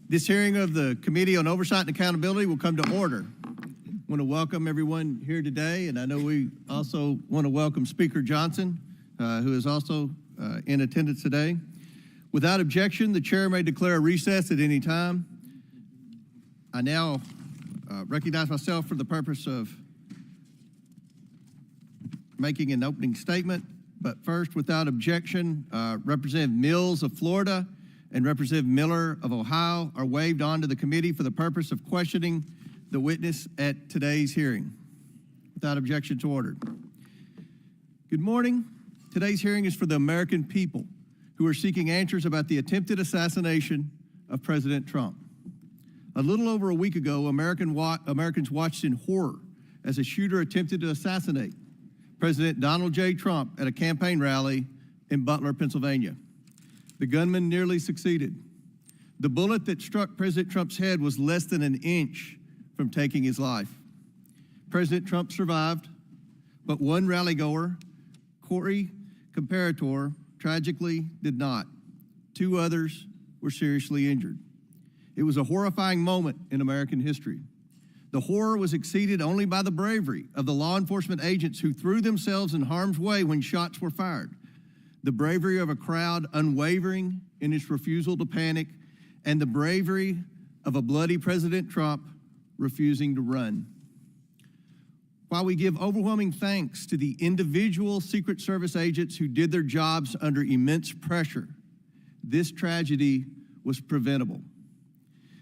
This hearing of the Committee on Oversight and Accountability will come to order. I want to welcome everyone here today, and I know we also want to welcome Speaker Johnson, who is also in attendance today. Without objection, the chair may declare a recess at any time. I now recognize myself for the purpose of making an opening statement, but first, without objection, Representative Mills of Florida and Representative Miller of Ohio are waived onto the committee for the purpose of questioning the witness at today's hearing. Without objection, to ordered. Good morning. Today's hearing is for the American people who are seeking answers about the attempted assassination of President Trump. A little over a week ago, Americans watched in horror as a shooter attempted to assassinate President Donald J. Trump at a campaign rally in Butler, Pennsylvania. The gunman nearly succeeded. The bullet that struck President Trump's head was less than an inch from taking his life. President Trump survived, but one rallygoer, Corey Comparator, tragically did not. Two others were seriously injured. It was a horrifying moment in American history. The horror was exceeded only by the bravery of the law enforcement agents who threw themselves in harm's way when shots were fired. The bravery of a crowd unwavering in its refusal to panic, and the bravery of a bloody President Trump refusing to run. While we give overwhelming thanks to the individual Secret Service agents who did their jobs under immense pressure, this tragedy was preventable.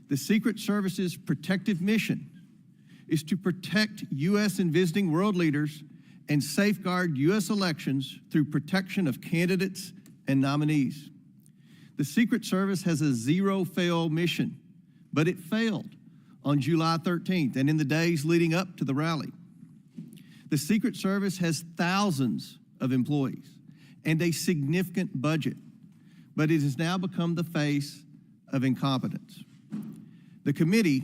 The Secret Service's protective mission is to protect U.S. and visiting world leaders and safeguard U.S. elections through protection of candidates and nominees. The Secret Service has a zero-fail mission, but it failed on July 13th and in the days leading up to the rally. The Secret Service has thousands of employees and a significant budget, but it has now become the face of incompetence. The committee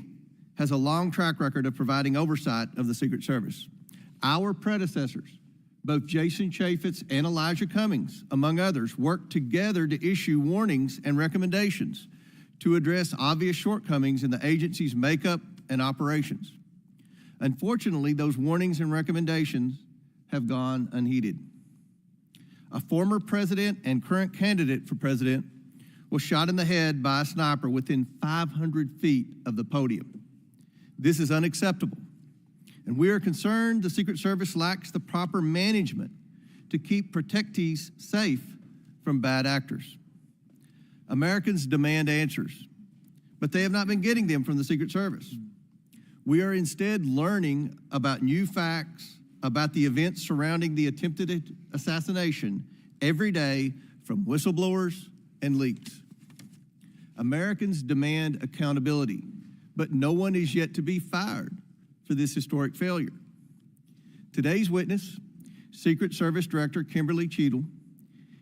has a long track record of providing oversight of the Secret Service. Our predecessors, both Jason Chaffetz and Elijah Cummings, among others, worked together to issue warnings and recommendations to address obvious shortcomings in the agency's makeup and operations. Unfortunately, those warnings and recommendations have gone unheeded. A former president and current candidate for president was shot in the head by a sniper within 500 feet of the podium. This is unacceptable. And we are concerned the Secret Service lacks the proper management to keep protectees safe from bad actors. Americans demand answers, but they have not been getting them from the Secret Service. We are instead learning about new facts about the events surrounding the attempted assassination every day from whistleblowers and leaks. Americans demand accountability, but no one is yet to be fired for this historic failure. Today's witness, Secret Service Director Kimberly Cheatle,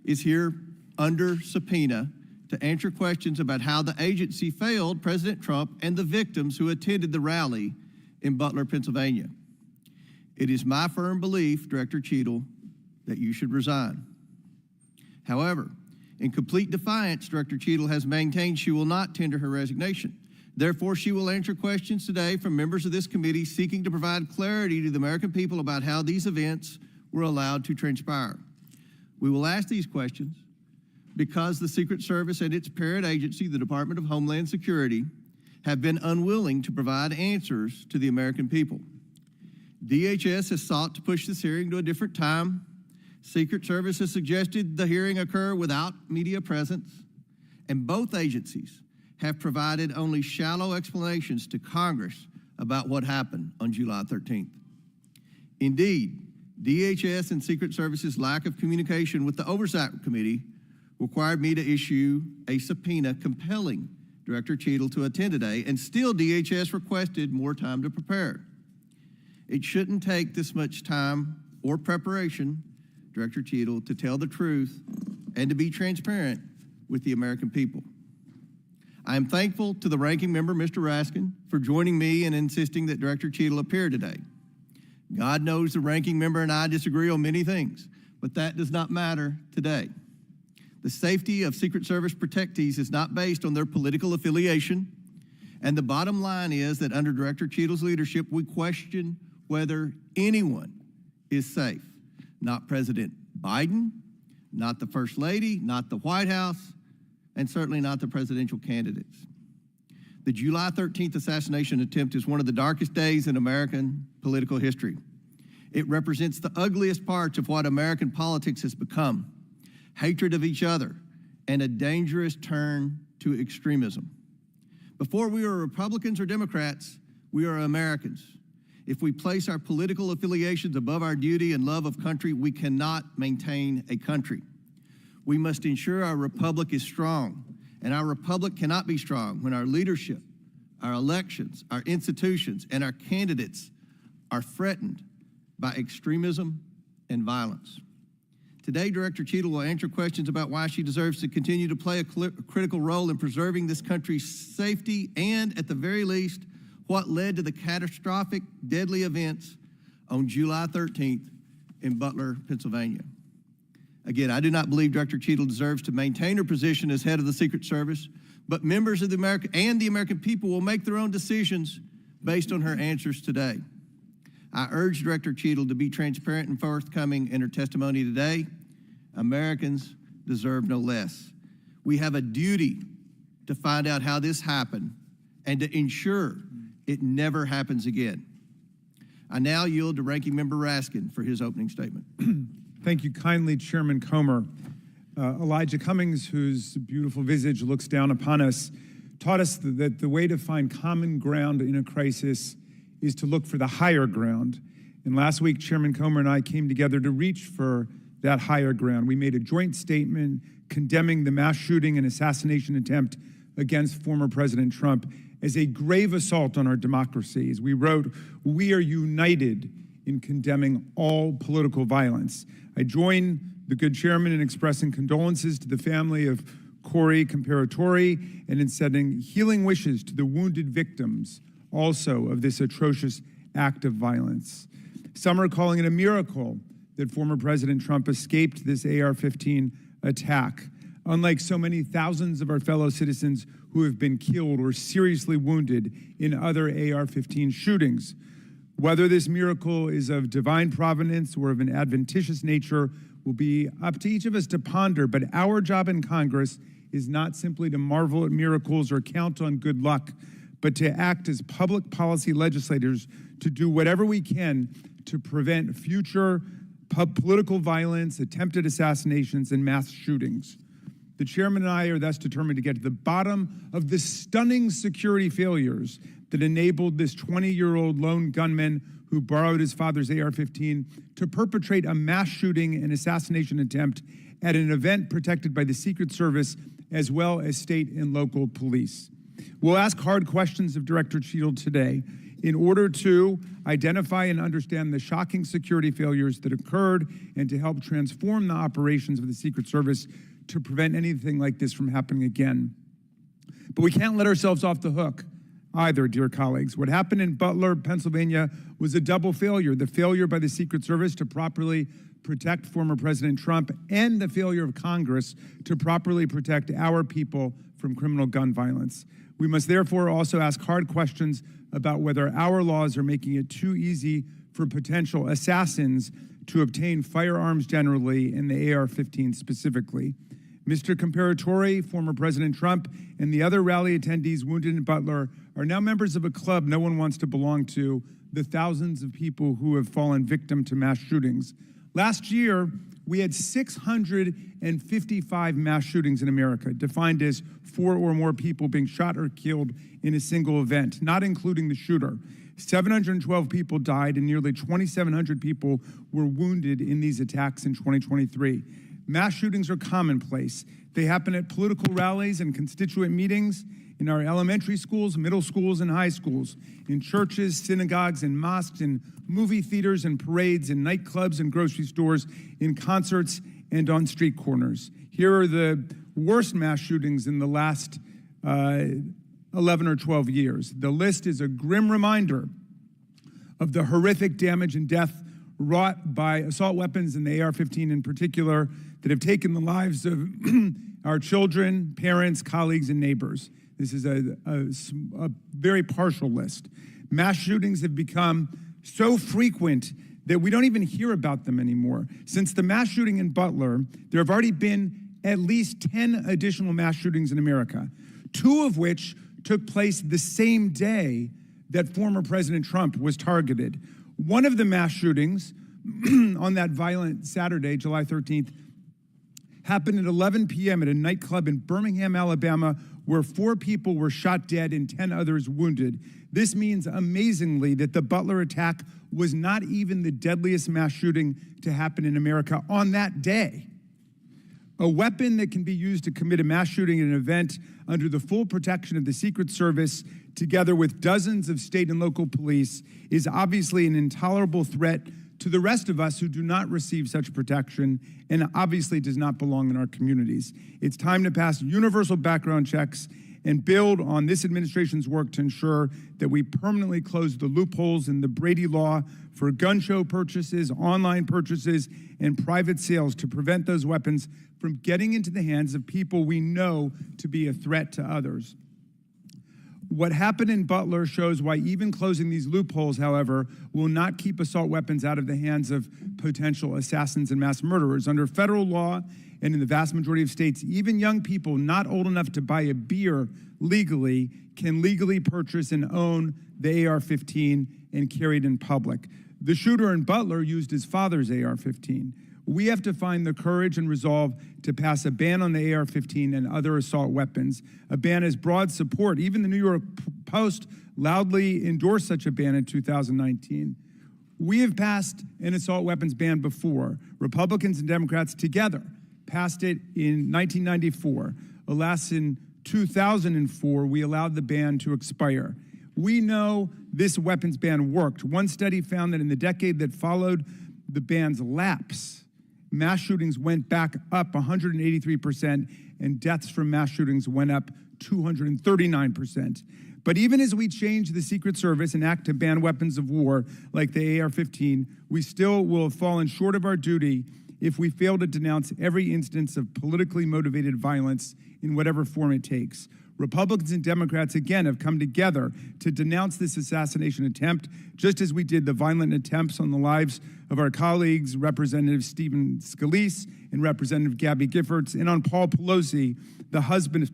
is here under subpoena to answer questions about how the agency failed President Trump and the victims who attended the rally in Butler, Pennsylvania. It is my firm belief, Director Cheatle, that you should resign. However, in complete defiance, Director Cheatle has maintained she will not tender her resignation. Therefore, she will answer questions today from members of this committee seeking to provide clarity to the American people about how these events were allowed to transpire. We will ask these questions because the Secret Service and its parent agency, the Department of Homeland Security, have been unwilling to provide answers to the American people. DHS has sought to push this hearing to a different time. Secret Service has suggested the hearing occur without media presence, and both agencies have provided only shallow explanations to Congress about what happened on July 13th. Indeed, DHS and Secret Service's lack of communication with the Oversight Committee required me to issue a subpoena compelling Director Cheatle to attend today, and still DHS requested more time to prepare. It shouldn't take this much time or preparation, Director Cheatle, to tell the truth and to be transparent with the American people. I am thankful to the ranking member, Mr. Raskin, for joining me and insisting that Director Cheatle appear today. God knows the ranking member and I disagree on many things, but that does not matter today. The safety of Secret Service protectees is not based on their political affiliation, and the bottom line is that under Director Cheatle's leadership, we question whether anyone is safe. Not President Biden, not the First Lady, not the White House, and certainly not the presidential candidates. The July 13th assassination attempt is one of the darkest days in American political history. It represents the ugliest parts of what American politics has become: hatred of each other and a dangerous turn to extremism. Before we are Republicans or Democrats, we are Americans. If we place our political affiliations above our duty and love of country, we cannot maintain a country. We must ensure our republic is strong, and our republic cannot be strong when our leadership, our elections, our institutions, and our candidates are threatened by extremism and violence. Today, Director Cheatle will answer questions about why she deserves to continue to play a critical role in preserving this country's safety and, at the very least, what led to the catastrophic, deadly events on July 13th in Butler, Pennsylvania. Again, I do not believe Director Cheatle deserves to maintain her position as head of the Secret Service, but members of the American people will make their own decisions based on her answers today. I urge Director Cheatle to be transparent and forthcoming in her testimony today. Americans deserve no less. We have a duty to find out how this happened and to ensure it never happens again. I now yield to Ranking Member Raskin for his opening statement. Thank you kindly, Chairman Comer. Elijah Cummings, whose beautiful visage looks down upon us, taught us that the way to find common ground in a crisis is to look for the higher ground. And last week, Chairman Comer and I came together to reach for that higher ground. We made a joint statement condemning the mass shooting and assassination attempt against former President Trump as a grave assault on our democracy. As we wrote, "We are united in condemning all political violence." I join the good chairman in expressing condolences to the family of Corey Comparatori and in sending healing wishes to the wounded victims also of this atrocious act of violence. Some are calling it a miracle that former President Trump escaped this AR-15 attack, unlike so many thousands of our fellow citizens who have been killed or seriously wounded in other AR-15 shootings. Whether this miracle is of divine providence or of an adventitious nature will be up to each of us to ponder, but our job in Congress is not simply to marvel at miracles or count on good luck, but to act as public policy legislators to do whatever we can to prevent future political violence, attempted assassinations, and mass shootings. The chairman and I are thus determined to get to the bottom of the stunning security failures that enabled this 20-year-old lone gunman who borrowed his father's AR-15 to perpetrate a mass shooting and assassination attempt at an event protected by the Secret Service as well as state and local police. We'll ask hard questions of Director Cheatle today in order to identify and understand the shocking security failures that occurred and to help transform the operations of the Secret Service to prevent anything like this from happening again. But we can't let ourselves off the hook either, dear colleagues. What happened in Butler, Pennsylvania was a double failure: the failure by the Secret Service to properly protect former President Trump and the failure of Congress to properly protect our people from criminal gun violence. We must therefore also ask hard questions about whether our laws are making it too easy for potential assassins to obtain firearms generally and the AR-15 specifically. Mr. Comparatori, former President Trump, and the other rally attendees wounded in Butler are now members of a club no one wants to belong to, the thousands of people who have fallen victim to mass shootings. Last year, we had 655 mass shootings in America, defined as 4 or more people being shot or killed in a single event, not including the shooter. 712 people died and nearly 2,700 people were wounded in these attacks in 2023. Mass shootings are commonplace. They happen at political rallies and constituent meetings, in our elementary schools, middle schools, and high schools, in churches, synagogues, and mosques, in movie theaters and parades, in nightclubs and grocery stores, in concerts, and on street corners. Here are the worst mass shootings in the last 11 or 12 years. The list is a grim reminder of the horrific damage and death wrought by assault weapons and the AR-15 in particular that have taken the lives of our children, parents, colleagues, and neighbors. This is a very partial list. Mass shootings have become so frequent that we don't even hear about them anymore. Since the mass shooting in Butler, there have already been at least 10 additional mass shootings in America, 2 of which took place the same day that former President Trump was targeted. One of the mass shootings on that violent Saturday, July 13th, happened at 11 p.m. at a nightclub in Birmingham, Alabama, where 4 people were shot dead and 10 others wounded. This means, amazingly, that the Butler attack was not even the deadliest mass shooting to happen in America on that day. A weapon that can be used to commit a mass shooting at an event under the full protection of the Secret Service, together with dozens of state and local police, is obviously an intolerable threat to the rest of us who do not receive such protection and obviously does not belong in our communities. It's time to pass universal background checks and build on this administration's work to ensure that we permanently close the loopholes in the Brady law for gun show purchases, online purchases, and private sales to prevent those weapons from getting into the hands of people we know to be a threat to others. What happened in Butler shows why even closing these loopholes, however, will not keep assault weapons out of the hands of potential assassins and mass murderers. Under federal law, and in the vast majority of states, even young people not old enough to buy a beer legally can legally purchase and own the AR-15 and carry it in public. The shooter in Butler used his father's AR-15. We have to find the courage and resolve to pass a ban on the AR-15 and other assault weapons. A ban has broad support. Even the New York Post loudly endorsed such a ban in 2019. We have passed an assault weapons ban before. Republicans and Democrats together passed it in 1994. Alas, in 2004, we allowed the ban to expire. We know this weapons ban worked. One study found that in the decade that followed the ban's lapse, mass shootings went back up 183%, and deaths from mass shootings went up 239%. But even as we change the Secret Service and act to ban weapons of war like the AR-15, we still will have fallen short of our duty if we fail to denounce every instance of politically motivated violence in whatever form it takes. Republicans and Democrats, again, have come together to denounce this assassination attempt, just as we did the violent attempts on the lives of our colleagues, Representative Stephen Scalise and Representative Gabby Giffords, and on Paul Pelosi, the husband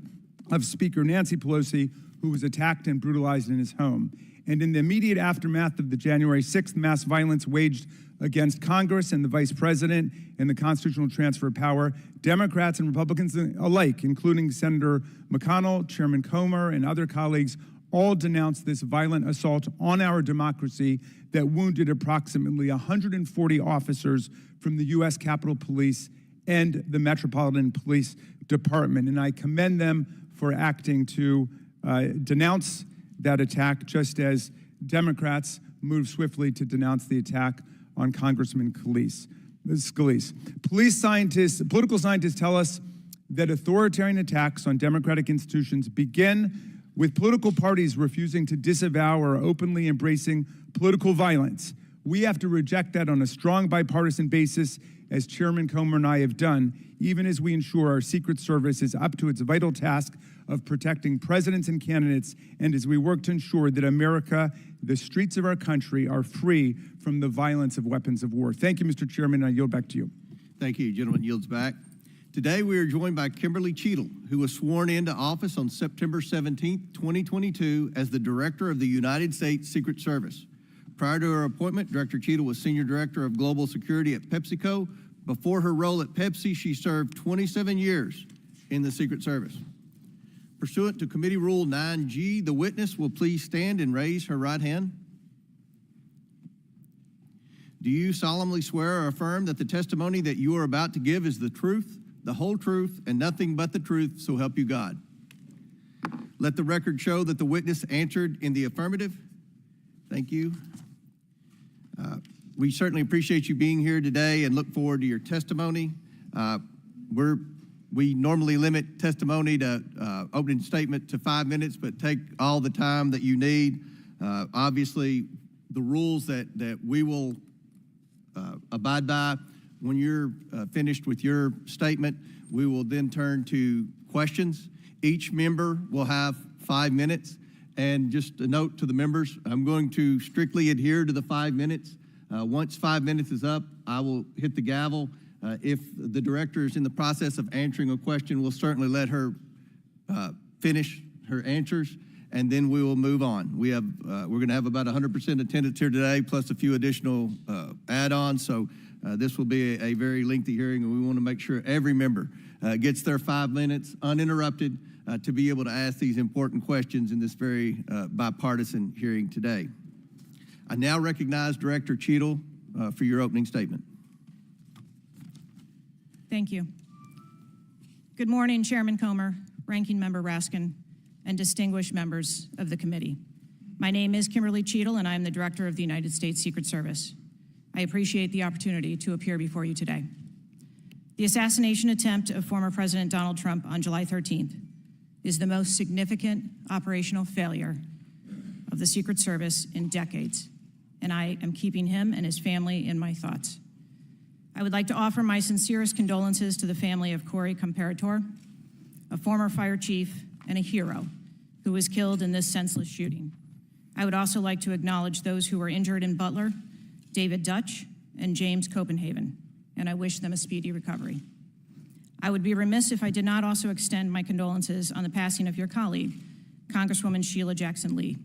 of Speaker Nancy Pelosi, who was attacked and brutalized in his home. And in the immediate aftermath of the January 6th mass violence waged against Congress and the Vice President and the constitutional transfer of power, Democrats and Republicans alike, including Senator McConnell, Chairman Comer, and other colleagues, all denounced this violent assault on our democracy that wounded approximately 140 officers from the U.S. Capitol Police and the Metropolitan Police Department. And I commend them for acting to denounce that attack, just as Democrats moved swiftly to denounce the attack on Congressman Scalise. Political scientists tell us that authoritarian attacks on democratic institutions begin with political parties refusing to disavow or openly embracing political violence. We have to reject that on a strong bipartisan basis, as Chairman Comer and I have done, even as we ensure our Secret Service is up to its vital task of protecting presidents and candidates, and as we work to ensure that America, the streets of our country, are free from the violence of weapons of war. Thank you, Mr. Chairman. I yield back to you. Thank you. Gentleman yields back. Today, we are joined by Kimberly Cheatle, who was sworn into office on September 17, 2022, as the Director of the United States Secret Service. Prior to her appointment, Director Cheatle was Senior Director of Global Security at PepsiCo. Before her role at Pepsi, she served 27 years in the Secret Service. Pursuant to Committee Rule 9G, the witness will please stand and raise her right hand. Do you solemnly swear or affirm that the testimony that you are about to give is the truth, the whole truth, and nothing but the truth, so help you God? Let the record show that the witness answered in the affirmative. Thank you. We certainly appreciate you being here today and look forward to your testimony. We normally limit testimony to opening statement to 5 minutes, but take all the time that you need. Obviously, the rules that we will abide by, when you're finished with your statement, we will then turn to questions. Each member will have 5 minutes. And just a note to the members, I'm going to strictly adhere to the 5 minutes. Once 5 minutes is up, I will hit the gavel. If the director is in the process of answering a question, we'll certainly let her finish her answers, and then we will move on. We're going to have about 100% attendance here today, plus a few additional add-ons. So this will be a very lengthy hearing, and we want to make sure every member gets their 5 minutes uninterrupted to be able to ask these important questions in this very bipartisan hearing today. I now recognize Director Cheatle for your opening statement. Thank you. Good morning, Chairman Comer, Ranking Member Raskin, and distinguished members of the committee. My name is Kimberly Cheatle, and I am the Director of the United States Secret Service. I appreciate the opportunity to appear before you today. The assassination attempt of former President Donald Trump on July 13th is the most significant operational failure of the Secret Service in decades, and I am keeping him and his family in my thoughts. I would like to offer my sincerest condolences to the family of Corey Comparator, a former fire chief and a hero who was killed in this senseless shooting. I would also like to acknowledge those who were injured in Butler, David Dutch and James Copenhagen, and I wish them a speedy recovery. I would be remiss if I did not also extend my condolences on the passing of your colleague, Congresswoman Sheila Jackson Lee.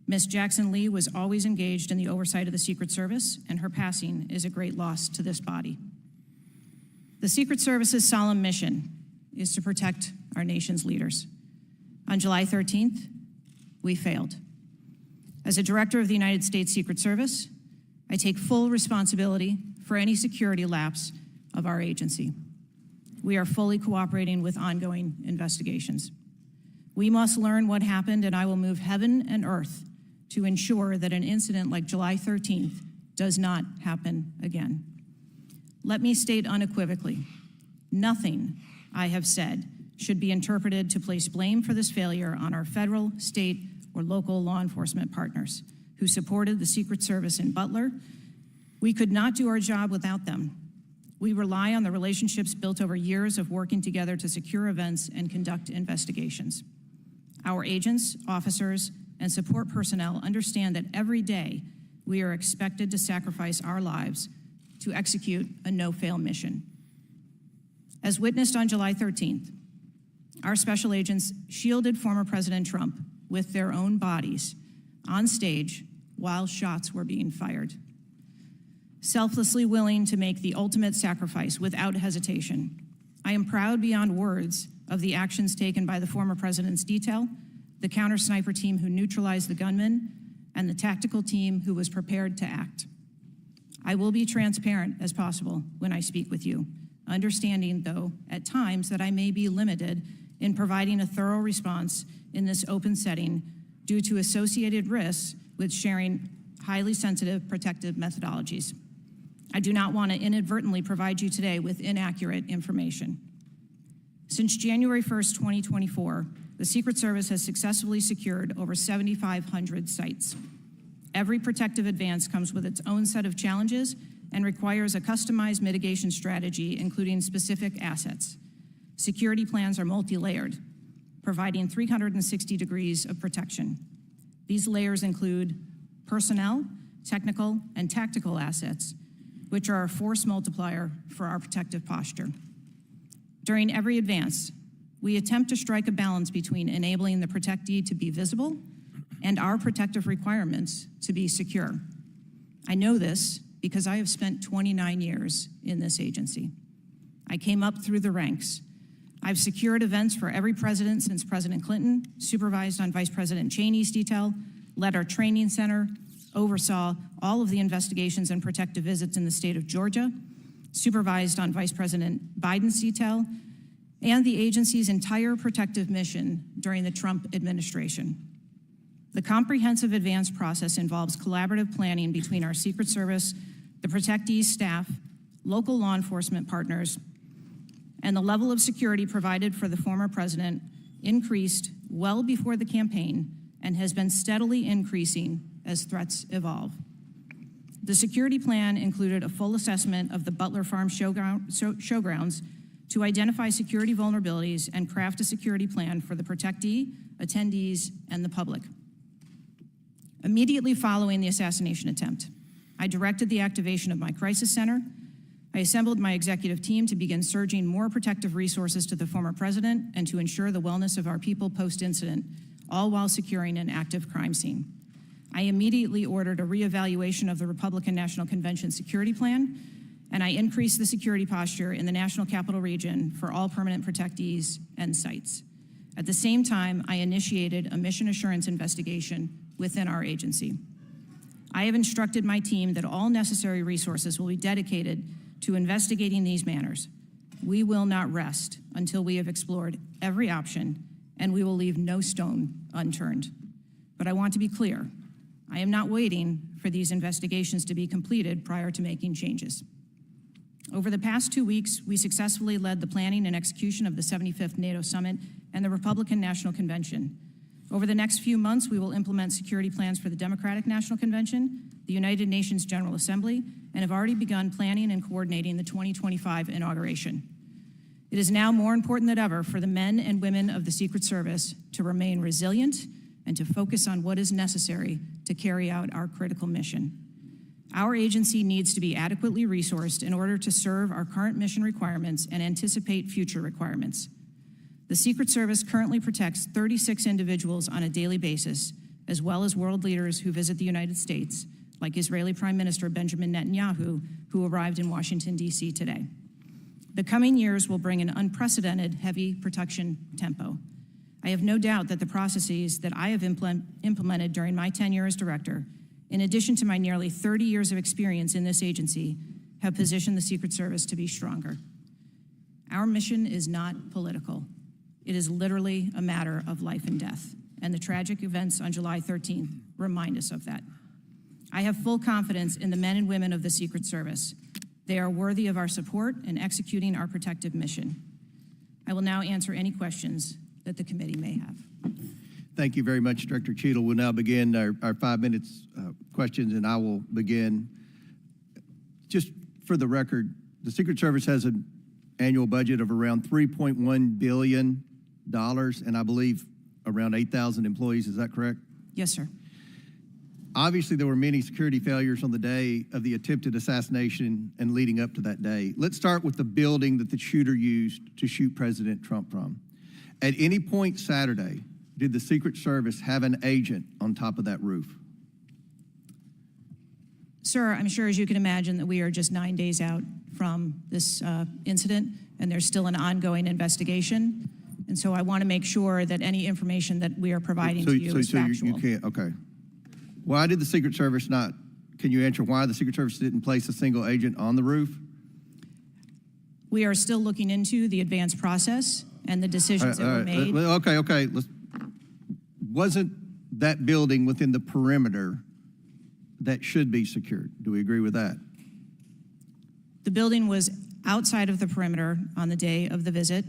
Ms. Jackson Lee was always engaged in the oversight of the Secret Service, and her passing is a great loss to this body. The Secret Service's solemn mission is to protect our nation's leaders. On July 13th, we failed. As a director of the United States Secret Service, I take full responsibility for any security lapse of our agency. We are fully cooperating with ongoing investigations. We must learn what happened, and I will move heaven and earth to ensure that an incident like July 13th does not happen again. Let me state unequivocally, nothing I have said should be interpreted to place blame for this failure on our federal, state, or local law enforcement partners who supported the Secret Service in Butler. We could not do our job without them. We rely on the relationships built over years of working together to secure events and conduct investigations. Our agents, officers, and support personnel understand that every day we are expected to sacrifice our lives to execute a no-fail mission. As witnessed on July 13th, our special agents shielded former President Trump with their own bodies on stage while shots were being fired. Selflessly willing to make the ultimate sacrifice without hesitation, I am proud beyond words of the actions taken by the former president's detail, the counter-sniper team who neutralized the gunman, and the tactical team who was prepared to act. I will be transparent as possible when I speak with you, understanding, though, at times that I may be limited in providing a thorough response in this open setting due to associated risks with sharing highly sensitive protective methodologies. I do not want to inadvertently provide you today with inaccurate information. Since January 1st, 2024, the Secret Service has successfully secured over 7,500 sites. Every protective advance comes with its own set of challenges and requires a customized mitigation strategy, including specific assets. Security plans are multi-layered, providing 360 degrees of protection. These layers include personnel, technical, and tactical assets, which are a force multiplier for our protective posture. During every advance, we attempt to strike a balance between enabling the protectee to be visible and our protective requirements to be secure. I know this because I have spent 29 years in this agency. I came up through the ranks. I've secured events for every president since President Clinton, supervised on Vice President Cheney's detail, led our training center, oversaw all of the investigations and protective visits in the state of Georgia, supervised on Vice President Biden's detail, and the agency's entire protective mission during the Trump administration. The comprehensive advance process involves collaborative planning between our Secret Service, the protectees staff, local law enforcement partners, and the level of security provided for the former president increased well before the campaign and has been steadily increasing as threats evolve. The security plan included a full assessment of the Butler Farm showgrounds to identify security vulnerabilities and craft a security plan for the protectee, attendees, and the public. Immediately following the assassination attempt, I directed the activation of my crisis center. I assembled my executive team to begin surging more protective resources to the former president and to ensure the wellness of our people post-incident, all while securing an active crime scene. I immediately ordered a reevaluation of the Republican National Convention security plan, and I increased the security posture in the National Capital Region for all permanent protectees and sites. At the same time, I initiated a mission assurance investigation within our agency. I have instructed my team that all necessary resources will be dedicated to investigating these matters. We will not rest until we have explored every option, and we will leave no stone unturned. But I want to be clear, I am not waiting for these investigations to be completed prior to making changes. Over the past 2 weeks, we successfully led the planning and execution of the 75th NATO Summit and the Republican National Convention. Over the next few months, we will implement security plans for the Democratic National Convention, the United Nations General Assembly, and have already begun planning and coordinating the 2025 inauguration. It is now more important than ever for the men and women of the Secret Service to remain resilient and to focus on what is necessary to carry out our critical mission. Our agency needs to be adequately resourced in order to serve our current mission requirements and anticipate future requirements. The Secret Service currently protects 36 individuals on a daily basis, as well as world leaders who visit the United States, like Israeli Prime Minister Benjamin Netanyahu, who arrived in Washington, D.C. today. The coming years will bring an unprecedented heavy protection tempo. I have no doubt that the processes that I have implemented during my tenure as director, in addition to my nearly 30 years of experience in this agency, have positioned the Secret Service to be stronger. Our mission is not political. It is literally a matter of life and death, and the tragic events on July 13th remind us of that. I have full confidence in the men and women of the Secret Service. They are worthy of our support in executing our protective mission. I will now answer any questions that the committee may have. Thank you very much, Director Cheatle. We'll now begin our 5 minutes questions, and I will begin. Just for the record, the Secret Service has an annual budget of around $3.1 billion, and I believe around 8,000 employees. Is that correct? Yes, sir. Obviously, there were many security failures on the day of the attempted assassination and leading up to that day. Let's start with the building that the shooter used to shoot President Trump from. At any point Saturday, did the Secret Service have an agent on top of that roof? Sir, I'm sure, as you can imagine, that we are just 9 days out from this incident, and there's still an ongoing investigation. And so I want to make sure that any information that we are providing to you is factual. You can't, okay. Why did the Secret Service not, can you answer why the Secret Service didn't place a single agent on the roof? We are still looking into the advance process and the decisions that were made. Okay. Wasn't that building within the perimeter that should be secured? Do we agree with that? The building was outside of the perimeter on the day of the visit.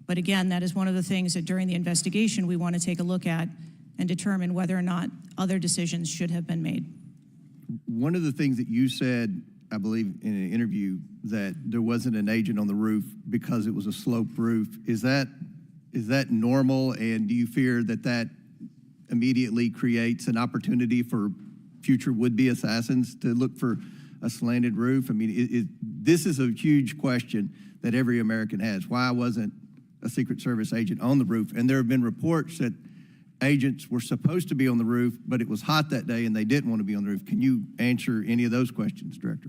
But again, that is one of the things that during the investigation we want to take a look at and determine whether or not other decisions should have been made. One of the things that you said, I believe in an interview, that there wasn't an agent on the roof because it was a sloped roof. Is that normal, and do you fear that that immediately creates an opportunity for future would-be assassins to look for a slanted roof? I mean, this is a huge question that every American has. Why wasn't a Secret Service agent on the roof? And there have been reports that agents were supposed to be on the roof, but it was hot that day and they didn't want to be on the roof. Can you answer any of those questions, Director?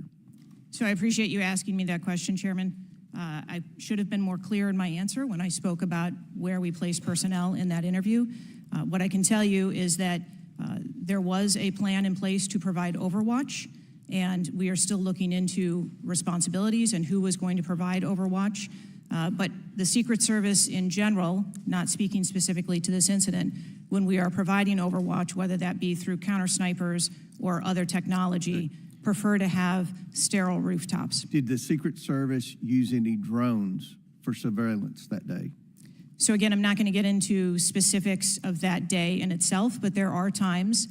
So I appreciate you asking me that question, Chairman. I should have been more clear in my answer when I spoke about where we placed personnel in that interview. What I can tell you is that there was a plan in place to provide overwatch, and we are still looking into responsibilities and who was going to provide overwatch. But the Secret Service in general, not speaking specifically to this incident, when we are providing overwatch, whether that be through counter snipers or other technology, prefer to have sterile rooftops. Did the Secret Service use any drones for surveillance that day? So again, I'm not going to get into specifics of that day in itself, but there are times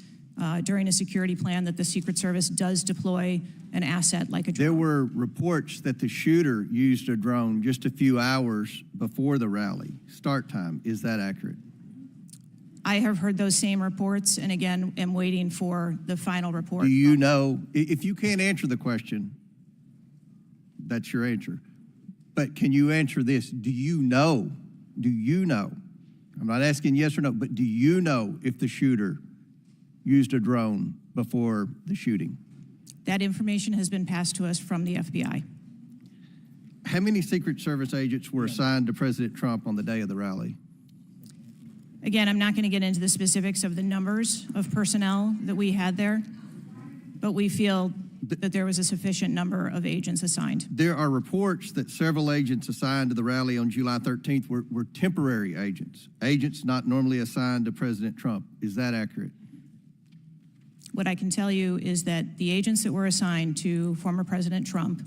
during a security plan that the Secret Service does deploy an asset like a drone. There were reports that the shooter used a drone just a few hours before the rally start time. Is that accurate? I have heard those same reports, and again, am waiting for the final report. Do you know, if you can't answer the question, that's your answer. But can you answer this? Do you know, I'm not asking yes or no, but do you know if the shooter used a drone before the shooting? That information has been passed to us from the FBI. How many Secret Service agents were assigned to President Trump on the day of the rally? Again, I'm not going to get into the specifics of the numbers of personnel that we had there, but we feel that there was a sufficient number of agents assigned. There are reports that several agents assigned to the rally on July 13th were temporary agents not normally assigned to President Trump. Is that accurate? What I can tell you is that the agents that were assigned to former President Trump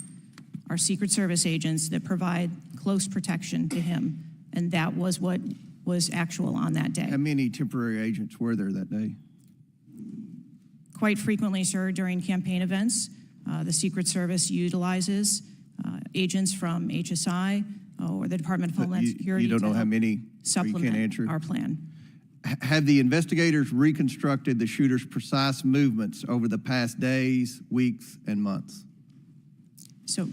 are Secret Service agents that provide close protection to him, and that was what was actual on that day. How many temporary agents were there that day? Quite frequently, sir, during campaign events, the Secret Service utilizes agents from HSI or the Department of Homeland Security. You don't know how many, or you can't answer? Supplement our plan. Have the investigators reconstructed the shooter's precise movements over the past days, weeks, and months? So,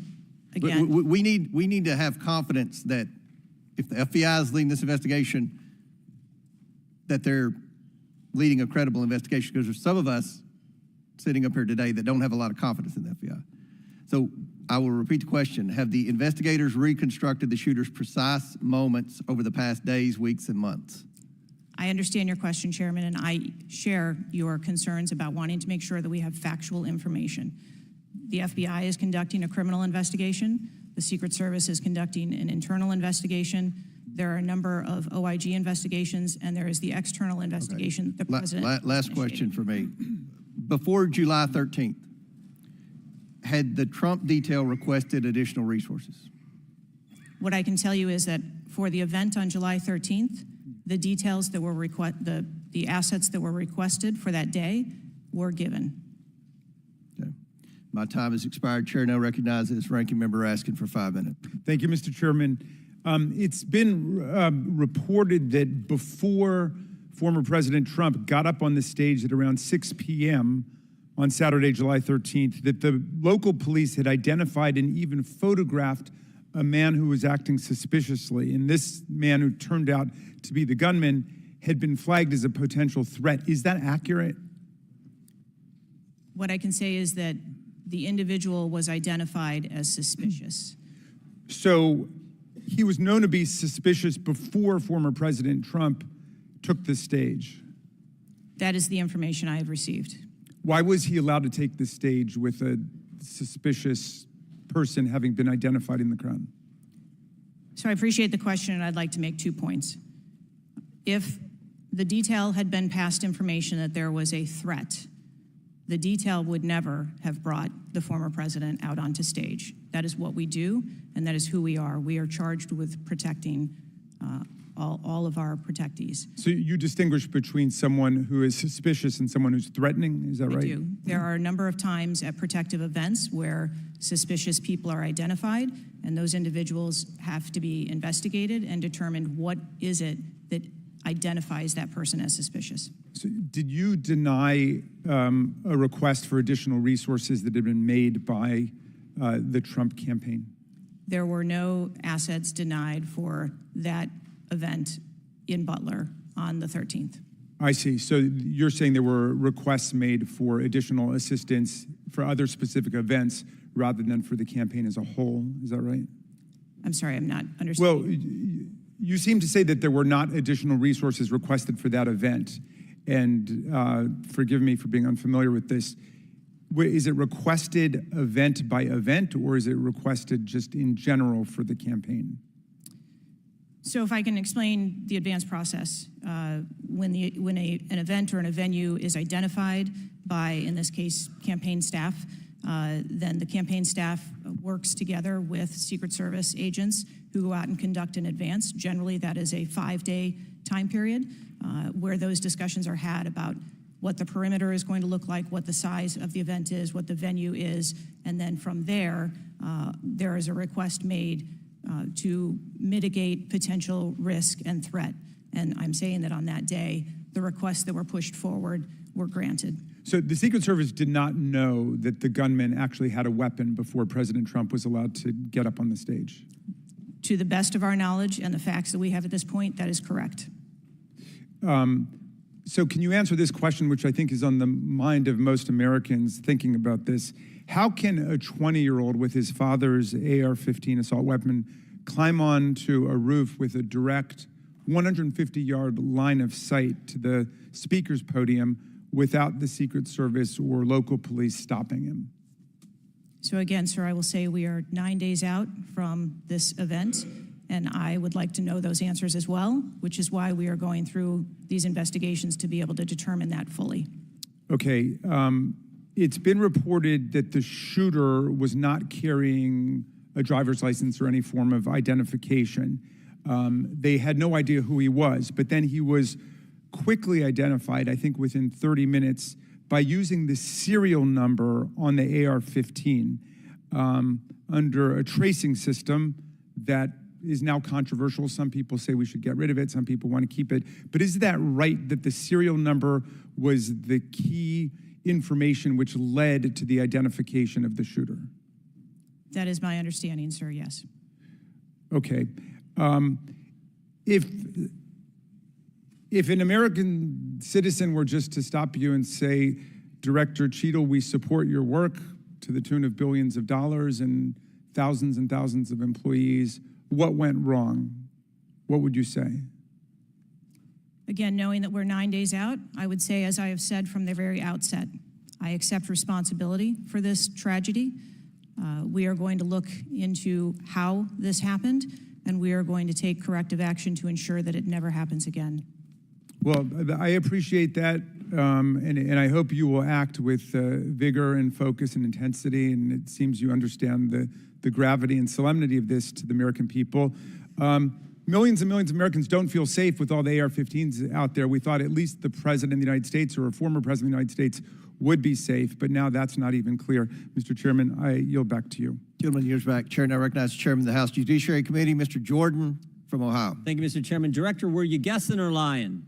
again, We need to have confidence that if the FBI is leading this investigation, that they're leading a credible investigation, because there's some of us sitting up here today that don't have a lot of confidence in the FBI. So I will repeat the question. Have the investigators reconstructed the shooter's precise moments over the past days, weeks, and months? I understand your question, Chairman, and I share your concerns about wanting to make sure that we have factual information. The FBI is conducting a criminal investigation. The Secret Service is conducting an internal investigation. There are a number of OIG investigations, and there is the external investigation that the President Last question for me. Before July 13th, had the Trump detail requested additional resources? What I can tell you is that for the event on July 13th, the details that were the assets that were requested for that day were given. Okay. My time has expired. Chair now recognizes Ranking Member Raskin for 5 minutes. Thank you, Mr. Chairman. It's been reported that before former President Trump got up on the stage at around 6 p.m. on Saturday, July 13th, that the local police had identified and even photographed a man who was acting suspiciously. And this man, who turned out to be the gunman, had been flagged as a potential threat. Is that accurate? What I can say is that the individual was identified as suspicious. So he was known to be suspicious before former President Trump took the stage. That is the information I have received. Why was he allowed to take the stage with a suspicious person having been identified in the crowd? So I appreciate the question, and I'd like to make 2 points. If the detail had been passed information that there was a threat, the detail would never have brought the former president out onto stage. That is what we do, and that is who we are. We are charged with protecting all of our protectees. So you distinguish between someone who is suspicious and someone who's threatening, is that right? We do. There are a number of times at protective events where suspicious people are identified, and those individuals have to be investigated and determined what is it that identifies that person as suspicious. So did you deny a request for additional resources that had been made by the Trump campaign? There were no assets denied for that event in Butler on the 13th. I see. So you're saying there were requests made for additional assistance for other specific events rather than for the campaign as a whole. Is that right? I'm sorry, I'm not understanding. Well, you seem to say that there were not additional resources requested for that event. And forgive me for being unfamiliar with this. Is it requested event by event, or is it requested just in general for the campaign? So if I can explain the advance process, when an event or a venue is identified by, in this case, campaign staff, then the campaign staff works together with Secret Service agents who go out and conduct an advance. Generally, that is a 5-day time period where those discussions are had about what the perimeter is going to look like, what the size of the event is, what the venue is, and then from there, there is a request made to mitigate potential risk and threat. And I'm saying that on that day, the requests that were pushed forward were granted. So the Secret Service did not know that the gunman actually had a weapon before President Trump was allowed to get up on the stage? To the best of our knowledge and the facts that we have at this point, that is correct. So can you answer this question, which I think is on the mind of most Americans thinking about this? How can a 20-year-old with his father's AR-15 assault weapon climb onto a roof with a direct 150-yard line of sight to the speaker's podium without the Secret Service or local police stopping him? So again, sir, I will say we are 9 days out from this event, and I would like to know those answers as well, which is why we are going through these investigations to be able to determine that fully. Okay, it's been reported that the shooter was not carrying a driver's license or any form of identification. They had no idea who he was, but then he was quickly identified, I think within 30 minutes, by using the serial number on the AR-15 under a tracing system that is now controversial. Some people say we should get rid of it. Some people want to keep it. But is that right, that the serial number was the key information which led to the identification of the shooter? That is my understanding, sir, yes. Okay. If an American citizen were just to stop you and say, Director Cheatle, we support your work to the tune of billions of dollars and thousands of employees, what went wrong? What would you say? Again, knowing that we're 9 days out, I would say, as I have said from the very outset, I accept responsibility for this tragedy. We are going to look into how this happened, and we are going to take corrective action to ensure that it never happens again. Well, I appreciate that, and I hope you will act with vigor and focus and intensity, and it seems you understand the gravity and solemnity of this to the American people. Millions and millions of Americans don't feel safe with all the AR-15s out there. We thought at least the President of the United States or a former President of the United States would be safe, but now that's not even clear. Mr. Chairman, I yield back to you. Gentleman yields back. Chair now recognizes the Chairman of the House Judiciary Committee, Mr. Jordan from Ohio. Thank you, Mr. Chairman. Director, were you guessing or lying?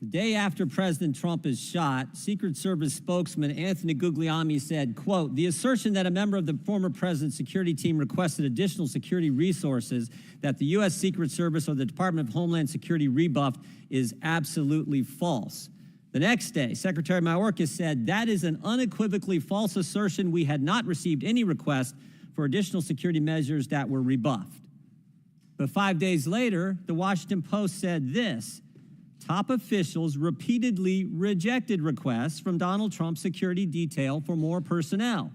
The day after President Trump is shot, Secret Service spokesman Anthony Guglielmi said, quote, the assertion that a member of the former president's security team requested additional security resources that the U.S. Secret Service or the Department of Homeland Security rebuffed is absolutely false. The next day, Secretary Mayorkas said that is an unequivocally false assertion. We had not received any request for additional security measures that were rebuffed. But 5 days later, the Washington Post said this: top officials repeatedly rejected requests from Donald Trump's security detail for more personnel.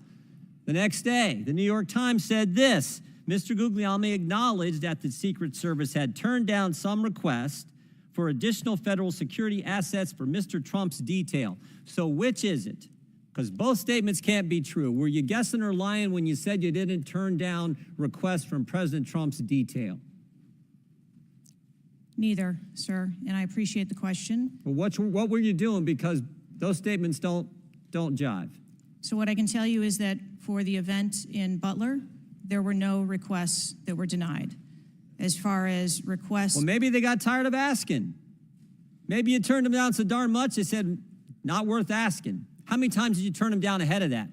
The next day, the New York Times said this: Mr. Guglielmi acknowledged that the Secret Service had turned down some requests for additional federal security assets for Mr. Trump's detail. So which is it? Because both statements can't be true. Were you guessing or lying when you said you didn't turn down requests from President Trump's detail? Neither, sir, and I appreciate the question. Well, what were you doing? Because those statements don't jive. So what I can tell you is that for the event in Butler, there were no requests that were denied. As far as requests... Well, maybe they got tired of asking. Maybe you turned them down so darn much, they said, not worth asking. How many times did you turn them down ahead of that?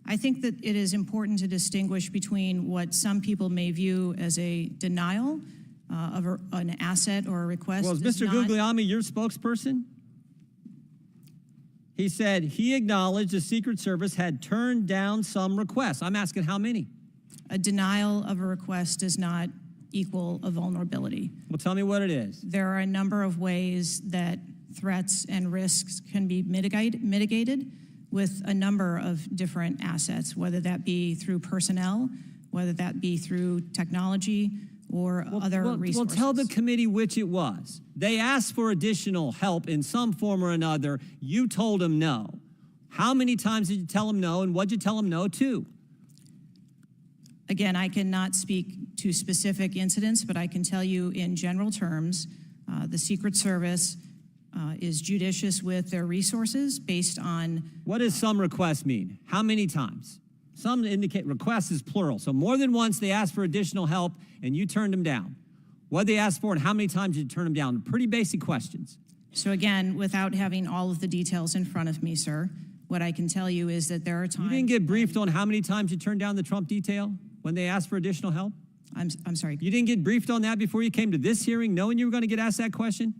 I think that it is important to distinguish between what some people may view as a denial of an asset or a request. Well, is Mr. Guglielmi your spokesperson? He said he acknowledged the Secret Service had turned down some requests. I'm asking how many? A denial of a request does not equal a vulnerability. Well, tell me what it is. There are a number of ways that threats and risks can be mitigated with a number of different assets, whether that be through personnel, whether that be through technology, or other resources. Well, tell the committee which it was. They asked for additional help in some form or another. You told them no. How many times did you tell them no, and what'd you tell them no to? Again, I cannot speak to specific incidents, but I can tell you in general terms, the Secret Service is judicious with their resources based on... What does some requests mean? How many times? Some indicate requests is plural. So more than once they asked for additional help and you turned them down. What did they ask for and how many times did you turn them down? Pretty basic questions. So again, without having all of the details in front of me, sir, what I can tell you is that there are times... You didn't get briefed on how many times you turned down the Trump detail when they asked for additional help? I'm sorry. You didn't get briefed on that before you came to this hearing, knowing you were going to get asked that question?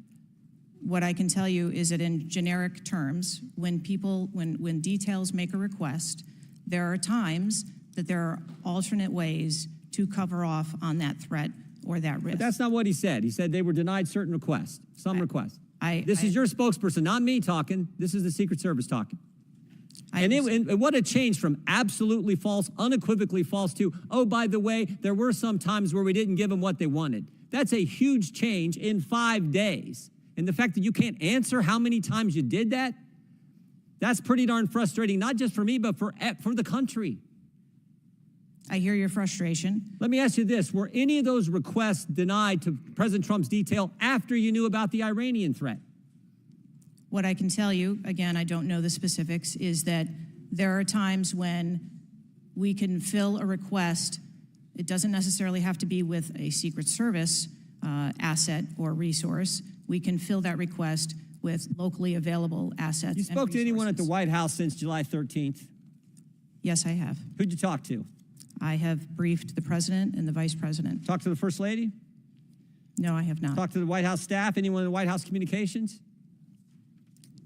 What I can tell you is that in generic terms, when details make a request, there are times that there are alternate ways to cover off on that threat or that risk. But that's not what he said. He said they were denied certain requests, some requests. This is your spokesperson, not me talking. This is the Secret Service talking. And what a change from absolutely false, unequivocally false to, oh, by the way, there were some times where we didn't give them what they wanted. That's a huge change in 5 days. And the fact that you can't answer how many times you did that, that's pretty darn frustrating, not just for me, but for the country. I hear your frustration. Let me ask you this. Were any of those requests denied to President Trump's detail after you knew about the Iranian threat? What I can tell you, again, I don't know the specifics, is that there are times when we can fill a request. It doesn't necessarily have to be with a Secret Service asset or resource. We can fill that request with locally available assets. You spoke to anyone at the White House since July 13th? Yes, I have. Who'd you talk to? I have briefed the president and the vice president. Talked to the First Lady? No, I have not. Talked to the White House staff? Anyone in the White House communications?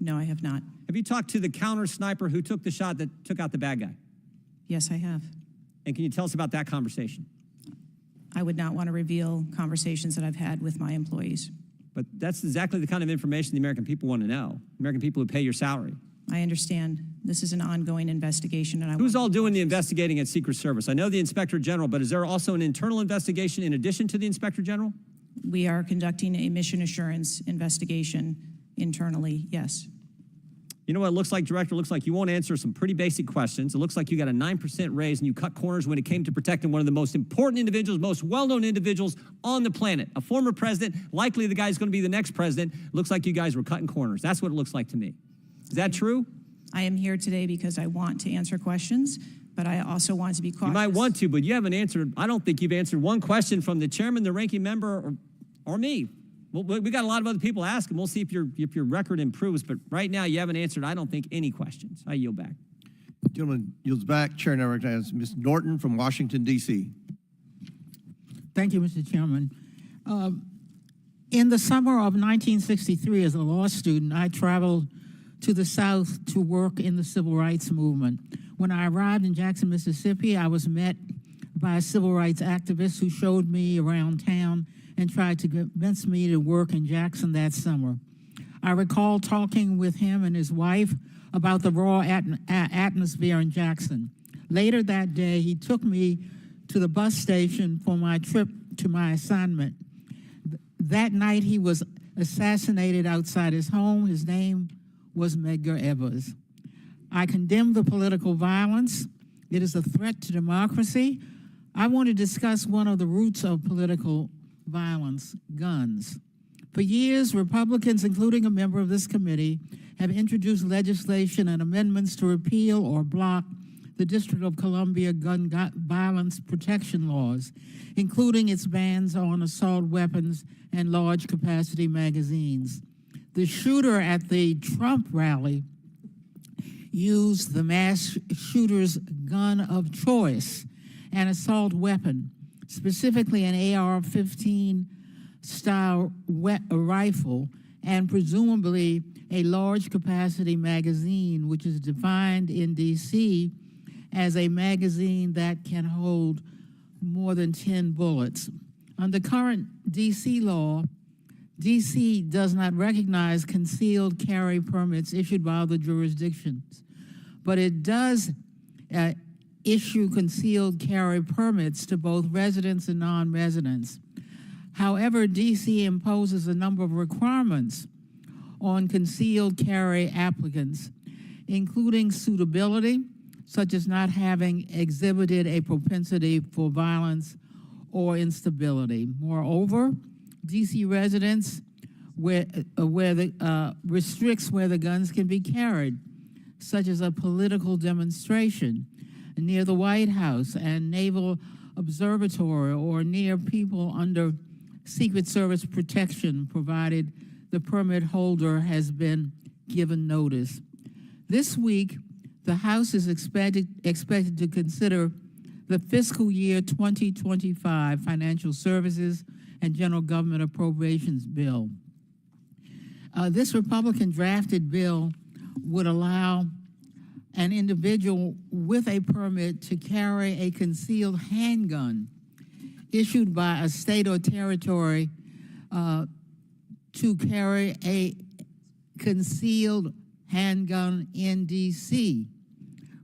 No, I have not. Have you talked to the counter sniper who took the shot that took out the bad guy? Yes, I have. And can you tell us about that conversation? I would not want to reveal conversations that I've had with my employees. But that's exactly the kind of information the American people want to know. American people who pay your salary. I understand. This is an ongoing investigation, and Who's all doing the investigating at Secret Service? I know the Inspector General, but is there also an internal investigation in addition to the Inspector General? We are conducting a mission assurance investigation internally, yes. You know what it looks like, Director? It looks like you won't answer some pretty basic questions. It looks like you got a 9% raise and you cut corners when it came to protecting one of the most important individuals, most well-known individuals on the planet. A former president, likely the guy who's going to be the next president. Looks like you guys were cutting corners. That's what it looks like to me. Is that true? I am here today because I want to answer questions, but I also want to be cautious. You might want to, but you haven't answered. I don't think you've answered one question from the chairman, the ranking member, or me. Well, we got a lot of other people asking. We'll see if your record improves, but right now you haven't answered, I don't think, any questions. I yield back. Gentleman yields back. Chair now recognizes Ms. Norton from Washington, D.C. Thank you, Mr. Chairman. In the summer of 1963, as a law student, I traveled to the South to work in the civil rights movement. When I arrived in Jackson, Mississippi, I was met by a civil rights activist who showed me around town and tried to convince me to work in Jackson that summer. I recall talking with him and his wife about the raw atmosphere in Jackson. Later that day, he took me to the bus station for my trip to my assignment. That night, he was assassinated outside his home. His name was Medgar Evers. I condemn the political violence. It is a threat to democracy. I want to discuss one of the roots of political violence, guns. For years, Republicans, including a member of this committee, have introduced legislation and amendments to repeal or block the District of Columbia gun violence protection laws, including its bans on assault weapons and large capacity magazines. The shooter at the Trump rally used the mass shooter's gun of choice, an assault weapon, specifically an AR-15 style rifle, and presumably a large capacity magazine, which is defined in DC as a magazine that can hold more than 10 bullets. Under current DC law, DC does not recognize concealed carry permits issued by other jurisdictions, but it does issue concealed carry permits to both residents and non-residents. However, D.C. imposes a number of requirements on concealed carry applicants, including suitability, such as not having exhibited a propensity for violence or instability. Moreover, D.C. residents restricts where the guns can be carried, such as a political demonstration near the White House and Naval Observatory, or near people under Secret Service protection, provided the permit holder has been given notice. This week, the House is expected to consider the fiscal year 2025 Financial Services and General Government Appropriations Bill. This Republican drafted bill would allow an individual with a permit to carry a concealed handgun issued by a state or territory to carry a concealed handgun in D.C.,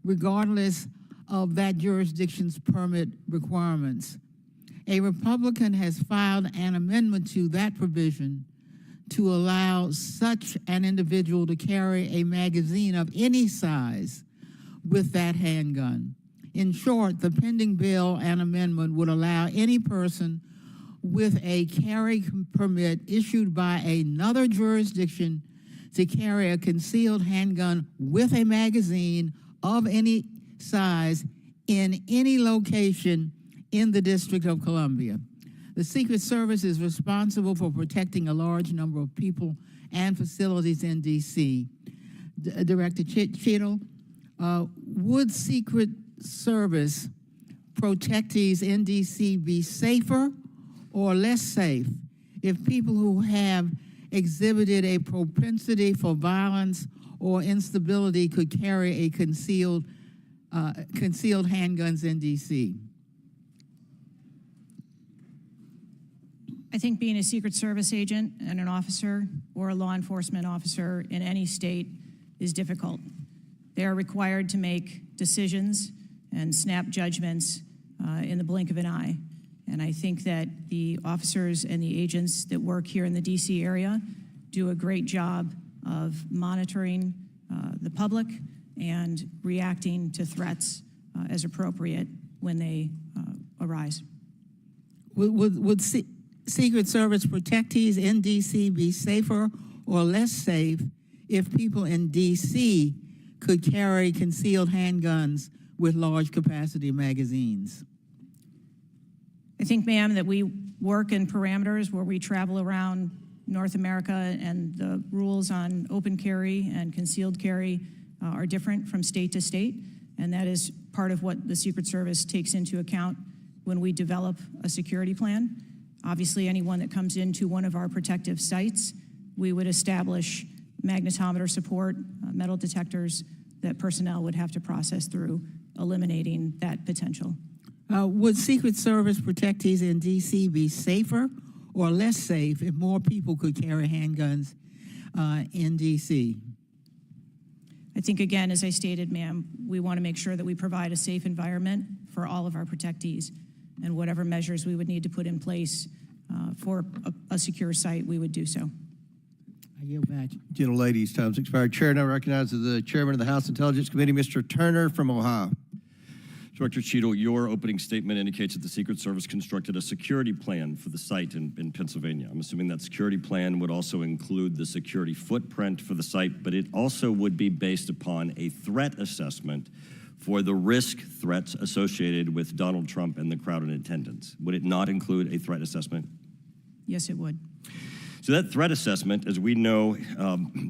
regardless of that jurisdiction's permit requirements. A Republican has filed an amendment to that provision to allow such an individual to carry a magazine of any size with that handgun. In short, the pending bill and amendment would allow any person with a carry permit issued by another jurisdiction to carry a concealed handgun with a magazine of any size in any location in the District of Columbia. The Secret Service is responsible for protecting a large number of people and facilities in D.C. Director Cheatle, would Secret Service protectees in D.C. be safer or less safe if people who have exhibited a propensity for violence or instability could carry a concealed handguns in D.C.? I think being a Secret Service agent and an officer or a law enforcement officer in any state is difficult. They are required to make decisions and snap judgments in the blink of an eye. And I think that the officers and the agents that work here in the DC area do a great job of monitoring the public and reacting to threats as appropriate when they arise. Would Secret Service protectees in D.C. be safer or less safe if people in D.C. could carry concealed handguns with large capacity magazines? I think, ma'am, that we work in parameters where we travel around North America, and the rules on open carry and concealed carry are different from state to state, and that is part of what the Secret Service takes into account when we develop a security plan. Obviously, anyone that comes into one of our protective sites, we would establish magnetometer support, metal detectors that personnel would have to process through, eliminating that potential. Would Secret Service protectees in D.C. be safer or less safe if more people could carry handguns in D.C.? I think, again, as I stated, ma'am, we want to make sure that we provide a safe environment for all of our protectees, and whatever measures we would need to put in place for a secure site, we would do so. I yield back. Gentlelady's time's expired. Chair now recognizes the chairman of the House Intelligence Committee, Mr. Turner from Ohio. Director Cheatle, your opening statement indicates that the Secret Service constructed a security plan for the site in Pennsylvania. I'm assuming that security plan would also include the security footprint for the site, but it also would be based upon a threat assessment for the threats associated with Donald Trump and the crowd in attendance. Would it not include a threat assessment? Yes, it would. So that threat assessment, as we know,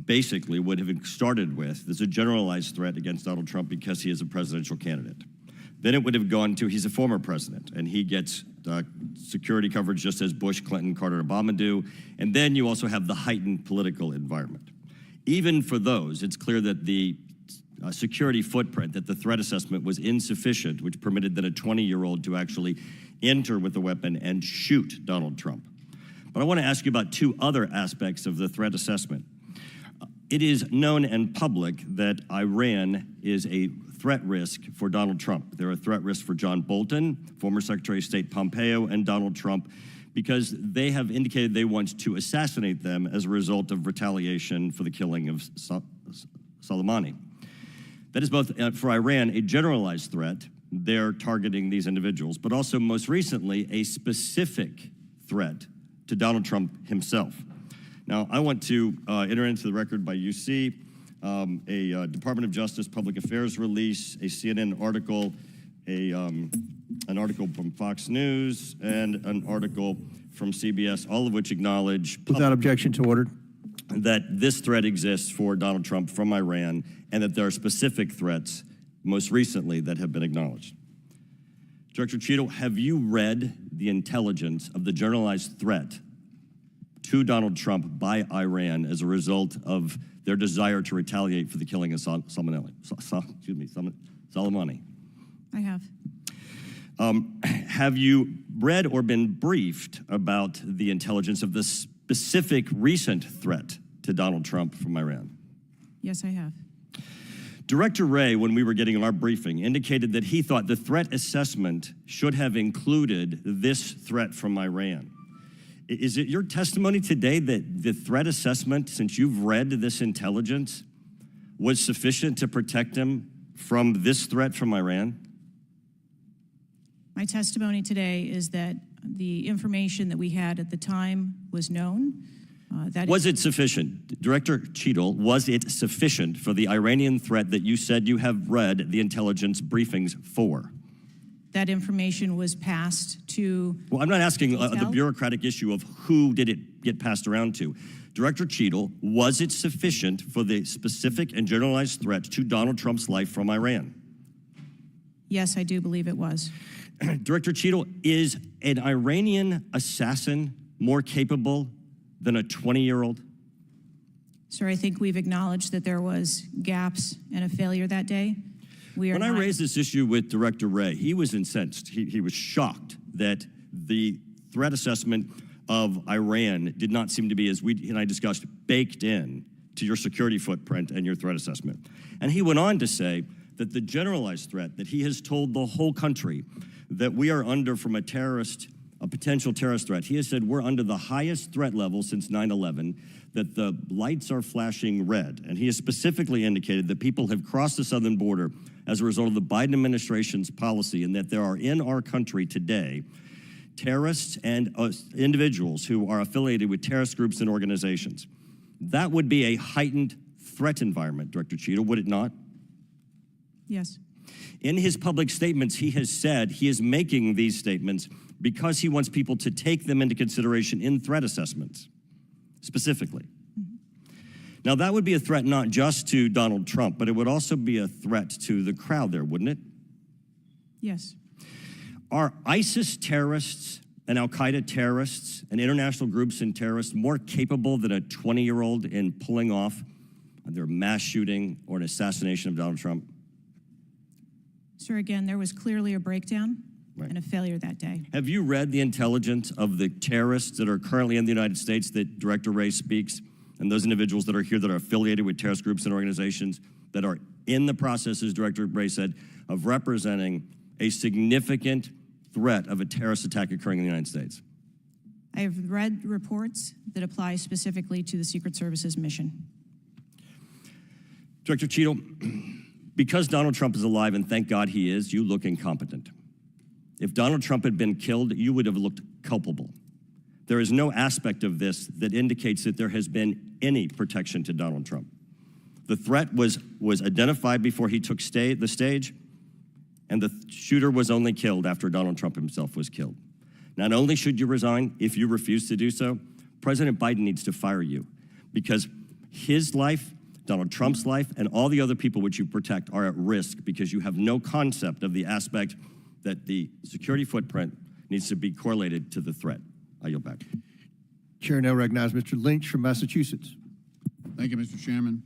basically would have started with, there's a generalized threat against Donald Trump because he is a presidential candidate. Then it would have gone to, he's a former president, and he gets security coverage just as Bush, Clinton, Carter, and Obama do. And then you also have the heightened political environment. Even for those, it's clear that the security footprint, that the threat assessment was insufficient, which permitted then a 20-year-old to actually enter with a weapon and shoot Donald Trump. But I want to ask you about two other aspects of the threat assessment. It is known and public that Iran is a threat risk for Donald Trump. They're a threat risk for John Bolton, former Secretary of State Pompeo, and Donald Trump, because they have indicated they want to assassinate them as a result of retaliation for the killing of Soleimani. That is both, for Iran, a generalized threat. They're targeting these individuals, but also most recently, a specific threat to Donald Trump himself. Now, I want to enter into the record by UC a Department of Justice Public Affairs release, a CNN article, an article from Fox News, and an article from CBS, all of which acknowledge Without objection to order. that this threat exists for Donald Trump from Iran, and that there are specific threats, most recently, that have been acknowledged. Director Cheatle, have you read the intelligence of the generalized threat to Donald Trump by Iran as a result of their desire to retaliate for the killing of Soleimani? I have. Have you read or been briefed about the intelligence of the specific recent threat to Donald Trump from Iran? Yes, I have. Director Wray, when we were getting our briefing, indicated that he thought the threat assessment should have included this threat from Iran. Is it your testimony today that the threat assessment, since you've read this intelligence, was sufficient to protect him from this threat from Iran? My testimony today is that the information that we had at the time was known. Was it sufficient? Director Cheatle, was it sufficient for the Iranian threat that you said you have read the intelligence briefings for? That information was passed to... Well, I'm not asking the detail? bureaucratic issue of who did it get passed around to. Director Cheatle, was it sufficient for the specific and generalized threat to Donald Trump's life from Iran? Yes, I do believe it was. Director Cheatle, is an Iranian assassin more capable than a 20-year-old? Sir, I think we've acknowledged that there was gaps and a failure that day. When I raised this issue with Director Wray, he was incensed. He was shocked that the threat assessment of Iran did not seem to be, as we and I discussed, baked in to your security footprint and your threat assessment. And he went on to say that the generalized threat that he has told the whole country that we are under from a potential terrorist threat. He has said we're under the highest threat level since 9/11, that the lights are flashing red. And he has specifically indicated that people have crossed the southern border as a result of the Biden administration's policy, and that there are in our country today terrorists and individuals who are affiliated with terrorist groups and organizations. That would be a heightened threat environment, Director Cheatle, would it not? Yes. In his public statements, he has said he is making these statements because he wants people to take them into consideration in threat assessments, specifically. Now, that would be a threat not just to Donald Trump, but it would also be a threat to the crowd there, wouldn't it? Yes. Are ISIS terrorists and al-Qaeda terrorists and international groups and terrorists more capable than a 20-year-old in pulling off either a mass shooting or an assassination of Donald Trump? Sir, again, there was clearly a breakdown Right. and a failure that day. Have you read the intelligence of the terrorists that are currently in the United States that Director Wray speaks, and those individuals that are here that are affiliated with terrorist groups and organizations that are in the process, as Director Wray said, of representing a significant threat of a terrorist attack occurring in the United States? I have read reports that apply specifically to the Secret Service's mission. Director Cheatle, because Donald Trump is alive, and thank God he is, you look incompetent. If Donald Trump had been killed, you would have looked culpable. There is no aspect of this that indicates that there has been any protection to Donald Trump. The threat was identified before he took the stage, and the shooter was only killed after Donald Trump himself was killed. Not only should you resign, if you refuse to do so, President Biden needs to fire you, because his life, Donald Trump's life, and all the other people which you protect are at risk because you have no concept of the aspect that the security footprint needs to be correlated to the threat. I yield back. Chair now recognizes Mr. Lynch from Massachusetts. Thank you, Mr. Chairman.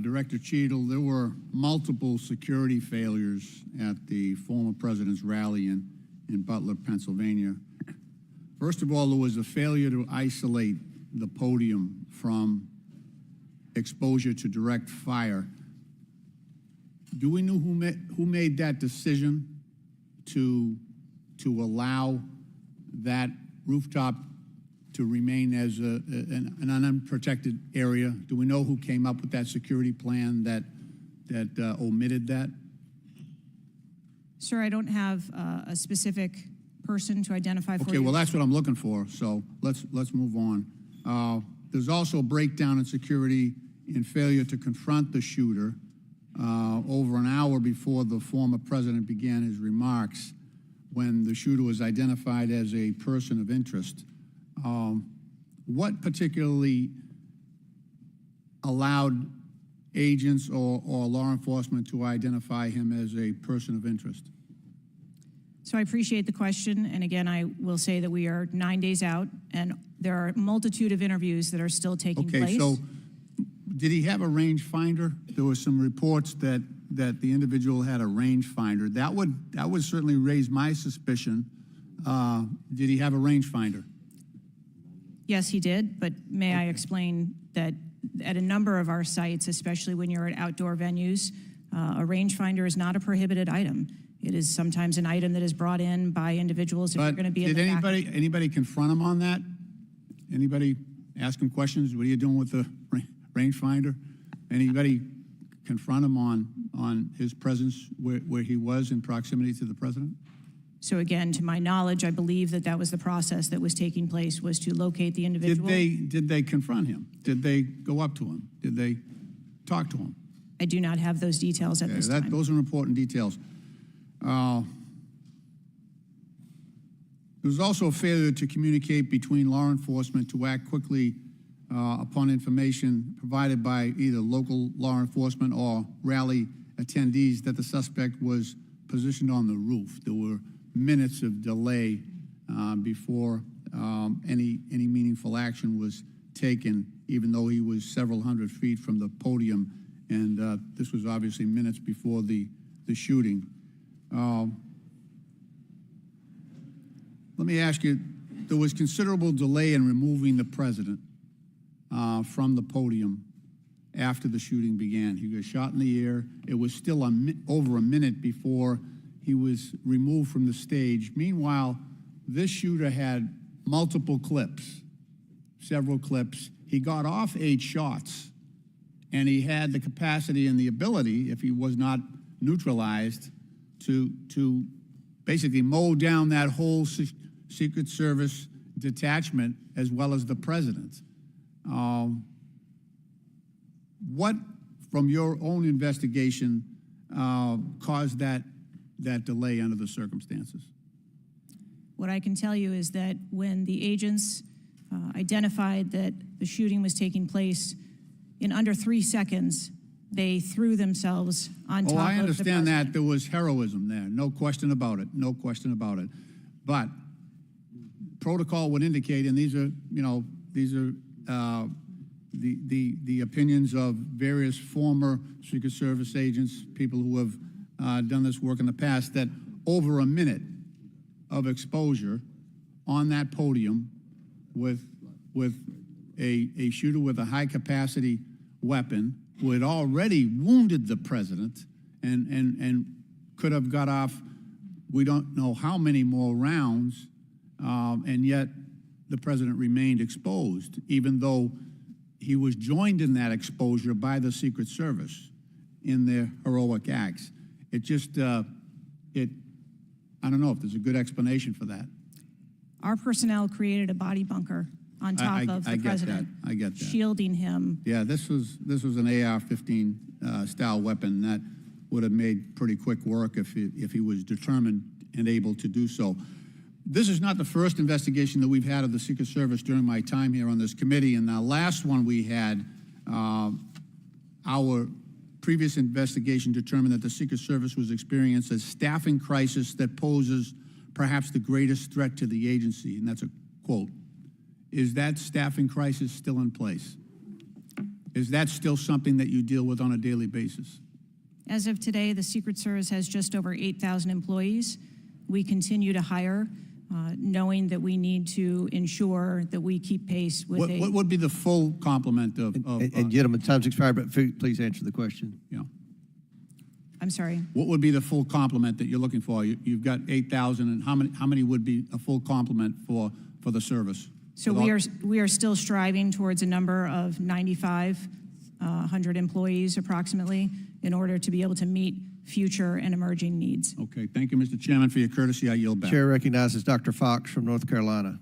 Director Cheatle, there were multiple security failures at the former president's rally in Butler, Pennsylvania. First of all, there was a failure to isolate the podium from exposure to direct fire. Do we know who made that decision to allow that rooftop to remain as an unprotected area? Do we know who came up with that security plan that omitted that? Sir, I don't have a specific person to identify for you. Okay, well, that's what I'm looking for, so let's move on. There's also a breakdown in security in failure to confront the shooter over an hour before the former president began his remarks when the shooter was identified as a person of interest. What particularly allowed agents or law enforcement to identify him as a person of interest? So I appreciate the question, and again, I will say that we are 9 days out, and there are a multitude of interviews that are still taking place. Okay, so did he have a rangefinder? There were some reports that the individual had a rangefinder. That would certainly raise my suspicion. Did he have a rangefinder? Yes, he did, but may I explain that at a number of our sites, especially when you're at outdoor venues, a rangefinder is not a prohibited item. It is sometimes an item that is brought in by individuals if you're going to be in the back. Did anybody confront him on that? Anybody ask him questions? What are you doing with the rangefinder? Anybody confront him on his presence where he was in proximity to the president? So again, to my knowledge, I believe that was the process that was taking place, was to locate the individual. Did they confront him? Did they go up to him? Did they talk to him? I do not have those details at this time. Those are important details. There was also a failure to communicate between law enforcement to act quickly upon information provided by either local law enforcement or rally attendees that the suspect was positioned on the roof. There were minutes of delay before any meaningful action was taken, even though he was several hundred feet from the podium, and this was obviously minutes before the shooting. Let me ask you, there was considerable delay in removing the president from the podium after the shooting began. He was shot in the air. It was still over a minute before he was removed from the stage. Meanwhile, this shooter had multiple clips, several clips. He got off 8 shots, and he had the capacity and the ability, if he was not neutralized, to basically mow down that whole Secret Service detachment as well as the president. What, from your own investigation, caused that delay under the circumstances? What I can tell you is that when the agents identified that the shooting was taking place, in under 3 seconds, they threw themselves on top of the president. I understand that. There was heroism there. No question about it. No question about it. But protocol would indicate, and these are the opinions of various former Secret Service agents, people who have done this work in the past, that over a minute of exposure on that podium with a shooter with a high capacity weapon who had already wounded the president and could have got off, we don't know how many more rounds, and yet the president remained exposed, even though he was joined in that exposure by the Secret Service in their heroic acts. It just, I don't know if there's a good explanation for that. Our personnel created a body bunker on top of the president, I get that. shielding him. Yeah, this was an AR-15 style weapon that would have made pretty quick work if he was determined and able to do so. This is not the first investigation that we've had of the Secret Service during my time here on this committee, and the last one we had, our previous investigation determined that the Secret Service was experiencing a staffing crisis that poses perhaps the greatest threat to the agency, and that's a quote. Is that staffing crisis still in place? Is that still something that you deal with on a daily basis? As of today, the Secret Service has just over 8,000 employees. We continue to hire, knowing that we need to ensure that we keep pace with what would be the full complement of And gentlemen, time's expired, but please answer the question. yeah. I'm sorry. What would be the full complement that you're looking for? You've got 8,000, and how many would be a full complement for for the service. So we are still striving towards a number of 9,500 employees approximately in order to be able to meet future and emerging needs. Okay, thank you, Mr. Chairman, for your courtesy. I yield back. Chair recognizes Dr. Fox from North Carolina.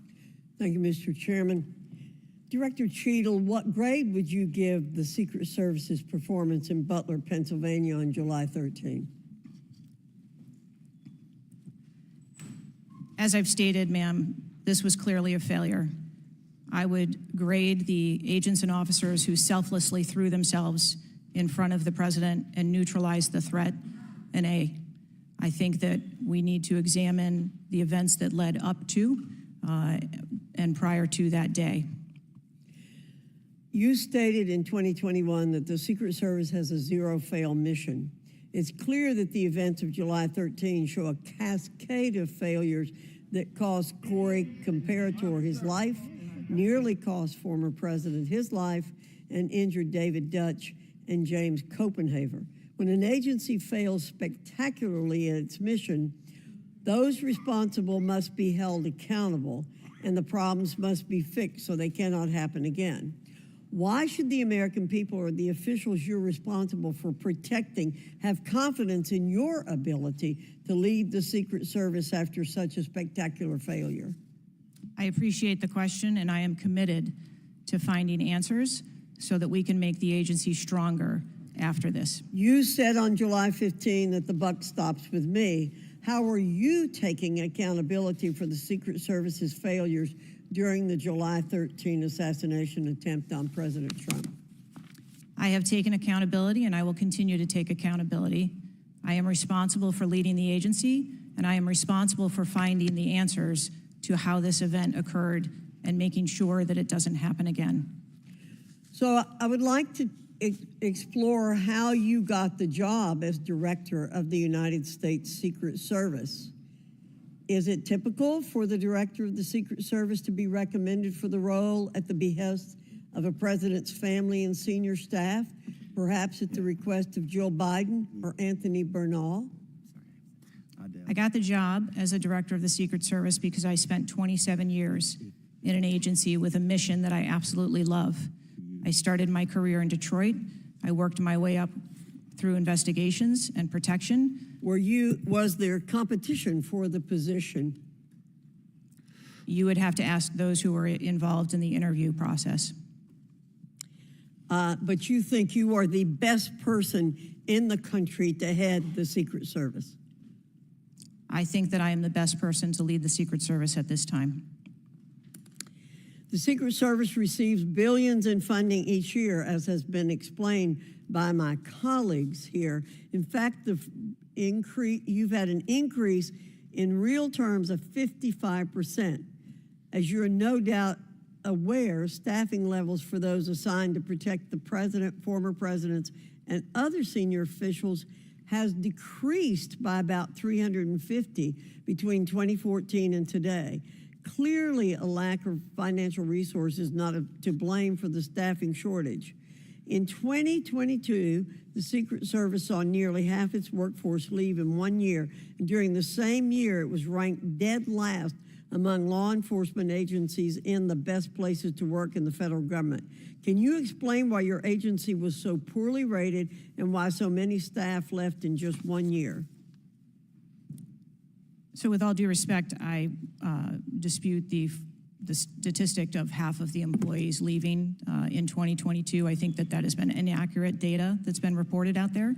Thank you, Mr. Chairman. Director Cheatle, what grade would you give the Secret Service's performance in Butler, Pennsylvania on July 13? As I've stated, ma'am, this was clearly a failure. I would grade the agents and officers who selflessly threw themselves in front of the president and neutralized the threat an A. I think that we need to examine the events that led up to and prior to that day. You stated in 2021 that the Secret Service has a zero-fail mission. It's clear that the events of July 13 show a cascade of failures that cost Corey Comparator his life, nearly cost former president his life, and injured David Dutch and James Copenhaver. When an agency fails spectacularly in its mission, those responsible must be held accountable, and the problems must be fixed so they cannot happen again. Why should the American people or the officials you're responsible for protecting have confidence in your ability to lead the Secret Service after such a spectacular failure? I appreciate the question, and I am committed to finding answers so that we can make the agency stronger after this. You said on July 15 that the buck stops with me. How are you taking accountability for the Secret Service's failures during the July 13 assassination attempt on President Trump? I have taken accountability, and I will continue to take accountability. I am responsible for leading the agency, and I am responsible for finding the answers to how this event occurred and making sure that it doesn't happen again. So I would like to explore how you got the job as director of the United States Secret Service. Is it typical for the director of the Secret Service to be recommended for the role at the behest of a president's family and senior staff, perhaps at the request of Jill Biden or Anthony Bernal? I got the job as a director of the Secret Service because I spent 27 years in an agency with a mission that I absolutely love. I started my career in Detroit. I worked my way up through investigations and protection. Was there competition for the position? You would have to ask those who were involved in the interview process. But you think you are the best person in the country to head the Secret Service? I think that I am the best person to lead the Secret Service at this time. The Secret Service receives billions in funding each year, as has been explained by my colleagues here. In fact, you've had an increase in real terms of 55%. As you're no doubt aware, staffing levels for those assigned to protect the president, former presidents, and other senior officials has decreased by about 350 between 2014 and today. Clearly, a lack of financial resources not to blame for the staffing shortage. In 2022, the Secret Service saw nearly half its workforce leave in 1 year, and during the same year, it was ranked dead last among law enforcement agencies in the best places to work in the federal government. Can you explain why your agency was so poorly rated and why so many staff left in just 1 year? So with all due respect, I dispute the statistic of half of the employees leaving in 2022. I think that has been inaccurate data that's been reported out there.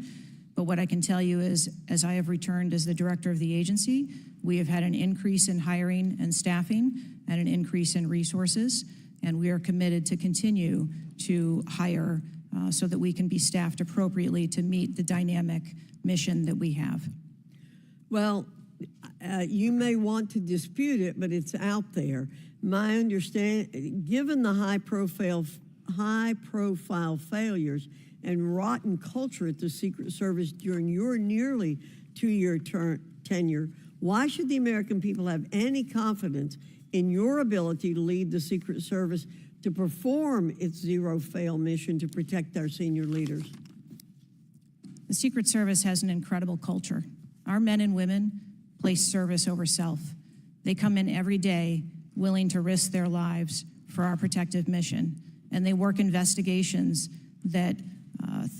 But what I can tell you is, as I have returned as the director of the agency, we have had an increase in hiring and staffing and an increase in resources, and we are committed to continue to hire so that we can be staffed appropriately to meet the dynamic mission that we have. Well, you may want to dispute it, but it's out there. My understanding, given the high-profile failures and rotten culture at the Secret Service during your nearly two-year tenure, why should the American people have any confidence in your ability to lead the Secret Service to perform its zero-fail mission to protect our senior leaders? The Secret Service has an incredible culture. Our men and women place service over self. They come in every day willing to risk their lives for our protective mission. And they work investigations that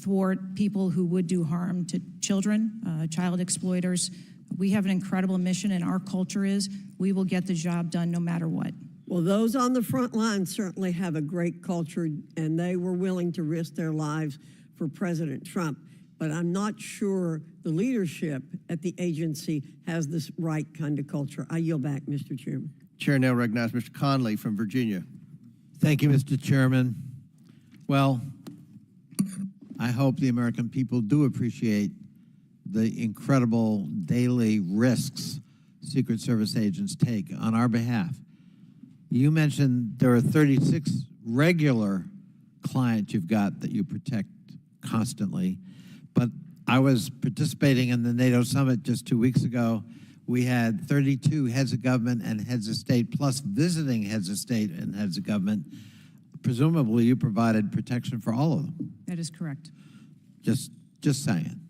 thwart people who would do harm to children, child exploiters. We have an incredible mission, and our culture is we will get the job done no matter what. Well, those on the front line certainly have a great culture, and they were willing to risk their lives for President Trump. But I'm not sure the leadership at the agency has this right kind of culture. I yield back, Mr. Chairman. Chair now recognizes Mr. Conley from Virginia. Thank you, Mr. Chairman. Well, I hope the American people do appreciate the incredible daily risks Secret Service agents take on our behalf. You mentioned there are 36 regular clients you've got that you protect constantly, but I was participating in the NATO summit just 2 weeks ago. We had 32 heads of government and heads of state, plus visiting heads of state and heads of government. Presumably, you provided protection for all of them. That is correct. Just saying.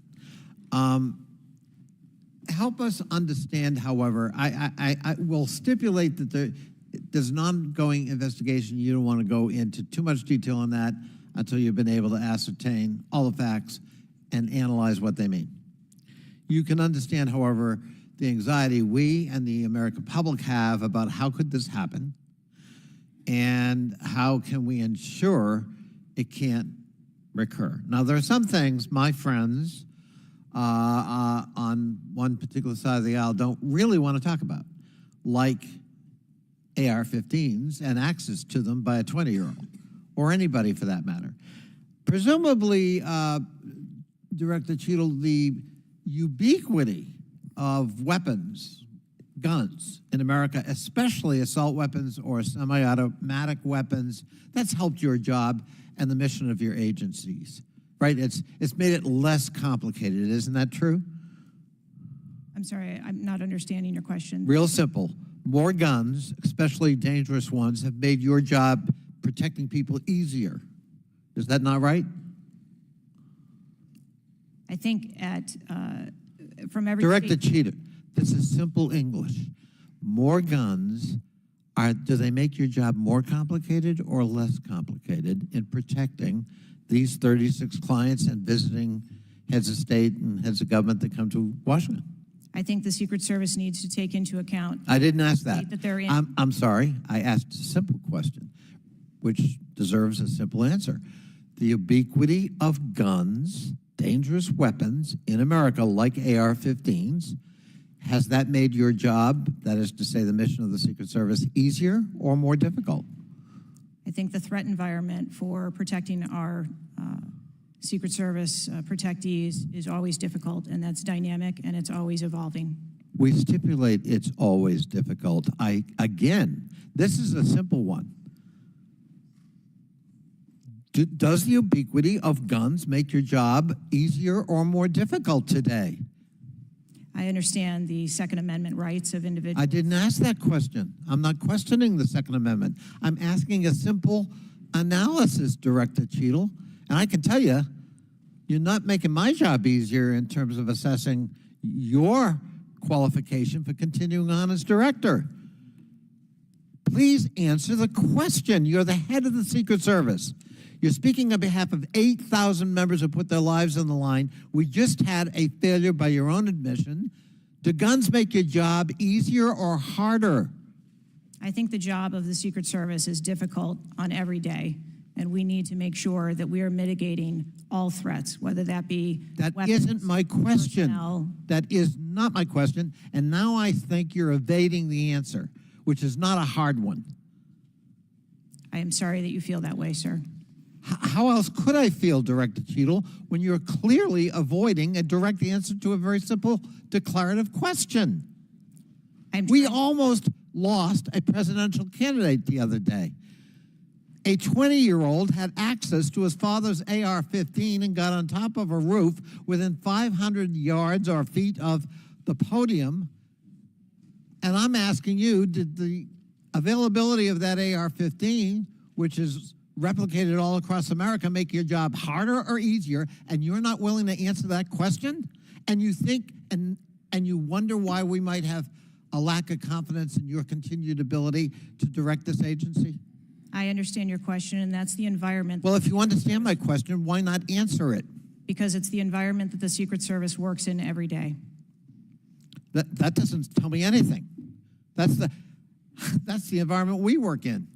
Help us understand, however, I will stipulate that there's an ongoing investigation. You don't want to go into too much detail on that until you've been able to ascertain all the facts and analyze what they mean. You can understand, however, the anxiety we and the American public have about how could this happen and how can we ensure it can't recur. Now, there are some things my friends on one particular side of the aisle don't really want to talk about, like AR-15s and access to them by a 20-year-old, or anybody for that matter. Presumably, Director Cheatle, the ubiquity of weapons, guns in America, especially assault weapons or semi-automatic weapons, that's helped your job and the mission of your agencies, right? It's made it less complicated, isn't that true? I'm sorry, I'm not understanding your question. Real simple. More guns, especially dangerous ones, have made your job protecting people easier. Is that not right? I think from every Director state, Cheatle, this is simple English. More guns, do they make your job more complicated or less complicated in protecting these 36 clients and visiting heads of state and heads of government that come to Washington? I think the Secret Service needs to take into account. I didn't ask that. That they're in. I'm sorry. I asked a simple question, which deserves a simple answer. The ubiquity of guns, dangerous weapons in America, like AR-15s, has that made your job, that is to say the mission of the Secret Service, easier or more difficult? I think the threat environment for protecting our Secret Service protectees is always difficult, and that's dynamic, and it's always evolving. We stipulate it's always difficult. Again, this is a simple one. Does the ubiquity of guns make your job easier or more difficult today? I understand the Second Amendment rights of individuals. I didn't ask that question. I'm not questioning the Second Amendment. I'm asking a simple analysis, Director Cheatle. And I can tell you, you're not making my job easier in terms of assessing your qualification for continuing on as director. Please answer the question. You're the head of the Secret Service. You're speaking on behalf of 8,000 members who put their lives on the line. We just had a failure by your own admission. Do guns make your job easier or harder? I think the job of the Secret Service is difficult on every day, and we need to make sure that we are mitigating all threats, whether that be That weapons, isn't my question. personnel. That is not my question. And now I think you're evading the answer, which is not a hard one. I am sorry that you feel that way, sir. How else could I feel, Director Cheatle, when you're clearly avoiding a direct answer to a very simple declarative question? We almost lost a presidential candidate the other day. A 20-year-old had access to his father's AR-15 and got on top of a roof within 500 yards or feet of the podium. And I'm asking you, did the availability of that AR-15, which is replicated all across America, make your job harder or easier? And you're not willing to answer that question? And you think, and you wonder why we might have a lack of confidence in your continued ability to direct this agency? I understand your question, and that's the environment. Well, if you understand my question, why not answer it? Because it's the environment that the Secret Service works in every day. That doesn't tell me anything. That's the environment we work in.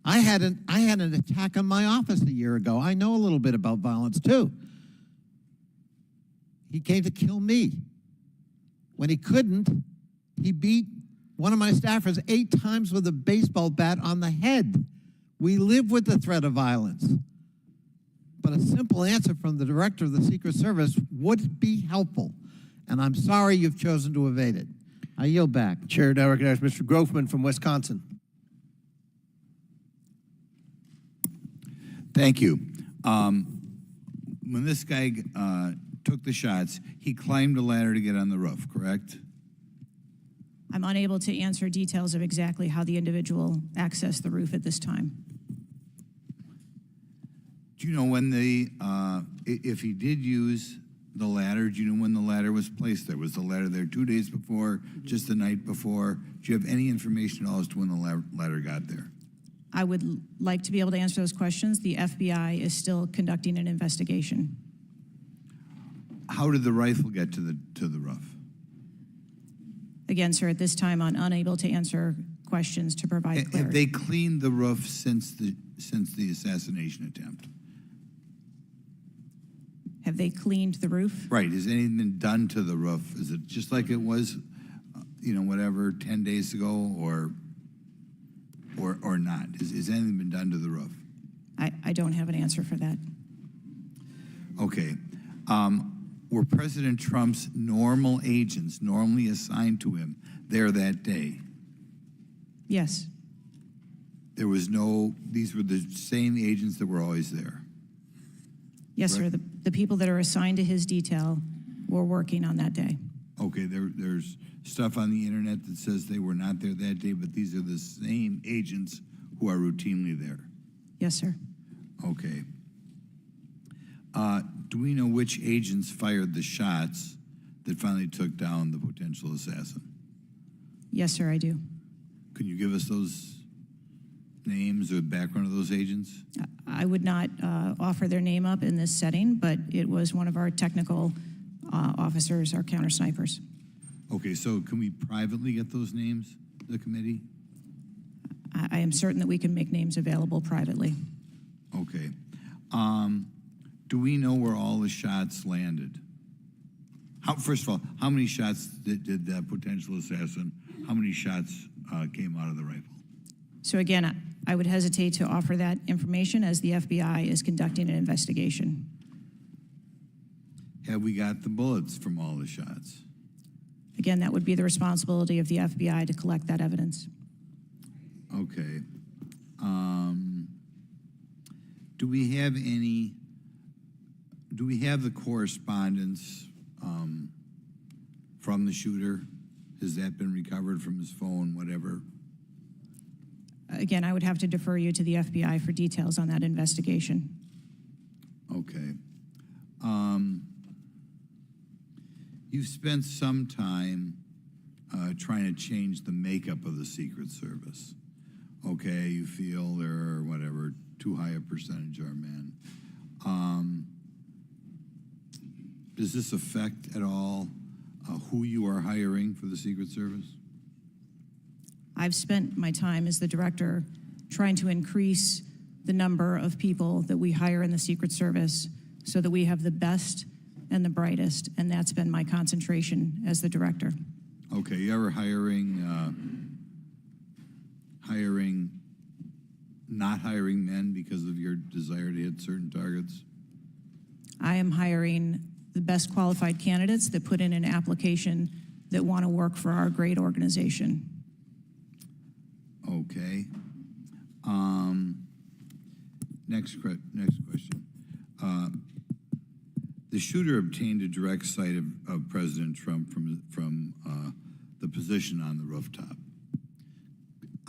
I had an attack on my office a year ago. I know a little bit about violence too. He came to kill me. When he couldn't, he beat one of my staffers 8 times with a baseball bat on the head. We live with the threat of violence. But a simple answer from the director of the Secret Service would be helpful. And I'm sorry you've chosen to evade it. I yield back. Chair now recognizes Mr. Grofman from Wisconsin. Thank you. When this guy took the shots, he climbed a ladder to get on the roof, correct? I'm unable to answer details of exactly how the individual accessed the roof at this time. Do you know when if he did use the ladder, do you know when the ladder was placed there? Was the ladder there 2 days before, just the night before? Do you have any information at all as to when the ladder got there? I would like to be able to answer those questions. The FBI is still conducting an investigation. How did the rifle get to the roof? Again, sir, at this time, I'm unable to answer questions to provide clarity. Have they cleaned the roof since the assassination attempt? Have they cleaned the roof? Right. Has anything been done to the roof? Is it just like it was, 10 days ago, or not? Has anything been done to the roof? I don't have an answer for that. Okay. Were President Trump's normal agents normally assigned to him there that day? Yes. There was these were the same agents that were always there? Yes, sir. The people that are assigned to his detail were working on that day. Okay, there's stuff on the internet that says they were not there that day, but these are the same agents who are routinely there. Yes, sir. Okay. Do we know which agents fired the shots that finally took down the potential assassin? Yes, sir, I do. Can you give us those names or the background of those agents? I would not offer their name up in this setting, but it was one of our technical officers, our counter snipers. Okay, so can we privately get those names, the committee? I am certain that we can make names available privately. Okay. Do we know where all the shots landed? First of all, how many shots did that potential assassin, how many shots came out of the rifle? So again, I would hesitate to offer that information as the FBI is conducting an investigation. Have we got the bullets from all the shots? Again, that would be the responsibility of the FBI to collect that evidence. Okay. Do we have the correspondence from the shooter? Has that been recovered from his phone, whatever? Again, I would have to defer you to the FBI for details on that investigation. Okay. You've spent some time trying to change the makeup of the Secret Service. Okay, you feel there are, whatever, too high a percentage are men. Does this affect at all who you are hiring for the Secret Service? I've spent my time as the director trying to increase the number of people that we hire in the Secret Service so that we have the best and the brightest, and that's been my concentration as the director. Okay, you ever not hiring men because of your desire to hit certain targets? I am hiring the best qualified candidates that put in an application that want to work for our great organization. Okay. Next question. The shooter obtained a direct sight of President Trump from the position on the rooftop.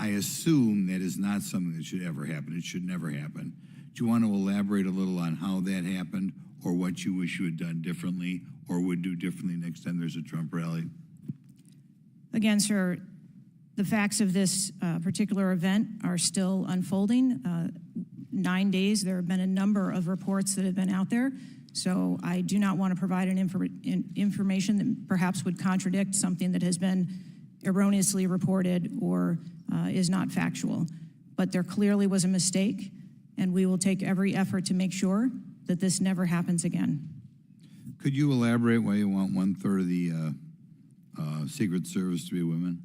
I assume that is not something that should ever happen. It should never happen. Do you want to elaborate a little on how that happened, or what you wish you had done differently, or would do differently next time there's a Trump rally? Again, sir, the facts of this particular event are still unfolding. 9 days, there have been a number of reports that have been out there, so I do not want to provide information that perhaps would contradict something that has been erroneously reported or is not factual. But there clearly was a mistake, and we will take every effort to make sure that this never happens again. Could you elaborate why you want 1/3 of the Secret Service to be women?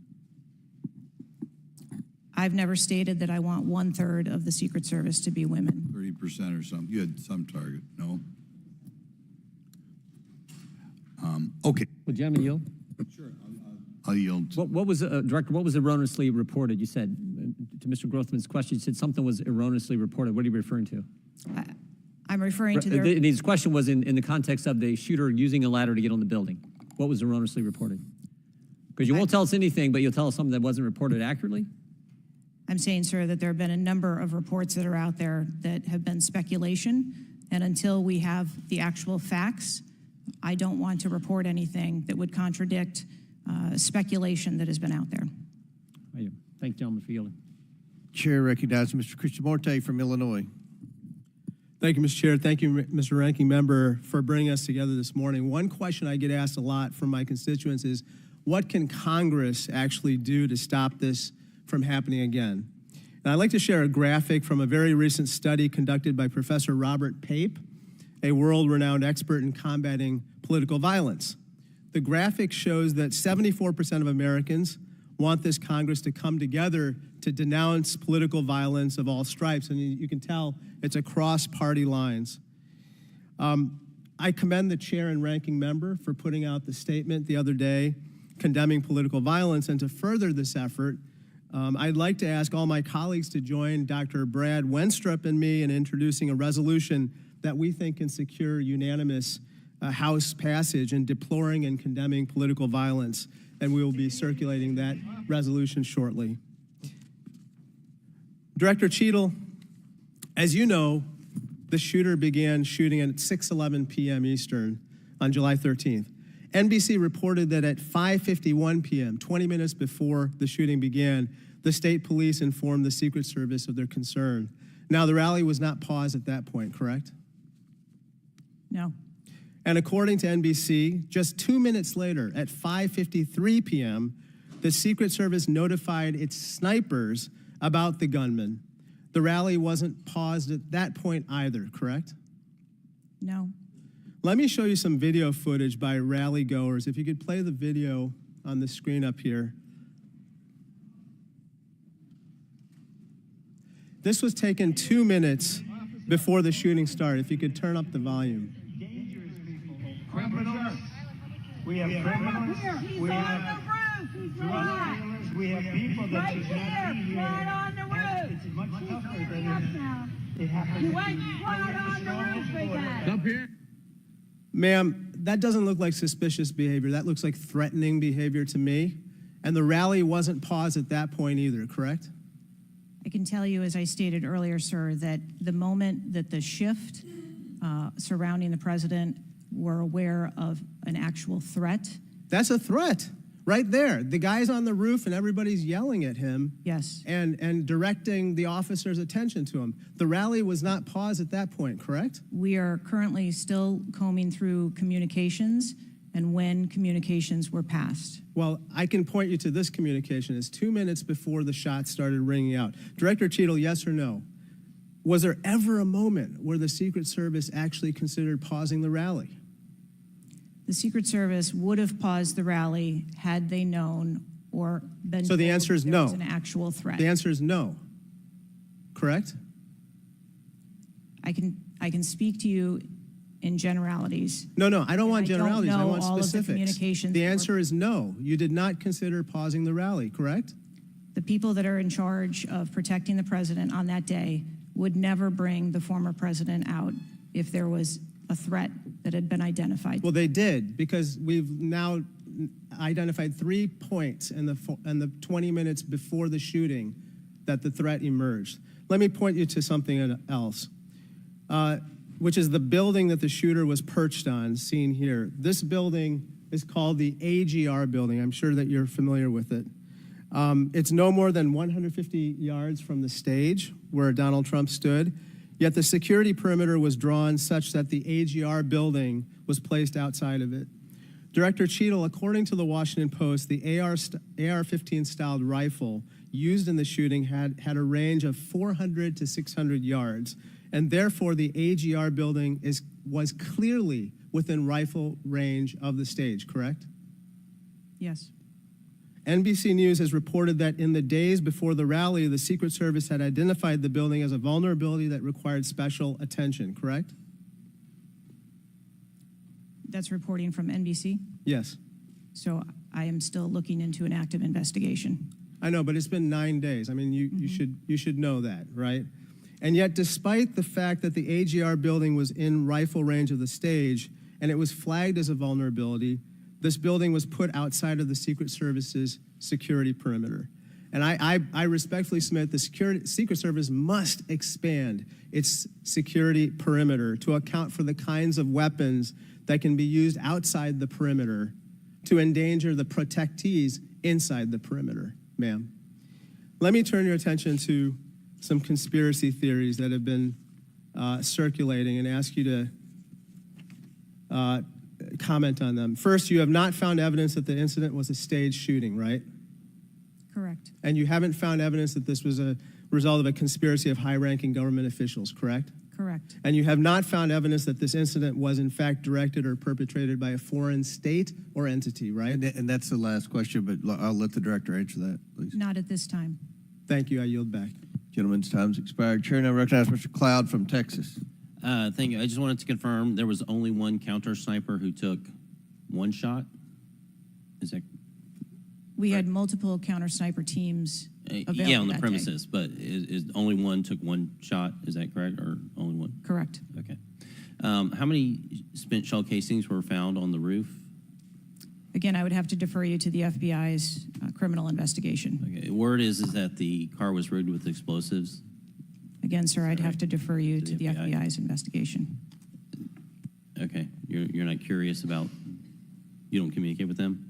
I've never stated that I want 1/3 of the Secret Service to be women. 30% or something? You had some target, no? Okay, Would you have me yield? I'll yield. What was, Director, what was erroneously reported? You said, to Mr. Grothman's question, you said something was erroneously reported. What are you referring to? I'm referring to their... His question was in the context of the shooter using a ladder to get on the building. What was erroneously reported? Because you won't tell us anything, but you'll tell us something that wasn't reported accurately? I'm saying, sir, that there have been a number of reports that are out there that have been speculation, and until we have the actual facts, I don't want to report anything that would contradict speculation that has been out there. Thank you, gentlemen, for yielding. Chair recognizes Mr. Krishnamurti from Illinois. Thank you, Mr. Chair. Thank you, Mr. Ranking Member, for bringing us together this morning. One question I get asked a lot from my constituents is, what can Congress actually do to stop this from happening again? And I'd like to share a graphic from a very recent study conducted by Professor Robert Pape, a world-renowned expert in combating political violence. The graphic shows that 74% of Americans want this Congress to come together to denounce political violence of all stripes, and you can tell it's across party lines. I commend the chair and ranking member for putting out the statement the other day condemning political violence, and to further this effort, I'd like to ask all my colleagues to join Dr. Brad Wenstrup and me in introducing a resolution that we think can secure unanimous House passage in deploring and condemning political violence, and we will be circulating that resolution shortly. Director Cheatle, as you know, the shooter began shooting at 6:11 p.m. Eastern on July 13th. NBC reported that at 5:51 p.m., 20 minutes before the shooting began, the state police informed the Secret Service of their concern. Now, the rally was not paused at that point, correct? No. And according to NBC, just 2 minutes later, at 5:53 p.m., the Secret Service notified its snipers about the gunman. The rally wasn't paused at that point either, correct? No. Let me show you some video footage by rally goers. If you could play the video on the screen up here. This was taken 2 minutes before the shooting started. If you could turn up the volume. Criminals. We have criminals. We have drug dealers. We have people that should not be here. Right on the roof. It's much tougher than Now. it happens. You went right on the roof, big guy. Up here. Ma'am, that doesn't look like suspicious behavior. That looks like threatening behavior to me. And the rally wasn't paused at that point either, correct? I can tell you, as I stated earlier, sir, that the moment that the shift surrounding the president were aware of an actual threat. That's a threat right there. The guy's on the roof and everybody's yelling at him. Yes. And directing the officer's attention to him. The rally was not paused at that point, correct? We are currently still combing through communications and when communications were passed. Well, I can point you to this communication. It's 2 minutes before the shots started ringing out. Director Cheatle, yes or no? Was there ever a moment where the Secret Service actually considered pausing the rally? The Secret Service would have paused the rally had they known or been So the told answer is there no. was an actual threat. The answer is no, correct? I can speak to you in generalities. No, I don't want I don't generalities. I know want all of the specifics. communications The that were- answer is no. You did not consider pausing the rally, correct? The people that are in charge of protecting the president on that day would never bring the former president out if there was a threat that had been identified. Well, they did, because we've now identified 3 points in the 20 minutes before the shooting that the threat emerged. Let me point you to something else, which is the building that the shooter was perched on, seen here. This building is called the AGR building. I'm sure that you're familiar with it. It's no more than 150 yards from the stage where Donald Trump stood, yet the security perimeter was drawn such that the AGR building was placed outside of it. Director Cheatle, according to the Washington Post, the AR-15 styled rifle used in the shooting had a range of 400 to 600 yards, and therefore the AGR building was clearly within rifle range of the stage, correct? Yes. NBC News has reported that in the days before the rally, the Secret Service had identified the building as a vulnerability that required special attention, correct? That's reporting from NBC. Yes. So I am still looking into an active investigation. I know, but it's been 9 days. I mean, you should know that, right? And yet, despite the fact that the AGR building was in rifle range of the stage and it was flagged as a vulnerability, this building was put outside of the Secret Service's security perimeter. And I respectfully submit the Secret Service must expand its security perimeter to account for the kinds of weapons that can be used outside the perimeter to endanger the protectees inside the perimeter, ma'am. Let me turn your attention to some conspiracy theories that have been circulating and ask you to comment on them. First, you have not found evidence that the incident was a staged shooting, right? Correct. And you haven't found evidence that this was a result of a conspiracy of high-ranking government officials, correct? Correct. And you have not found evidence that this incident was in fact directed or perpetrated by a foreign state or entity, right? And that's the last question, but I'll let the director answer that, please. Not at this time. Thank you. I yield back. Gentleman's time's expired. Chair now recognizes Mr. Cloud from Texas. Thank you. I just wanted to confirm there was only one counter sniper who took one shot. Is that We had multiple counter sniper teams available yeah, on the that premises, but is only one took one shot? Is that correct, or only one? day. Correct. Okay. How many spent shell casings were found on the roof? Again, I would have to defer you to the FBI's criminal investigation. Okay. Word is that the car was rigged with explosives. Again, sir, I'd have to defer you To to the the FBI. FBI's investigation. Okay. You're not curious about? You don't communicate with them?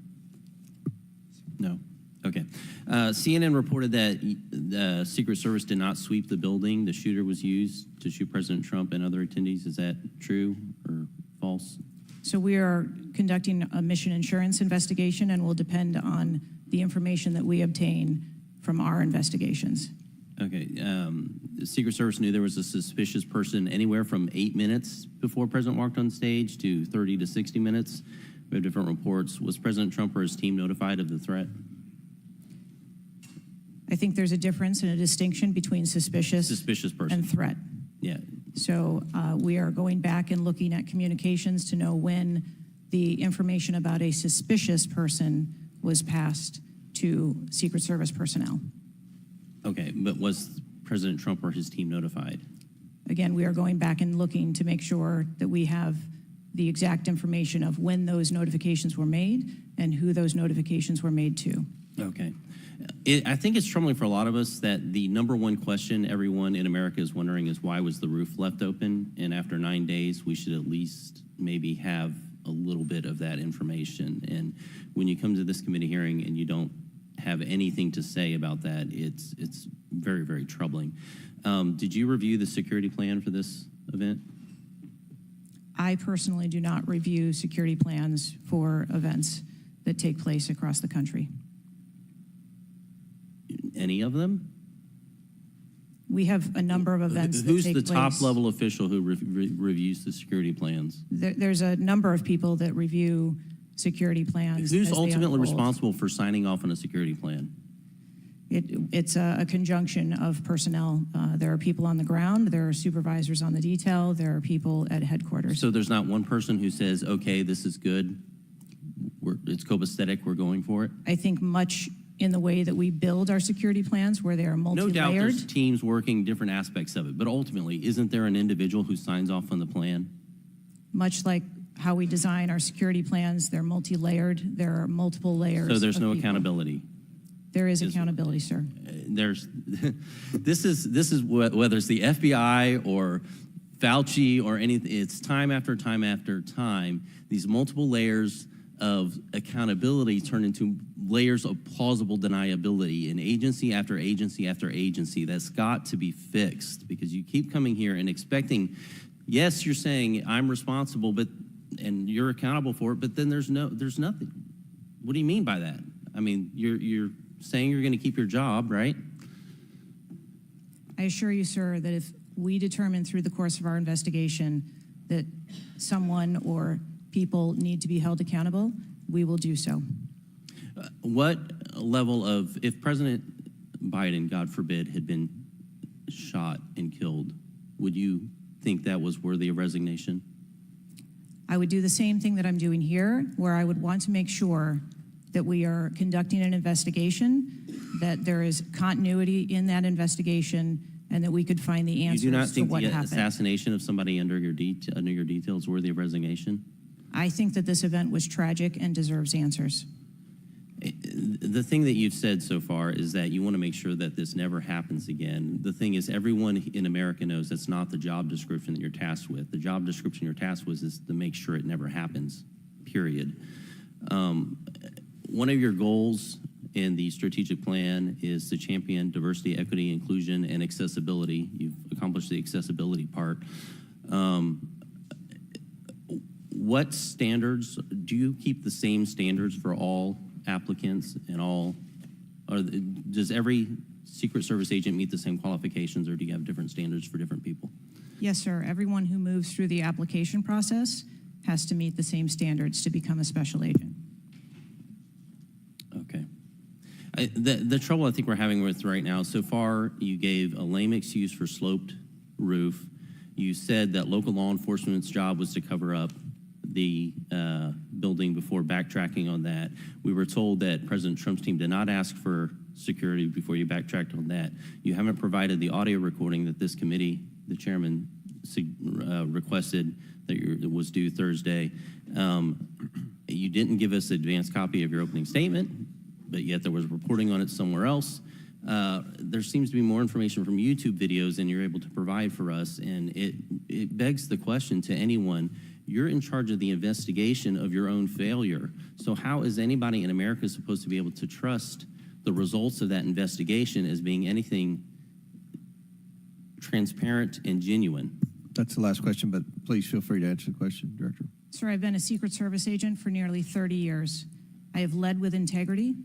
No. Okay. CNN reported that the Secret Service did not sweep the building the shooter was used to shoot President Trump and other attendees. Is that true or false? So we are conducting a mission insurance investigation and will depend on the information that we obtain from our investigations. Okay. The Secret Service knew there was a suspicious person anywhere from 8 minutes before President walked on stage to 30 to 60 minutes. We have different reports. Was President Trump or his team notified of the threat? I think there's a difference and a distinction between suspicious Person. and threat. Yeah. So we are going back and looking at communications to know when the information about a suspicious person was passed to Secret Service personnel. Okay, but was President Trump or his team notified? Again, we are going back and looking to make sure that we have the exact information of when those notifications were made and who those notifications were made to. Okay. I think it's troubling for a lot of us that the number one question everyone in America is wondering is why was the roof left open? And after 9 days, we should at least maybe have a little bit of that information. And when you come to this committee hearing and you don't have anything to say about that, it's very, very troubling. Did you review the security plan for this event? I personally do not review security plans for events that take place across the country. Any of them? We have a number of events that Who's take the place. top level official who reviews the security plans? There's a number of people that review security plans. Who's as they ultimately unfold. responsible for signing off on a security plan? It's a conjunction of personnel. There are people on the ground, there are supervisors on the detail, there are people at headquarters. So there's not one person who says, okay, this is good, it's copacetic, we're going for it? I think much in the way that we build our security plans, where they are No multi-layered. doubt there's teams working different aspects of it, but ultimately, isn't there an individual who signs off on the plan? Much like how we design our security plans, they're multi-layered, there are multiple layers. So there's of no people. accountability? There is accountability, sir. There's, this is whether it's the FBI or Fauci or anything, it's time after time after time, these multiple layers of accountability turn into layers of plausible deniability in agency after agency after agency. That's got to be fixed, because you keep coming here and expecting, yes, you're saying I'm responsible, but and you're accountable for it, but then there's nothing. What do you mean by that? I mean, you're saying you're going to keep your job, right? I assure you, sir, that if we determine through the course of our investigation that someone or people need to be held accountable, we will do so. What level of, if President Biden, God forbid, had been shot and killed, would you think that was worthy of resignation? I would do the same thing that I'm doing here, where I would want to make sure that we are conducting an investigation, that there is continuity in that investigation, and that we could find the answers You do not to think what the happened. assassination of somebody under your details is worthy of resignation? I think that this event was tragic and deserves answers. The thing that you've said so far is that you want to make sure that this never happens again. The thing is, everyone in America knows that's not the job description that you're tasked with. The job description you're tasked with is to make sure it never happens, period. One of your goals in the strategic plan is to champion diversity, equity, inclusion, and accessibility. You've accomplished the accessibility part. What standards, do you keep the same standards for all applicants and all, or does every Secret Service agent meet the same qualifications, or do you have different standards for different people? Yes, sir. Everyone who moves through the application process has to meet the same standards to become a special agent. Okay. The trouble I think we're having with right now, so far you gave a lame excuse for sloped roof. You said that local law enforcement's job was to cover up the building before backtracking on that. We were told that President Trump's team did not ask for security before you backtracked on that. You haven't provided the audio recording that this committee, the chairman, requested that was due Thursday. You didn't give us an advanced copy of your opening statement, but yet there was reporting on it somewhere else. There seems to be more information from YouTube videos than you're able to provide for us, and it begs the question to anyone, you're in charge of the investigation of your own failure. So how is anybody in America supposed to be able to trust the results of that investigation as being anything transparent and genuine? That's the last question, but please feel free to answer the question, Director. Sir, I've been a Secret Service agent for nearly 30 years. I have led with integrity,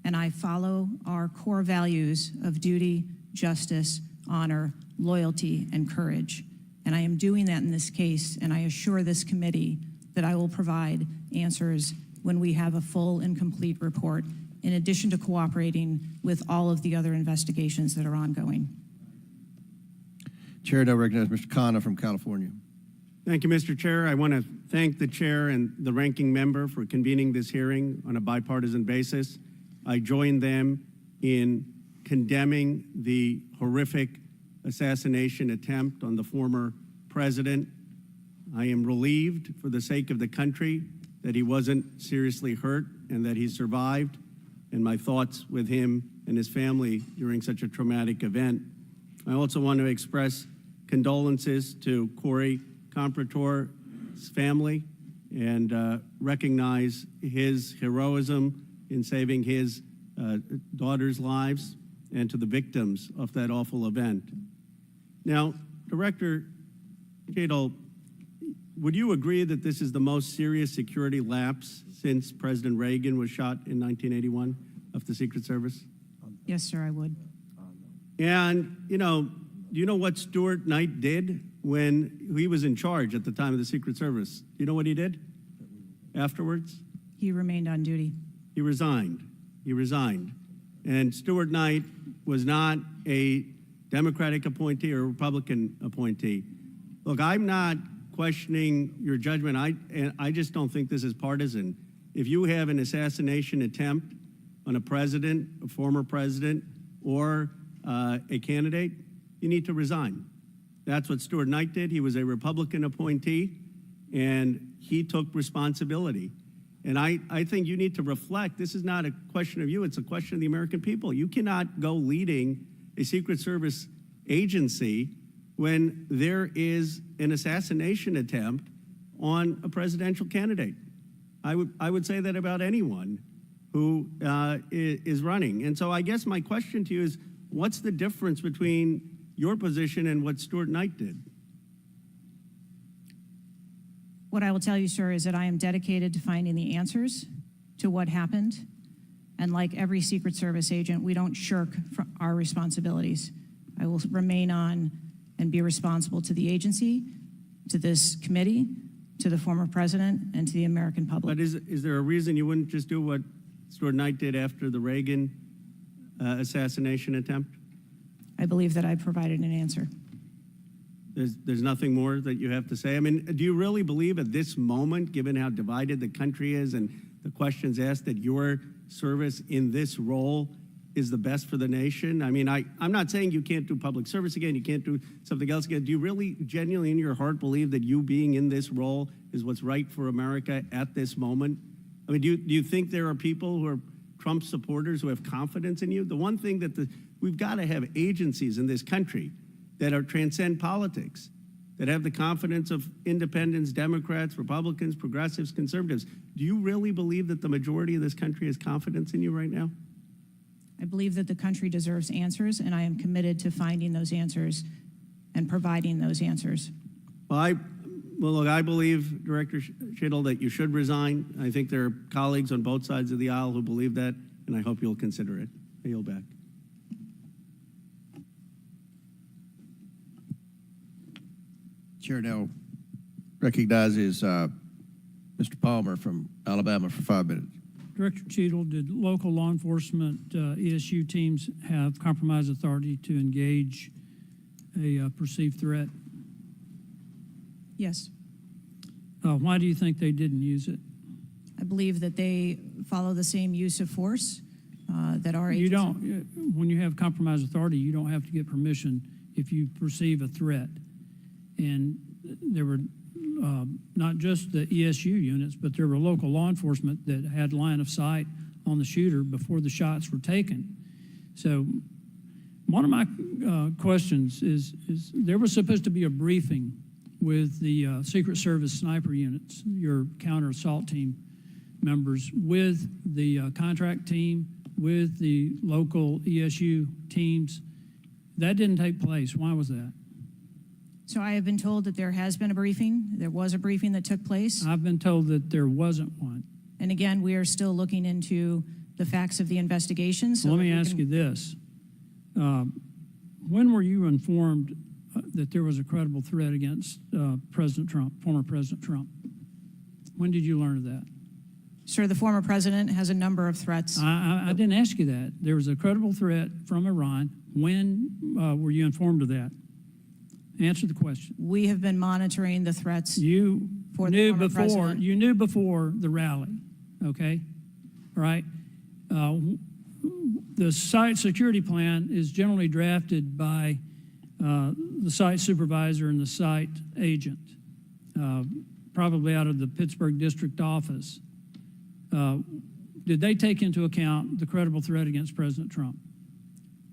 and I follow our core values of duty, justice, honor, loyalty, and courage. And I am doing that in this case, and I assure this committee that I will provide answers when we have a full and complete report, in addition to cooperating with all of the other investigations that are ongoing. Chair now recognizes Mr. Khanna from California. Thank you, Mr. Chair. I want to thank the chair and the ranking member for convening this hearing on a bipartisan basis. I join them in condemning the horrific assassination attempt on the former president. I am relieved for the sake of the country that he wasn't seriously hurt and that he survived, and my thoughts with him and his family during such a traumatic event. I also want to express condolences to Corey Comprator's family and recognize his heroism in saving his daughter's lives, and to the victims of that awful event. Now, Director Cheatle, would you agree that this is the most serious security lapse since President Reagan was shot in 1981 of the Secret Service? Yes, sir, I would. And, do you know what Stuart Knight did when he was in charge at the time of the Secret Service? Do you know what he did afterwards? He remained on duty. He resigned. And Stuart Knight was not a Democratic appointee or a Republican appointee. Look, I'm not questioning your judgment. I just don't think this is partisan. If you have an assassination attempt on a president, a former president, or a candidate, you need to resign. That's what Stuart Knight did. He was a Republican appointee, and he took responsibility. And I think you need to reflect. This is not a question of you. It's a question of the American people. You cannot go leading a Secret Service agency when there is an assassination attempt on a presidential candidate. I would say that about anyone who is running. And so I guess my question to you is, what's the difference between your position and what Stuart Knight did? What I will tell you, sir, is that I am dedicated to finding the answers to what happened. And like every Secret Service agent, we don't shirk from our responsibilities. I will remain on and be responsible to the agency, to this committee, to the former president, and to the American public. But is there a reason you wouldn't just do what Stuart Knight did after the Reagan assassination attempt? I believe that I provided an answer. There's nothing more that you have to say? I mean, do you really believe at this moment, given how divided the country is and the questions asked, that your service in this role is the best for the nation? I mean, I'm not saying you can't do public service again, you can't do something else again. Do you really genuinely in your heart believe that you being in this role is what's right for America at this moment? I mean, do you think there are people who are Trump supporters who have confidence in you? The one thing that we've got to have agencies in this country that are transcend politics, that have the confidence of independents, Democrats, Republicans, progressives, conservatives. Do you really believe that the majority of this country has confidence in you right now? I believe that the country deserves answers, and I am committed to finding those answers and providing those answers. Well, look, I believe, Director Cheatle, that you should resign. I think there are colleagues on both sides of the aisle who believe that, and I hope you'll consider it. I yield back. Chair now recognizes Mr. Palmer from Alabama for 5 minutes. Director Cheatle, did local law enforcement ESU teams have compromise authority to engage a perceived threat? Yes. Why do you think they didn't use it? I believe that they follow the same use of force that our agency. You don't, when you have compromise authority, you don't have to get permission if you perceive a threat. And there were not just the ESU units, but there were local law enforcement that had line of sight on the shooter before the shots were taken. So one of my questions is there was supposed to be a briefing with the Secret Service sniper units, your counter assault team members, with the contract team, with the local ESU teams. That didn't take place. Why was that? So I have been told that there has been a briefing. There was a briefing that took place. I've been told that there wasn't one. And again, we are still looking into the facts of the investigation. So Let me ask you this. When were you informed that there was a credible threat against President Trump, former President Trump? When did you learn of that? Sir, the former president has a number of threats. I didn't ask you that. There was a credible threat from Iran. When were you informed of that? Answer the question. We have been monitoring the threats. You knew before the rally, okay? All right? The site security plan is generally drafted by the site supervisor and the site agent, probably out of the Pittsburgh district office. Did they take into account the credible threat against President Trump?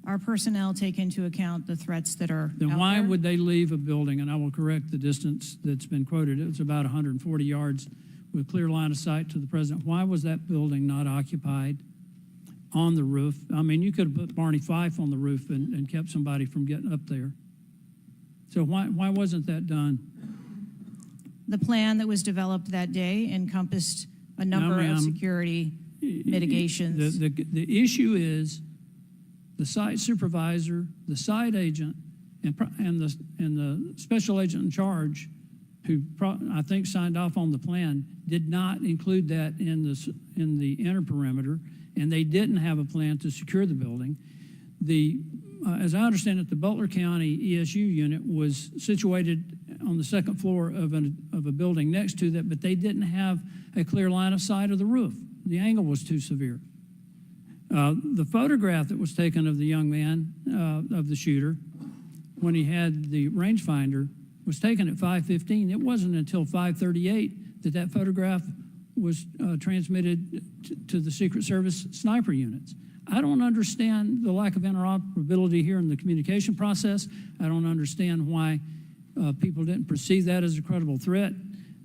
Our personnel take into account the threats that are Then out why there. would they leave a building? And I will correct the distance that's been quoted. It was about 140 yards with clear line of sight to the president. Why was that building not occupied on the roof? I mean, you could have put Barney Fife on the roof and kept somebody from getting up there. So why wasn't that done? The plan that was developed that day encompassed a number of security mitigations. The issue is the site supervisor, the site agent, and the special agent in charge, who I think signed off on the plan, did not include that in the inner perimeter, and they didn't have a plan to secure the building. As I understand it, the Butler County ESU unit was situated on the second floor of a building next to that, but they didn't have a clear line of sight of the roof. The angle was too severe. The photograph that was taken of the young man, of the shooter, when he had the rangefinder, was taken at 5:15. It wasn't until 5:38 that photograph was transmitted to the Secret Service sniper units. I don't understand the lack of interoperability here in the communication process. I don't understand why people didn't perceive that as a credible threat.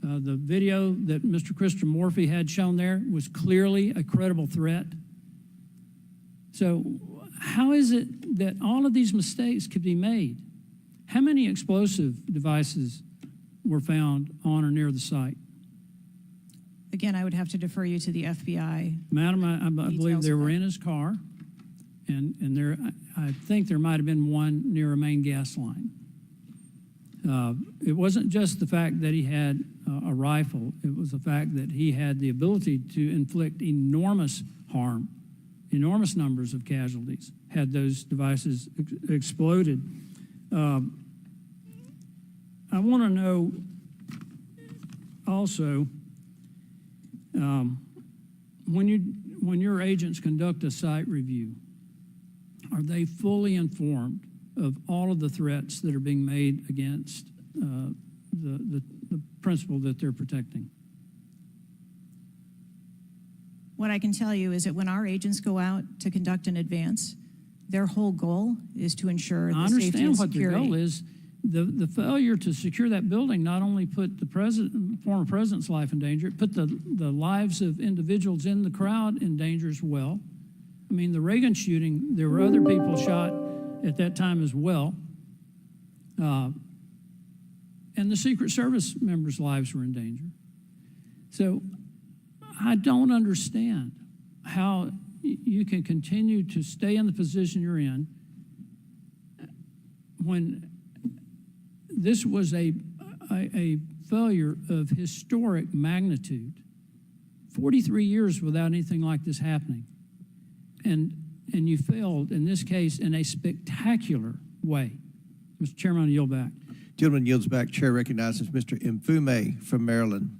The video that Mr. Christopher Morphy had shown there was clearly a credible threat. So how is it that all of these mistakes could be made? How many explosive devices were found on or near the site? Again, I would have to defer you to the FBI. Madam, I believe Details they of were that. in his car, and there, I think there might have been one near a main gas line. It wasn't just the fact that he had a rifle, it was the fact that he had the ability to inflict enormous harm, enormous numbers of casualties had those devices exploded. I want to know also, when your agents conduct a site review, are they fully informed of all of the threats that are being made against the principle that they're protecting? What I can tell you is that when our agents go out to conduct an advance, their whole goal is to ensure I the safety and understand what their security. goal is. The failure to secure that building not only put the former president's life in danger, it put the lives of individuals in the crowd in danger as well. I mean, the Reagan shooting, there were other people shot at that time as well. And the Secret Service members' lives were in danger. So I don't understand how you can continue to stay in the position you're in when this was a failure of historic magnitude. 43 years without anything like this happening. And you failed, in this case, in a spectacular way. Mr. Chairman, I yield back. Gentleman yields back. Chair recognizes Mr. Mfume from Maryland.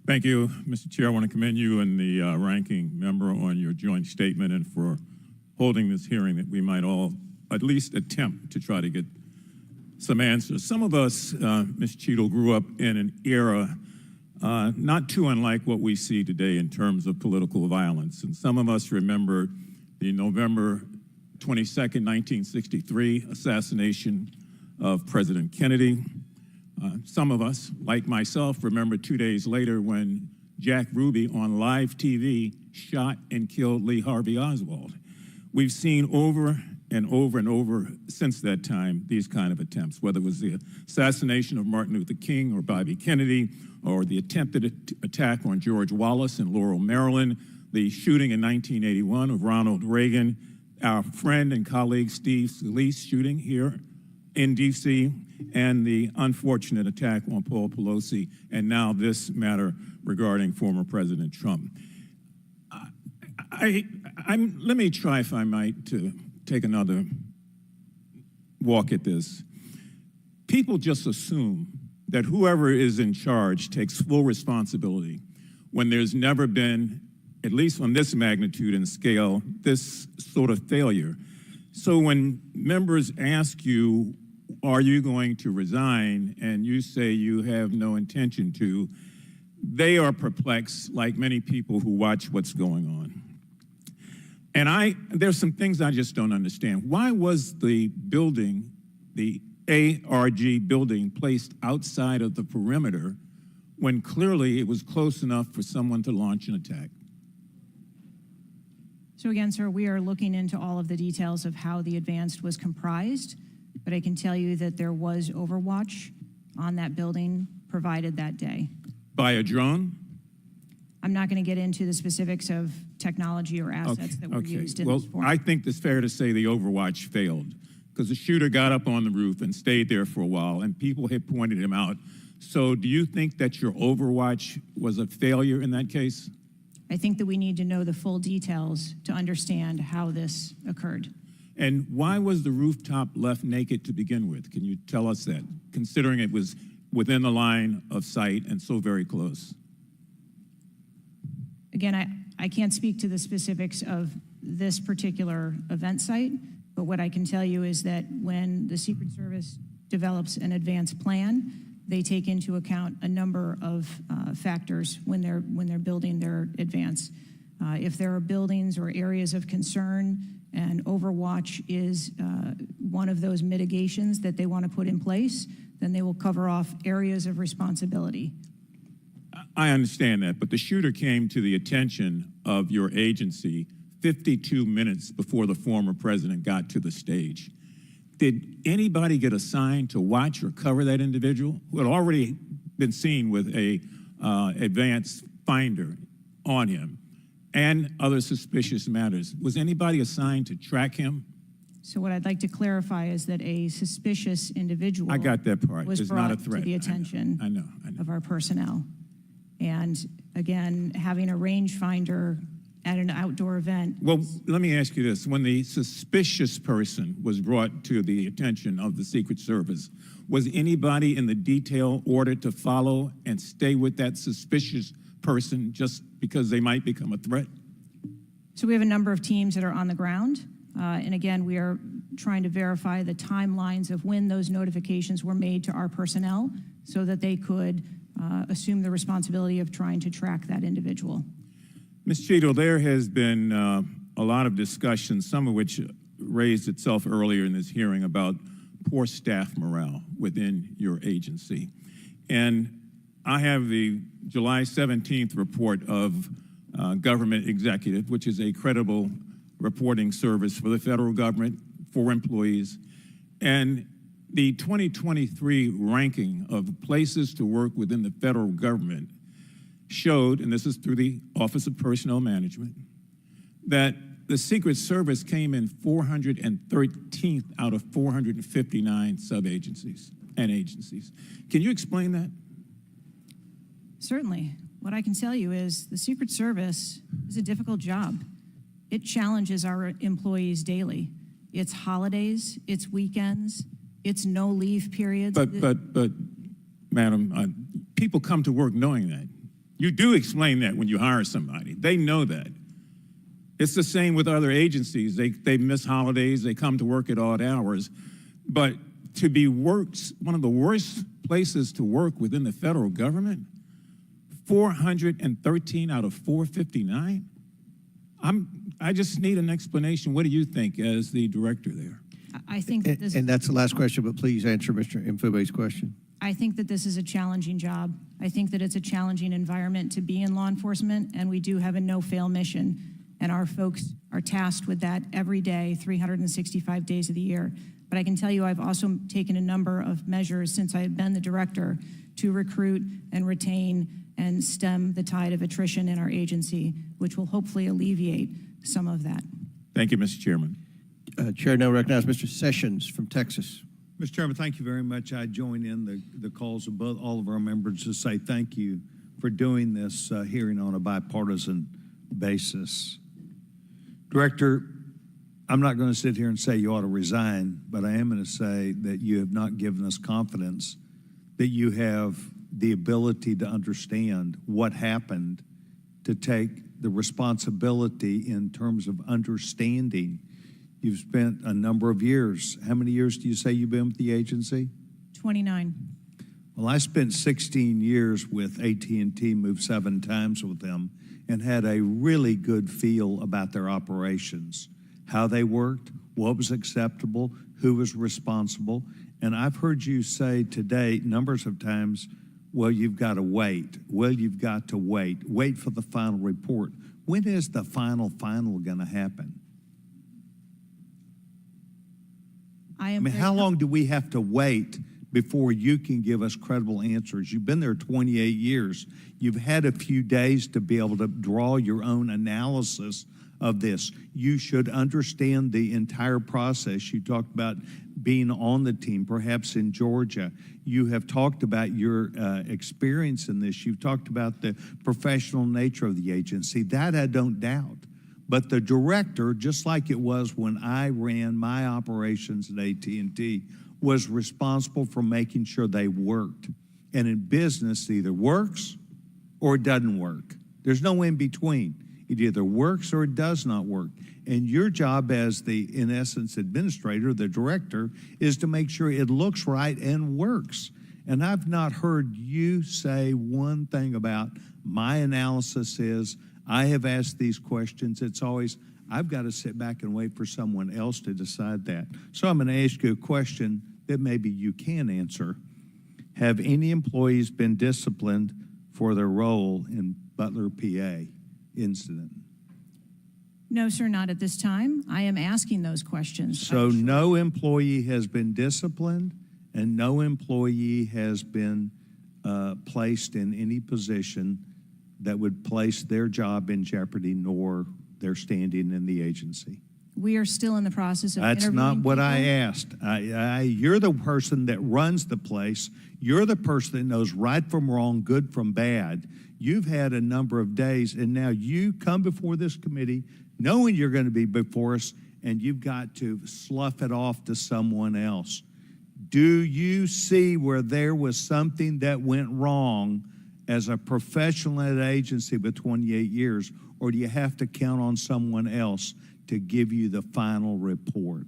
Thank you, Mr. Chair. I want to commend you and the ranking member on your joint statement and for holding this hearing that we might all at least attempt to try to get some answers. Some of us, Ms. Cheatle, grew up in an era not too unlike what we see today in terms of political violence. And some of us remember the November 22nd, 1963 assassination of President Kennedy. Some of us, like myself, remember 2 days later when Jack Ruby on live TV shot and killed Lee Harvey Oswald. We've seen over and over and over since that time these kind of attempts, whether it was the assassination of Martin Luther King or Bobby Kennedy, or the attempted attack on George Wallace in Laurel, Maryland, the shooting in 1981 of Ronald Reagan, our friend and colleague Steve Scalise shooting here in D.C., and the unfortunate attack on Paul Pelosi, and now this matter regarding former President Trump. Let me try, if I might, to take another walk at this. People just assume that whoever is in charge takes full responsibility when there's never been, at least on this magnitude and scale, this sort of failure. So when members ask you, are you going to resign, and you say you have no intention to, they are perplexed, like many people who watch what's going on. And there's some things I just don't understand. Why was the building, the ARG building, placed outside of the perimeter when clearly it was close enough for someone to launch an attack? So again, sir, we are looking into all of the details of how the advance was comprised, but I can tell you that there was overwatch on that building provided that day. By a drone? I'm not going to get into the specifics of technology or assets that were used in this forum. I think it's fair to say the overwatch failed because the shooter got up on the roof and stayed there for a while, and people had pointed him out. So do you think that your overwatch was a failure in that case? I think that we need to know the full details to understand how this occurred. And why was the rooftop left naked to begin with? Can you tell us that, considering it was within the line of sight and so very close? Again, I can't speak to the specifics of this particular event site, but what I can tell you is that when the Secret Service develops an advanced plan, they take into account a number of factors when they're building their advance. If there are buildings or areas of concern, and overwatch is one of those mitigations that they want to put in place, then they will cover off areas of responsibility. I understand that, but the shooter came to the attention of your agency 52 minutes before the former president got to the stage. Did anybody get assigned to watch or cover that individual who had already been seen with a advanced finder on him and other suspicious matters? Was anybody assigned to track him? So what I'd like to clarify is that a suspicious individual I got that part. was It's brought not a threat. to the attention I know. of our personnel. And again, having a rangefinder at an outdoor event. Well, let me ask you this. When the suspicious person was brought to the attention of the Secret Service, was anybody in the detail ordered to follow and stay with that suspicious person just because they might become a threat? So we have a number of teams that are on the ground. And again, we are trying to verify the timelines of when those notifications were made to our personnel so that they could assume the responsibility of trying to track that individual. Ms. Cheatle, there has been a lot of discussion, some of which raised itself earlier in this hearing, about poor staff morale within your agency. And I have the July 17th report of Government Executive, which is a credible reporting service for the federal government, for employees. And the 2023 ranking of places to work within the federal government showed, and this is through the Office of Personnel Management, that the Secret Service came in 413th out of 459 sub-agencies and agencies. Can you explain that? Certainly. What I can tell you is the Secret Service is a difficult job. It challenges our employees daily. It's holidays, it's weekends, it's no leave periods. But, Madam, people come to work knowing that. You do explain that when you hire somebody. They know that. It's the same with other agencies. They miss holidays, they come to work at odd hours. But to be one of the worst places to work within the federal government, 413 out of 459? I just need an explanation. What do you think as the director there? I think that this And that's the last question, but please answer Mr. Mfube's question. I think that this is a challenging job. I think that it's a challenging environment to be in law enforcement, and we do have a no-fail mission. And our folks are tasked with that every day, 365 days of the year. But I can tell you I've also taken a number of measures since I have been the director to recruit and retain and stem the tide of attrition in our agency, which will hopefully alleviate some of that. Thank you, Mr. Chairman. Chair now recognizes Mr. Sessions from Texas. Mr. Chairman, thank you very much. I join in the calls of all of our members to say thank you for doing this hearing on a bipartisan basis. Director, I'm not going to sit here and say you ought to resign, but I am going to say that you have not given us confidence that you have the ability to understand what happened, to take the responsibility in terms of understanding. You've spent a number of years. How many years do you say you've been with the agency? 29. Well, I spent 16 years with AT&T, moved 7 times with them, and had a really good feel about their operations, how they worked, what was acceptable, who was responsible. And I've heard you say today numbers of times, well, you've got to wait. Well, you've got to wait. Wait for the final report. When is the final going to happen? I mean, how long do we have to wait before you can give us credible answers? You've been there 28 years. You've had a few days to be able to draw your own analysis of this. You should understand the entire process. You talked about being on the team, perhaps in Georgia. You have talked about your experience in this. You've talked about the professional nature of the agency. That I don't doubt. But the director, just like it was when I ran my operations at AT&T, was responsible for making sure they worked. And in business, it either works or it doesn't work. There's no in between. It either works or it does not work. And your job as the, in essence, administrator, the director, is to make sure it looks right and works. And I've not heard you say one thing about my analysis is, I have asked these questions. It's always, I've got to sit back and wait for someone else to decide that. So I'm going to ask you a question that maybe you can answer. Have any employees been disciplined for their role in Butler, PA incident? No, sir, not at this time. I am asking those questions. So no employee has been disciplined and no employee has been placed in any position that would place their job in jeopardy nor their standing in the agency. We are still in the process of That's interviewing not what I people. asked. You're the person that runs the place. You're the person that knows right from wrong, good from bad. You've had a number of days, and now you come before this committee knowing you're going to be before us, and you've got to slough it off to someone else. Do you see where there was something that went wrong as a professional at an agency with 28 years, or do you have to count on someone else to give you the final report?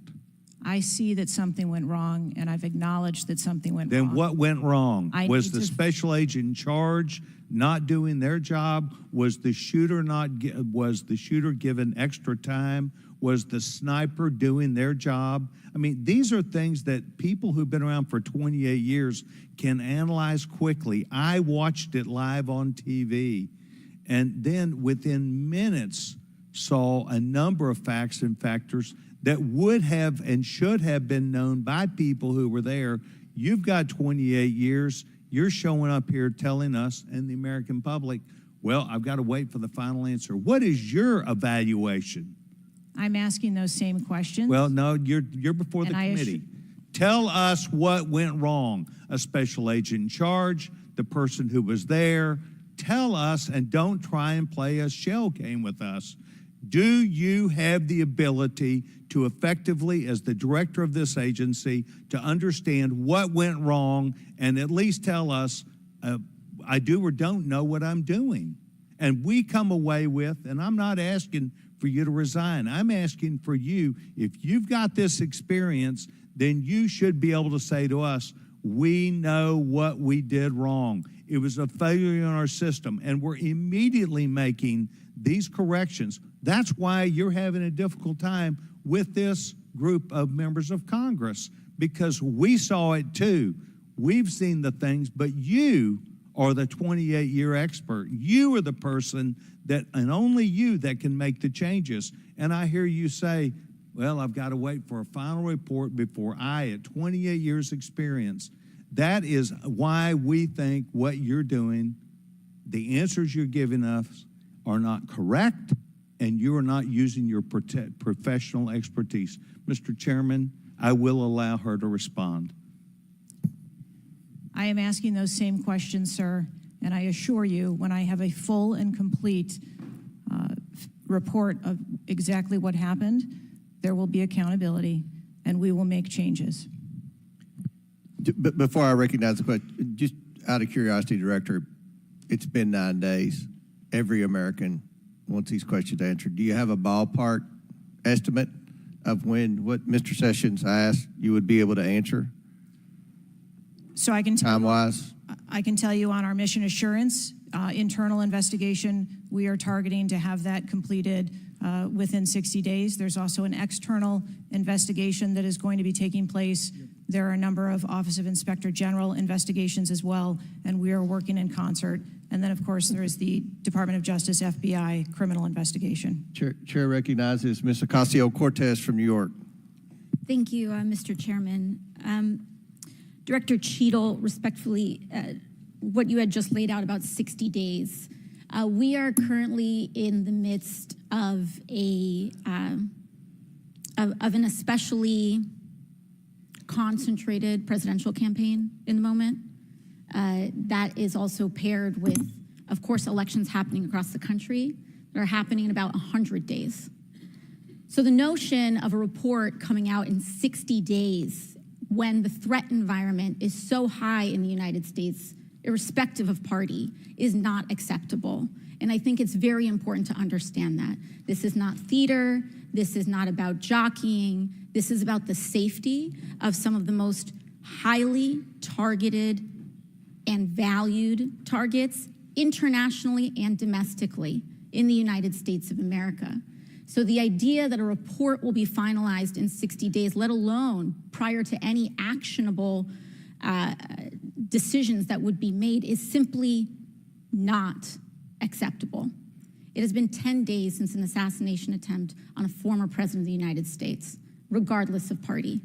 I see that something went wrong, and I've acknowledged that something went Then wrong. what went wrong? I Was need the to- special agent in charge not doing their job? Was the shooter was the shooter given extra time? Was the sniper doing their job? I mean, these are things that people who've been around for 28 years can analyze quickly. I watched it live on TV, and then within minutes saw a number of facts and factors that would have and should have been known by people who were there. You've got 28 years. You're showing up here telling us and the American public, well, I've got to wait for the final answer. What is your evaluation? I'm asking those same questions. Well, no, you're before the And I committee. Tell us what went wrong. A special agent in charge, the person who was there. Tell us, and don't try and play a shell game with us. Do you have the ability to effectively, as the director of this agency, to understand what went wrong and at least tell us, I do or don't know what I'm doing? And we come away with, and I'm not asking for you to resign. I'm asking for you, if you've got this experience, then you should be able to say to us, we know what we did wrong. It was a failure in our system, and we're immediately making these corrections. That's why you're having a difficult time with this group of members of Congress, because we saw it too. We've seen the things, but you are the 28-year expert. You are the person that, and only you, that can make the changes. And I hear you say, well, I've got to wait for a final report before I, at 28 years experience. That is why we think what you're doing, the answers you're giving us are not correct, and you are not using your professional expertise. Mr. Chairman, I will allow her to respond. I am asking those same questions, sir, and I assure you, when I have a full and complete report of exactly what happened, there will be accountability, and we will make changes. But before I recognize the question, just out of curiosity, Director, it's been 9 days. Every American wants these questions answered. Do you have a ballpark estimate of when what Mr. Sessions asked you would be able to answer? So I can tell time-wise? I can tell you on our mission assurance internal investigation, we are targeting to have that completed within 60 days. There's also an external investigation that is going to be taking place. There are a number of Office of Inspector General investigations as well, and we are working in concert. And then, of course, there is the Department of Justice, FBI, criminal investigation. Chair recognizes Ms. Ocasio-Cortez from New York. Thank you, Mr. Chairman. Director Cheatle, respectfully, what you had just laid out about 60 days. We are currently in the midst of an especially concentrated presidential campaign in the moment. That is also paired with, of course, elections happening across the country that are happening in about 100 days. So the notion of a report coming out in 60 days when the threat environment is so high in the United States, irrespective of party, is not acceptable. And I think it's very important to understand that. This is not theater. This is not about jockeying. This is about the safety of some of the most highly targeted and valued targets internationally and domestically in the United States of America. So the idea that a report will be finalized in 60 days, let alone prior to any actionable decisions that would be made is simply not acceptable. It has been 10 days since an assassination attempt on a former president of the United States, regardless of party.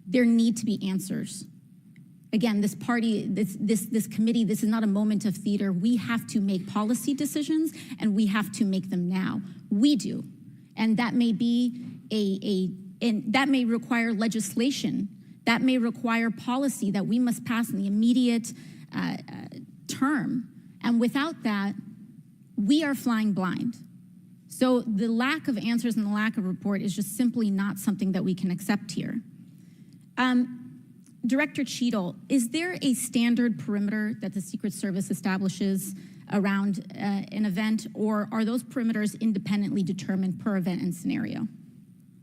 There need to be answers. Again, this party, this committee, this is not a moment of theater. We have to make policy decisions, and we have to make them now. We do. And that may be and that may require legislation. That may require policy that we must pass in the immediate term. And without that, we are flying blind. So the lack of answers and the lack of report is just simply not something that we can accept here. Director Cheatle, is there a standard perimeter that the Secret Service establishes around an event, or are those perimeters independently determined per event and scenario?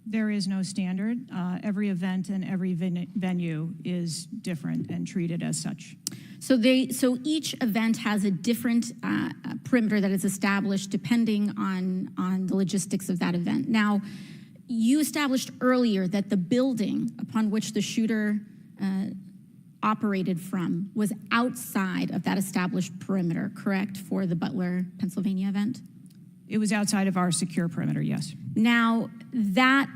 There is no standard. Every event and every venue is different and treated as such. So each event has a different perimeter that is established depending on the logistics of that event. Now, you established earlier that the building upon which the shooter operated from was outside of that established perimeter, correct, for the Butler, Pennsylvania event? It was outside of our secure perimeter, yes. Now, that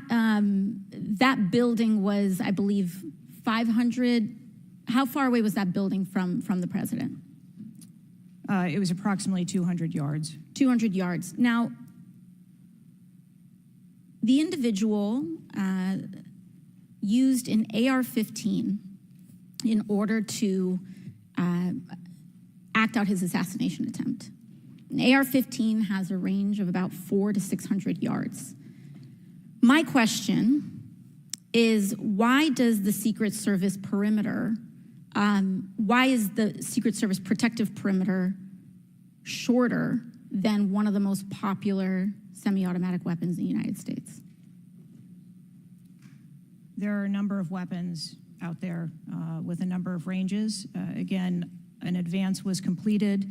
building was, I believe, 500. How far away was that building from the president? It was approximately 200 yards. 200 yards. Now, the individual used an AR-15 in order to act out his assassination attempt. An AR-15 has a range of about 400 to 600 yards. My question is, why does the Secret Service perimeter, why is the Secret Service protective perimeter shorter than one of the most popular semi-automatic weapons in the United States? There are a number of weapons out there with a number of ranges. Again, an advance was completed.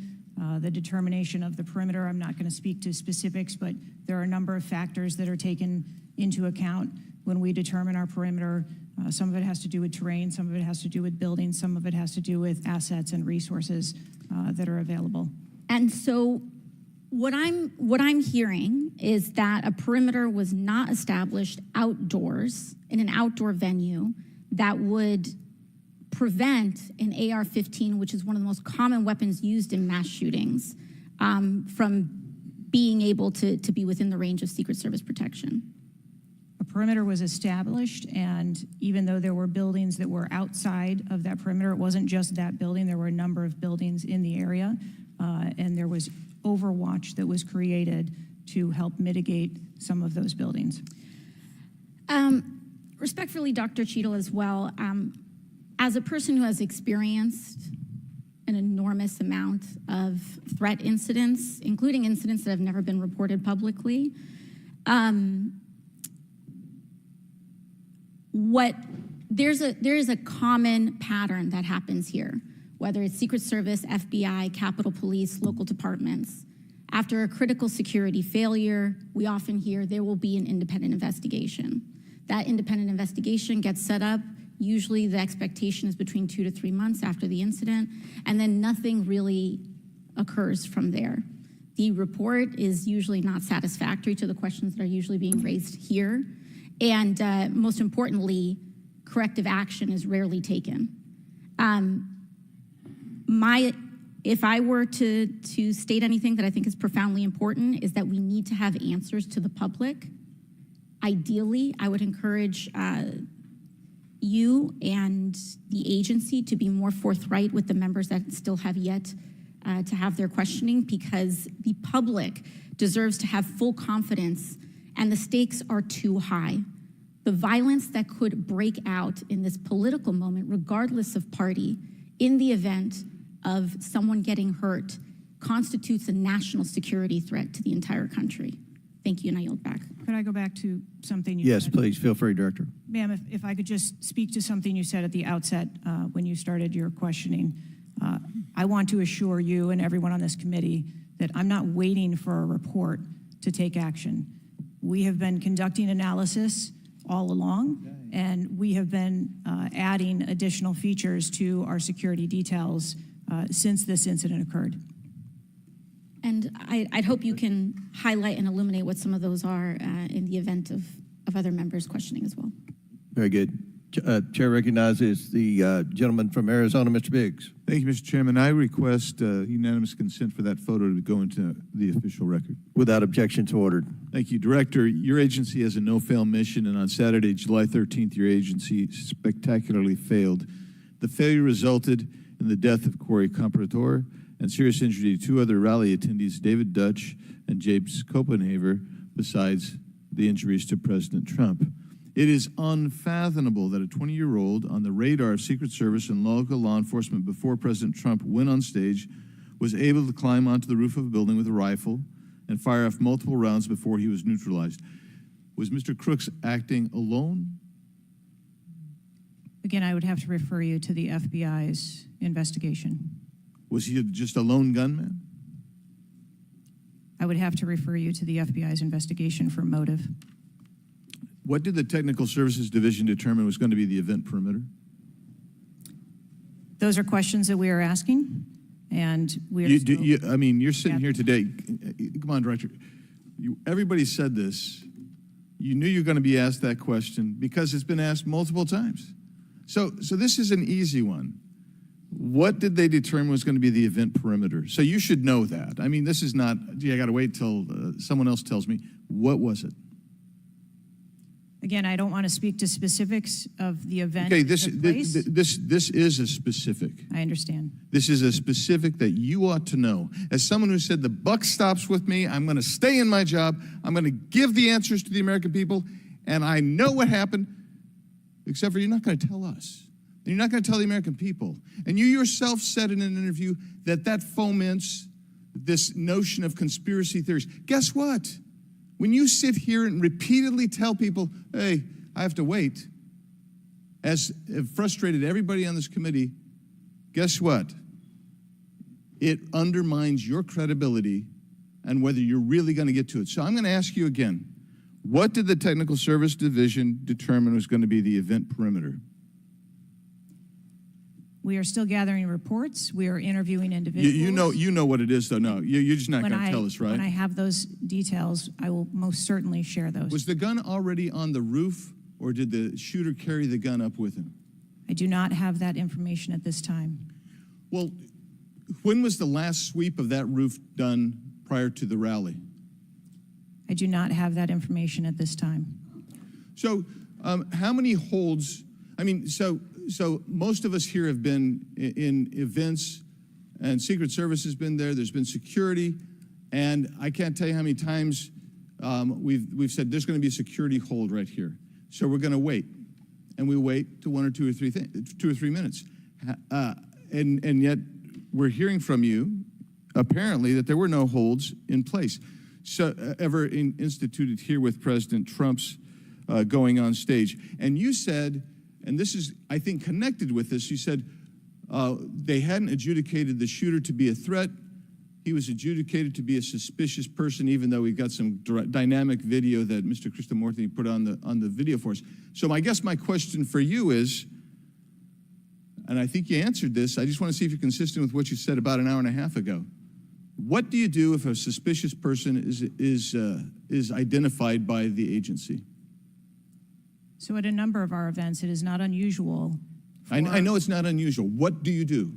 The determination of the perimeter, I'm not going to speak to specifics, but there are a number of factors that are taken into account when we determine our perimeter. Some of it has to do with terrain, some of it has to do with buildings, some of it has to do with assets and resources that are available. And so what I'm hearing is that a perimeter was not established outdoors in an outdoor venue that would prevent an AR-15, which is one of the most common weapons used in mass shootings, from being able to be within the range of Secret Service protection. A perimeter was established, and even though there were buildings that were outside of that perimeter, it wasn't just that building, there were a number of buildings in the area, and there was overwatch that was created to help mitigate some of those buildings. Respectfully, Dr. Cheatle, as well, as a person who has experienced an enormous amount of threat incidents, including incidents that have never been reported publicly, there is a common pattern that happens here, whether it's Secret Service, FBI, Capitol Police, local departments. After a critical security failure, we often hear there will be an independent investigation. That independent investigation gets set up. Usually the expectation is between 2 to 3 months after the incident, and then nothing really occurs from there. The report is usually not satisfactory to the questions that are usually being raised here, and most importantly, corrective action is rarely taken. If I were to state anything that I think is profoundly important, is that we need to have answers to the public. Ideally, I would encourage you and the agency to be more forthright with the members that still have yet to have their questioning, because the public deserves to have full confidence, and the stakes are too high. The violence that could break out in this political moment, regardless of party, in the event of someone getting hurt, constitutes a national security threat to the entire country. Thank you, and I yield back. Could I go back to something you Yes, said? please, feel free, Director. Ma'am, if I could just speak to something you said at the outset when you started your questioning. I want to assure you and everyone on this committee that I'm not waiting for a report to take action. We have been conducting analysis all along. and we have been adding additional features to our security details since this incident occurred. And I'd hope you can highlight and illuminate what some of those are in the event of other members questioning as well. Very good. Chair recognizes the gentleman from Arizona, Mr. Biggs. Thank you, Mr. Chairman. I request unanimous consent for that photo to go into the official record. Without objection, to ordered. Thank you. Director, your agency has a no-fail mission, and on Saturday, July 13th, your agency spectacularly failed. The failure resulted in the death of Corey Comprador and serious injury to two other rally attendees, David Dutch and James Copenhaver, besides the injuries to President Trump. It is unfathomable that a 20-year-old on the radar of Secret Service and local law enforcement before President Trump went on stage was able to climb onto the roof of a building with a rifle and fire off multiple rounds before he was neutralized. Was Mr. Crooks acting alone? Again, I would have to refer you to the FBI's investigation. Was he just a lone gunman? I would have to refer you to the FBI's investigation for motive. What did the Technical Services Division determine was going to be the event perimeter? Those are questions that we are asking, and we are I mean, you're sitting here today. Come on, Director. Everybody said this. You knew you were going to be asked that question because it's been asked multiple times. So this is an easy one. What did they determine was going to be the event perimeter? So you should know that. I mean, this is not, gee, I got to wait till someone else tells me. What was it? Again, I don't want to speak to specifics of the event. Okay, this is a specific. I understand. This is a specific that you ought to know. As someone who said the buck stops with me, I'm going to stay in my job, I'm going to give the answers to the American people, and I know what happened, except for you're not going to tell us. And you're not going to tell the American people. And you yourself said in an interview that foments this notion of conspiracy theories. Guess what? When you sit here and repeatedly tell people, hey, I have to wait, as it frustrated everybody on this committee, guess what? It undermines your credibility and whether you're really going to get to it. So I'm going to ask you again, what did the Technical Service Division determine was going to be the event perimeter? We are still gathering reports. We are interviewing individuals. You know what it is, though. No, you're just not going to tell us, right? When I have those details, I will most certainly share those. Was the gun already on the roof, or did the shooter carry the gun up with him? I do not have that information at this time. Well, when was the last sweep of that roof done prior to the rally? I do not have that information at this time. So how many holds, I mean, so most of us here have been in events, and Secret Service has been there. There's been security, and I can't tell you how many times we've said there's going to be a security hold right here. So we're going to wait, and we wait to 2 or 3 minutes, and yet we're hearing from you apparently that there were no holds in place. So ever instituted here with President Trump's going on stage, and you said. And this is, I think, connected with this. You said they hadn't adjudicated the shooter to be a threat. He was adjudicated to be a suspicious person, even though we've got some dynamic video that Mr. Krishnamurthy put on the video for us. So I guess my question for you is, and I think you answered this, I just want to see if you're consistent with what you said about an hour and a half ago. What do you do if a suspicious person is identified by the agency? So at a number of our events, it is not unusual. I know it's not unusual. What do you do?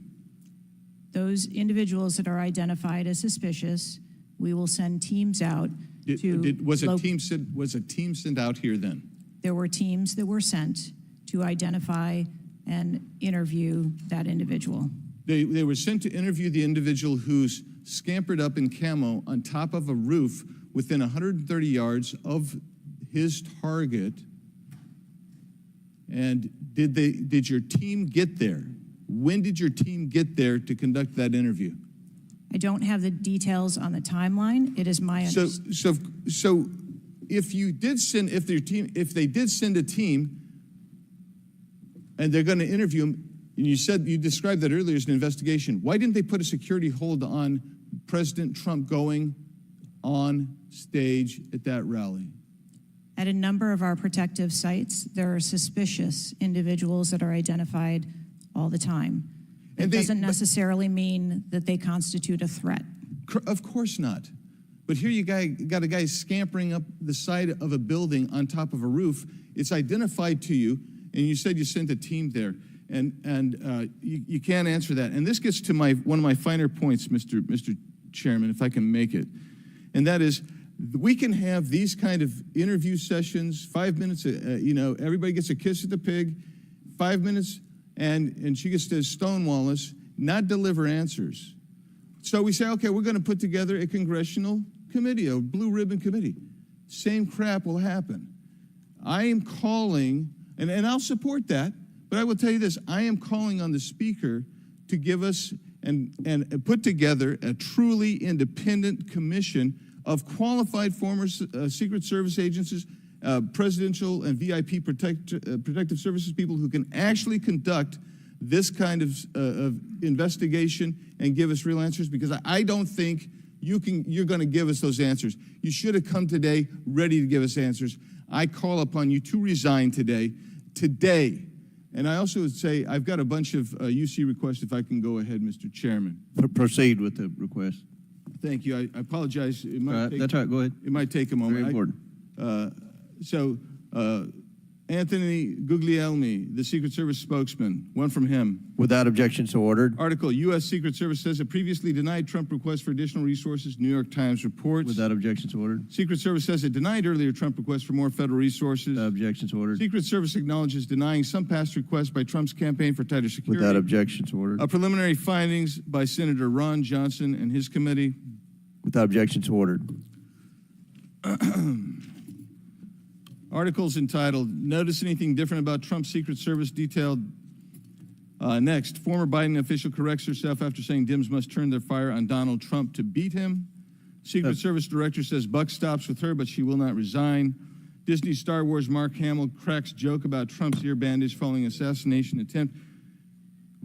Those individuals that are identified as suspicious, we will send teams out Was a team sent out here then? There were teams that were sent to identify and interview that individual. They were sent to interview the individual who's scampered up in camo on top of a roof within 130 yards of his target. And did your team get there? When did your team get there to conduct that interview? I don't have the details on the timeline. It is my understanding. So if they did send a team and they're going to interview him, and you described that earlier as an investigation, why didn't they put a security hold on President Trump going on stage at that rally? At a number of our protective sites, there are suspicious individuals that are identified all the time. It doesn't necessarily mean that they constitute a threat. Of course not. But here you got a guy scampering up the side of a building on top of a roof. It's identified to you, and you said you sent a team there, and you can't answer that. And this gets to one of my finer points, Mr. Chairman, if I can make it, and that is, we can have these kind of interview sessions, 5 minutes, everybody gets a kiss at the pig, 5 minutes, and she gets to stonewall us, not deliver answers. So we say, okay, we're going to put together a congressional committee, a blue ribbon committee. Same crap will happen. I am calling, and I'll support that, but I will tell you this, I am calling on the Speaker to give us and put together a truly independent commission of qualified former Secret Service agents, presidential and VIP protective services people who can actually conduct this kind of investigation and give us real answers, because I don't think you're going to give us those answers. You should have come today ready to give us answers. I call upon you to resign today. And I also would say I've got a bunch of UC requests, if I can go ahead, Mr. Chairman. Proceed with the request. Thank you. I apologize. It might take, that's all right. Go ahead. It might take a moment. Very important. Anthony Guglielmi, the Secret Service spokesman, one from him. Without objection, so ordered. Article, U.S. Secret Service says it previously denied Trump requests for additional resources, New York Times reports. Without objection, so ordered. Secret Service says it denied earlier Trump requests for more federal resources. Without objection, so ordered. Secret Service acknowledges denying some past requests by Trump's campaign for tighter security. Without objection, so ordered. Preliminary findings by Senator Ron Johnson and his committee. Without objection, so ordered. Articles entitled, Notice Anything Different About Trump's Secret Service detailed. Next, former Biden official corrects herself after saying Dems must turn their fire on Donald Trump to beat him. Secret Service director says buck stops with her, but she will not resign. Disney Star Wars Mark Hamill cracks joke about Trump's ear bandage following assassination attempt.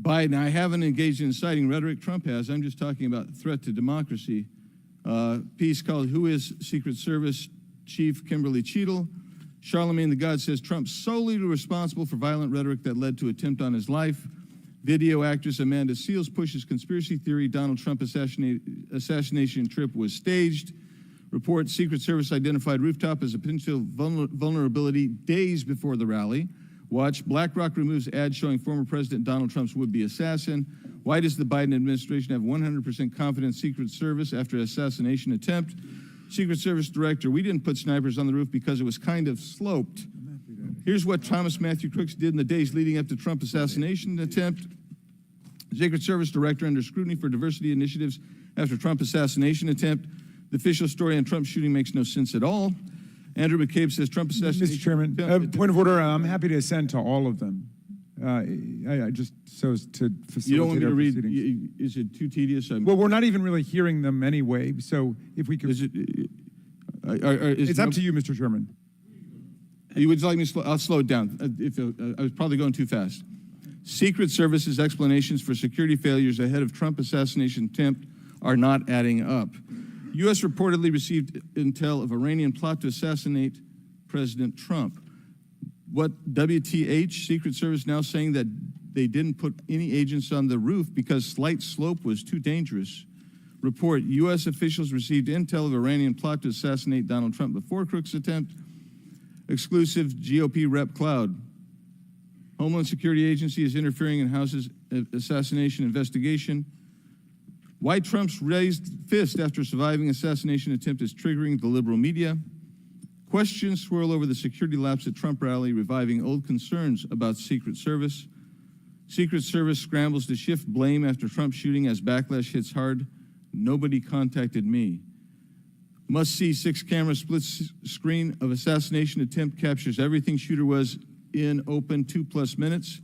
Biden, I haven't engaged in inciting rhetoric. Trump has. I'm just talking about threat to democracy. Piece called Who is Secret Service Chief Kimberly Cheatle? Charlemagne the God says Trump solely responsible for violent rhetoric that led to attempt on his life. Video actress Amanda Seales pushes conspiracy theory Donald Trump assassination trip was staged. Report Secret Service identified rooftop as a potential vulnerability days before the rally. Watch BlackRock removes ad showing former President Donald Trump's would-be assassin. Why does the Biden administration have 100% confidence Secret Service after assassination attempt? Secret Service director, we didn't put snipers on the roof because it was kind of sloped. Here's what Thomas Matthew Crooks did in the days leading up to Trump assassination attempt. Secret Service director under scrutiny for diversity initiatives after Trump assassination attempt. The official story on Trump's shooting makes no sense at all. Andrew McCabe says Trump assassination. Mr. Chairman, point of order. I'm happy to assent to all of them. I just so as to facilitate. You don't want me to read? Proceedings. Is it too tedious? Well, we're not even really hearing them anyway. So if we could, it's up to you, Mr. Chairman. You would like me to I'll slow it down. I was probably going too fast. Secret Service's explanations for security failures ahead of Trump assassination attempt are not adding up. U.S. reportedly received intel of Iranian plot to assassinate President Trump. What WTH, Secret Service now saying that they didn't put any agents on the roof because slight slope was too dangerous. Report, U.S. officials received intel of Iranian plot to assassinate Donald Trump before Crooks' attempt. Exclusive GOP rep cloud. Homeland Security Agency is interfering in House's assassination investigation. Why Trump's raised fist after surviving assassination attempt is triggering the liberal media. Questions swirl over the security lapse at Trump rally, reviving old concerns about Secret Service. Secret Service scrambles to shift blame after Trump shooting as backlash hits hard. Nobody contacted me. Must-see 6-camera split screen of assassination attempt captures everything shooter was in open 2+ minutes.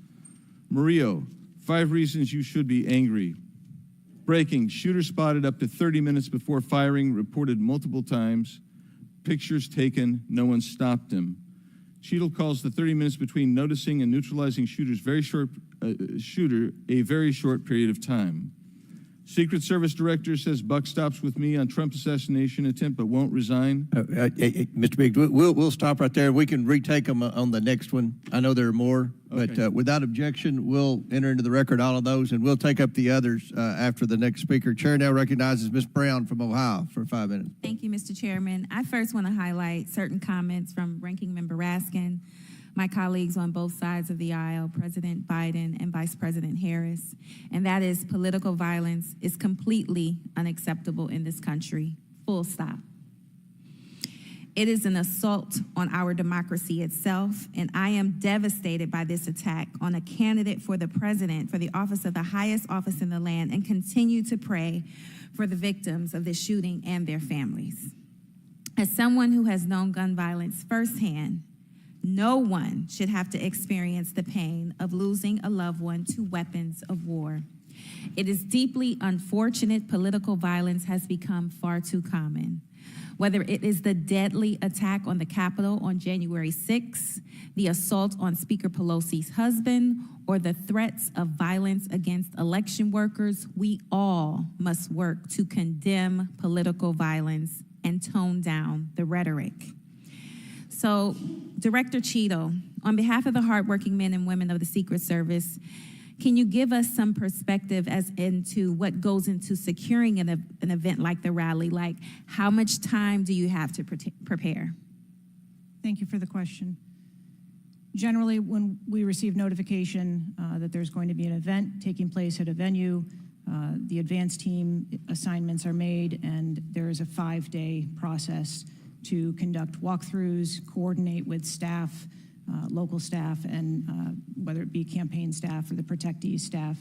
Murillo, 5 reasons you should be angry. Breaking, shooter spotted up to 30 minutes before firing, reported multiple times. Pictures taken, no one stopped him. Cheatle calls the 30 minutes between noticing and neutralizing a very short period of time. Secret Service Director says buck stops with me on Trump assassination attempt, but won't resign. Mr. Biggs, we'll stop right there. We can retake them on the next one. I know there are more, Okay. but without objection, we'll enter into the record all of those, and we'll take up the others after the next speaker. Chair now recognizes Ms. Brown from Ohio for 5 minutes. Thank you, Mr. Chairman. I first want to highlight certain comments from Ranking Member Raskin, my colleagues on both sides of the aisle, President Biden and Vice President Harris, and that is political violence is completely unacceptable in this country, full stop. It is an assault on our democracy itself, and I am devastated by this attack on a candidate for the president, for the office of the highest office in the land, and continue to pray for the victims of this shooting and their families. As someone who has known gun violence firsthand, no one should have to experience the pain of losing a loved one to weapons of war. It is deeply unfortunate political violence has become far too common. Whether it is the deadly attack on the Capitol on January 6th, the assault on Speaker Pelosi's husband, or the threats of violence against election workers, we all must work to condemn political violence and tone down the rhetoric. So, Director Cheatle, on behalf of the hardworking men and women of the Secret Service, can you give us some perspective as into what goes into securing an event like the rally? Like, how much time do you have to prepare? Thank you for the question. Generally, when we receive notification that there's going to be an event taking place at a venue, the advance team assignments are made, and there is a 5-day process to conduct walkthroughs, coordinate with staff, local staff, and whether it be campaign staff or the protectees staff,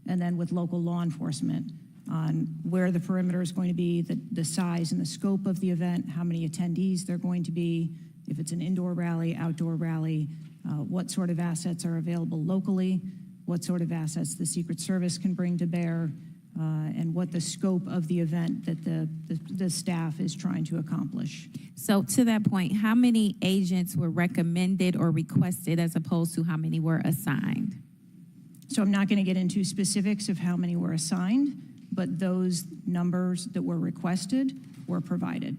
and then with local law enforcement on where the perimeter is going to be, the size and the scope of the event, how many attendees there are going to be, if it's an indoor rally, outdoor rally, what sort of assets are available locally, what sort of assets the Secret Service can bring to bear, and what the scope of the event that the staff is trying to accomplish. So to that point, how many agents were recommended or requested as opposed to how many were assigned? So I'm not going to get into specifics of how many were assigned, but those numbers that were requested were provided.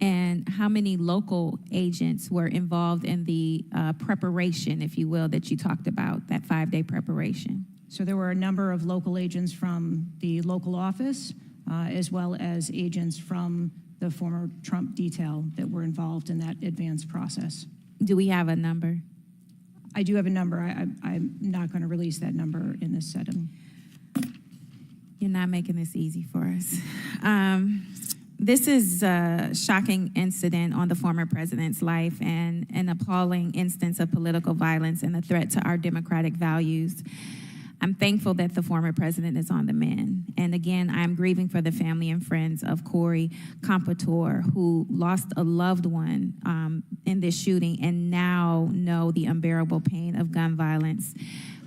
And how many local agents were involved in the preparation, if you will, that you talked about, that 5-day preparation? So there were a number of local agents from the local office, as well as agents from the former Trump detail that were involved in that advance process. Do we have a number? I do have a number. I'm not going to release that number in this setting. You're not making this easy for us. This is a shocking incident on the former president's life and an appalling instance of political violence and a threat to our democratic values. I'm thankful that the former president is on the mend. And again, I'm grieving for the family and friends of Corey Compatore, who lost a loved one in this shooting and now know the unbearable pain of gun violence.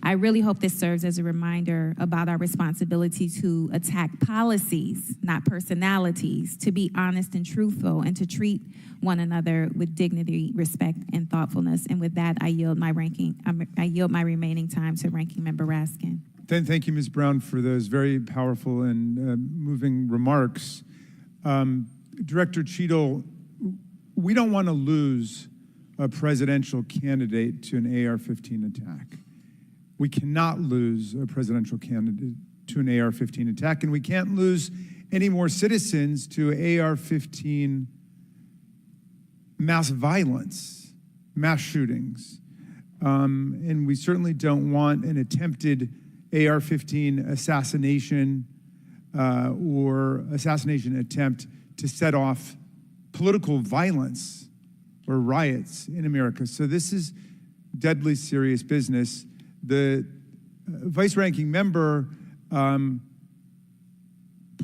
I really hope this serves as a reminder about our responsibility to attack policies, not personalities, to be honest and truthful, and to treat one another with dignity, respect, and thoughtfulness. And with that, I yield my remaining time to Ranking Member Raskin. Thank you, Ms. Brown, for those very powerful and moving remarks. Director Cheatle, we don't want to lose a presidential candidate to an AR-15 attack. We cannot lose a presidential candidate to an AR-15 attack, and we can't lose any more citizens to AR-15 mass violence, mass shootings. And we certainly don't want an attempted AR-15 assassination or assassination attempt to set off political violence or riots in America. So this is deadly serious business. The vice ranking member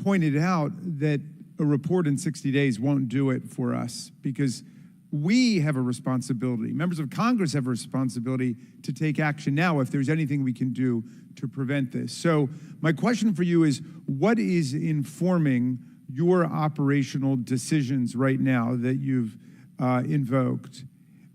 pointed out that a report in 60 days won't do it for us because we have a responsibility. Members of Congress have a responsibility to take action now if there's anything we can do to prevent this. So my question for you is, what is informing your operational decisions right now that you've invoked?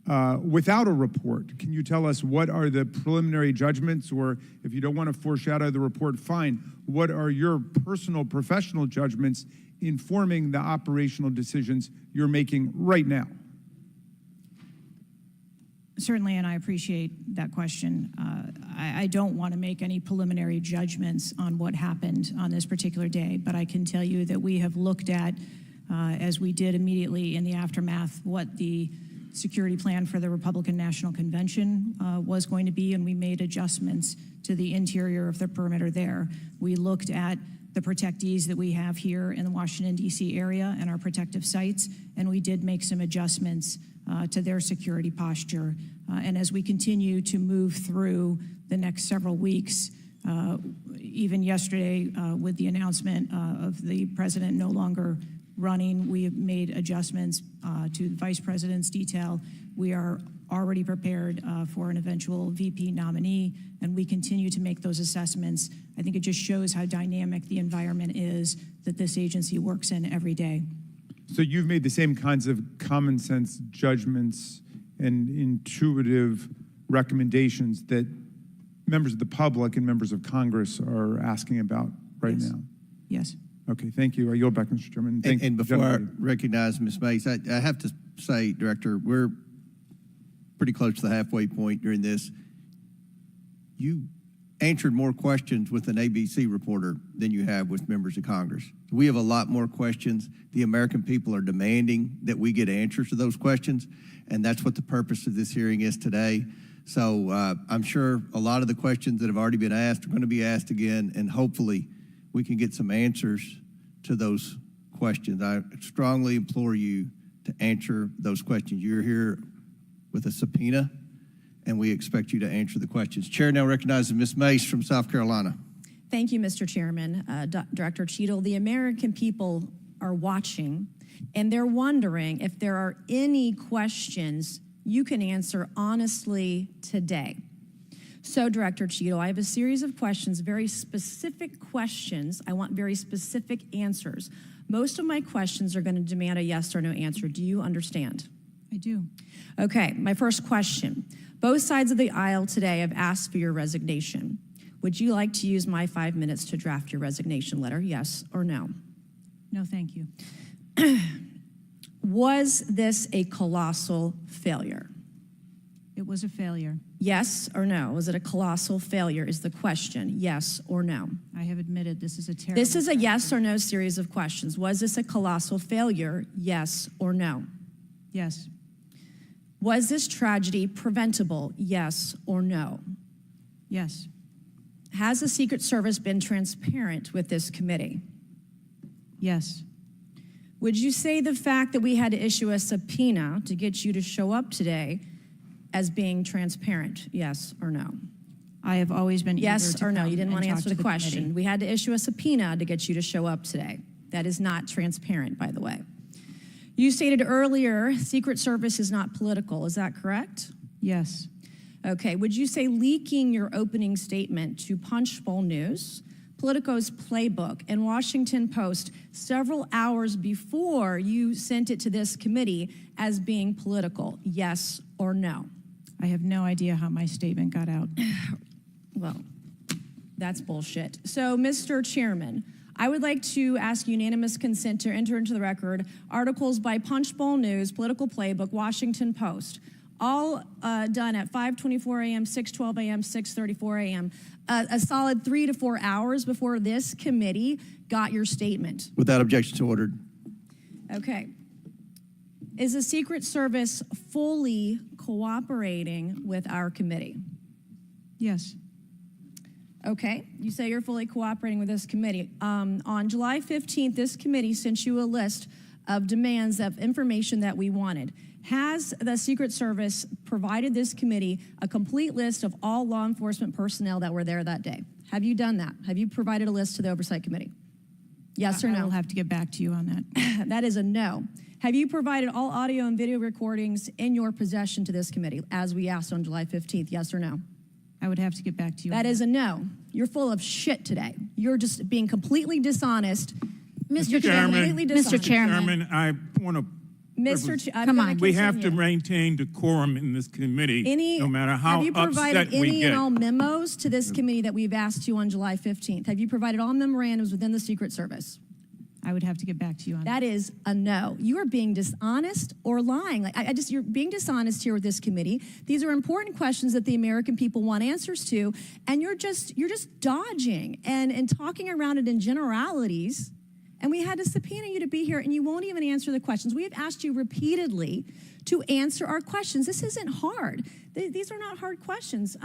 without a report. Can you tell us what are the preliminary judgments, or if you don't want to foreshadow the report, fine. What are your personal professional judgments informing the operational decisions you're making right now? Certainly, and I appreciate that question. I don't want to make any preliminary judgments on what happened on this particular day, but I can tell you that we have looked at, as we did immediately in the aftermath, what the security plan for the Republican National Convention was going to be, and we made adjustments to the interior of the perimeter there. We looked at the protectees that we have here in the Washington, D.C. area and our protective sites, and we did make some adjustments to their security posture. And as we continue to move through the next several weeks, even yesterday with the announcement of the president no longer running, we have made adjustments to the vice president's detail. We are already prepared for an eventual VP nominee, and we continue to make those assessments. I think it just shows how dynamic the environment is that this agency works in every day. So you've made the same kinds of common sense judgments and intuitive recommendations that members of the public and members of Congress are asking about right now? Yes. Okay, thank you. I yield back, Mr. Chairman. And before I recognize Ms. Mace, I have to say, Director, we're pretty close to the halfway point during this. You answered more questions with an ABC reporter than you have with members of Congress. We have a lot more questions. The American people are demanding that we get answers to those questions, and that's what the purpose of this hearing is today. So I'm sure a lot of the questions that have already been asked are going to be asked again, and hopefully we can get some answers to those questions. I strongly implore you to answer those questions. You're here with a subpoena, and we expect you to answer the questions. Chair now recognizes Ms. Mace from South Carolina. Thank you, Mr. Chairman. Director Cheatle, the American people are watching, and they're wondering if there are any questions you can answer honestly today. So, Director Cheatle, I have a series of questions, very specific questions. I want very specific answers. Most of my questions are going to demand a yes or no answer. Do you understand? I do. Okay, my first question. Both sides of the aisle today have asked for your resignation. Would you like to use my 5 minutes to draft your resignation letter, yes or no? No, thank you. Was this a colossal failure? It was a failure. Yes or no? Was it a colossal failure is the question, yes or no? I have admitted this is a terrible... This is a yes or no series of questions. Was this a colossal failure, yes or no? Yes. Was this tragedy preventable, yes or no? Yes. Has the Secret Service been transparent with this committee? Yes. Would you say the fact that we had to issue a subpoena to get you to show up today as being transparent, yes or no? I have always been yes or no. You didn't want to answer the question. Committee. We had to issue a subpoena to get you to show up today. That is not transparent, by the way. You stated earlier, Secret Service is not political. Is that correct? Yes. Okay. Would you say leaking your opening statement to Punchbowl News, Politico's Playbook, and Washington Post several hours before you sent it to this committee as being political, yes or no? I have no idea how my statement got out. Well, that's bullshit. So, Mr. Chairman, I would like to ask unanimous consent to enter into the record articles by Punchbowl News, Political Playbook, Washington Post, all done at 5:24 a.m., 6:12 a.m., 6:34 a.m., a solid 3 to 4 hours before this committee got your statement. Without objection to ordered. Okay. Is the Secret Service fully cooperating with our committee? Yes. Okay, you say you're fully cooperating with this committee. On July 15th, this committee sent you a list of demands of information that we wanted. Has the Secret Service provided this committee a complete list of all law enforcement personnel that were there that day? Have you done that? Have you provided a list to the Oversight Committee? Yes or no? I will have to get back to you on that. That is a no. Have you provided all audio and video recordings in your possession to this committee, as we asked on July 15th, yes or no? I would have to get back to you. That is a no. You're full of shit today. You're just being completely dishonest. Mr. Chairman, Mr. Chairman, I want to Mr. Ch- I'm Come gonna on. We have to continue. maintain decorum in this committee, no matter how have you provided upset we any get. and all memos to this committee that we've asked you on July 15th? Have you provided all memorandums within the Secret Service? I would have to get back to you on that. That is a no. You are being dishonest or lying. Like you're being dishonest here with this committee. These are important questions that the American people want answers to, and you're just dodging and talking around it in generalities. And we had to subpoena you to be here, and you won't even answer the questions. We have asked you repeatedly to answer our questions. This isn't hard. These are not hard questions.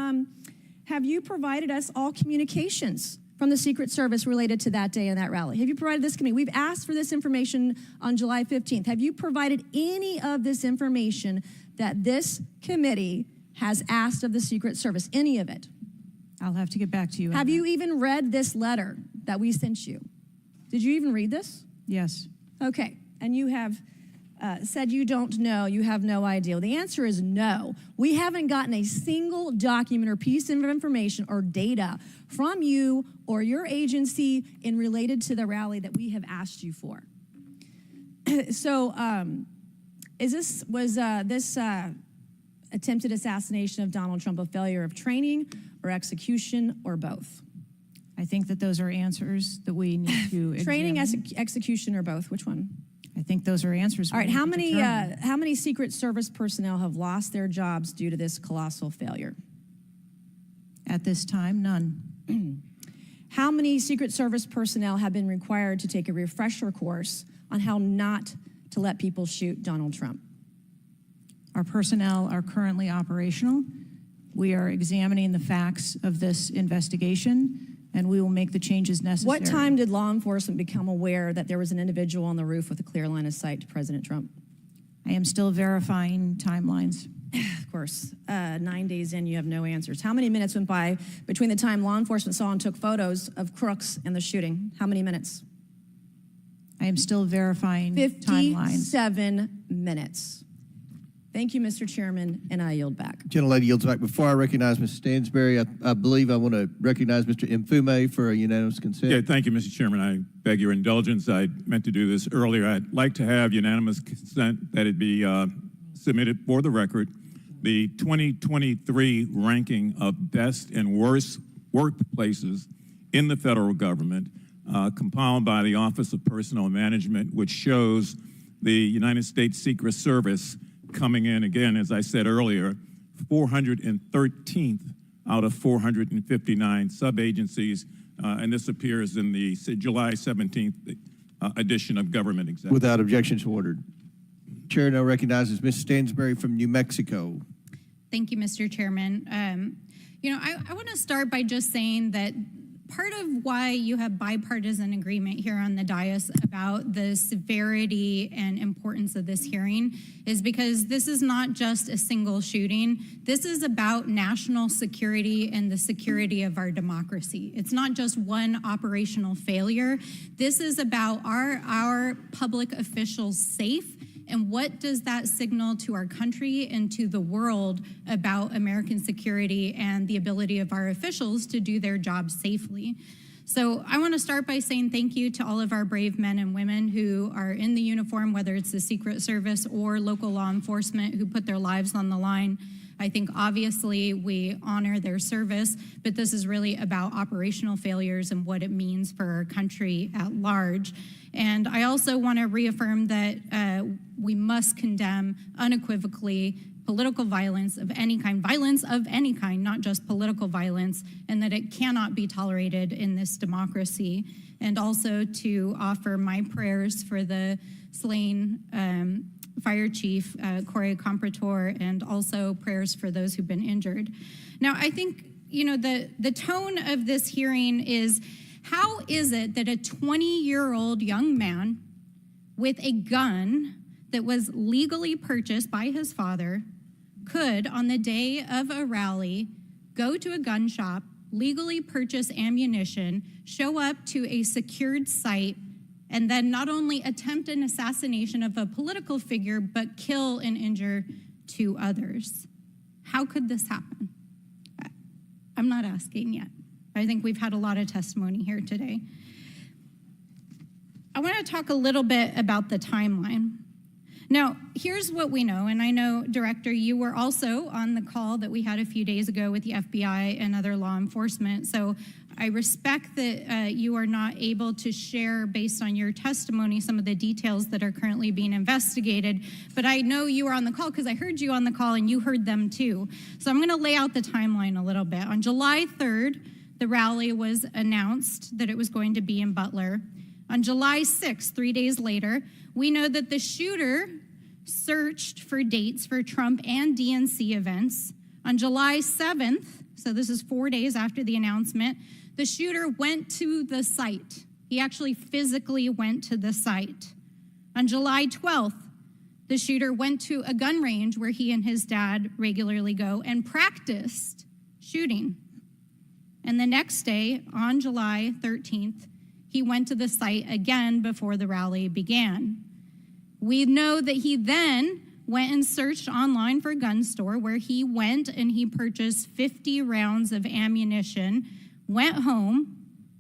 Have you provided us all communications from the Secret Service related to that day and that rally? Have you provided this committee? We've asked for this information on July 15th. Have you provided any of this information that this committee has asked of the Secret Service? Any of it? I'll have to get back to you. Have you even read this letter that we sent you? Did you even read this? Yes. Okay, and you have said you don't know, you have no idea. Well, the answer is no. We haven't gotten a single document or piece of information or data from you or your agency in related to the rally that we have asked you for. So, was this attempted assassination of Donald Trump a failure of training or execution or both? I think that those are answers that we need to Training, examine. execution, or both? Which one? I think those are answers. All right. we How need to many determine. how many Secret Service personnel have lost their jobs due to this colossal failure? At this time, none. How many Secret Service personnel have been required to take a refresher course on how not to let people shoot Donald Trump? Our personnel are currently operational. We are examining the facts of this investigation, and we will make the changes necessary. What time did law enforcement become aware that there was an individual on the roof with a clear line of sight to President Trump? I am still verifying timelines. Of course, 9 days in, you have no answers. How many minutes went by between the time law enforcement saw and took photos of crooks and the shooting? How many minutes? I am still verifying timelines. 57 minutes. Thank you, Mr. Chairman, and I yield back. Gentlelady yields back. Before I recognize Ms. Stansberry, I believe I want to recognize Mr. Mfume for a unanimous consent. Yeah, thank you, Mr. Chairman. I beg your indulgence. I meant to do this earlier. I'd like to have unanimous consent that it be submitted for the record. The 2023 ranking of best and worst workplaces in the federal government, compiled by the Office of Personnel Management, which shows the United States Secret Service coming in, again, as I said earlier, 413th out of 459 sub-agencies, and this appears in the July 17th edition of Government Executive. Without objections ordered. Chair now recognizes Ms. Stansberry from New Mexico. Thank you, Mr. Chairman. I want to start by just saying that part of why you have bipartisan agreement here on the dais about the severity and importance of this hearing is because this is not just a single shooting. This is about national security and the security of our democracy. It's not just one operational failure. This is about our public officials safe. And what does that signal to our country and to the world about American security and the ability of our officials to do their jobs safely? So I want to start by saying thank you to all of our brave men and women who are in the uniform, whether it's the Secret Service or local law enforcement, who put their lives on the line. I think obviously we honor their service, but this is really about operational failures and what it means for our country at large. And I also want to reaffirm that we must condemn unequivocally political violence of any kind, not just political violence, and that it cannot be tolerated in this democracy. And also to offer my prayers for the slain Fire Chief Corey Comprator, and also prayers for those who've been injured. Now, I think, the tone of this hearing is, how is it that a 20-year-old young man with a gun that was legally purchased by his father could, on the day of a rally, go to a gun shop, legally purchase ammunition, show up to a secured site, and then not only attempt an assassination of a political figure, but kill and injure 2 others? How could this happen? I'm not asking yet. I think we've had a lot of testimony here today. I want to talk a little bit about the timeline. Now, here's what we know, and I know, Director, you were also on the call that we had a few days ago with the FBI and other law enforcement, so I respect that you are not able to share, based on your testimony, some of the details that are currently being investigated, but I know you were on the call because I heard you on the call and you heard them too. So I'm going to lay out the timeline a little bit. On July 3rd, the rally was announced that it was going to be in Butler. On July 6th, 3 days later, we know that the shooter searched for dates for Trump and DNC events. On July 7th, so this is 4 days after the announcement, the shooter went to the site. He actually physically went to the site. On July 12th, the shooter went to a gun range where he and his dad regularly go and practiced shooting. And the next day, on July 13th, he went to the site again before the rally began. We know that he then went and searched online for a gun store, where he went and he purchased 50 rounds of ammunition, went home,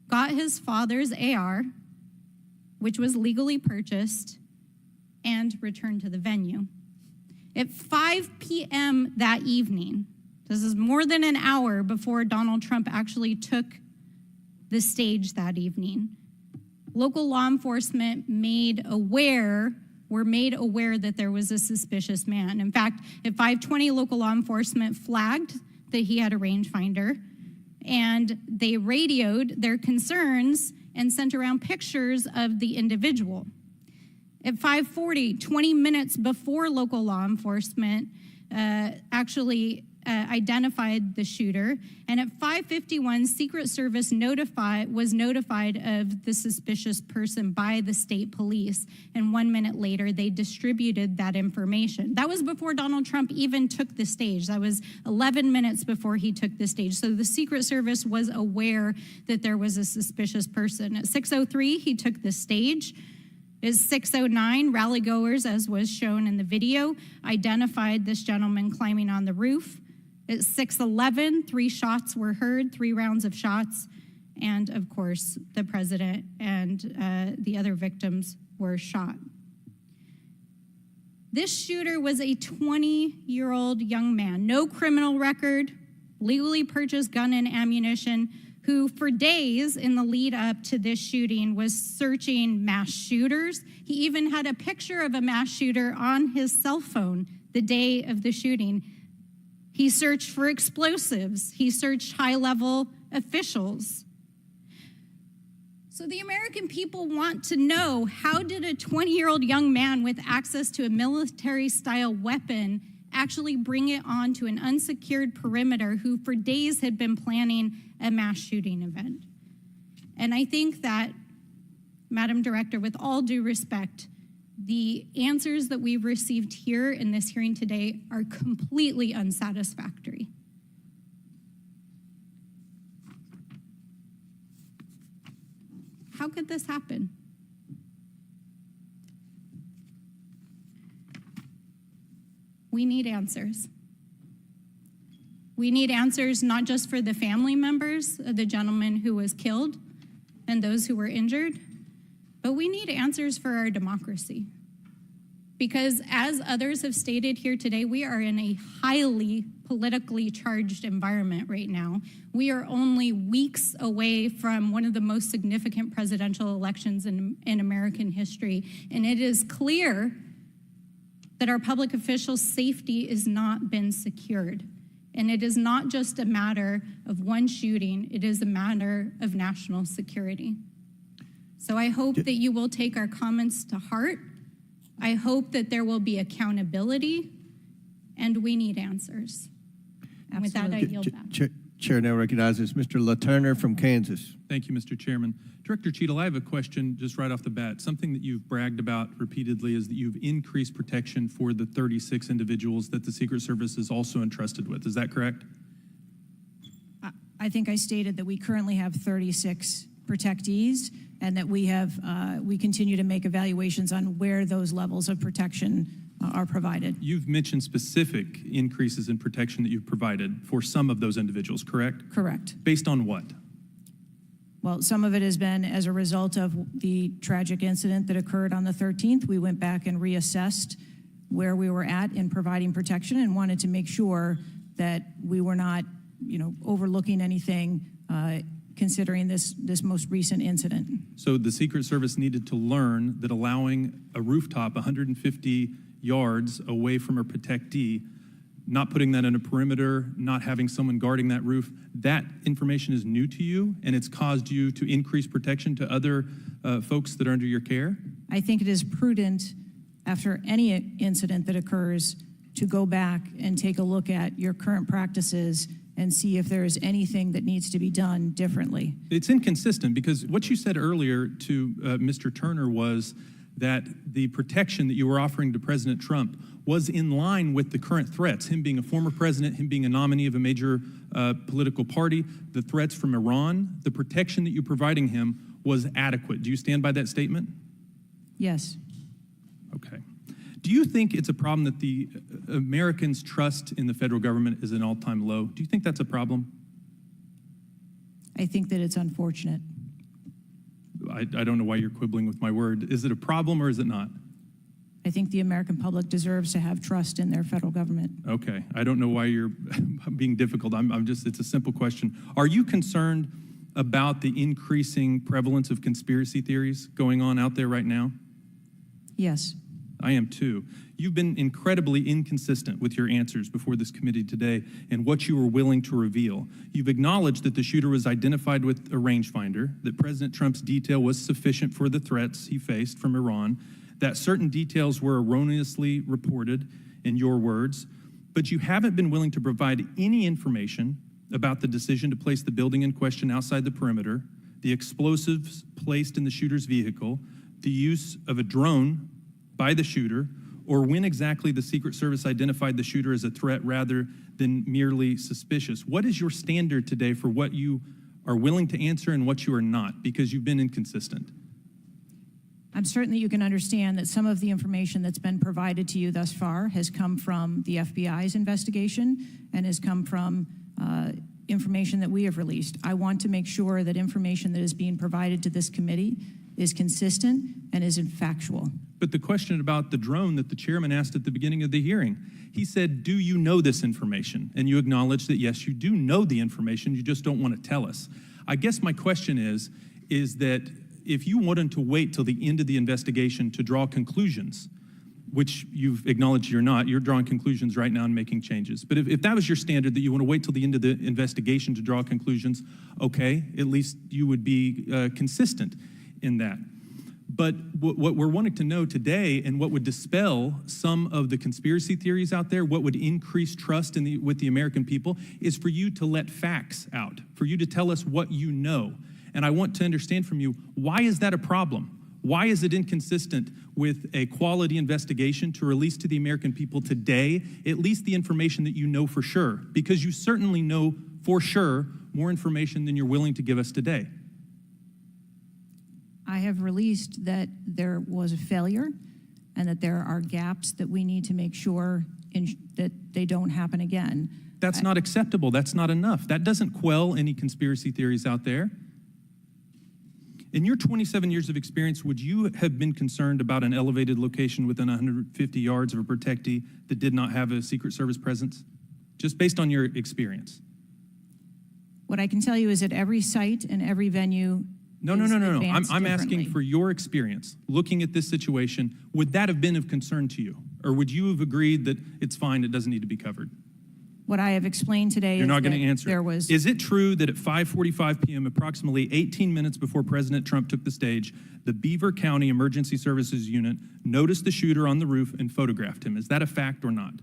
got his father's AR, which was legally purchased, and returned to the venue. At 5 p.m. that evening, this is more than an hour before Donald Trump actually took the stage that evening, local law enforcement were made aware that there was a suspicious man. In fact, at 5:20, local law enforcement flagged that he had a rangefinder, and they radioed their concerns and sent around pictures of the individual. At 5:40, 20 minutes before local law enforcement actually identified the shooter, and at 5:51, Secret Service was notified of the suspicious person by the state police, and 1 minute later, they distributed that information. That was before Donald Trump even took the stage. That was 11 minutes before he took the stage. So the Secret Service was aware that there was a suspicious person. At 6:03, he took the stage. At 6:09, rallygoers, as was shown in the video, identified this gentleman climbing on the roof. At 6:11, 3 shots were heard, 3 rounds of shots, and of course, the president and the other victims were shot. This shooter was a 20-year-old young man, no criminal record, legally purchased gun and ammunition, who for days in the lead up to this shooting was searching mass shooters. He even had a picture of a mass shooter on his cell phone the day of the shooting. He searched for explosives. He searched high-level officials. So the American people want to know, how did a 20-year-old young man with access to a military-style weapon actually bring it onto an unsecured perimeter who for days had been planning a mass shooting event? And I think that, Madam Director, with all due respect, the answers that we've received here in this hearing today are completely unsatisfactory. How could this happen? We need answers. We need answers not just for the family members of the gentleman who was killed and those who were injured, but we need answers for our democracy. Because as others have stated here today, we are in a highly politically charged environment right now. We are only weeks away from one of the most significant presidential elections in American history, and it is clear that our public officials' safety has not been secured. And it is not just a matter of one shooting, it is a matter of national security. So I hope that you will take our comments to heart. I hope that there will be accountability, and we need answers. And with that, I yield back. Chair now recognizes Mr. LaTurner from Kansas. Thank you, Mr. Chairman. Director Cheatle, I have a question just right off the bat. Something that you've bragged about repeatedly is that you've increased protection for the 36 individuals that the Secret Service is also entrusted with. Is that correct? I think I stated that we currently have 36 protectees, and that we continue to make evaluations on where those levels of protection are provided. You've mentioned specific increases in protection that you've provided for some of those individuals, correct? Correct. Based on what? Well, some of it has been as a result of the tragic incident that occurred on the 13th. We went back and reassessed where we were at in providing protection and wanted to make sure that we were not, overlooking anything, considering this most recent incident. So the Secret Service needed to learn that allowing a rooftop 150 yards away from a protectee, not putting that in a perimeter, not having someone guarding that roof, that information is new to you, and it's caused you to increase protection to other folks that are under your care? I think it is prudent, after any incident that occurs, to go back and take a look at your current practices and see if there is anything that needs to be done differently. It's inconsistent because what you said earlier to Mr. Turner was that the protection that you were offering to President Trump was in line with the current threats, him being a former president, him being a nominee of a major political party, the threats from Iran, the protection that you're providing him was adequate. Do you stand by that statement? Yes. Okay. Do you think it's a problem that the Americans' trust in the federal government is an all-time low? Do you think that's a problem? I think that it's unfortunate. I don't know why you're quibbling with my word. Is it a problem or is it not? I think the American public deserves to have trust in their federal government. Okay. I don't know why you're being difficult. It's a simple question. Are you concerned about the increasing prevalence of conspiracy theories going on out there right now? Yes. I am too. You've been incredibly inconsistent with your answers before this committee today and what you were willing to reveal. You've acknowledged that the shooter was identified with a rangefinder, that President Trump's detail was sufficient for the threats he faced from Iran, that certain details were erroneously reported, in your words, but you haven't been willing to provide any information about the decision to place the building in question outside the perimeter, the explosives placed in the shooter's vehicle, the use of a drone by the shooter, or when exactly the Secret Service identified the shooter as a threat rather than merely suspicious. What is your standard today for what you are willing to answer and what you are not? Because you've been inconsistent. I'm certain that you can understand that some of the information that's been provided to you thus far has come from the FBI's investigation and has come from information that we have released. I want to make sure that information that is being provided to this committee is consistent and is factual. But the question about the drone that the chairman asked at the beginning of the hearing, he said, do you know this information? And you acknowledge that, yes, you do know the information, you just don't want to tell us. I guess my question is that if you wanted to wait till the end of the investigation to draw conclusions, which you've acknowledged you're not, you're drawing conclusions right now and making changes. But if that was your standard, that you want to wait till the end of the investigation to draw conclusions, okay, at least you would be consistent in that. But what we're wanting to know today, and what would dispel some of the conspiracy theories out there, what would increase trust with the American people, is for you to let facts out, for you to tell us what you know. And I want to understand from you, why is that a problem? Why is it inconsistent with a quality investigation to release to the American people today at least the information that you know for sure? Because you certainly know for sure more information than you're willing to give us today. I have released that there was a failure and that there are gaps that we need to make sure that they don't happen again. That's not acceptable. That's not enough. That doesn't quell any conspiracy theories out there. In your 27 years of experience, would you have been concerned about an elevated location within 150 yards of a protectee that did not have a Secret Service presence? Just based on your experience. What I can tell you is that every site and every venue No. I'm asking for your experience. Looking at this situation, would that have been of concern to you? Or would you have agreed that it's fine, it doesn't need to be covered? What I have explained today You're is not going that to answer. there was... Is it true that at 5:45 p.m., approximately 18 minutes before President Trump took the stage, the Beaver County Emergency Services Unit noticed the shooter on the roof and photographed him? Is that a fact or not?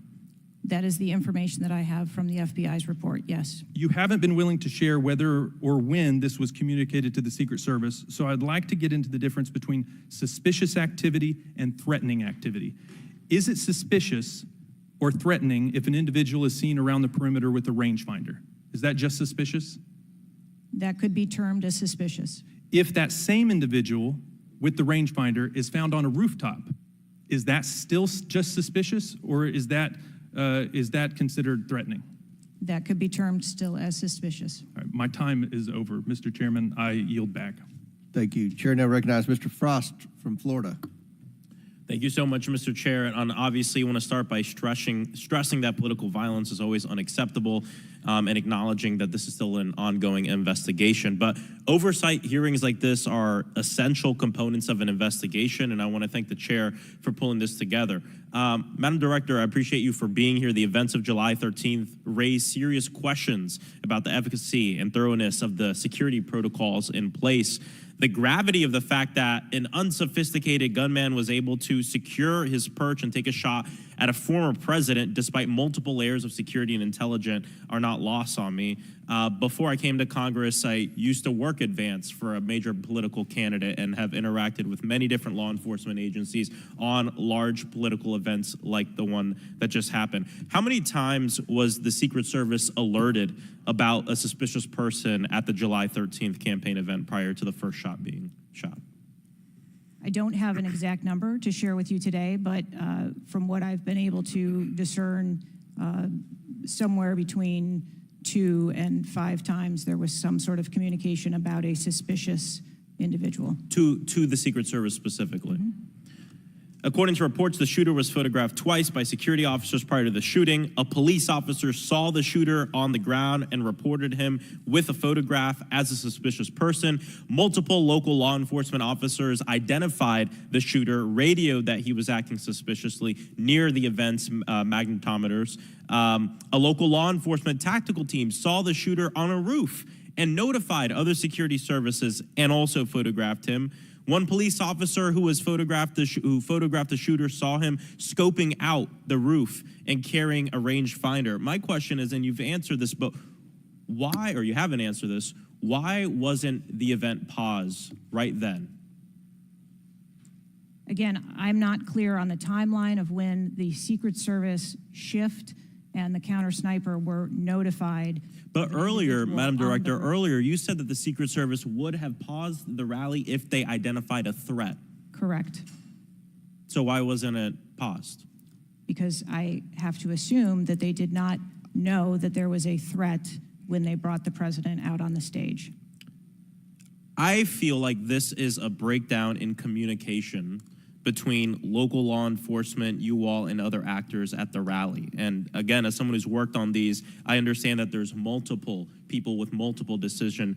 That is the information that I have from the FBI's report, yes. You haven't been willing to share whether or when this was communicated to the Secret Service, so I'd like to get into the difference between suspicious activity and threatening activity. Is it suspicious or threatening if an individual is seen around the perimeter with a rangefinder? Is that just suspicious? That could be termed as suspicious. If that same individual with the rangefinder is found on a rooftop, is that still just suspicious, or is that considered threatening? That could be termed still as suspicious. All right, my time is over. Mr. Chairman, I yield back. Thank you. Chair now recognizes Mr. Frost from Florida. Thank you so much, Mr. Chair. And obviously, I want to start by stressing that political violence is always unacceptable and acknowledging that this is still an ongoing investigation. But oversight hearings like this are essential components of an investigation, and I want to thank the chair for pulling this together. Madam Director, I appreciate you for being here. The events of July 13th raised serious questions about the efficacy and thoroughness of the security protocols in place. The gravity of the fact that an unsophisticated gunman was able to secure his perch and take a shot at a former president despite multiple layers of security and intelligence are not lost on me. Before I came to Congress, I used to work advance for a major political candidate and have interacted with many different law enforcement agencies on large political events like the one that just happened. How many times was the Secret Service alerted about a suspicious person at the July 13th campaign event prior to the first shot being shot? I don't have an exact number to share with you today, but from what I've been able to discern, somewhere between 2 and 5 times there was some sort of communication about a suspicious individual. To the Secret Service specifically? Mm-hmm. According to reports, the shooter was photographed twice by security officers prior to the shooting. A police officer saw the shooter on the ground and reported him with a photograph as a suspicious person. Multiple local law enforcement officers identified the shooter, radioed that he was acting suspiciously near the event's magnetometers. A local law enforcement tactical team saw the shooter on a roof and notified other security services and also photographed him. One police officer who photographed the shooter saw him scoping out the roof and carrying a rangefinder. My question is, and you've answered this, but why, or you haven't answered this, why wasn't the event paused right then? Again, I'm not clear on the timeline of when the Secret Service shift and the counter sniper were notified. But earlier, Madam Director, earlier you said that the Secret Service would have paused the rally if they identified a threat. Correct. So why wasn't it paused? Because I have to assume that they did not know that there was a threat when they brought the president out on the stage. I feel like this is a breakdown in communication between local law enforcement, you all, and other actors at the rally. And again, as someone who's worked on these, I understand that there's multiple people with multiple decision,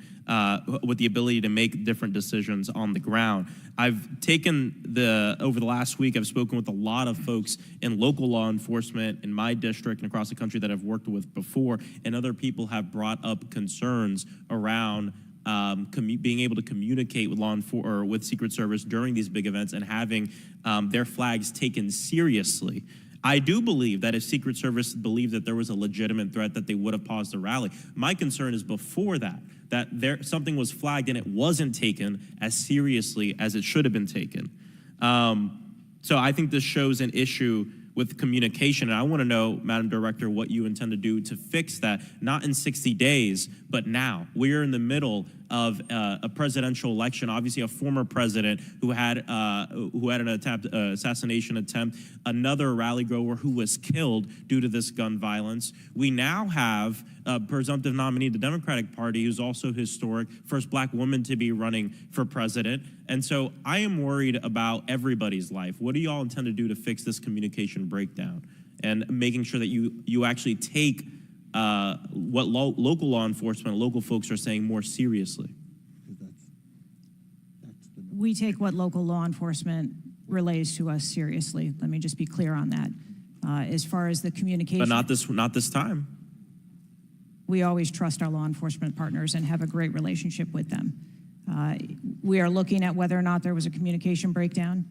with the ability to make different decisions on the ground. I've taken over the last week, I've spoken with a lot of folks in local law enforcement in my district and across the country that I've worked with before, and other people have brought up concerns around being able to communicate with with Secret Service during these big events and having their flags taken seriously. I do believe that if Secret Service believed that there was a legitimate threat, that they would have paused the rally. My concern is before that something was flagged and it wasn't taken as seriously as it should have been taken. So I think this shows an issue with communication, and I want to know, Madam Director, what you intend to do to fix that, not in 60 days, but now. We're in the middle of a presidential election, obviously a former president who had an assassination attempt, another rally goer who was killed due to this gun violence. We now have a presumptive nominee of the Democratic Party who's also historic, first black woman to be running for president. And so I am worried about everybody's life. What do you all intend to do to fix this communication breakdown and making sure that you actually take what local law enforcement, local folks are saying more seriously? We take what local law enforcement relays to us seriously. Let me just be clear on that. As far as the communication. But not this time. We always trust our law enforcement partners and have a great relationship with them. We are looking at whether or not there was a communication breakdown.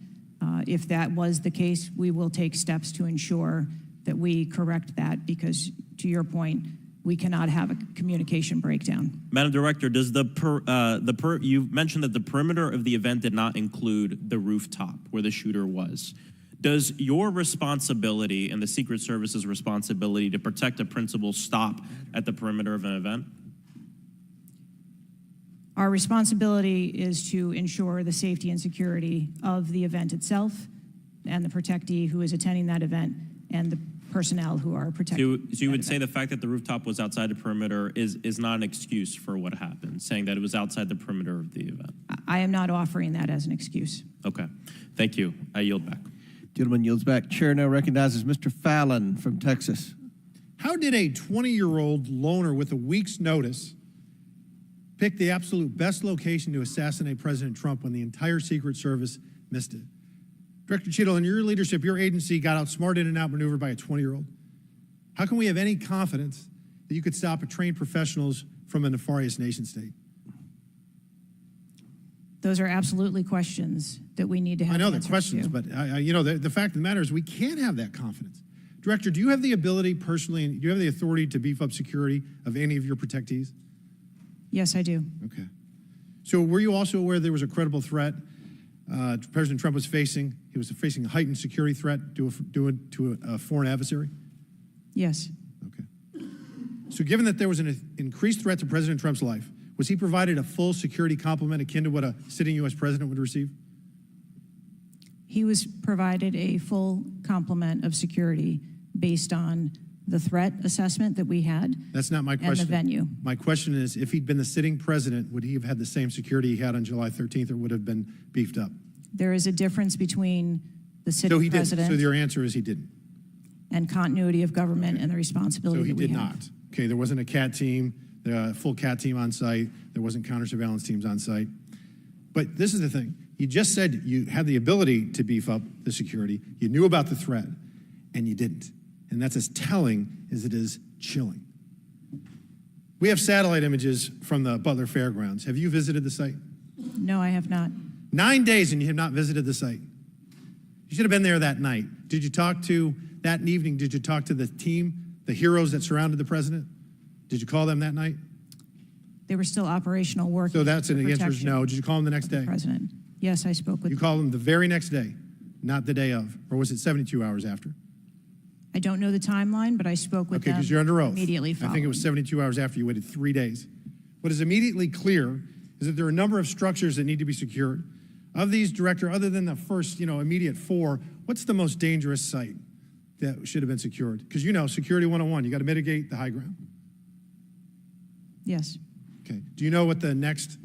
If that was the case, we will take steps to ensure that we correct that, because to your point, we cannot have a communication breakdown. Madam Director, does you mentioned that the perimeter of the event did not include the rooftop where the shooter was. Does your responsibility and the Secret Service's responsibility to protect a principal stop at the perimeter of an event? Our responsibility is to ensure the safety and security of the event itself and the protectee who is attending that event and the personnel who are protecting. So you would say the fact that the rooftop was outside the perimeter is not an excuse for what happened, saying that it was outside the perimeter of the event? I am not offering that as an excuse. Okay. Thank you. I yield back. Gentleman yields back. Chair now recognizes Mr. Fallon from Texas. How did a 20-year-old loner with a week's notice pick the absolute best location to assassinate President Trump when the entire Secret Service missed it? Director Cheatle, in your leadership, your agency got outsmarted and outmaneuvered by a 20-year-old. How can we have any confidence that you could stop trained professionals from a nefarious nation state? Those are absolutely questions that we need to have. I know they're answers questions, to. but the fact of the matter is we can't have that confidence. Director, do you have the ability personally, and do you have the authority to beef up security of any of your protectees? Yes, I do. Okay. So were you also aware there was a credible threat President Trump was facing? He was facing a heightened security threat to a foreign adversary? Yes. Okay. So given that there was an increased threat to President Trump's life, was he provided a full security complement akin to what a sitting U.S. president would receive? He was provided a full complement of security based on the threat assessment that we had. That's not my question. And the venue. My question is, if he'd been the sitting president, would he have had the same security he had on July 13th, or would have been beefed up? There is a difference between the sitting president So your answer is he didn't. and continuity of government and the responsibility So he that we did have. not. Okay, there wasn't a CAT team, full CAT team on site. There wasn't counter surveillance teams on site. But this is the thing. You just said you had the ability to beef up the security. You knew about the threat, and you didn't. And that's as telling as it is chilling. We have satellite images from the Butler Fairgrounds. Have you visited the site? No, I have not. 9 days and you have not visited the site. You should have been there that night. Did you talk to, that evening, did you talk to the team, the heroes that surrounded the president? Did you call them that night? They were still operational work. So that's an answer is no. Did you call them the next day? President. Yes, I spoke with You called them the very next day, not the day of, or was it 72 hours after? I don't know the timeline, but I spoke with Okay, them because you're under oath. immediately I following. think it was 72 hours after you waited 3 days. What is immediately clear is that there are a number of structures that need to be secured. Of these, Director, other than the first, immediate 4, what's the most dangerous site that should have been secured? Because Security 101, you got to mitigate the high ground. Yes. Okay. Do you know what the next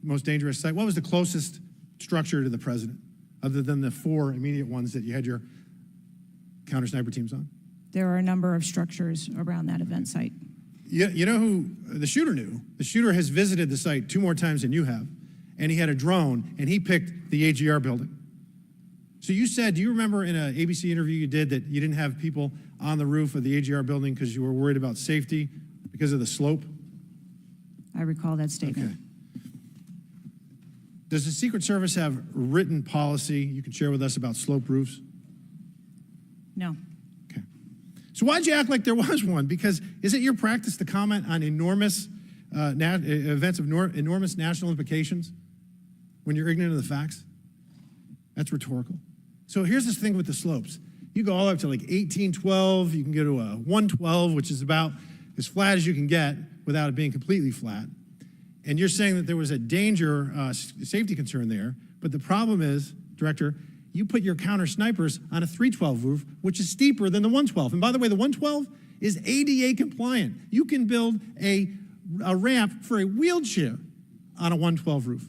most dangerous site, what was the closest structure to the president, other than the 4 immediate ones that you had your counter sniper teams on? There are a number of structures around that event site. You know who the shooter knew? The shooter has visited the site 2 more times than you have, and he had a drone, and he picked the AGR building. So you said, do you remember in an ABC interview you did that you didn't have people on the roof of the AGR building because you were worried about safety because of the slope? I recall that statement. Okay. Does the Secret Service have written policy you can share with us about slope roofs? No. So why'd you act like there was one? Because is it your practice to comment on enormous events of enormous national implications when you're ignorant of the facts? That's rhetorical. So here's this thing with the slopes. You go all up to like 1812. You can go to a 112, which is about as flat as you can get without it being completely flat. And you're saying that there was a danger, safety concern there. But the problem is, Director, you put your counter snipers on a 312 roof, which is steeper than the 112. And by the way, the 112 is ADA compliant. You can build a ramp for a wheelchair on a 112 roof.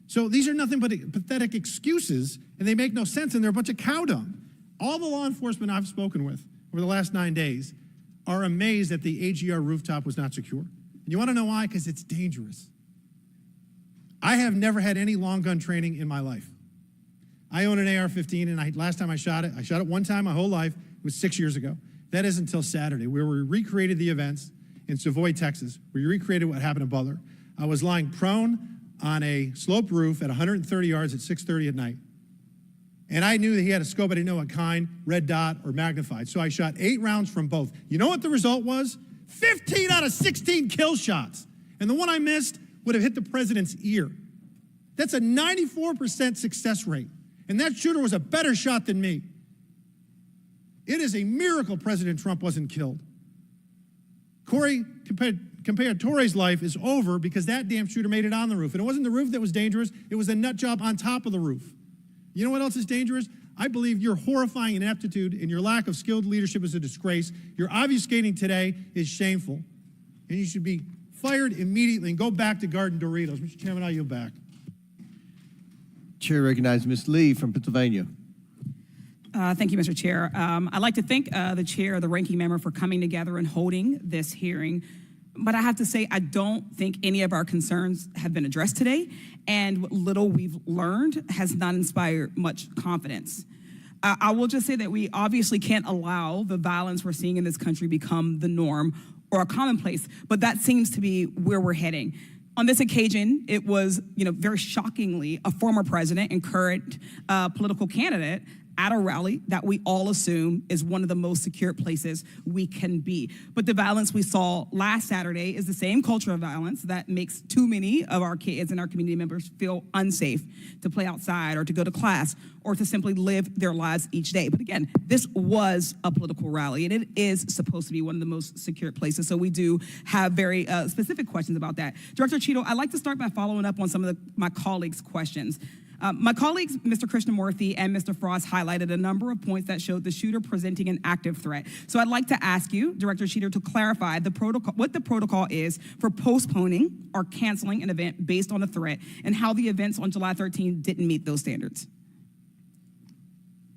So these are nothing but pathetic excuses, and they make no sense, and they're a bunch of cow dung. All the law enforcement I've spoken with over the last 9 days are amazed that the AGR rooftop was not secure. And you want to know why? Because it's dangerous. I have never had any long gun training in my life. I own an AR-15, and last time I shot it one time my whole life. It was 6 years ago. That is until Saturday, where we recreated the events in Savoy, Texas. We recreated what happened in Butler. I was lying prone on a sloped roof at 130 yards at 6:30 at night. And I knew that he had a scope. I didn't know what kind, red dot or magnified. So I shot 8 rounds from both. You know what the result was? 15 out of 16 kill shots. And the one I missed would have hit the president's ear. That's a 94% success rate. And that shooter was a better shot than me. It is a miracle President Trump wasn't killed. Corey Comparator's life is over because that damn shooter made it on the roof. And it wasn't the roof that was dangerous. It was the nut job on top of the roof. You know what else is dangerous? I believe your horrifying ineptitude and your lack of skilled leadership is a disgrace. Your obfuscating today is shameful. And you should be fired immediately and go back to Garden Doritos. Mr. Chairman, I yield back. Chair recognizes Ms. Lee from Pennsylvania. Thank you, Mr. Chair. I'd like to thank the chair, the ranking member, for coming together and holding this hearing. But I have to say, I don't think any of our concerns have been addressed today, and what little we've learned has not inspired much confidence. I will just say that we obviously can't allow the violence we're seeing in this country become the norm or a commonplace, but that seems to be where we're heading. On this occasion, it was, very shockingly, a former president and current political candidate at a rally that we all assume is one of the most secure places we can be. But the violence we saw last Saturday is the same culture of violence that makes too many of our kids and our community members feel unsafe to play outside or to go to class or to simply live their lives each day. But again, this was a political rally, and it is supposed to be one of the most secure places. So we do have very specific questions about that. Director Cheatle, I'd like to start by following up on some of my colleagues' questions. My colleagues, Mr. Krishnamurthy and Mr. Frost, highlighted a number of points that showed the shooter presenting an active threat. So I'd like to ask you, Director Cheatle, to clarify what the protocol is for postponing or canceling an event based on a threat, and how the events on July 13 didn't meet those standards.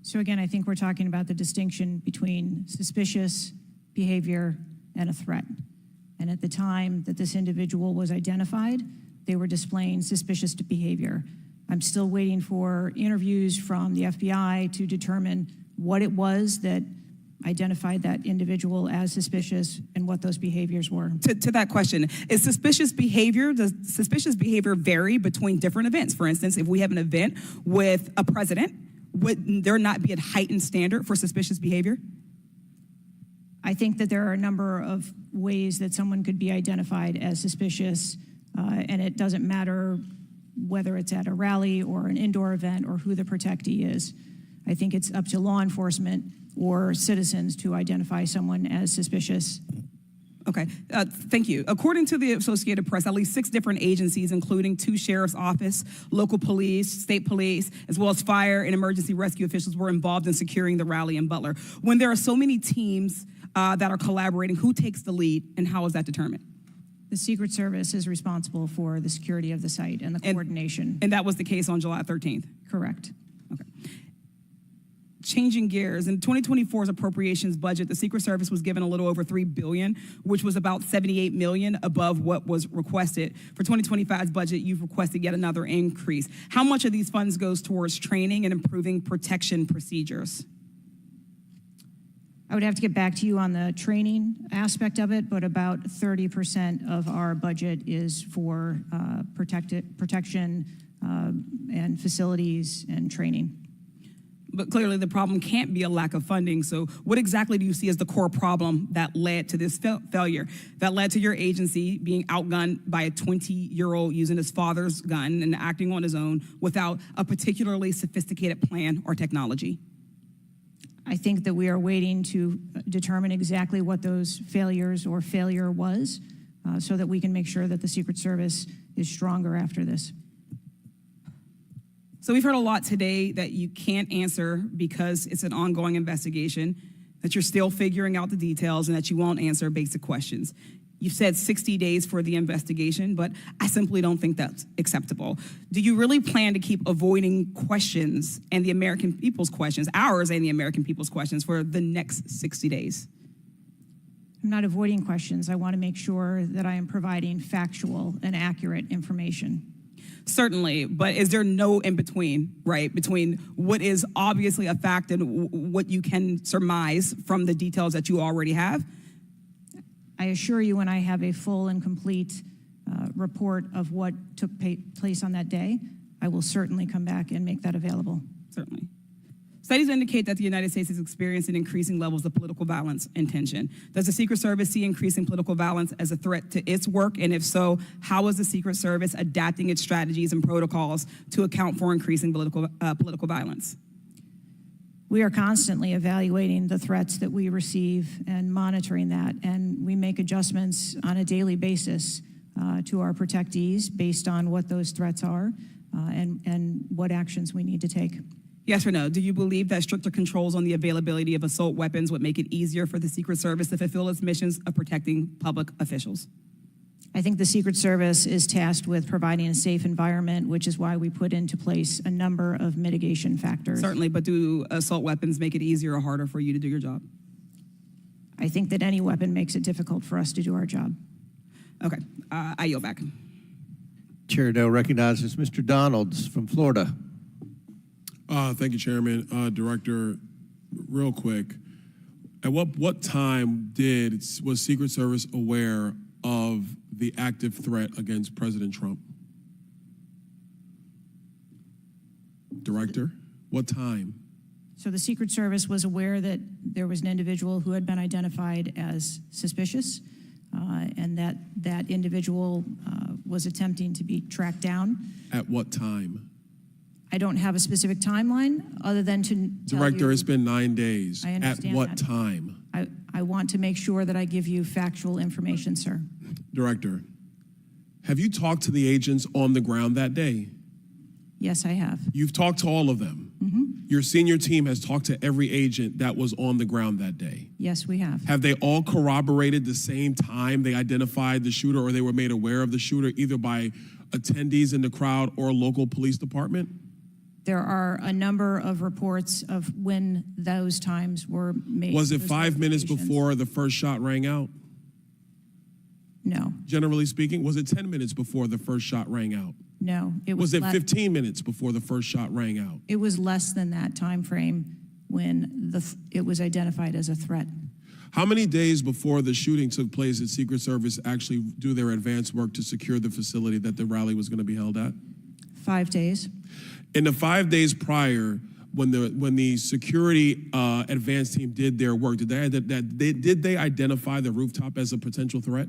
So again, I think we're talking about the distinction between suspicious behavior and a threat. And at the time that this individual was identified, they were displaying suspicious behavior. I'm still waiting for interviews from the FBI to determine what it was that identified that individual as suspicious and what those behaviors were. To that question, does suspicious behavior vary between different events? For instance, if we have an event with a president, would there not be a heightened standard for suspicious behavior? I think that there are a number of ways that someone could be identified as suspicious, and it doesn't matter whether it's at a rally or an indoor event or who the protectee is. I think it's up to law enforcement or citizens to identify someone as suspicious. Okay, thank you. According to the Associated Press, at least 6 different agencies, including 2 sheriff's office, local police, state police, as well as fire and emergency rescue officials, were involved in securing the rally in Butler. When there are so many teams that are collaborating, who takes the lead and how is that determined? The Secret Service is responsible for the security of the site and the coordination. And that was the case on July 13th? Correct. Okay. Changing gears, in 2024's appropriations budget, the Secret Service was given a little over $3 billion, which was about $78 million above what was requested. For 2025's budget, you've requested yet another increase. How much of these funds goes towards training and improving protection procedures? I would have to get back to you on the training aspect of it, but about 30% of our budget is for protection and facilities and training. But clearly the problem can't be a lack of funding. So what exactly do you see as the core problem that led to this failure, that led to your agency being outgunned by a 20-year-old using his father's gun and acting on his own without a particularly sophisticated plan or technology? I think that we are waiting to determine exactly what those failures or failure was so that we can make sure that the Secret Service is stronger after this. So we've heard a lot today that you can't answer because it's an ongoing investigation, that you're still figuring out the details, and that you won't answer basic questions. You've said 60 days for the investigation, but I simply don't think that's acceptable. Do you really plan to keep avoiding questions and the American people's questions, ours and the American people's questions, for the next 60 days? I'm not avoiding questions. I want to make sure that I am providing factual and accurate information. Certainly, but is there no in-between, right, between what is obviously a fact and what you can surmise from the details that you already have? I assure you, when I have a full and complete report of what took place on that day, I will certainly come back and make that available. Certainly. Studies indicate that the United States is experiencing increasing levels of political violence and tension. Does the Secret Service see increasing political violence as a threat to its work? And if so, how is the Secret Service adapting its strategies and protocols to account for increasing political violence? We are constantly evaluating the threats that we receive and monitoring that, and we make adjustments on a daily basis to our protectees based on what those threats are and what actions we need to take. Yes or no? Do you believe that stricter controls on the availability of assault weapons would make it easier for the Secret Service to fulfill its missions of protecting public officials? I think the Secret Service is tasked with providing a safe environment, which is why we put into place a number of mitigation factors. Certainly, but do assault weapons make it easier or harder for you to do your job? I think that any weapon makes it difficult for us to do our job. Okay, I yield back. Chair now recognizes Mr. Donalds from Florida. Thank you, Chairman. Director, real quick, at what time was Secret Service aware of the active threat against President Trump? Director, what time? So the Secret Service was aware that there was an individual who had been identified as suspicious, and that individual was attempting to be tracked down. At what time? I don't have a specific timeline other than to tell Director, you, it's been 9 days. I At understand what that. time? I want to make sure that I give you factual information, sir. Director, have you talked to the agents on the ground that day? Yes, I have. You've talked to all of them. Your senior team has talked to every agent that was on the ground that day. Yes, we have. Have they all corroborated the same time they identified the shooter or they were made aware of the shooter, either by attendees in the crowd or local police department? There are a number of reports of when those times were made. Was it those 5 minutes notifications. before the first shot rang out? No, Generally speaking, was it 10 minutes before the first shot rang out? no. Was it le- 15 minutes before the first shot rang out? It was less than that time frame when it was identified as a threat. How many days before the shooting took place did Secret Service actually do their advance work to secure the facility that the rally was going to be held at? 5 days. In the 5 days prior, when the security advance team did their work, did they identify the rooftop as a potential threat?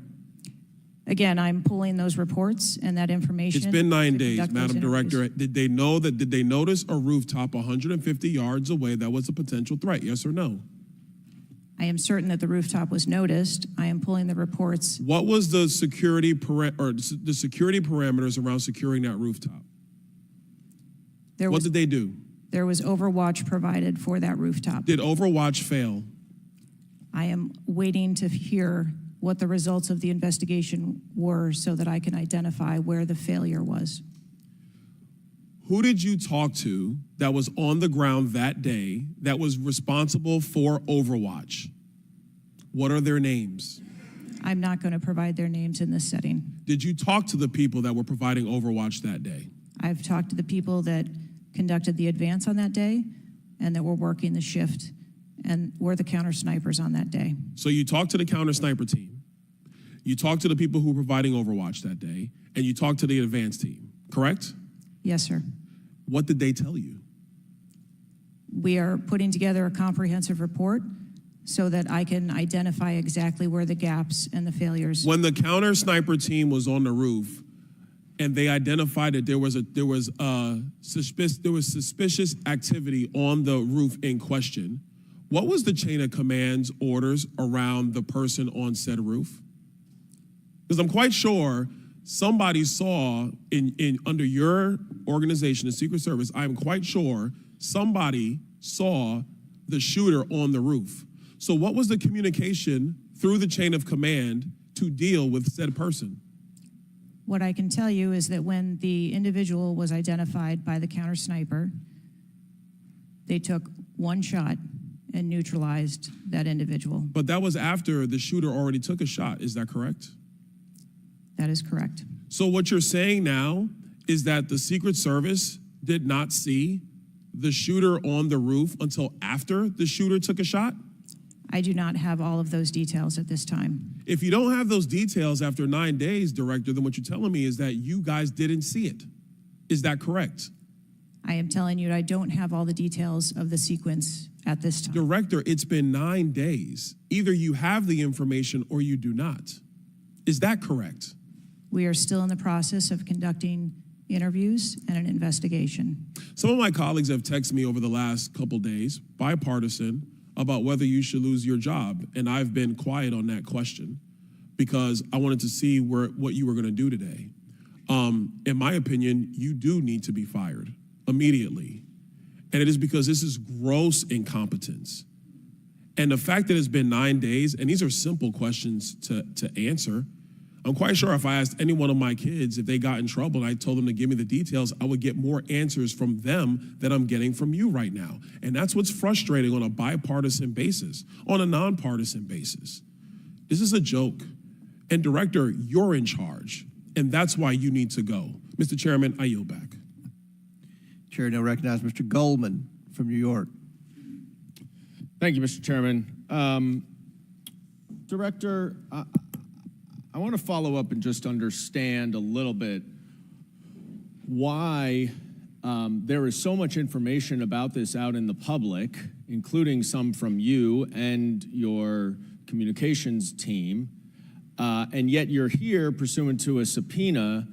Again, I'm pulling those reports and that information. It's been 9 to days, conduct those Madam interviews. Director. Did they notice a rooftop 150 yards away that was a potential threat? Yes or no? I am certain that the rooftop was noticed. I am pulling the reports. What was the security parameters around securing that rooftop? What did they do? There was overwatch provided for that rooftop. Did Overwatch fail? I am waiting to hear what the results of the investigation were so that I can identify where the failure was. Who did you talk to that was on the ground that day that was responsible for Overwatch? What are their names? I'm not going to provide their names in this setting. Did you talk to the people that were providing Overwatch that day? I've talked to the people that conducted the advance on that day and that were working the shift and were the counter snipers on that day. So you talked to the counter sniper team, you talked to the people who were providing Overwatch that day, and you talked to the advance team, correct? Yes, sir. What did they tell you? We are putting together a comprehensive report so that I can identify exactly where the gaps and the failures. When the counter sniper team was on the roof and they identified that there was suspicious activity on the roof in question, what was the chain of command's orders around the person on said roof? Because I'm quite sure somebody saw in under your organization, the Secret Service, I'm quite sure somebody saw the shooter on the roof. So what was the communication through the chain of command to deal with said person? What I can tell you is that when the individual was identified by the counter sniper, they took one shot and neutralized that individual. But that was after the shooter already took a shot. Is that correct? That is correct. So what you're saying now is that the Secret Service did not see the shooter on the roof until after the shooter took a shot? I do not have all of those details at this time. If you don't have those details after 9 days, Director, then what you're telling me is that you guys didn't see it. Is that correct? I am telling you I don't have all the details of the sequence at this time. Director, it's been 9 days. Either you have the information or you do not. Is that correct? We are still in the process of conducting interviews and an investigation. Some of my colleagues have texted me over the last couple days, bipartisan, about whether you should lose your job. And I've been quiet on that question because I wanted to see what you were going to do today. In my opinion, you do need to be fired immediately. And it is because this is gross incompetence. And the fact that it's been 9 days, and these are simple questions to answer. I'm quite sure if I asked any one of my kids if they got in trouble and I told them to give me the details, I would get more answers from them than I'm getting from you right now. And that's what's frustrating on a bipartisan basis, on a nonpartisan basis. This is a joke. And Director, you're in charge, and that's why you need to go. Mr. Chairman, I yield back. Chair now recognizes Mr. Goldman from New York. Thank you, Mr. Chairman. Director, I want to follow up and just understand a little bit why there is so much information about this out in the public, including some from you and your communications team, and yet you're here pursuant to a subpoena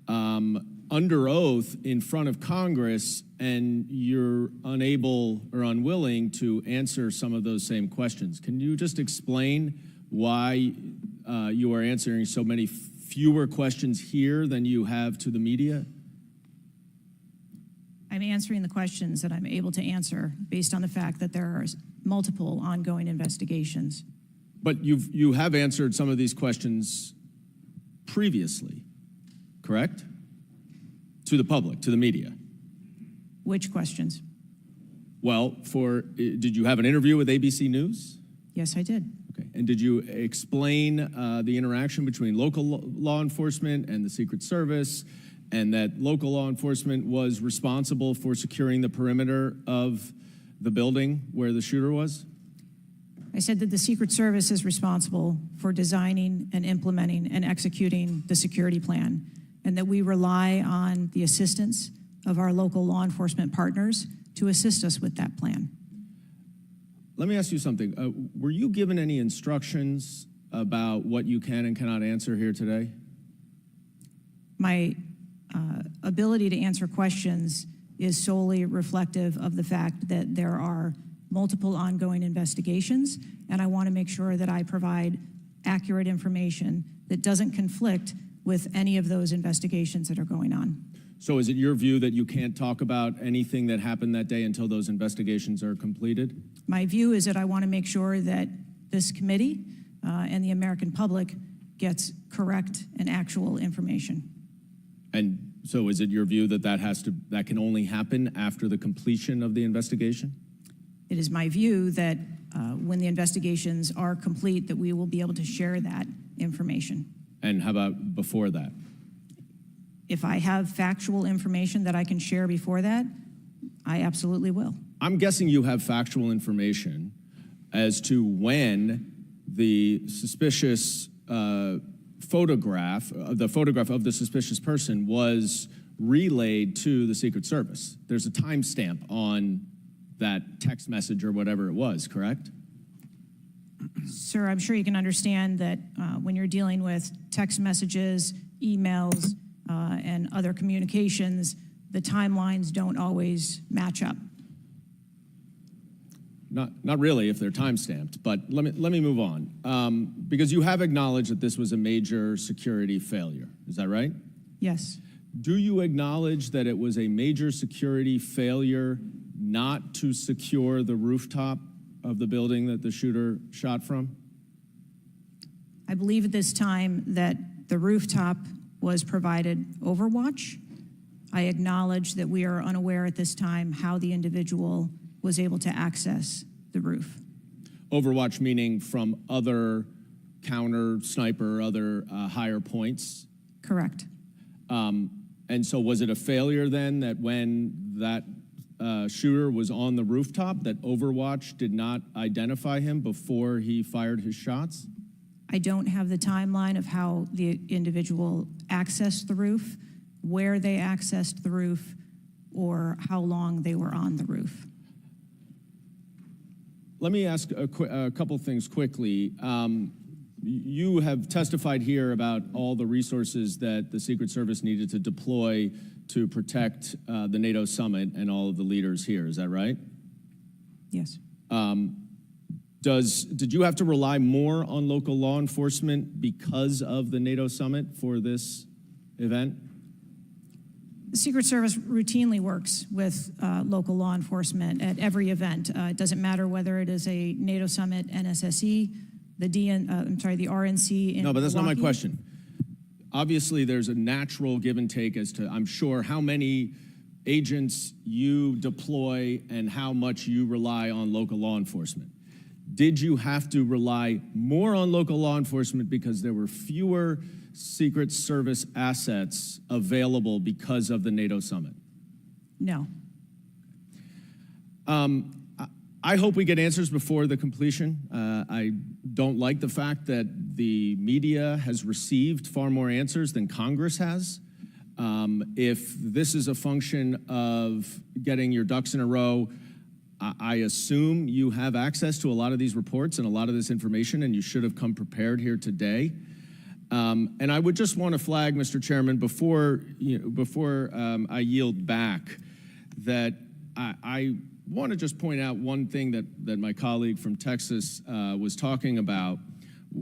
under oath in front of Congress, and you're unable or unwilling to answer some of those same questions. Can you just explain why you are answering so many fewer questions here than you have to the media? I'm answering the questions that I'm able to answer based on the fact that there are multiple ongoing investigations. But you have answered some of these questions previously, correct? To the public, to the media. Which questions? Well, did you have an interview with ABC News? Yes, I did. Okay. And did you explain the interaction between local law enforcement and the Secret Service, and that local law enforcement was responsible for securing the perimeter of the building where the shooter was? I said that the Secret Service is responsible for designing and implementing and executing the security plan, and that we rely on the assistance of our local law enforcement partners to assist us with that plan. Let me ask you something. Were you given any instructions about what you can and cannot answer here today? My ability to answer questions is solely reflective of the fact that there are multiple ongoing investigations, and I want to make sure that I provide accurate information that doesn't conflict with any of those investigations that are going on. So is it your view that you can't talk about anything that happened that day until those investigations are completed? My view is that I want to make sure that this committee and the American public gets correct and actual information. And so is it your view that that can only happen after the completion of the investigation? It is my view that when the investigations are complete, that we will be able to share that information. And how about before that? If I have factual information that I can share before that, I absolutely will. I'm guessing you have factual information as to when the suspicious photograph of the suspicious person was relayed to the Secret Service. There's a timestamp on that text message or whatever it was, correct? Sir, I'm sure you can understand that when you're dealing with text messages, emails, and other communications, the timelines don't always match up. Not really if they're time-stamped, but let me move on. Because you have acknowledged that this was a major security failure. Is that right? Yes. Do you acknowledge that it was a major security failure not to secure the rooftop of the building that the shooter shot from? I believe at this time that the rooftop was provided Overwatch. I acknowledge that we are unaware at this time how the individual was able to access the roof. Overwatch meaning from other counter, sniper, other higher points? Correct. And so was it a failure then that when that shooter was on the rooftop that Overwatch did not identify him before he fired his shots? I don't have the timeline of how the individual accessed the roof, where they accessed the roof, or how long they were on the roof. Let me ask a couple things quickly. You have testified here about all the resources that the Secret Service needed to deploy to protect the NATO summit and all of the leaders here. Is that right? Yes. Did you have to rely more on local law enforcement because of the NATO summit for this event? The Secret Service routinely works with local law enforcement at every event. It doesn't matter whether it is a NATO summit, NSSE, the RNC in No, but that's not my Milwaukee. question. obviously there's a natural give and take as to, I'm sure, how many agents you deploy and how much you rely on local law enforcement. Did you have to rely more on local law enforcement because there were fewer Secret Service assets available because of the NATO summit? No. I hope we get answers before the completion. I don't like the fact that the media has received far more answers than Congress has. If this is a function of getting your ducks in a row, I assume you have access to a lot of these reports and a lot of this information, and you should have come prepared here today. And I would just want to flag, Mr. Chairman, before I yield back, that I want to just point out one thing that my colleague from Texas was talking about.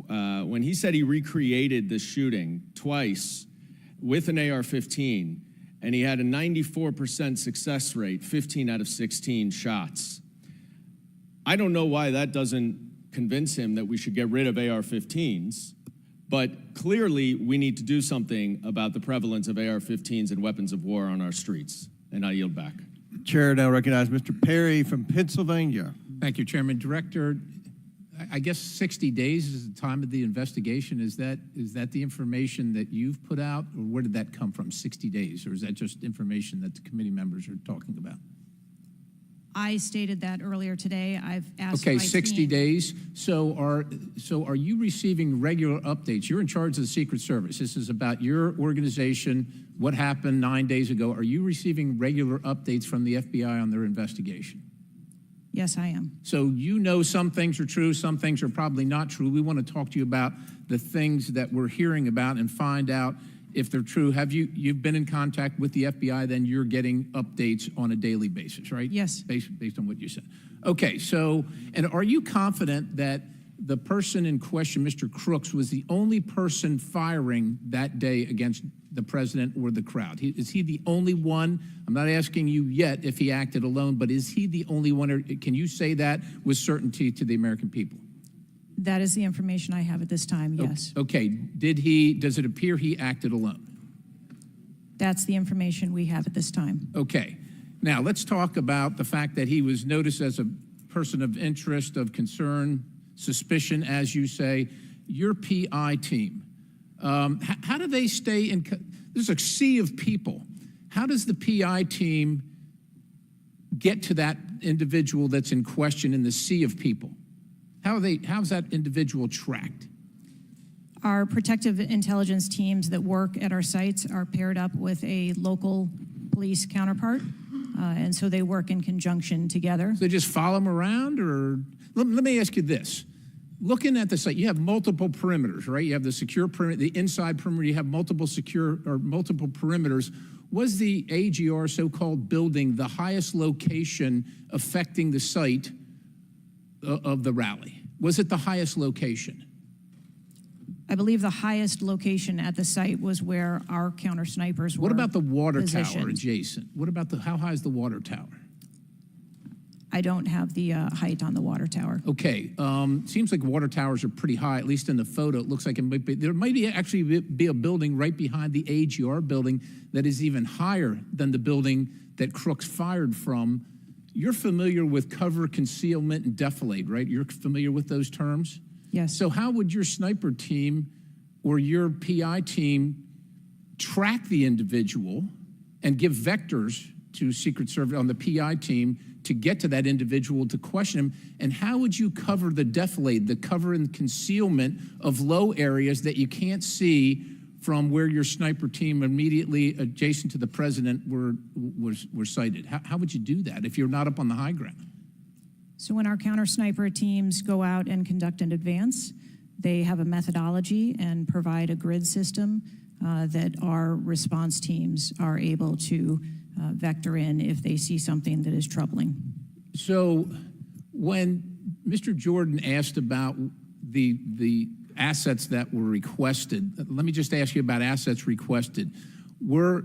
When he said he recreated the shooting twice with an AR-15, and he had a 94% success rate, 15 out of 16 shots. I don't know why that doesn't convince him that we should get rid of AR-15s, but clearly we need to do something about the prevalence of AR-15s and weapons of war on our streets. And I yield back. Chair now recognize Mr. Perry from Pennsylvania. Thank you, Chairman. Director, I guess 60 days is the time of the investigation. Is that the information that you've put out, or where did that come from, 60 days? Or is that just information that the committee members are talking about? I stated that earlier today. I've asked Okay, my 60 team. days. So are you receiving regular updates? You're in charge of the Secret Service. This is about your organization, what happened 9 days ago. Are you receiving regular updates from the FBI on their investigation? Yes, I am. So you know some things are true, some things are probably not true. We want to talk to you about the things that we're hearing about and find out if they're true. You've been in contact with the FBI, then you're getting updates on a daily basis, right? Yes. Based on what you said. Okay, so, and are you confident that the person in question, Mr. Crooks, was the only person firing that day against the president or the crowd? Is he the only one? I'm not asking you yet if he acted alone, but is he the only one, or can you say that with certainty to the American people? That is the information I have at this time, yes. Okay, does it appear he acted alone? That's the information we have at this time. Okay, now let's talk about the fact that he was noticed as a person of interest, of concern, suspicion, as you say. Your PI team, how do they stay in, there's a sea of people. How does the PI team get to that individual that's in question in the sea of people? How's that individual tracked? Our protective intelligence teams that work at our sites are paired up with a local police counterpart, and so they work in conjunction together. So they just follow them around, or let me ask you this. Looking at the site, you have multiple perimeters, right? You have the secure perimeter, the inside perimeter, you have multiple perimeters. Was the AGR so-called building the highest location affecting the site of the rally? Was it the highest location? I believe the highest location at the site was where our counter snipers were. What about the water positioned. tower adjacent? What about how high is the water tower? I don't have the height on the water tower. Okay, seems like water towers are pretty high, at least in the photo. It looks like there might actually be a building right behind the AGR building that is even higher than the building that Crooks fired from. You're familiar with cover, concealment, and defilade, right? You're familiar with those terms? Yes. So how would your sniper team or your PI team track the individual and give vectors to Secret Service on the PI team to get to that individual to question him? And how would you cover the defilade, the cover and concealment of low areas that you can't see from where your sniper team immediately adjacent to the president were sighted? How would you do that if you're not up on the high ground? So when our counter sniper teams go out and conduct an advance, they have a methodology and provide a grid system that our response teams are able to vector in if they see something that is troubling. So when Mr. Jordan asked about the assets that were requested, let me just ask you about assets requested. Were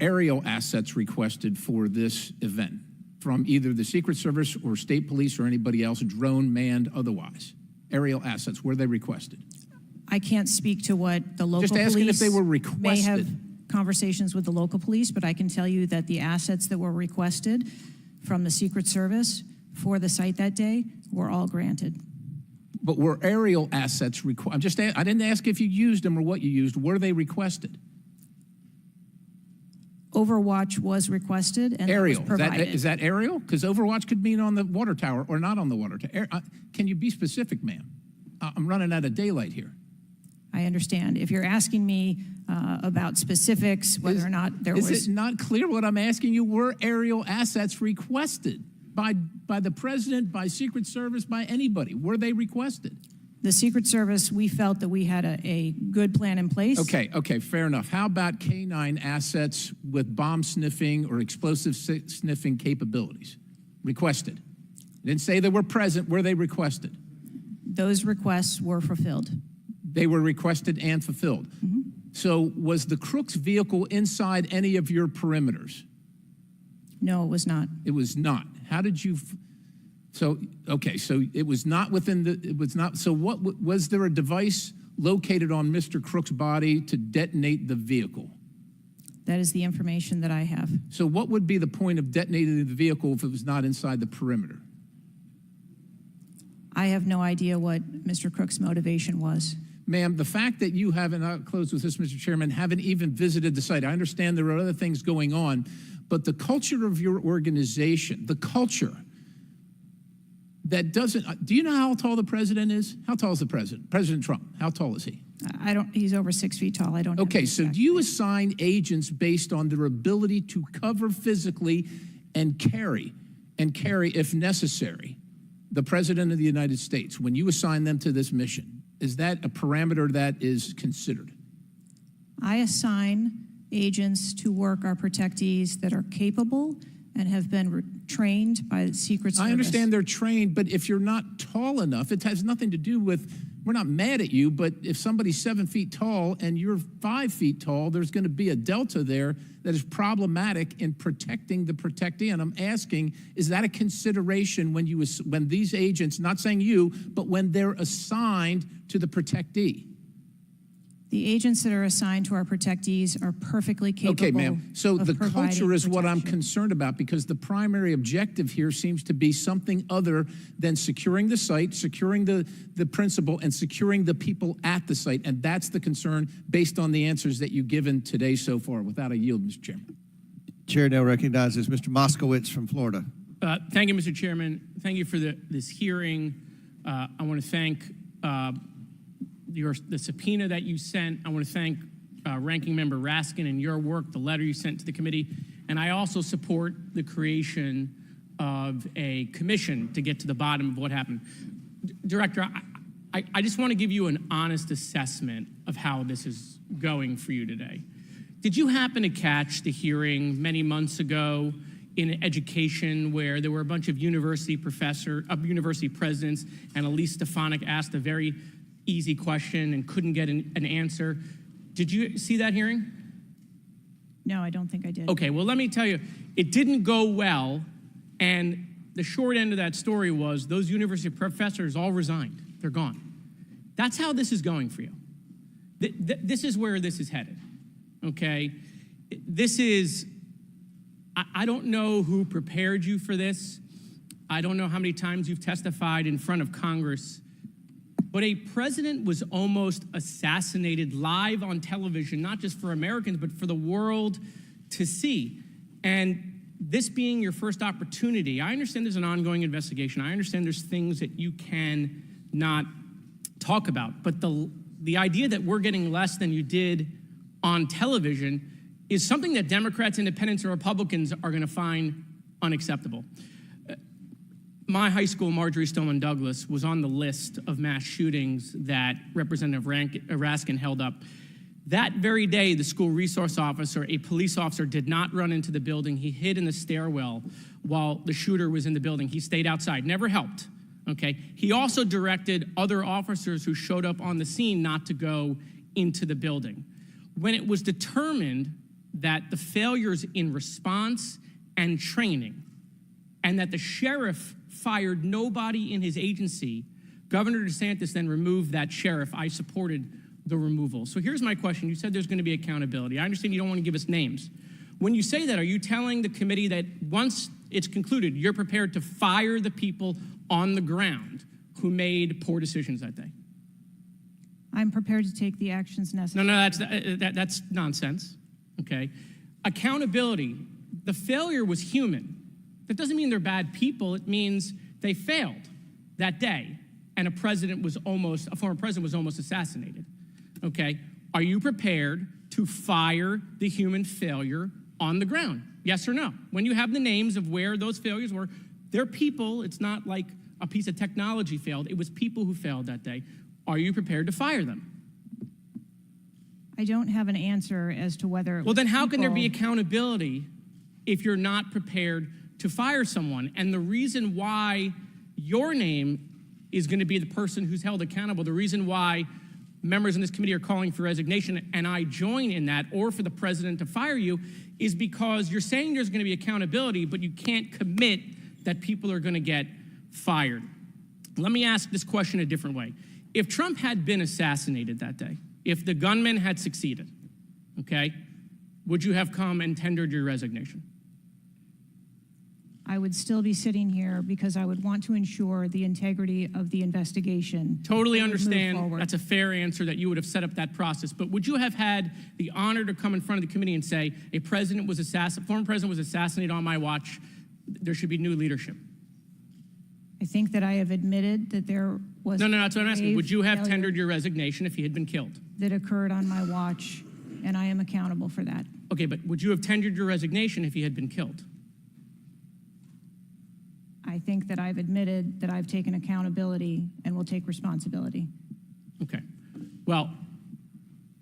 aerial assets requested for this event from either the Secret Service or state police or anybody else, drone, manned, otherwise? Aerial assets, were they requested? I can't speak to what the local Just police asking if they were may have requested. conversations with the local police, but I can tell you that the assets that were requested from the Secret Service for the site that day were all granted. But were aerial assets required? I didn't ask if you used them or what you used. Were they requested? Overwatch was requested and Aerial. that was provided. Is that aerial? Because Overwatch could mean on the water tower or not on the water tower. Can you be specific, ma'am? I'm running out of daylight here. I understand. If you're asking me about specifics, whether or not there was... Is it not clear what I'm asking you? Were aerial assets requested by the president, by Secret Service, by anybody? Were they requested? The Secret Service, we felt that we had a good plan in place. Okay, fair enough. How about K-9 assets with bomb sniffing or explosive sniffing capabilities? Requested. I didn't say they were present. Were they requested? Those requests were fulfilled. They were requested and fulfilled. Mm-hmm. So was the Crooks vehicle inside any of your perimeters? No, it was not. It was not. How did you... So it was not within so what, was there a device located on Mr. Crook's body to detonate the vehicle? That is the information that I have. So what would be the point of detonating the vehicle if it was not inside the perimeter? I have no idea what Mr. Crook's motivation was. Ma'am, the fact that you haven't, I'll close with this, Mr. Chairman, haven't even visited the site. I understand there are other things going on, but the culture of your organization, the culture that doesn't, do you know how tall the president is? How tall is the president? President Trump, how tall is he? He's over 6 feet tall. I don't know. Okay, so do you assign agents based on their ability to cover physically and carry, if necessary, the president of the United States when you assign them to this mission? Is that a parameter that is considered? I assign agents to work our protectees that are capable and have been trained by the Secret Service. I understand they're trained, but if you're not tall enough, it has nothing to do with, we're not mad at you, but if somebody's 7 feet tall and you're 5 feet tall, there's going to be a delta there that is problematic in protecting the protectee. And I'm asking, is that a consideration when these agents, not saying you, but when they're assigned to the protectee? The agents that are assigned to our protectees are perfectly capable. Okay, ma'am. So of the providing culture is what I'm protection. concerned about, because the primary objective here seems to be something other than securing the site, securing the principal, and securing the people at the site. And that's the concern based on the answers that you've given today so far. Without a yield, Mr. Chairman. Chair now recognizes Mr. Moskowitz from Florida. Thank you, Mr. Chairman. Thank you for this hearing. I want to thank the subpoena that you sent. I want to thank Ranking Member Raskin and your work, the letter you sent to the committee. And I also support the creation of a commission to get to the bottom of what happened. Director, I just want to give you an honest assessment of how this is going for you today. Did you happen to catch the hearing many months ago in education where there were a bunch of university presidents, and Elise Stefanik asked a very easy question and couldn't get an answer? Did you see that hearing? No, I don't think I did. Okay, well, let me tell you, it didn't go well, and the short end of that story was those university professors all resigned. They're gone. That's how this is going for you. This is where this is headed, okay? I don't know who prepared you for this. I don't know how many times you've testified in front of Congress, but a president was almost assassinated live on television, not just for Americans, but for the world to see. And this being your first opportunity, I understand there's an ongoing investigation. I understand there's things that you can not talk about. But the idea that we're getting less than you did on television is something that Democrats, Independents, or Republicans are going to find unacceptable. My high school, Marjorie Stoneman Douglas, was on the list of mass shootings that Representative Raskin held up. That very day, the school resource officer, a police officer, did not run into the building. He hid in the stairwell while the shooter was in the building. He stayed outside, never helped, okay? He also directed other officers who showed up on the scene not to go into the building. When it was determined that the failures in response and training, and that the sheriff fired nobody in his agency Governor DeSantis then removed that sheriff. I supported the removal. So here's my question. You said there's going to be accountability. I understand you don't want to give us names. When you say that, are you telling the committee that once it's concluded, you're prepared to fire the people on the ground who made poor decisions that day? I'm prepared to take the actions necessary. No, that's nonsense, okay? Accountability, the failure was human. That doesn't mean they're bad people. It means they failed that day, and a former president was almost assassinated, okay? Are you prepared to fire the human failure on the ground? Yes or no? When you have the names of where those failures were, they're people. It's not like a piece of technology failed. It was people who failed that day. Are you prepared to fire them? I don't have an answer as to whether Well, then how can there be accountability if you're not prepared to fire someone? And the reason why your name is going to be the person who's held accountable, the reason why members in this committee are calling for resignation, and I join in that, or for the president to fire you, is because you're saying there's going to be accountability, but you can't commit that people are going to get fired. Let me ask this question a different way. If Trump had been assassinated that day, if the gunman had succeeded, okay, would you have come and tendered your resignation? I would still be sitting here because I would want to ensure the integrity of the investigation. Totally and move understand. forward. That's a fair answer that you would have set up that process. But would you have had the honor to come in front of the committee and say, former president was assassinated on my watch, there should be new leadership? I think that I have admitted that there was No, that's what I'm asking. grave Would you have failure tendered your resignation if he had been killed? that occurred on my watch, and I am accountable for that. Okay, but would you have tendered your resignation if he had been killed? I think that I've admitted that I've taken accountability and will take responsibility. Okay. Well,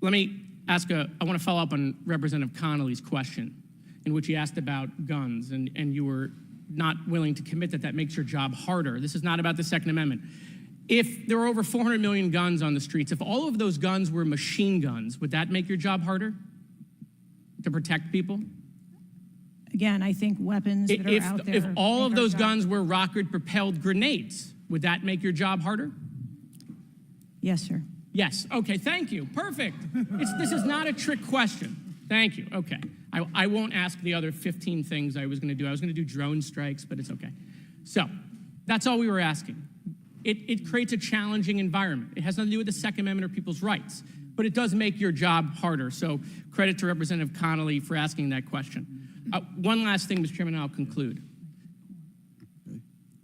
let me ask I want to follow up on Representative Connolly's question, in which he asked about guns, and you were not willing to commit that makes your job harder. This is not about the Second Amendment. If there were over 400 million guns on the streets, if all of those guns were machine guns, would that make your job harder to protect people? Again, I think weapons that are out there. If all of make our those job- guns were rocket-propelled grenades, would that make your job harder? Yes, sir. Yes. Okay, thank you. Perfect. This is not a trick question. Thank you. Okay. I won't ask the other 15 things I was going to do. I was going to do drone strikes, but it's okay. So that's all we were asking. It creates a challenging environment. It has nothing to do with the Second Amendment or people's rights, but it does make your job harder. So credit to Representative Connolly for asking that question. One last thing, Mr. Chairman, and I'll conclude.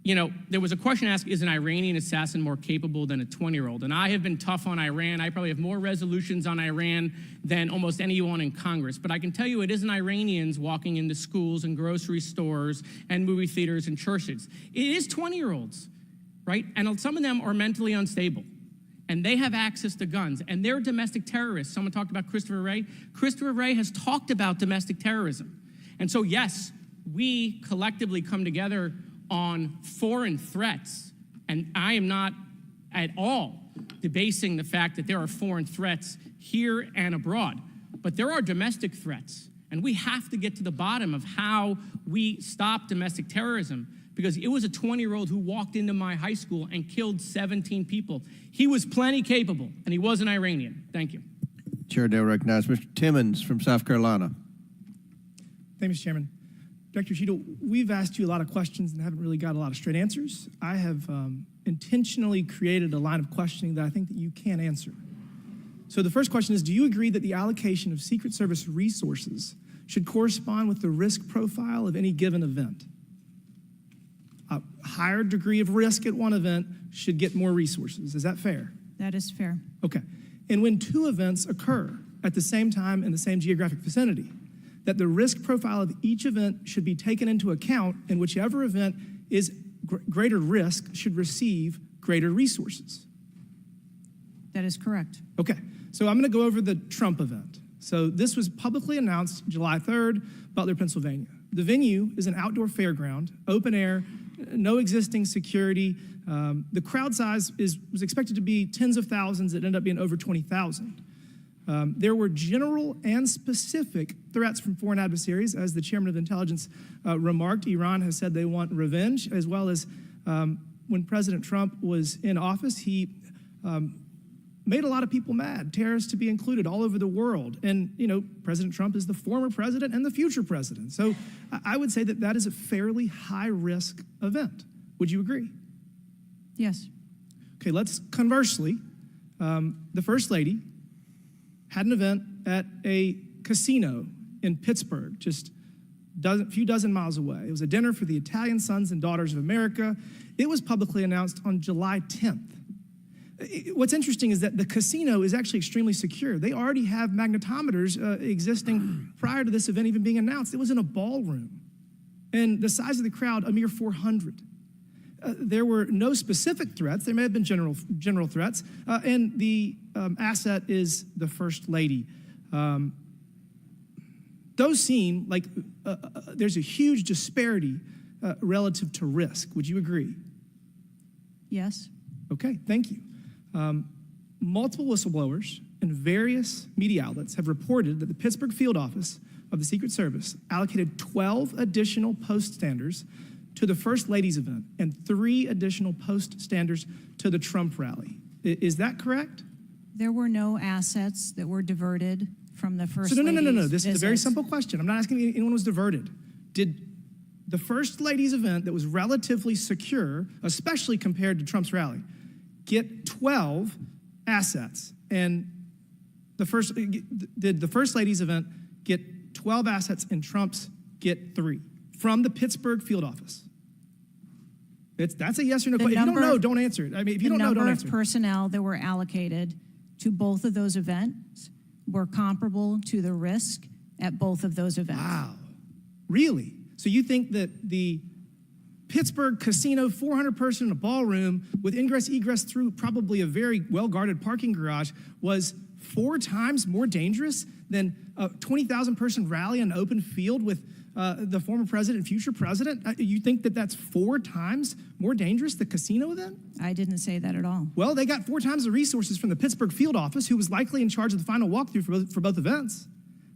You know, there was a question asked, is an Iranian assassin more capable than a 20-year-old? And I have been tough on Iran. I probably have more resolutions on Iran than almost anyone in Congress. But I can tell you it isn't Iranians walking into schools and grocery stores and movie theaters and churches. It is 20-year-olds, right? And some of them are mentally unstable. And they have access to guns. And they're domestic terrorists. Someone talked about Christopher Wray. Christopher Wray has talked about domestic terrorism. And so, yes, we collectively come together on foreign threats, and I am not at all debasing the fact that there are foreign threats here and abroad, but there are domestic threats, and we have to get to the bottom of how we stop domestic terrorism, because it was a 20-year-old who walked into my high school and killed 17 people. He was plenty capable, and he was an Iranian. Thank you. Chair now recognizes Mr. Timmons from South Carolina. Thank you, Mr. Chairman. Director Cheatle, we've asked you a lot of questions and haven't really got a lot of straight answers. I have intentionally created a line of questioning that I think that you can answer. So the first question is, do you agree that the allocation of Secret Service resources should correspond with the risk profile of any given event? A higher degree of risk at one event should get more resources. Is that fair? That is fair. Okay. And when two events occur at the same time in the same geographic vicinity, that the risk profile of each event should be taken into account, and whichever event is greater risk should receive greater resources. That is correct. Okay, so I'm gonna go over the Trump event. So this was publicly announced July 3rd, Butler, Pennsylvania. The venue is an outdoor fairground, open air, no existing security. The crowd size was expected to be tens of thousands. It ended up being over 20,000. There were general and specific threats from foreign adversaries. As the chairman of intelligence remarked, Iran has said they want revenge, as well as when President Trump was in office, he made a lot of people mad, terrorists to be included all over the world. And, you know, President Trump is the former president and the future president. So I would say that that is a fairly high-risk event. Would you agree? Yes. Okay, let's conversely, the First Lady had an event at a casino in Pittsburgh, just a few dozen miles away. It was a dinner for the Italian Sons and Daughters of America. It was publicly announced on July 10th. What's interesting is that the casino is actually extremely secure. They already have magnetometers existing prior to this event even being announced. It was in a ballroom. And the size of the crowd, a mere 400. There were no specific threats. There may have been general threats. And the asset is the First Lady. Those seem like there's a huge disparity relative to risk. Would you agree? Yes. Okay, thank you. Multiple whistleblowers and various media outlets have reported that the Pittsburgh field office of the Secret Service allocated 12 additional post standers to the First Lady's event and 3 additional post standers to the Trump rally. Is that correct? There were no assets that were diverted from the First No. Lady's This is a very visit. simple question. I'm not asking if anyone was diverted. Did the First Lady's event that was relatively secure, especially compared to Trump's rally, get 12 assets? And did the First Lady's event get 12 assets and Trump's get 3 from the Pittsburgh field office? That's a yes or no question. If you don't know, don't answer it. I mean, if you don't know, don't The answer number it. of personnel that were allocated to both of those events were comparable to the risk at both of those events. Wow. Really? So you think that the Pittsburgh casino, 400 person in a ballroom with ingress, egress through probably a very well-guarded parking garage was 4 times more dangerous than a 20,000 person rally on an open field with the former president and future president? You think that that's 4 times more dangerous, the casino event? I didn't say that at all. Well, they got 4 times the resources from the Pittsburgh field office, who was likely in charge of the final walkthrough for both events.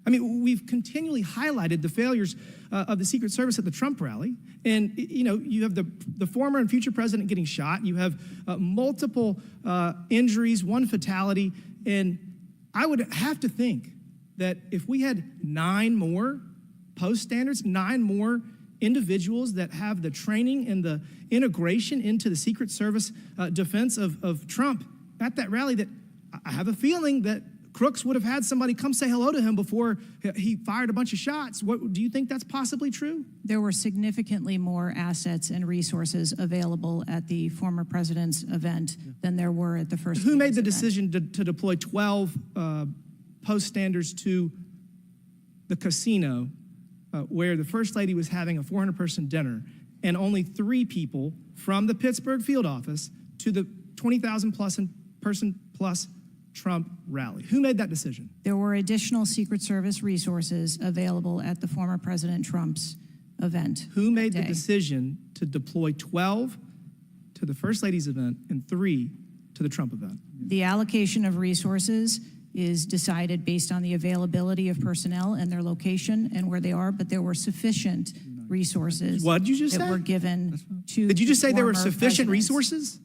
I mean, we've continually highlighted the failures of the Secret Service at the Trump rally. And, you know, you have the former and future president getting shot. You have multiple injuries, 1 fatality. And I would have to think that if we had 9 more post standards, 9 more individuals that have the training and the integration into the Secret Service defense of Trump at that rally, that I have a feeling that Crooks would have had somebody come say hello to him before he fired a bunch of shots. Do you think that's possibly true? There were significantly more assets and resources available at the former president's event than there were at the First Who made Lady's the event. decision to deploy 12 post standards to the casino where the First Lady was having a 400-person dinner and only 3 people from the Pittsburgh field office to the 20,000-person plus Trump rally? Who made that decision? There were additional Secret Service resources available at the former President Trump's event. Who made that the day. decision to deploy 12 to the First Lady's event and 3 to the Trump event? The allocation of resources is decided based on the availability of personnel and their location and where they are, but there were sufficient resources What did you just that say? were given to Did you just the say there were former sufficient president's resources?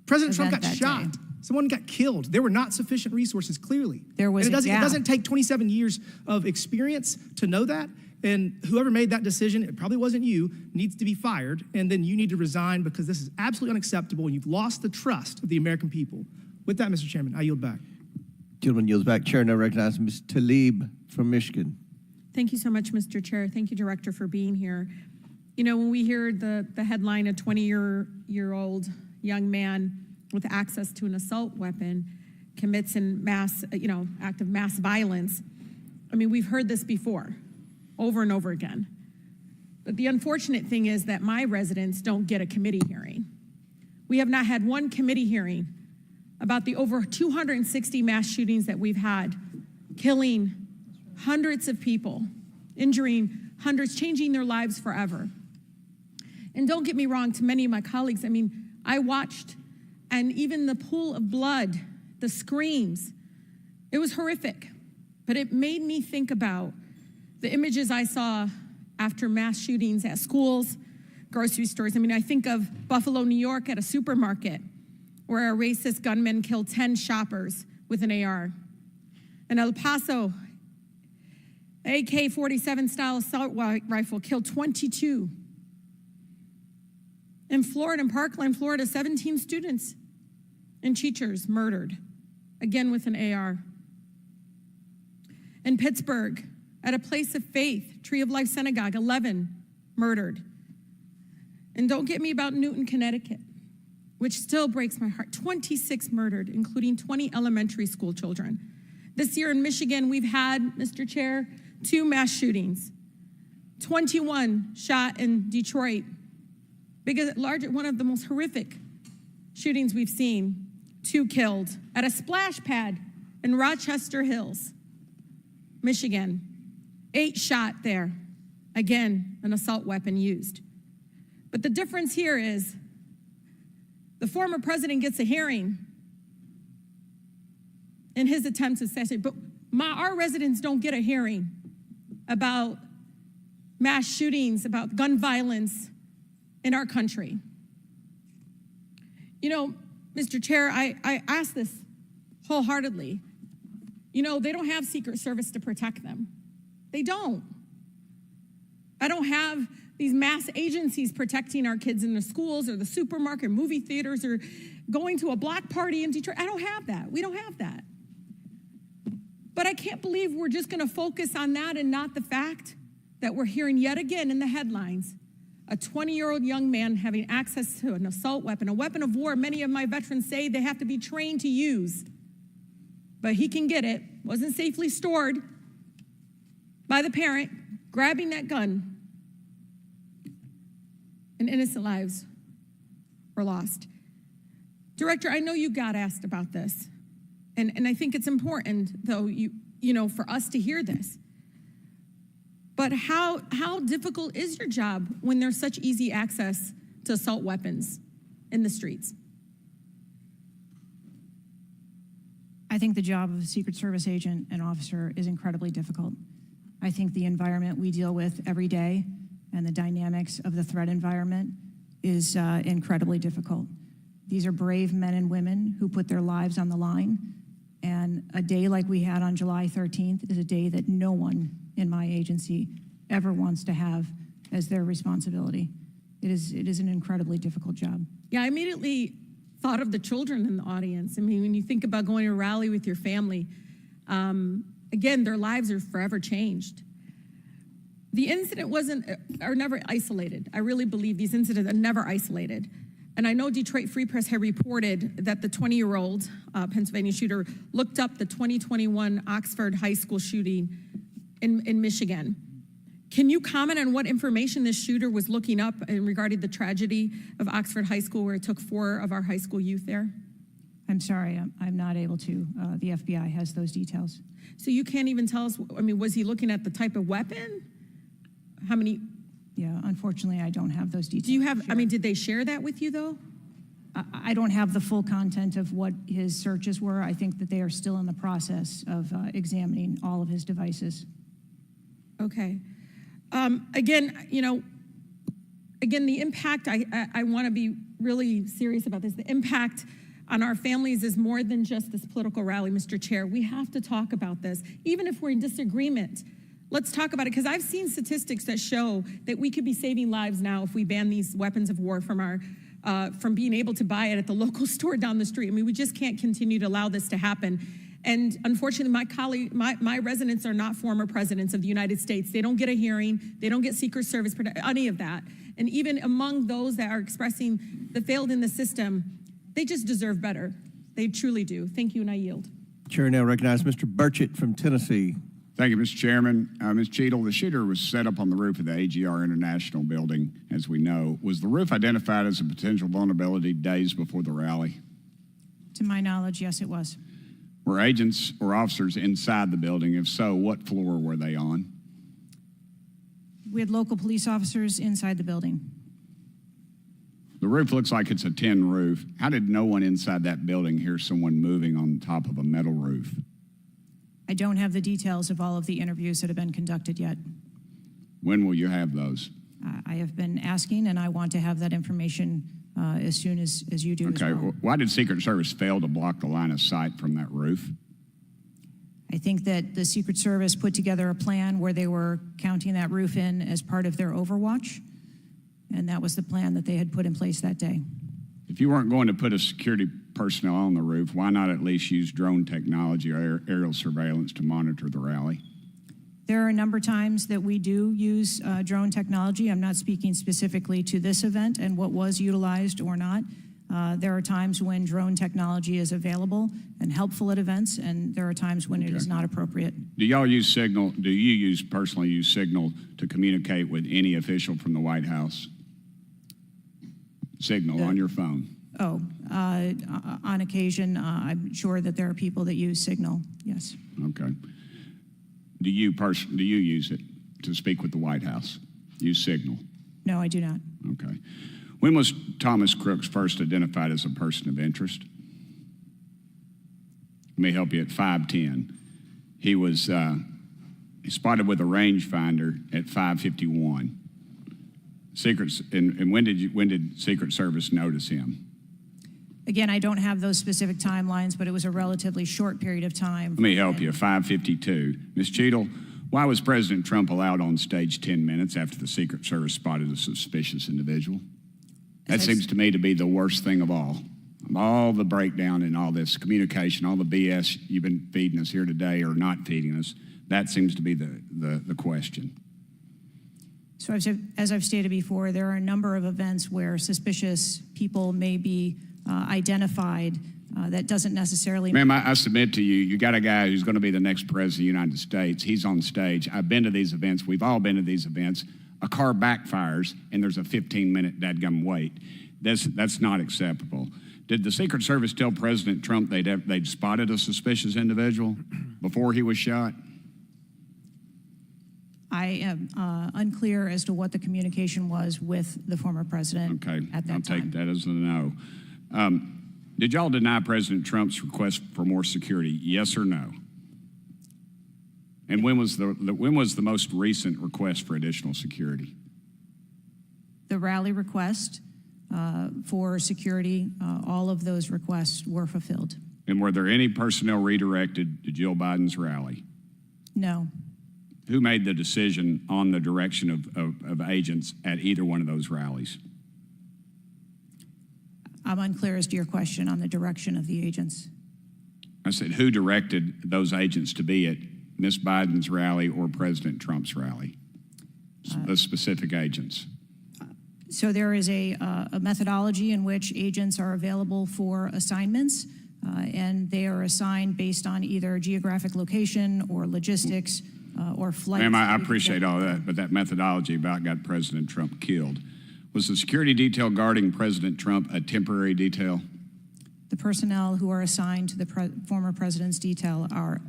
President Trump got event that shot. day. Someone got killed. There were not sufficient resources, clearly. There was And a it gap. doesn't take 27 years of experience to know that. And whoever made that decision, it probably wasn't you, needs to be fired. And then you need to resign because this is absolutely unacceptable. And you've lost the trust of the American people. With that, Mr. Chairman, I yield back. Gentleman yields back. Chair now recognizes Ms. Tlaib from Michigan. Thank you so much, Mr. Chair. Thank you, Director, for being here. You know, when we hear the headline, a 20-year-old young man with access to an assault weapon commits an act of mass violence, I mean, we've heard this before, over and over again. But the unfortunate thing is that my residents don't get a committee hearing. We have not had one committee hearing about the over 260 mass shootings that we've had, killing hundreds of people, injuring hundreds, changing their lives forever. And don't get me wrong, to many of my colleagues, I mean, I watched, and even the pool of blood, the screams, it was horrific. But it made me think about the images I saw after mass shootings at schools, grocery stores. I mean, I think of Buffalo, New York at a supermarket where a racist gunman killed 10 shoppers with an AR. In El Paso, AK-47 style assault rifle killed 22. In Florida, in Parkland, Florida, 17 students and teachers murdered, again with an AR. In Pittsburgh, at a place of faith, Tree of Life Synagogue, 11 murdered. And don't get me about Newton, Connecticut, which still breaks my heart. 26 murdered, including 20 elementary school children. This year in Michigan, we've had, Mr. Chair, 2 mass shootings. 21 shot in Detroit. One of the most horrific shootings we've seen. 2 killed at a splash pad in Rochester Hills, Michigan. 8 shot there. Again, an assault weapon used. But the difference here is the former president gets a hearing in his attempt to assassinate, but our residents don't get a hearing about mass shootings, about gun violence in our country. You know, Mr. Chair, I ask this wholeheartedly. You know, they don't have Secret Service to protect them. They don't. I don't have these mass agencies protecting our kids in the schools or the supermarket, movie theaters, or going to a block party in Detroit. I don't have that. We don't have that. But I can't believe we're just going to focus on that and not the fact that we're hearing yet again in the headlines a 20-year-old young man having access to an assault weapon, a weapon of war. Many of my veterans say they have to be trained to use, but he can get it. Wasn't safely stored by the parent, grabbing that gun, and innocent lives were lost. Director, I know you got asked about this, and I think it's important, though, you know, for us to hear this. But how difficult is your job when there's such easy access to assault weapons in the streets? I think the job of a Secret Service agent and officer is incredibly difficult. I think the environment we deal with every day and the dynamics of the threat environment is incredibly difficult. These are brave men and women who put their lives on the line, and a day like we had on July 13th is a day that no one in my agency ever wants to have as their responsibility. It is an incredibly difficult job. Yeah, I immediately thought of the children in the audience. I mean, when you think about going to a rally with your family, again, their lives are forever changed. The incident are never isolated. I really believe these incidents are never isolated. And I know Detroit Free Press had reported that the 20-year-old Pennsylvania shooter looked up the 2021 Oxford High School shooting in Michigan. Can you comment on what information this shooter was looking up in regarding the tragedy of Oxford High School, where it took 4 of our high school youth there? I'm sorry, I'm not able to. The FBI has those details. So you can't even tell us, I mean, was he looking at the type of weapon? How many? Yeah, unfortunately, I don't have those details. Do you have, I mean, did they share that with you, though? I don't have the full content of what his searches were. I think that they are still in the process of examining all of his devices. Okay. Again, you know, the impact, I want to be really serious about this. The impact on our families is more than just this political rally, Mr. Chair. We have to talk about this. Even if we're in disagreement, let's talk about it, because I've seen statistics that show that we could be saving lives now if we ban these weapons of war from being able to buy it at the local store down the street. I mean, we just can't continue to allow this to happen. And unfortunately, my residents are not former presidents of the United States. They don't get a hearing. They don't get Secret Service, any of that. And even among those that are expressing the failed in the system, they just deserve better. They truly do. Thank you, and I yield. Chair now recognizes Mr. Burchett from Tennessee. Thank you, Mr. Chairman. Ms. Cheatle, the shooter was set up on the roof of the AGR International building, as we know. Was the roof identified as a potential vulnerability days before the rally? To my knowledge, yes, it was. Were agents or officers inside the building? If so, what floor were they on? We had local police officers inside the building. The roof looks like it's a tin roof. How did no one inside that building hear someone moving on top of a metal roof? I don't have the details of all of the interviews that have been conducted yet. When will you have those? I have been asking, and I want to have that information as soon as you do as Okay, well. why did Secret Service fail to block the line of sight from that roof? I think that the Secret Service put together a plan where they were counting that roof in as part of their overwatch, and that was the plan that they had put in place that day. If you weren't going to put a security personnel on the roof, why not at least use drone technology or aerial surveillance to monitor the rally? There are a number of times that we do use drone technology. I'm not speaking specifically to this event and what was utilized or not. There are times when drone technology is available and helpful at events, and there are times when it is not appropriate. Do y'all use Signal? Do you personally use Signal to communicate with any official from the White House? Signal on your phone. On occasion, I'm sure that there are people that use Signal, yes. Okay. Do you use it to speak with the White House? Use Signal? No, I do not. Okay. When was Thomas Crooks first identified as a person of interest? Let me help you. At 5:10, he was spotted with a rangefinder at 5:51. And when did Secret Service notice him? Again, I don't have those specific timelines, but it was a relatively short period of time. Let me help you. 5:52. Ms. Cheatle, why was President Trump allowed on stage 10 minutes after the Secret Service spotted a suspicious individual? That seems to me to be the worst thing of all. All the breakdown and all this communication, all the BS you've been feeding us here today or not feeding us, that seems to be the question. So as I've stated before, there are a number of events where suspicious people may be identified. That doesn't necessarily... Ma'am, I submit to you, you got a guy who's going to be the next president of the United States. He's on stage. I've been to these events. We've all been to these events. A car backfires, and there's a 15-minute dadgum wait. That's not acceptable. Did the Secret Service tell President Trump they'd spotted a suspicious individual before he was shot? I am unclear as to what the communication was with the former president at that time. I'll take that as a no. Did y'all deny President Trump's request for more security, yes or no? And when was the most recent request for additional security? The rally request for security, all of those requests were fulfilled. And were there any personnel redirected to Jill Biden's rally? No. Who made the decision on the direction of agents at either one of those rallies? I'm unclear as to your question on the direction of the agents. I said, who directed those agents to be at Ms. Biden's rally or President Trump's rally? The specific agents. So there is a methodology in which agents are available for assignments, and they are assigned based on either geographic location or logistics or flight. Ma'am, I appreciate all that, but that methodology about got President Trump killed. Was the security detail guarding President Trump a temporary detail? The personnel who are assigned to the former president's detail are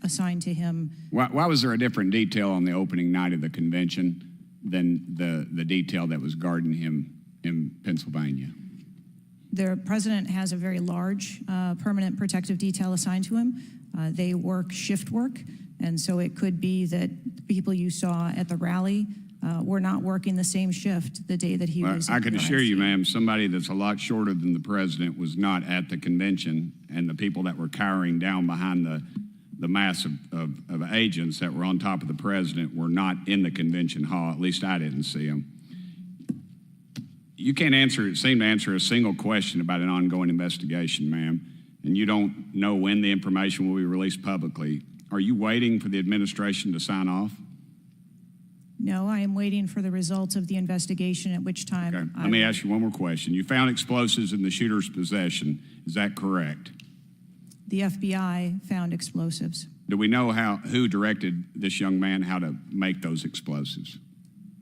assigned to him. Why was there a different detail on the opening night of the convention than the detail that was guarding him in Pennsylvania? The president has a very large permanent protective detail assigned to him. They work shift work, and so it could be that people you saw at the rally were not working the same shift the day that he was. I can assure you, ma'am, somebody that's a lot shorter than the president was not at the convention, and the people that were cowering down behind the mass of agents that were on top of the president were not in the convention hall. At least I didn't see them. You can't seem to answer a single question about an ongoing investigation, ma'am, and you don't know when the information will be released publicly. Are you waiting for the administration to sign off? No, I am waiting for the results of the investigation, at which time. Okay. Let me ask you one more question. You found explosives in the shooter's possession. Is that correct? The FBI found explosives. Do we know who directed this young man how to make those explosives?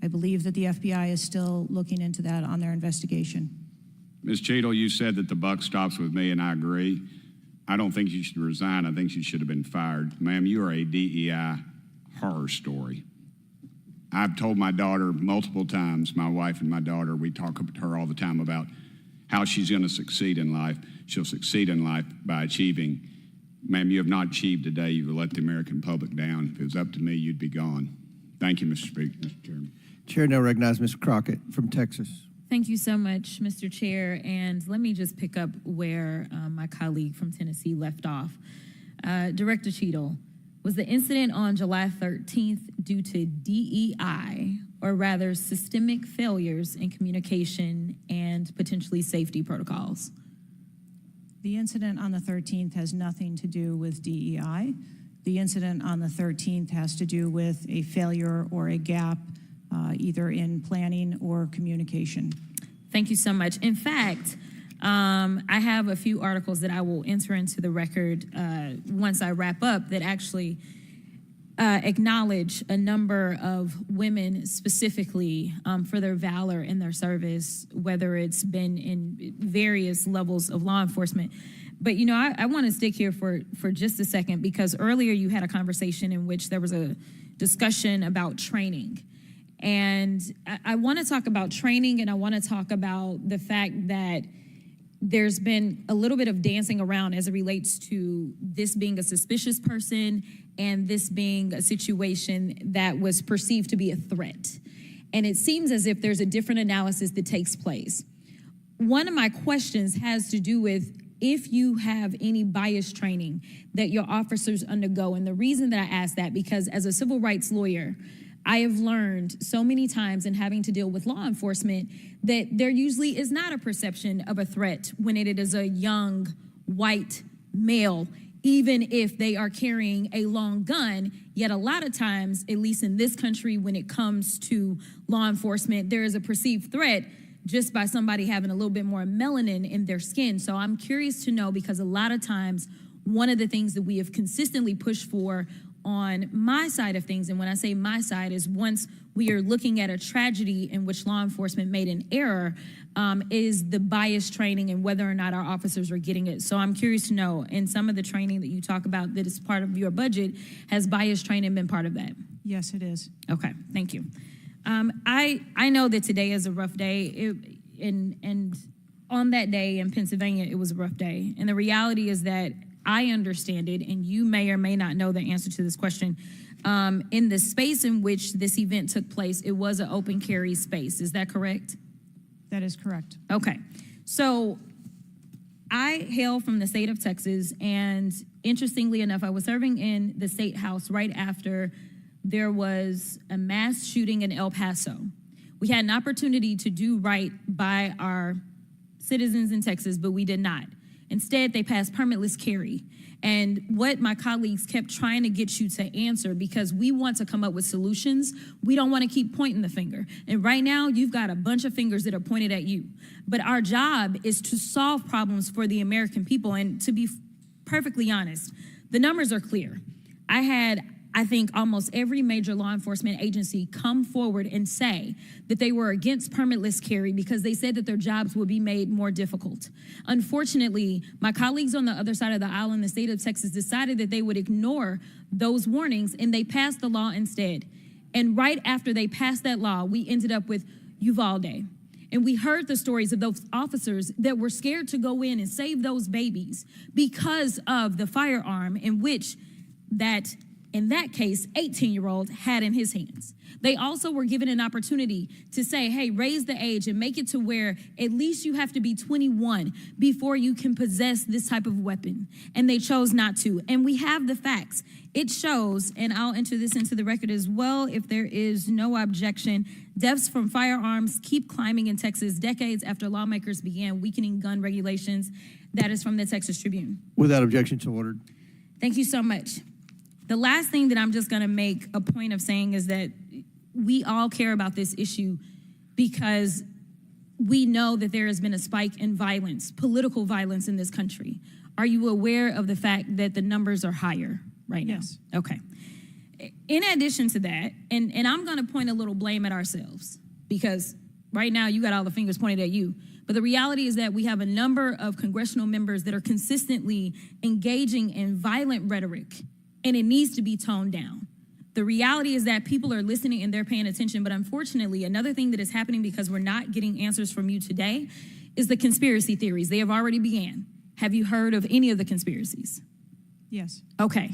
I believe that the FBI is still looking into that on their investigation. Ms. Cheatle, you said that the buck stops with me, and I agree. I don't think you should resign. I think you should have been fired. Ma'am, you are a DEI horror story. I've told my daughter multiple times, my wife and my daughter, we talk to her all the time about how she's going to succeed in life. She'll succeed in life by achieving. Ma'am, you have not achieved today. You've let the American public down. If it was up to me, you'd be gone. Thank you, Mr. Speaker, Mr. Chairman. Chair now recognizes Ms. Crockett from Texas. Thank you so much, Mr. Chair. And let me just pick up where my colleague from Tennessee left off. Director Cheatle, was the incident on July 13th due to DEI, or rather systemic failures in communication and potentially safety protocols? The incident on the 13th has nothing to do with DEI. The incident on the 13th has to do with a failure or a gap either in planning or communication. Thank you so much. In fact, I have a few articles that I will enter into the record once I wrap up that actually acknowledge a number of women specifically for their valor in their service, whether it's been in various levels of law enforcement. But, you know, I want to stick here for just a second, because earlier you had a conversation in which there was a discussion about training. And I want to talk about training, and I want to talk about the fact that there's been a little bit of dancing around as it relates to this being a suspicious person and this being a situation that was perceived to be a threat. And it seems as if there's a different analysis that takes place. One of my questions has to do with if you have any bias training that your officers undergo. And the reason that I ask that, because as a civil rights lawyer, I have learned so many times in having to deal with law enforcement that there usually is not a perception of a threat when it is a young white male, even if they are carrying a long gun. Yet a lot of times, at least in this country, when it comes to law enforcement, there is a perceived threat just by somebody having a little bit more melanin in their skin. So I'm curious to know, because a lot of times, one of the things that we have consistently pushed for on my side of things, and when I say my side, is once we are looking at a tragedy in which law enforcement made an error, is the bias training and whether or not our officers are getting it. So I'm curious to know, in some of the training that you talk about that is part of your budget, has bias training been part of that? Yes, it is. Okay, thank you. I know that today is a rough day, and on that day in Pennsylvania, it was a rough day. And the reality is that I understand it, and you may or may not know the answer to this question. In the space in which this event took place, it was an open carry space. Is that correct? That is correct. Okay. So I hail from the state of Texas, and interestingly enough, I was serving in the state house right after there was a mass shooting in El Paso. We had an opportunity to do right by our citizens in Texas, but we did not. Instead, they passed permitless carry. And what my colleagues kept trying to get you to answer, because we want to come up with solutions, we don't want to keep pointing the finger. And right now, you've got a bunch of fingers that are pointed at you. But our job is to solve problems for the American people. And to be perfectly honest, the numbers are clear. I think almost every major law enforcement agency come forward and say that they were against permitless carry because they said that their jobs would be made more difficult. Unfortunately, my colleagues on the other side of the aisle in the state of Texas decided that they would ignore those warnings, and they passed the law instead. And right after they passed that law, we ended up with Uvalde. And we heard the stories of those officers that were scared to go in and save those babies because of the firearm in which in that case, 18-year-old had in his hands. They also were given an opportunity to say, hey, raise the age and make it to where at least you have to be 21 before you can possess this type of weapon. And they chose not to. And we have the facts. It shows, and I'll enter this into the record as well if there is no objection, deaths from firearms keep climbing in Texas decades after lawmakers began weakening gun regulations. That is from the Texas Tribune. Without objection, so ordered. Thank you so much. The last thing that I'm just going to make a point of saying is that we all care about this issue because we know that there has been a spike in violence, political violence in this country. Are you aware of the fact that the numbers are higher right now? Yes. Okay. In addition to that, and I'm going to point a little blame at ourselves because right now you got all the fingers pointed at you. But the reality is that we have a number of congressional members that are consistently engaging in violent rhetoric, and it needs to be toned down. The reality is that people are listening and they're paying attention, but unfortunately, another thing that is happening because we're not getting answers from you today is the conspiracy theories. They have already began. Have you heard of any of the conspiracies? Yes. Okay.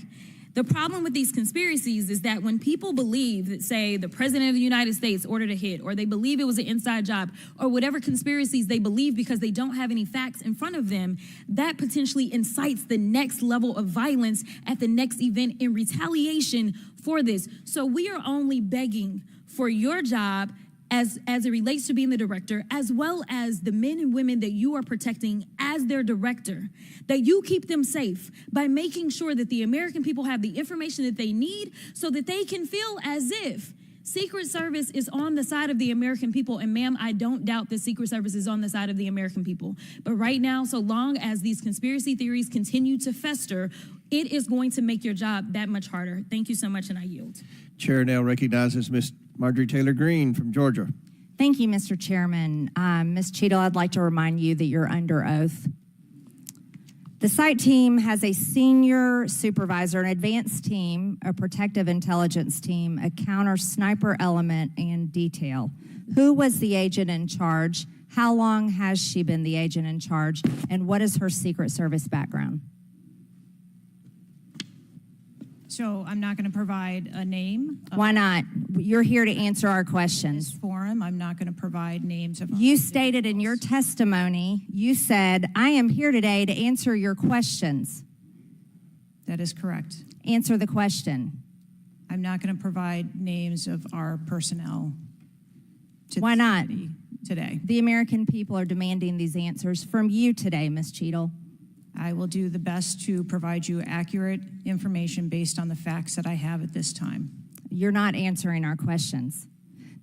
The problem with these conspiracies is that when people believe that, say, the president of the United States ordered a hit, or they believe it was an inside job, or whatever conspiracies they believe because they don't have any facts in front of them, that potentially incites the next level of violence at the next event in retaliation for this. So we are only begging for your job as it relates to being the director, as well as the men and women that you are protecting as their director, that you keep them safe by making sure that the American people have the information that they need so that they can feel as if Secret Service is on the side of the American people. And ma'am, I don't doubt the Secret Service is on the side of the American people. But right now, so long as these conspiracy theories continue to fester, it is going to make your job that much harder. Thank you so much, and I yield. Chair now recognizes Ms. Marjorie Taylor Greene from Georgia. Thank you, Mr. Chairman. Ms. Cheatle, I'd like to remind you that you're under oath. The site team has a senior supervisor, an advanced team, a protective intelligence team, a counter sniper element, and detail. Who was the agent in charge? How long has she been the agent in charge? And what is her Secret Service background? So I'm not going to provide a name. Why not? You're here to answer our questions. In this forum, I'm not going to provide names of. You stated in your testimony, you said, I am here today to answer your questions. That is correct. Answer the question. I'm not going to provide names of our personnel. Why not? Today. The American people are demanding these answers from you today, Ms. Cheatle. I will do the best to provide you accurate information based on the facts that I have at this time. You're not answering our questions.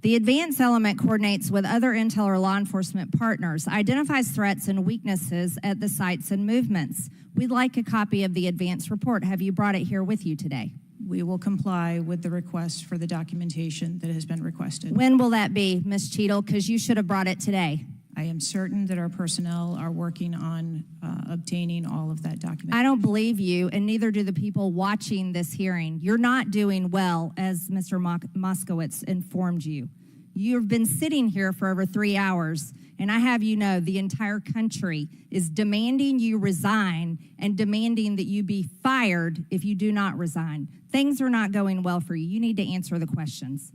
The advance element coordinates with other intel or law enforcement partners, identifies threats and weaknesses at the sites and movements. We'd like a copy of the advance report. Have you brought it here with you today? We will comply with the request for the documentation that has been requested. When will that be, Ms. Cheatle? Because you should have brought it today. I am certain that our personnel are working on obtaining all of that documentation. I don't believe you, and neither do the people watching this hearing. You're not doing well, as Mr. Moskowitz informed you. You've been sitting here for over 3 hours, and I have you know the entire country is demanding you resign and demanding that you be fired if you do not resign. Things are not going well for you. You need to answer the questions.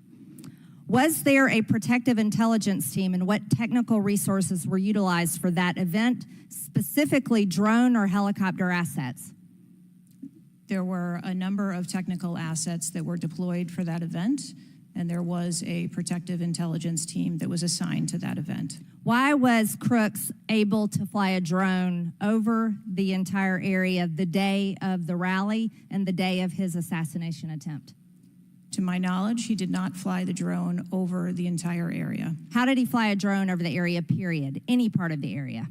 Was there a protective intelligence team, and what technical resources were utilized for that event, specifically drone or helicopter assets? There were a number of technical assets that were deployed for that event, and there was a protective intelligence team that was assigned to that event. Why was Crooks able to fly a drone over the entire area the day of the rally and the day of his assassination attempt? To my knowledge, he did not fly the drone over the entire area. How did he fly a drone over the area, period? Any part of the area?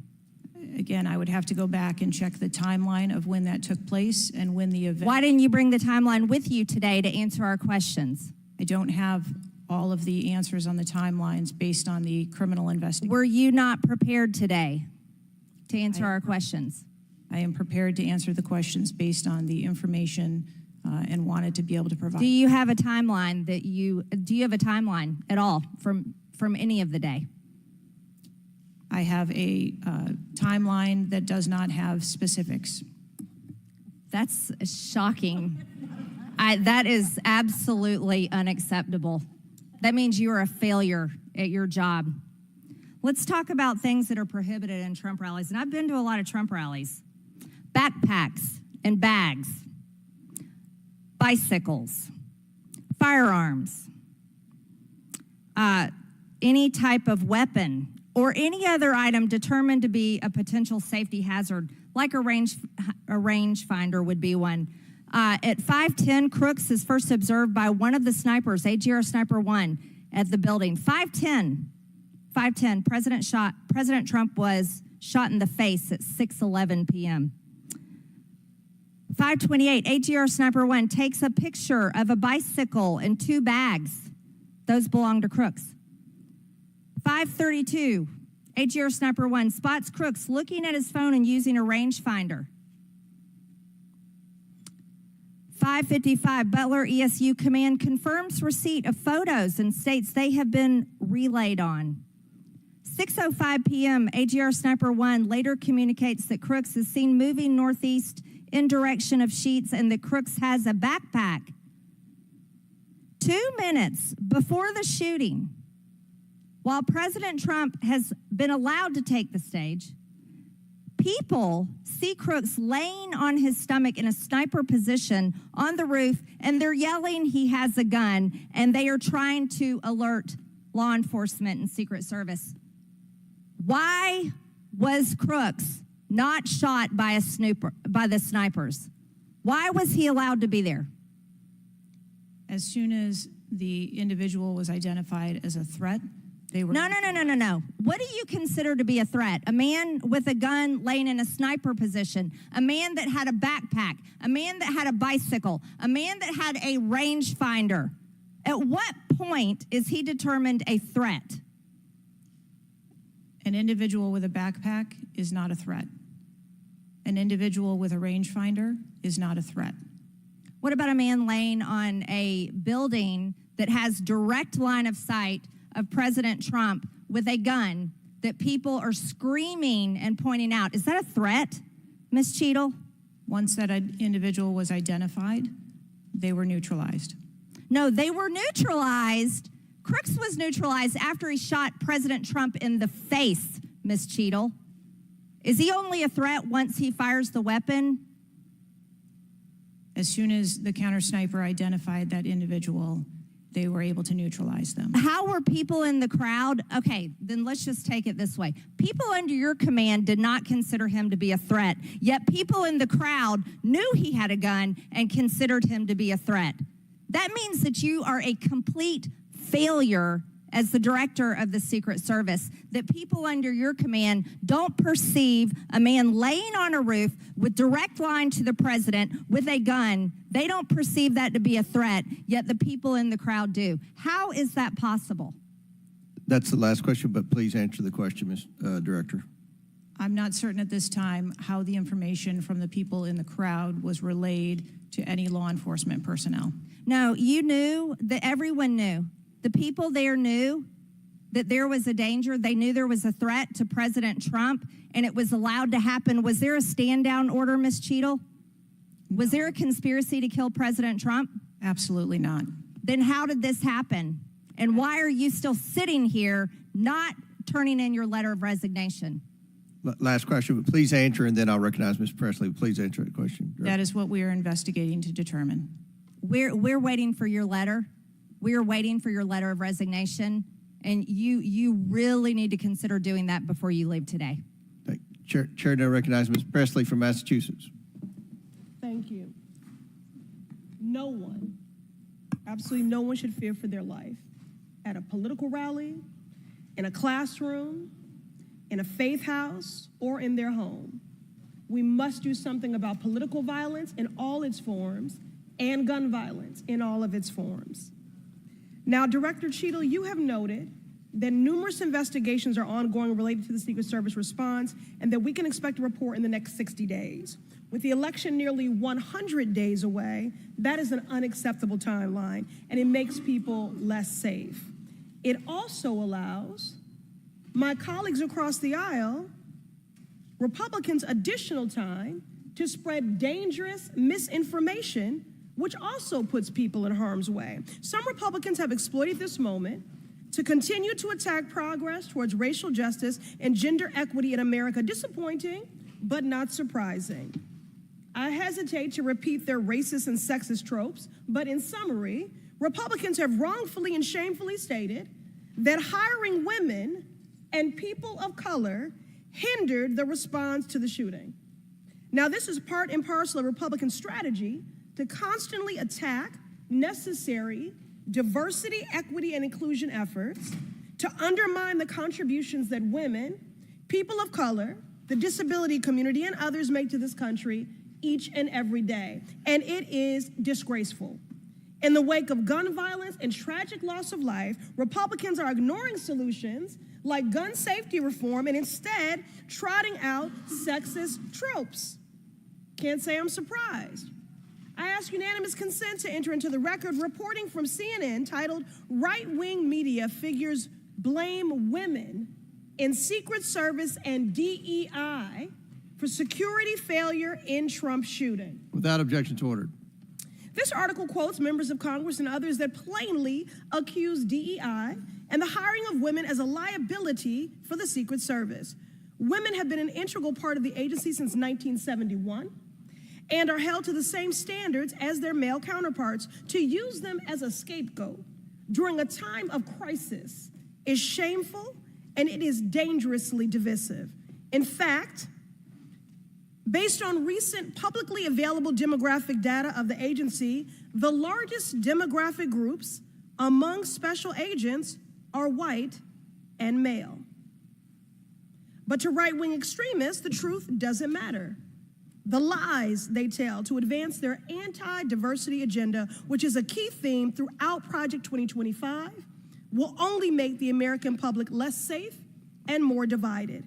Again, I would have to go back and check the timeline of when that took place and when the event. Why didn't you bring the timeline with you today to answer our questions? I don't have all of the answers on the timelines based on the criminal investigation. Were you not prepared today to answer our questions? I am prepared to answer the questions based on the information and wanted to be able to provide. Do you have a timeline do you have a timeline at all from any of the day? I have a timeline that does not have specifics. That's shocking. That is absolutely unacceptable. That means you are a failure at your job. Let's talk about things that are prohibited in Trump rallies. And I've been to a lot of Trump rallies. Backpacks and bags, bicycles, firearms, any type of weapon, or any other item determined to be a potential safety hazard, like a rangefinder would be one. At 5:10, Crooks is first observed by one of the snipers, AGR Sniper 1, at the building. 5:10, President Trump was shot in the face at 6:11 p.m. 5:28, AGR Sniper 1 takes a picture of a bicycle and 2 bags. Those belong to Crooks. 5:32, AGR Sniper 1 spots Crooks looking at his phone and using a rangefinder. 5:55, Butler ESU Command confirms receipt of photos and states they have been relayed on. 6:05 p.m., AGR Sniper 1 later communicates that Crooks is seen moving northeast in direction of Sheets and that Crooks has a backpack. 2 minutes before the shooting, while President Trump has been allowed to take the stage, people see Crooks laying on his stomach in a sniper position on the roof, and they're yelling he has a gun, and they are trying to alert law enforcement and Secret Service. Why was Crooks not shot by the snipers? Why was he allowed to be there? As soon as the individual was identified as a threat, they were... No. What do you consider to be a threat? A man with a gun laying in a sniper position, a man that had a backpack, a man that had a bicycle, a man that had a rangefinder. At what point is he determined a threat? An individual with a backpack is not a threat. An individual with a rangefinder is not a threat. What about a man laying on a building that has direct line of sight of President Trump with a gun that people are screaming and pointing out? Is that a threat, Ms. Cheatle? Once that individual was identified, they were neutralized. No, they were neutralized. Crooks was neutralized after he shot President Trump in the face, Ms. Cheatle. Is he only a threat once he fires the weapon? As soon as the counter sniper identified that individual, they were able to neutralize them. How were people in the crowd? Okay, then let's just take it this way. People under your command did not consider him to be a threat, yet people in the crowd knew he had a gun and considered him to be a threat. That means that you are a complete failure as the director of the Secret Service, that people under your command don't perceive a man laying on a roof with direct line to the president with a gun. They don't perceive that to be a threat, yet the people in the crowd do. How is that possible? That's the last question, but please answer the question, Ms. Director. I'm not certain at this time how the information from the people in the crowd was relayed to any law enforcement personnel. No, you knew, that everyone knew. The people there knew that there was a danger. They knew there was a threat to President Trump, and it was allowed to happen. Was there a stand-down order, Ms. Cheatle? Was there a conspiracy to kill President Trump? Absolutely not. Then how did this happen? And why are you still sitting here not turning in your letter of resignation? Last question, but please answer, and then I'll recognize Ms. Presley. Please answer the question. That is what we are investigating to determine. We're waiting for your letter. We are waiting for your letter of resignation, and you really need to consider doing that before you leave today. Chair now recognizes Ms. Presley from Massachusetts. Thank you. No one, absolutely no one should fear for their life at a political rally, in a classroom, in a faith house, or in their home. We must do something about political violence in all its forms and gun violence in all of its forms. Now, Director Cheatle, you have noted that numerous investigations are ongoing related to the Secret Service response and that we can expect a report in the next 60 days. With the election nearly 100 days away, that is an unacceptable timeline, and it makes people less safe. It also allows my colleagues across the aisle, Republicans, additional time to spread dangerous misinformation, which also puts people in harm's way. Some Republicans have exploited this moment to continue to attack progress towards racial justice and gender equity in America. Disappointing, but not surprising. I hesitate to repeat their racist and sexist tropes, but in summary, Republicans have wrongfully and shamefully stated that hiring women and people of color hindered the response to the shooting. Now, this is part and parcel of Republican strategy to constantly attack necessary diversity, equity, and inclusion efforts, to undermine the contributions that women, people of color, the disability community, and others make to this country each and every day. And it is disgraceful. In the wake of gun violence and tragic loss of life, Republicans are ignoring solutions like gun safety reform and instead trotting out sexist tropes. Can't say I'm surprised. I ask unanimous consent to enter into the record reporting from CNN titled "Right-Wing Media Figures Blame Women in Secret Service and DEI for for security failure in Trump shooting. Without objection to ordered. This article quotes members of Congress and others that plainly accuse DEI and the hiring of women as a liability for the Secret Service. Women have been an integral part of the agency since 1971 and are held to the same standards as their male counterparts. To use them as a scapegoat during a time of crisis is shameful and it is dangerously divisive. In fact, based on recent publicly available demographic data of the agency, the largest demographic groups among special agents are white and male. But to right-wing extremists, the truth doesn't matter. The lies they tell to advance their anti-diversity agenda, which is a key theme throughout Project 2025, will only make the American public less safe and more divided.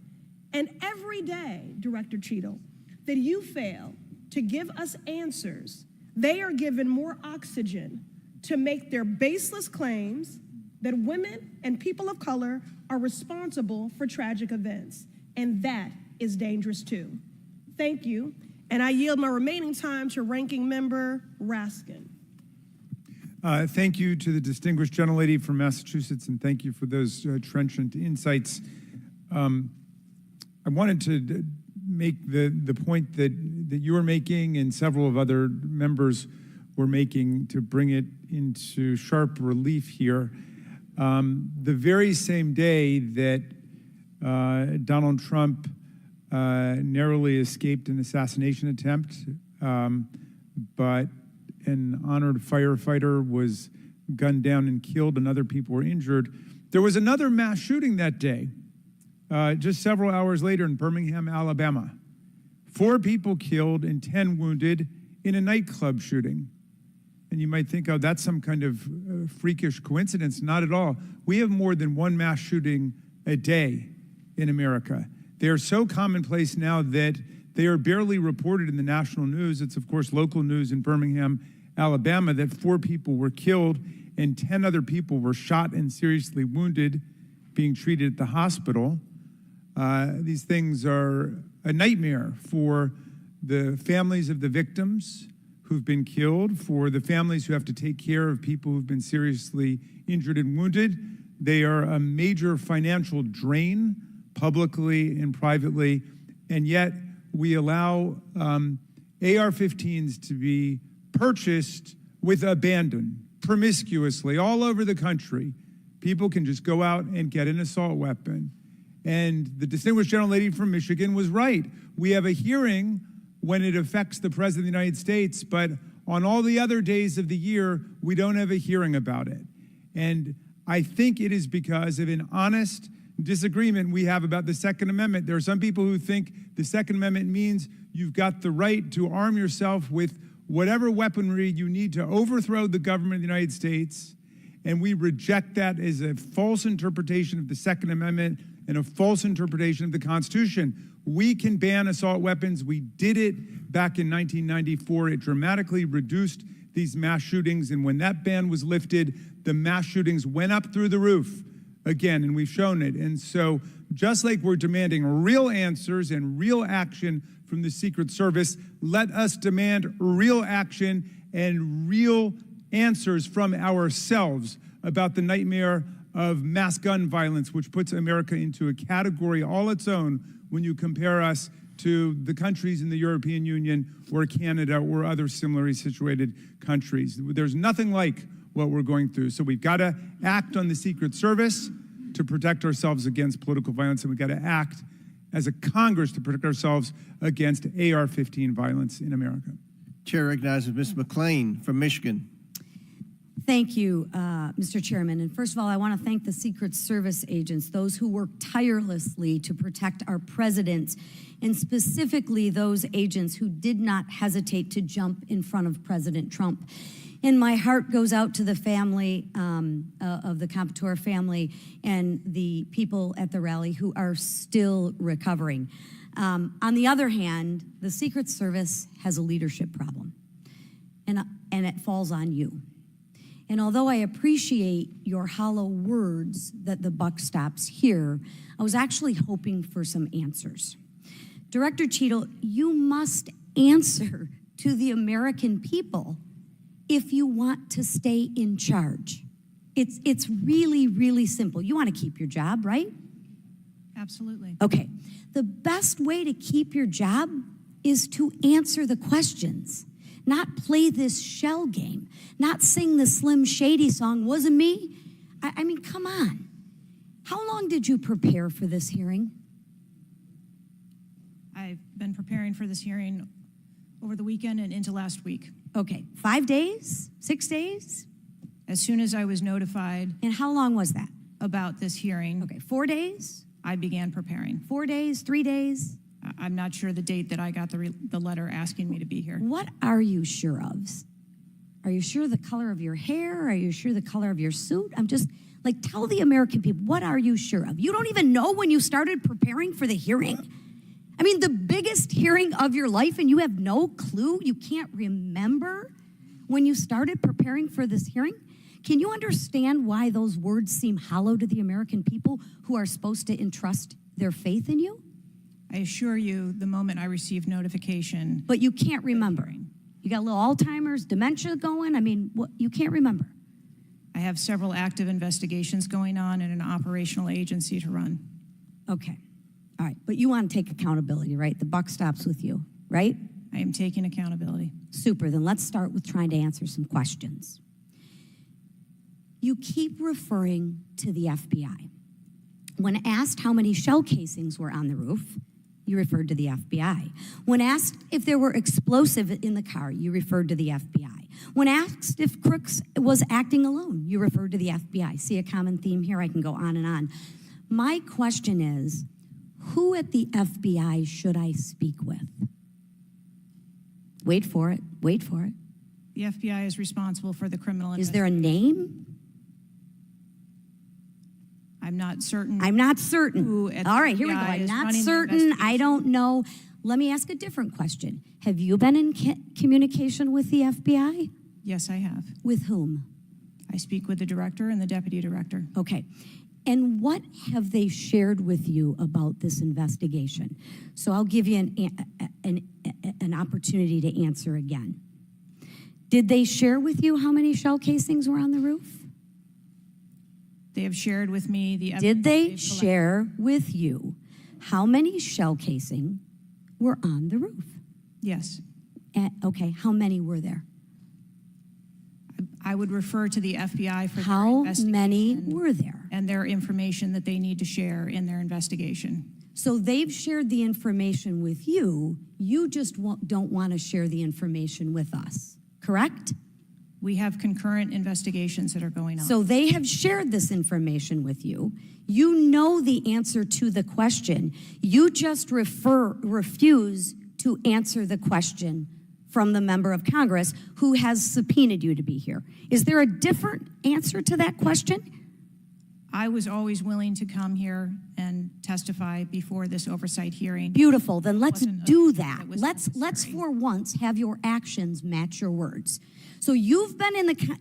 And every day, Director Cheatle, that you fail to give us answers, they are given more oxygen to make their baseless claims that women and people of color are responsible for tragic events. And that is dangerous too. Thank you. And I yield my remaining time to Ranking Member Raskin. Thank you to the distinguished gentlelady from Massachusetts, and thank you for those trenchant insights. I wanted to make the point that you were making and several of other members were making to bring it into sharp relief here. The very same day that Donald Trump narrowly escaped an assassination attempt, but an honored firefighter was gunned down and killed and other people were injured. There was another mass shooting that day, just several hours later in Birmingham, Alabama. 4 people killed and 10 wounded in a nightclub shooting. And you might think, oh, that's some kind of freakish coincidence. Not at all. We have more than one mass shooting a day in America. They are so commonplace now that they are barely reported in the national news. It's, of course, local news in Birmingham, Alabama, that 4 people were killed and 10 other people were shot and seriously wounded, being treated at the hospital. These things are a nightmare for the families of the victims who've been killed, for the families who have to take care of people who've been seriously injured and wounded. They are a major financial drain, publicly and privately, and yet we allow AR-15s to be purchased with abandon, promiscuously, all over the country. People can just go out and get an assault weapon. And the distinguished gentlelady from Michigan was right. We have a hearing when it affects the President of the United States, but on all the other days of the year, we don't have a hearing about it. And I think it is because of an honest disagreement we have about the Second Amendment. There are some people who think the Second Amendment means you've got the right to arm yourself with whatever weaponry you need to overthrow the government of the United States, and we reject that as a false interpretation of the Second Amendment and a false interpretation of the Constitution. We can ban assault weapons. We did it back in 1994. It dramatically reduced these mass shootings, and when that ban was lifted, the mass shootings went up through the roof again, and we've shown it. And so just like we're demanding real answers and real action from the Secret Service, let us demand real action and real answers from ourselves about the nightmare of mass gun violence, which puts America into a category all its own when you compare us to the countries in the European Union or Canada or other similarly situated countries. There's nothing like what we're going through. So we've got to act on the Secret Service to protect ourselves against political violence, and we've got to act as a Congress to protect ourselves against AR-15 violence in America. Chair recognizes Ms. McClain from Michigan. Thank you, Mr. Chairman. And first of all, I want to thank the Secret Service agents, those who work tirelessly to protect our president, and specifically those agents who did not hesitate to jump in front of President Trump. And my heart goes out to the family of the Competor family and the people at the rally who are still recovering. On the other hand, the Secret Service has a leadership problem, and it falls on you. And although I appreciate your hollow words that the buck stops here, I was actually hoping for some answers. Director Cheatle, you must answer to the American people if you want to stay in charge. It's really, really simple. You want to keep your job, right? Absolutely. Okay. The best way to keep your job is to answer the questions, not play this shell game, not sing the Slim Shady song, wasn't me. I mean, come on. How long did you prepare for this hearing? I've been preparing for this hearing over the weekend and into last week. Okay, 5 days, 6 days? As soon as I was notified. And how long was that? About this hearing. Okay, 4 days? I began preparing. 4 days, 3 days? I'm not sure the date that I got the letter asking me to be here. What are you sure of? Are you sure the color of your hair? Are you sure the color of your suit? I'm just, like, tell the American people, what are you sure of? You don't even know when you started preparing for the hearing? I mean, the biggest hearing of your life, and you have no clue? You can't remember when you started preparing for this hearing? Can you understand why those words seem hollow to the American people who are supposed to entrust their faith in you? I assure you, the moment I received notification. But you can't remember. You got a little Alzheimer's, dementia going? I mean, what, you can't remember. I have several active investigations going on and an operational agency to run. Okay. All right. But you want to take accountability, right? The buck stops with you, right? I am taking accountability. Super. Then let's start with trying to answer some questions. You keep referring to the FBI. When asked how many shell casings were on the roof, you referred to the FBI. When asked if there were explosives in the car, you referred to the FBI. When asked if Crooks was acting alone, you referred to the FBI. See a common theme here? I can go on and on. My question is, who at the FBI should I speak with? Wait for it. Wait for it. The FBI is responsible for the criminal Is there a name? I'm not certain. I'm not certain. Who at All the right, here we go. FBI I'm is not running the certain. I don't know. Let me ask a different question. Have you been in communication with the FBI? Yes, I have. With whom? I speak with the director and the deputy director. Okay. And what have they shared with you about this investigation? So I'll give you an opportunity to answer again. Did they share with you how many shell casings were on the roof? They have shared with me the evidence. Did they share with you how many shell casing were on the roof? Yes. Okay, how many were there? I would refer to the FBI for how their investigation. Many were there? And their information that they need to share in their investigation. So they've shared the information with you. You just don't want to share the information with us, correct? We have concurrent investigations that are going on. So they have shared this information with you. You know the answer to the question. You just refuse to answer the question from the member of Congress who has subpoenaed you to be here. Is there a different answer to that question? I was always willing to come here and testify before this oversight hearing. Beautiful. Then let's do that. Let's for once have your actions match your words. So you've been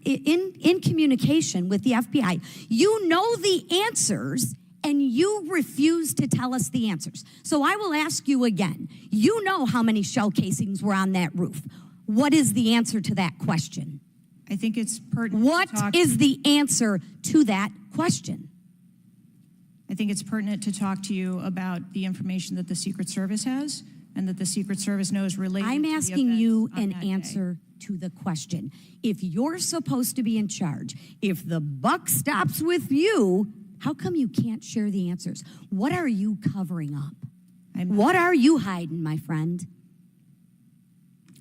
in communication with the FBI. You know the answers, and you refuse to tell us the answers. So I will ask you again. You know how many shell casings were on that roof. What is the answer to that question? I think it's pertinent. What is the answer to that question? I think it's pertinent to talk to you about the information that the Secret Service has and that the Secret Service knows related I'm to the asking events you on an that day. answer to the question. If you're supposed to be in charge, if the buck stops with you, how come you can't share the answers? What are you covering up? What are you hiding, my friend?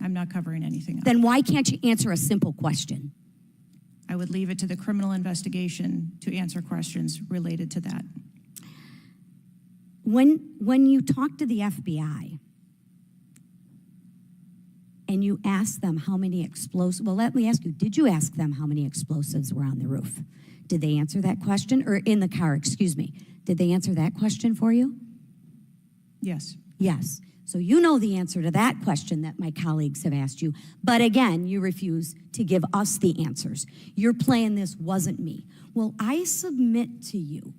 I'm not covering anything up. Then why can't you answer a simple question? I would leave it to the criminal investigation to answer questions related to that. When you talk to the FBI and you ask them how many explosives, well, let me ask you, did you ask them how many explosives were on the roof? Did they answer that question? Or in the car, excuse me. Did they answer that question for you? Yes. Yes. So you know the answer to that question that my colleagues have asked you. But again, you refuse to give us the answers. You're playing this wasn't me. Well, I submit to you,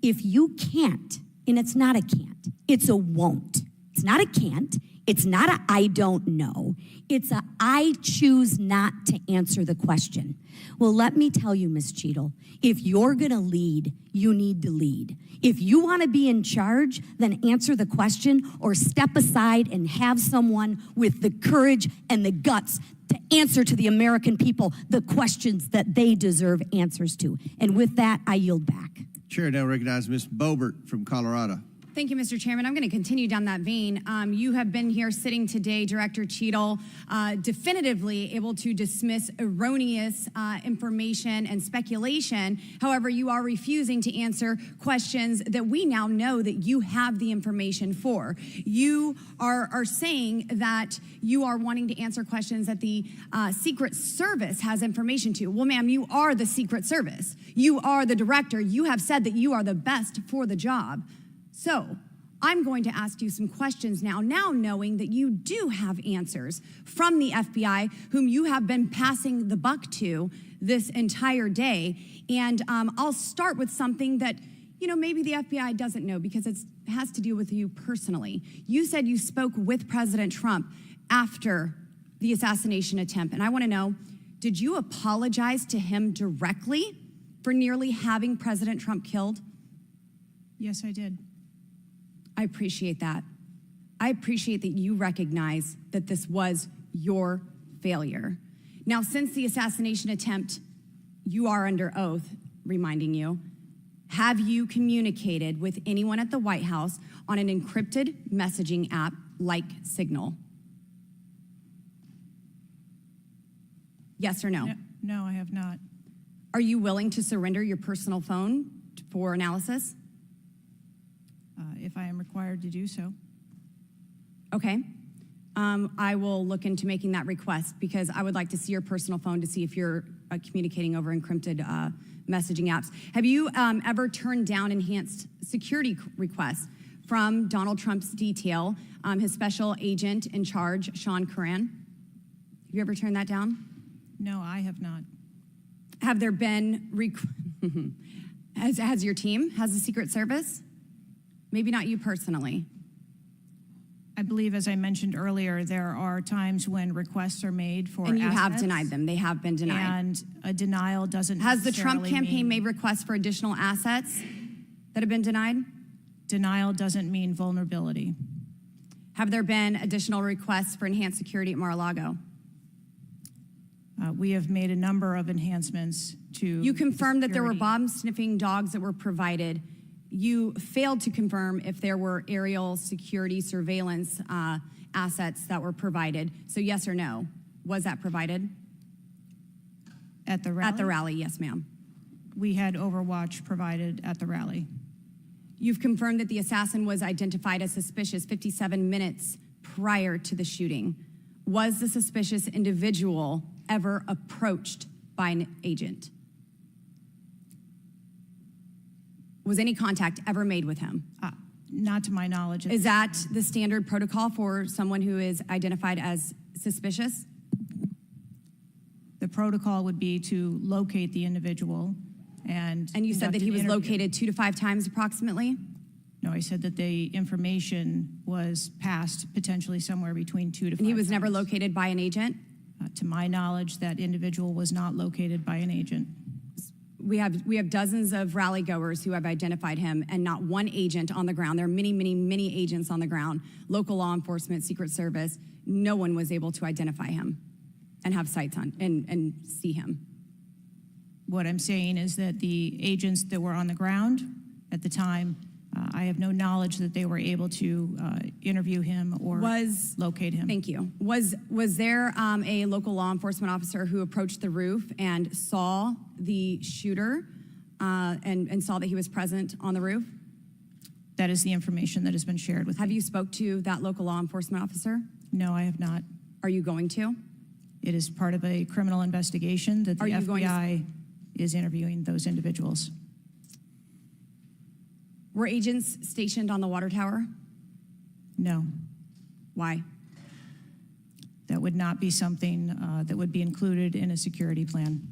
if you can't And it's not a can't, it's a won't. It's not a can't, it's not a I don't know. It's a I choose not to answer the question. Well, let me tell you, Ms. Cheatle, if you're gonna lead, you need to lead. If you wanna be in charge, then answer the question or step aside and have someone with the courage and the guts to answer to the American people the questions that they deserve answers to. And with that, I yield back. Chair now recognizes Ms. Bobert from Colorado. Thank you, Mr. Chairman. I'm going to continue down that vein. You have been here sitting today, Director Cheatle, definitively able to dismiss erroneous information and speculation. However, you are refusing to answer questions that we now know that you have the information for. You are saying that you are wanting to answer questions that the Secret Service has information to. Well, ma'am, you are the Secret Service. You are the director. You have said that you are the best for the job. So I'm going to ask you some questions now knowing that you do have answers from the FBI, whom you have been passing the buck to this entire day. And I'll start with something that, maybe the FBI doesn't know because it has to do with you personally. You said you spoke with President Trump after the assassination attempt. And I want to know, did you apologize to him directly for nearly having President Trump killed? Yes, I did. I appreciate that. I appreciate that you recognize that this was your failure. Now, since the assassination attempt, you are under oath, reminding you, have you communicated with anyone at the White House on an encrypted messaging app like Signal? Yes or no? No, I have not. Are you willing to surrender your personal phone for analysis? If I am required to do so. Okay. I will look into making that request because I would like to see your personal phone to see if you're communicating over encrypted messaging apps. Have you ever turned down enhanced security requests from Donald Trump's detail, his special agent in charge, Sean Curran? Have you ever turned that down? No, I have not. Have there been, has your team, has the Secret Service? Maybe not you personally. I believe, as I mentioned earlier, there are times when requests are made for And you have assets, denied them. They have been denied. and a denial doesn't Has the Trump necessarily campaign mean- made requests for additional assets that have been denied? Denial doesn't mean vulnerability. Have there been additional requests for enhanced security at Mar-a-Lago? We have made a number of enhancements to. You confirmed that there were security. bomb-sniffing dogs that were provided. You failed to confirm if there were aerial security surveillance assets that were provided. So yes or no, was that provided? At the rally? At the rally, yes, ma'am. We had Overwatch provided at the rally. You've confirmed that the assassin was identified as suspicious 57 minutes prior to the shooting. Was the suspicious individual ever approached by an agent? Was any contact ever made with him? Not to my knowledge. Is that the standard protocol for someone who is identified as suspicious? The protocol would be to locate the individual and. And you said that conduct he an was interview. located 2 to 5 times approximately? No, I said that the information was passed potentially somewhere between 2 to 5 And he was never times. located by an agent? To my knowledge, that individual was not located by an agent. We have dozens of rally goers who have identified him and not one agent on the ground. There are many, many, many agents on the ground, local law enforcement, Secret Service. No one was able to identify him and have sights on and see him. What I'm saying is that the agents that were on the ground at the time, I have no knowledge that they were able to interview him or locate him. Thank you. Was there a local law enforcement officer who approached the roof and saw the shooter and saw that he was present on the roof? That is the information that has been shared with me. Have you spoke to that local law enforcement officer? No, I have not. Are you going to? It is part of a criminal investigation that the Are you going to- FBI is interviewing those individuals. Were agents stationed on the water tower? No. Why? That would not be something that would be included in a security plan.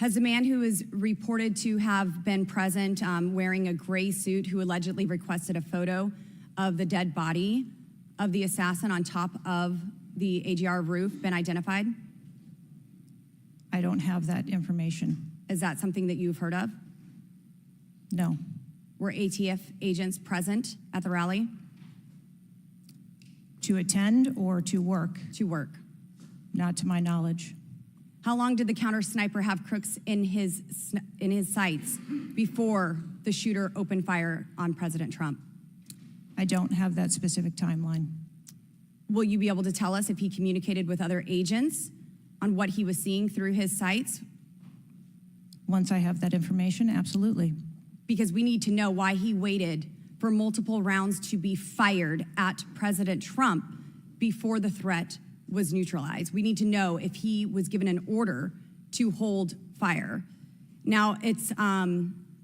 Has the man who is reported to have been present wearing a gray suit who allegedly requested a photo of the dead body of the assassin on top of the AGR roof been identified? I don't have that information. Is that something that you've heard of? No. Were ATF agents present at the rally? To attend or to work? To work. Not to my knowledge. How long did the counter sniper have crooks in his sights before the shooter opened fire on President Trump? I don't have that specific timeline. Will you be able to tell us if he communicated with other agents on what he was seeing through his sights? Once I have that information, absolutely. Because we need to know why he waited for multiple rounds to be fired at President Trump before the threat was neutralized. We need to know if he was given an order to hold fire. Now, it's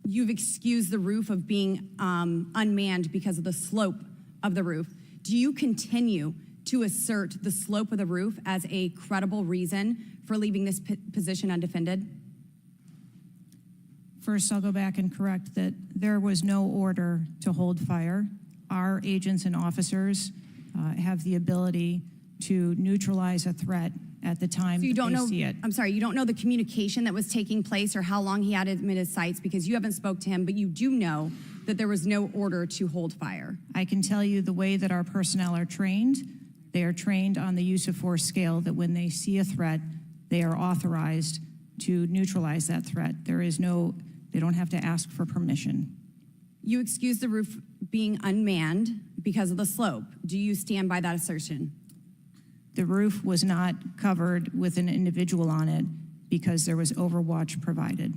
you've excused the roof of being unmanned because of the slope of the roof. Do you continue to assert the slope of the roof as a credible reason for leaving this position undefended? First, I'll go back and correct that there was no order to hold fire. Our agents and officers have the ability to neutralize a threat at the time So you don't they know, see it. I'm sorry, you don't know the communication that was taking place or how long he had him in his sights because you haven't spoke to him, but you do know that there was no order to hold fire. I can tell you the way that our personnel are trained. They are trained on the use of force scale that when they see a threat, they are authorized to neutralize that threat. They don't have to ask for permission. You excuse the roof being unmanned because of the slope. Do you stand by that assertion? The roof was not covered with an individual on it because there was overwatch provided.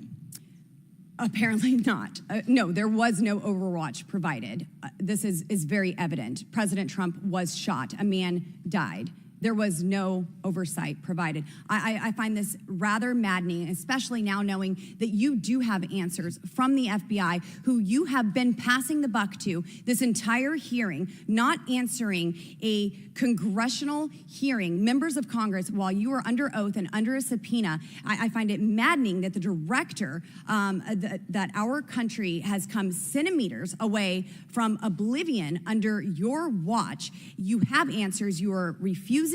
Apparently not. No, there was no overwatch provided. This is very evident. President Trump was shot. A man died. There was no oversight provided. I find this rather maddening, especially now knowing that you do have answers from the FBI, who you have been passing the buck to this entire hearing, not answering a congressional hearing, members of Congress, while you are under oath and under a subpoena. I find it maddening that the director, that our country has come centimeters away from oblivion under your watch. You have answers. You are refusing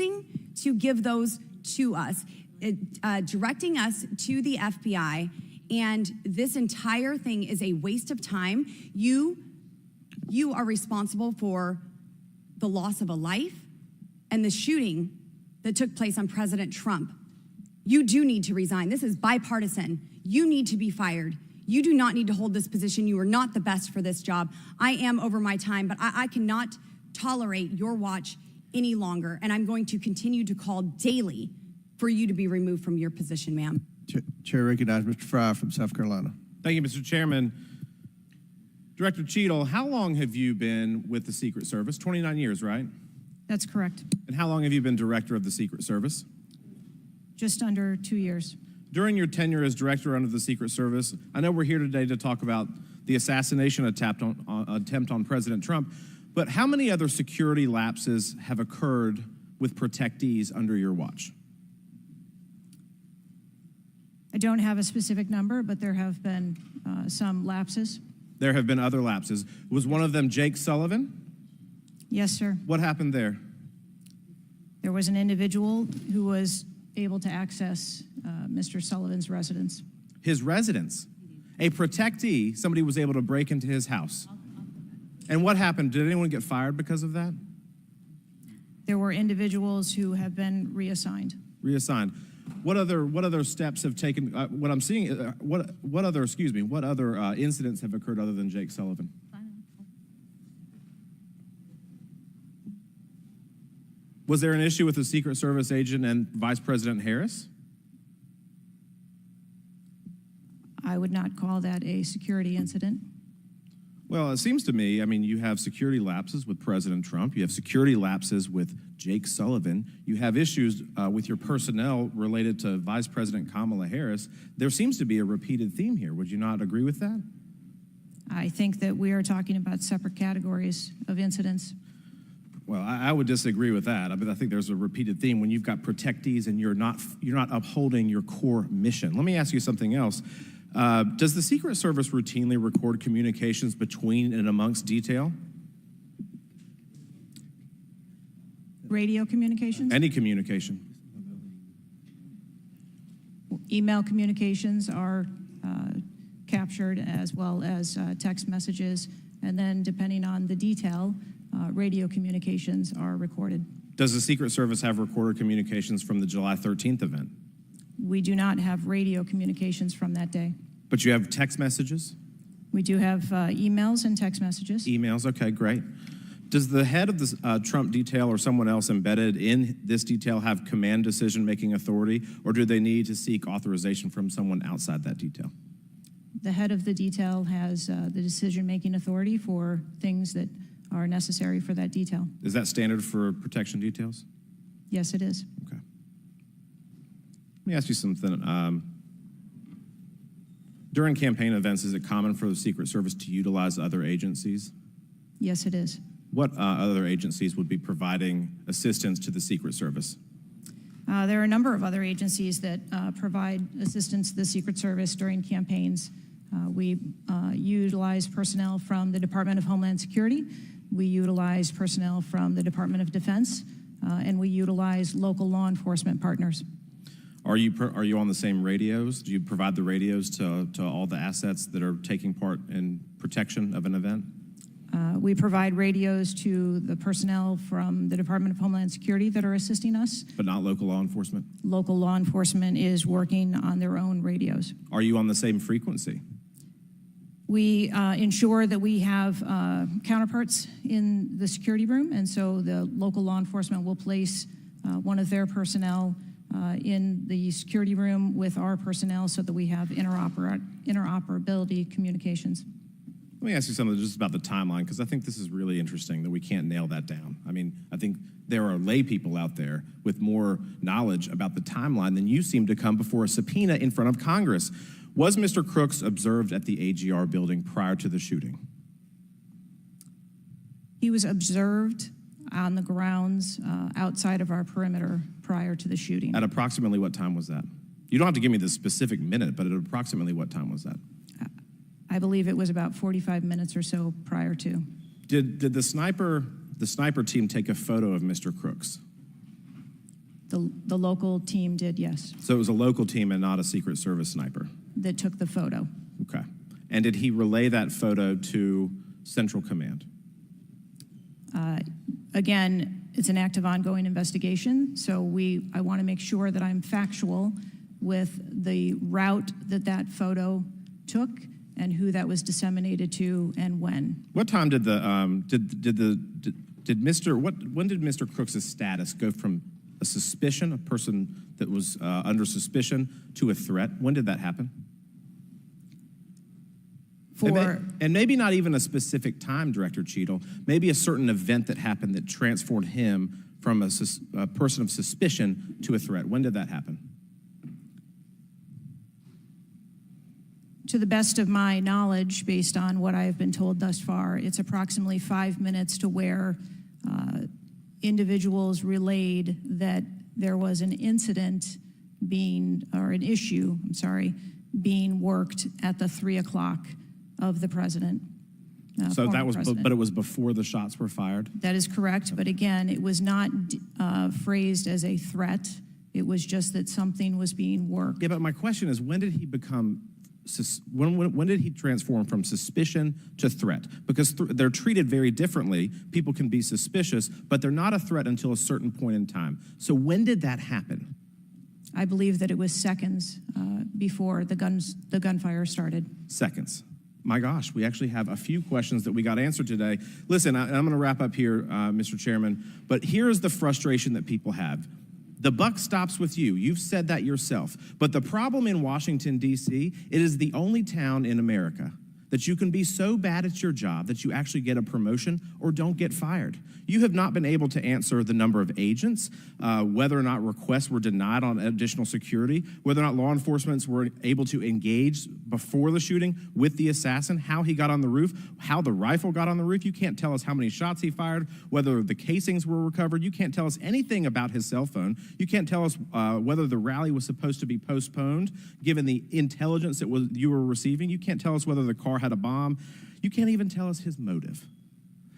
to give those to us, directing us to the FBI, and this entire thing is a waste of time. You are responsible for the loss of a life and the shooting that took place on President Trump. You do need to resign. This is bipartisan. You need to be fired. You do not need to hold this position. You are not the best for this job. I am over my time, but I cannot tolerate your watch any longer, and I'm going to continue to call daily for you to be removed from your position, ma'am. Chair recognizes Mr. Fry from South Carolina. Thank you, Mr. Chairman. Director Cheatle, how long have you been with the Secret Service? 29 years, right? That's correct. And how long have you been director of the Secret Service? Just under 2 years. During your tenure as director under the Secret Service, I know we're here today to talk about the assassination attempt on President Trump, but how many other security lapses have occurred with protectees under your watch? I don't have a specific number, but there have been some lapses. There have been other lapses. Was one of them Jake Sullivan? Yes, sir. What happened there? There was an individual who was able to access Mr. Sullivan's residence. His residence? A protectee, somebody was able to break into his house. And what happened? Did anyone get fired because of that? There were individuals who have been reassigned. Reassigned. What other steps have taken? What I'm seeing. What other incidents have occurred other than Jake Sullivan? Was there an issue with the Secret Service agent and Vice President Harris? I would not call that a security incident. Well, it seems to me, I mean, you have security lapses with President Trump. You have security lapses with Jake Sullivan. You have issues with your personnel related to Vice President Kamala Harris. There seems to be a repeated theme here. Would you not agree with that? I think that we are talking about separate categories of incidents. Well, I would disagree with that. I mean, I think there's a repeated theme when you've got protectees and you're not upholding your core mission. Let me ask you something else. Does the Secret Service routinely record communications between and amongst detail? Radio communications? Any communication? Email communications are captured, as well as text messages, and then depending on the detail, radio communications are recorded. Does the Secret Service have recorded communications from the July 13th event? We do not have radio communications from that day. But you have text messages? We do have emails and text messages. Emails, okay, great. Does the head of the Trump detail or someone else embedded in this detail have command decision-making authority, or do they need to seek authorization from someone outside that detail? The head of the detail has the decision-making authority for things that are necessary for that detail. Is that standard for protection details? Yes, it is. Okay. Let me ask you something. During campaign events, is it common for the Secret Service to utilize other agencies? Yes, it is. What other agencies would be providing assistance to the Secret Service? There are a number of other agencies that provide assistance to the Secret Service during campaigns. We utilize personnel from the Department of Homeland Security. We utilize personnel from the Department of Defense, and we utilize local law enforcement partners. Are you on the same radios? Do you provide the radios to all the assets that are taking part in protection of an event? We provide radios to the personnel from the Department of Homeland Security that are assisting us. But not local law enforcement? Local law enforcement is working on their own radios. Are you on the same frequency? We ensure that we have counterparts in the security room, and so the local law enforcement will place one of their personnel in the security room with our personnel so that we have interoperability communications. Let me ask you something just about the timeline, because I think this is really interesting that we can't nail that down. I mean, I think there are lay people out there with more knowledge about the timeline than you seem to come before a subpoena in front of Congress. Was Mr. Crooks observed at the AGR building prior to the shooting? He was observed on the grounds outside of our perimeter prior to the shooting. At approximately what time was that? You don't have to give me the specific minute, but at approximately what time was that? I believe it was about 45 minutes or so prior to. Did the sniper team take a photo of Mr. Crooks? The local team did, yes. So it was a local team and not a Secret Service sniper? That took the photo. Okay. And did he relay that photo to Central Command? Again, it's an active ongoing investigation, so I want to make sure that I'm factual with the route that photo took and who that was disseminated to and when. What time did when did Mr. Crooks' status go from a suspicion, a person that was under suspicion, to a threat? When did that happen? And maybe not even a specific time, Director Cheatle, maybe a certain event that happened that transformed him from a person of suspicion to a threat. When did that happen? To the best of my knowledge, based on what I have been told thus far, it's approximately 5 minutes to where individuals relayed that there was an incident being worked at the 3 o'clock of the president. So that was, but it was before the shots were fired? That is correct, but again, it was not phrased as a threat. It was just that something was being worked. Yeah, but my question is, when did he become, when did he transform from suspicion to threat? Because they're treated very differently. People can be suspicious, but they're not a threat until a certain point in time. So when did that happen? I believe that it was seconds before the gunfire started. Seconds. My gosh, we actually have a few questions that we got answered today. Listen, I'm going to wrap up here, Mr. Chairman, but here's the frustration that people have. The buck stops with you. You've said that yourself. But the problem in Washington, D.C., it is the only town in America that you can be so bad at your job that you actually get a promotion or don't get fired. You have not been able to answer the number of agents, whether or not requests were denied on additional security, whether or not law enforcement were able to engage before the shooting with the assassin, how he got on the roof, how the rifle got on the roof. You can't tell us how many shots he fired, whether the casings were recovered. You can't tell us anything about his cell phone. You can't tell us whether the rally was supposed to be postponed, given the intelligence that you were receiving. You can't tell us whether the car had a bomb. You can't even tell us his motive.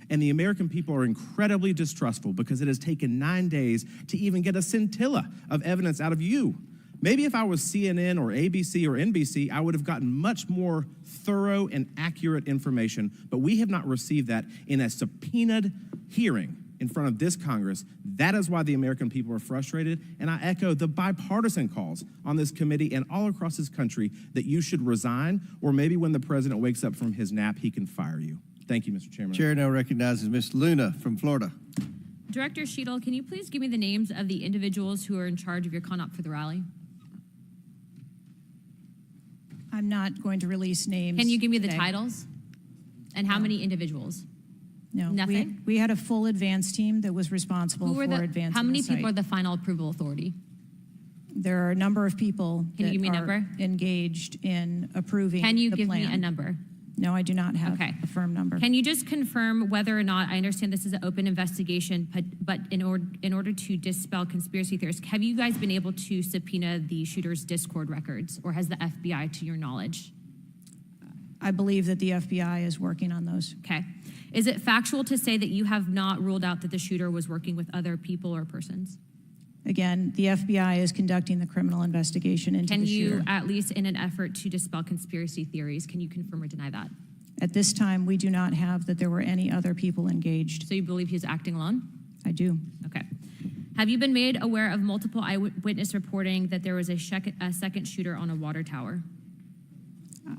And the American people are incredibly distrustful because it has taken 9 days to even get a scintilla of evidence out of you. Maybe if I was CNN or ABC or NBC, I would have gotten much more thorough and accurate information, but we have not received that in a subpoenaed hearing in front of this Congress. That is why the American people are frustrated, and I echo the bipartisan calls on this committee and all across this country that you should resign, or maybe when the president wakes up from his nap, he can fire you. Thank you, Mr. Chairman. Chair now recognizes Ms. Luna from Florida. Director Cheatle, can you please give me the names of the individuals who are in charge of your conduct for the rally? I'm not going to release names. Can you give me the today. titles? And how many individuals? No. Nothing? We had a full advance team that was responsible Who for are the, advancing how many the site. people are the final approval authority? There are a number of people Can you that give me a are number? engaged in approving Can you the give plan. me a number? No, I do not have Okay. a firm number. Can you just confirm whether or not, I understand this is an open investigation, but in order to dispel conspiracy theories, have you guys been able to subpoena the shooter's Discord records, or has the FBI, to your knowledge? I believe that the FBI is working on those. Okay. Is it factual to say that you have not ruled out that the shooter was working with other people or persons? Again, the FBI is conducting the criminal investigation into Can the you, shooter. at least in an effort to dispel conspiracy theories, can you confirm or deny that? At this time, we do not have that there were any other people engaged. So you believe he's acting alone? I do. Okay. Have you been made aware of multiple eyewitness reporting that there was a second shooter on a water tower?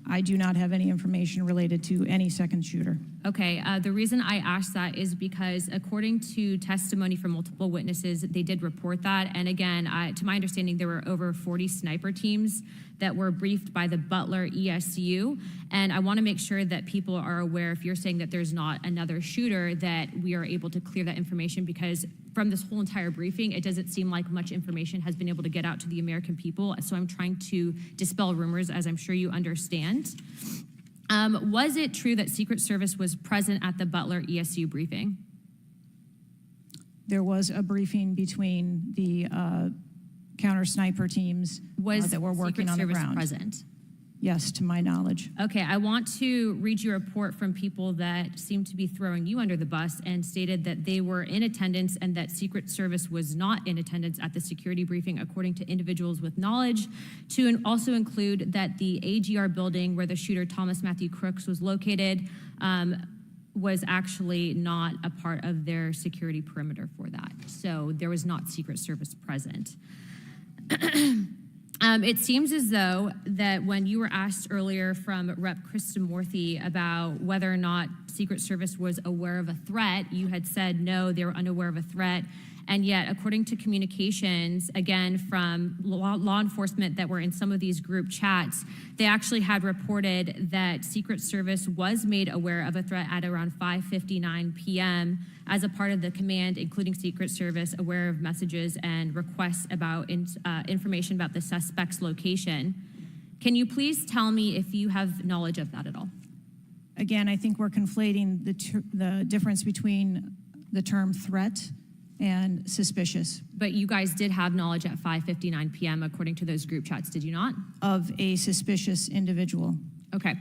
I do not have any information related to any second shooter. Okay, the reason I asked that is because according to testimony from multiple witnesses, they did report that. And again, to my understanding, there were over 40 sniper teams that were briefed by the Butler ESU. And I want to make sure that people are aware, if you're saying that there's not another shooter, that we are able to clear that information, because from this whole entire briefing, it doesn't seem like much information has been able to get out to the American people. So I'm trying to dispel rumors, as I'm sure you understand. Was it true that Secret Service was present at the Butler ESU briefing? There was a briefing between the counter sniper teams that were working on the Secret Service ground. present? Yes, to my knowledge. Okay, I want to read you a report from people that seem to be throwing you under the bus and stated that they were in attendance and that Secret Service was not in attendance at the security briefing, according to individuals with knowledge, to also include that the AGR building where the shooter Thomas Matthew Crooks was located was actually not a part of their security perimeter for that. So there was not Secret Service present. It seems as though that when you were asked earlier from Rep. Krishnamurthy about whether or not Secret Service was aware of a threat, you had said no, they were unaware of a threat. And yet, according to communications, again, from law enforcement that were in some of these group chats, they actually had reported that Secret Service was made aware of a threat at around 5:59 p.m. as a part of the command, including Secret Service, aware of messages and requests about information about the suspect's location. Can you please tell me if you have knowledge of that at all? Again, I think we're conflating the difference between the term threat and suspicious. But you guys did have knowledge at 5:59 p.m. according to those group chats, did you not? Of a suspicious individual. Okay.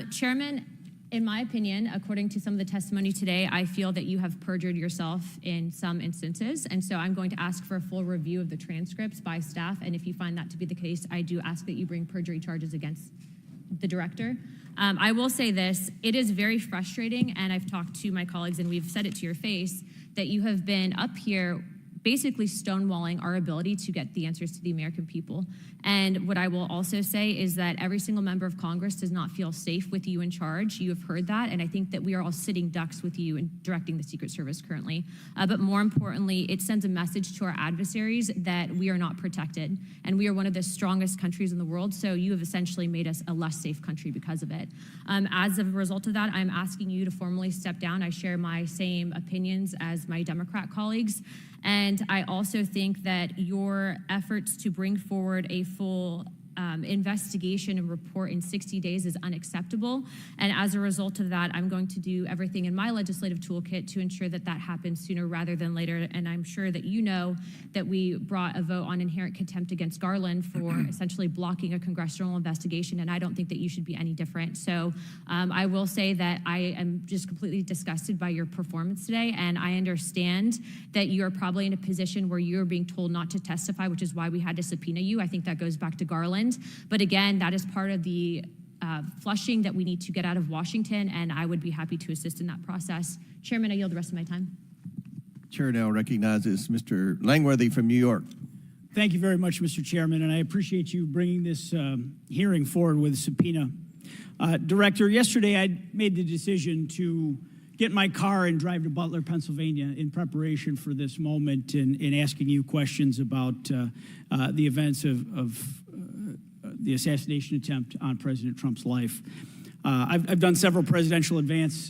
Chairman, in my opinion, according to some of the testimony today, I feel that you have perjured yourself in some instances. And so I'm going to ask for a full review of the transcripts by staff. And if you find that to be the case, I do ask that you bring perjury charges against the director. I will say this, it is very frustrating, and I've talked to my colleagues and we've said it to your face, that you have been up here basically stonewalling our ability to get the answers to the American people. And what I will also say is that every single member of Congress does not feel safe with you in charge. You have heard that, and I think that we are all sitting ducks with you in directing the Secret Service currently. But more importantly, it sends a message to our adversaries that we are not protected, and we are one of the strongest countries in the world, so you have essentially made us a less safe country because of it. As a result of that, I'm asking you to formally step down. I share my same opinions as my Democrat colleagues. And I also think that your efforts to bring forward a full investigation and report in 60 days is unacceptable. And as a result of that, I'm going to do everything in my legislative toolkit to ensure that that happens sooner rather than later. And I'm sure that you know that we brought a vote on inherent contempt against Garland for essentially blocking a congressional investigation. And I don't think that you should be any different. So I will say that I am just completely disgusted by your performance today. And I understand that you're probably in a position where you're being told not to testify, which is why we had to subpoena you. I think that goes back to Garland. But again, that is part of the flushing that we need to get out of Washington, and I would be happy to assist in that process. Chairman, I yield the rest of my time. Chair now recognizes Mr. Langworthy from New York. Thank you very much, Mr. Chairman, and I appreciate you bringing this hearing forward with a subpoena. Director, yesterday I made the decision to get in my car and drive to Butler, Pennsylvania in preparation for this moment and asking you questions about the events of the assassination attempt on President Trump's life. I've done several presidential events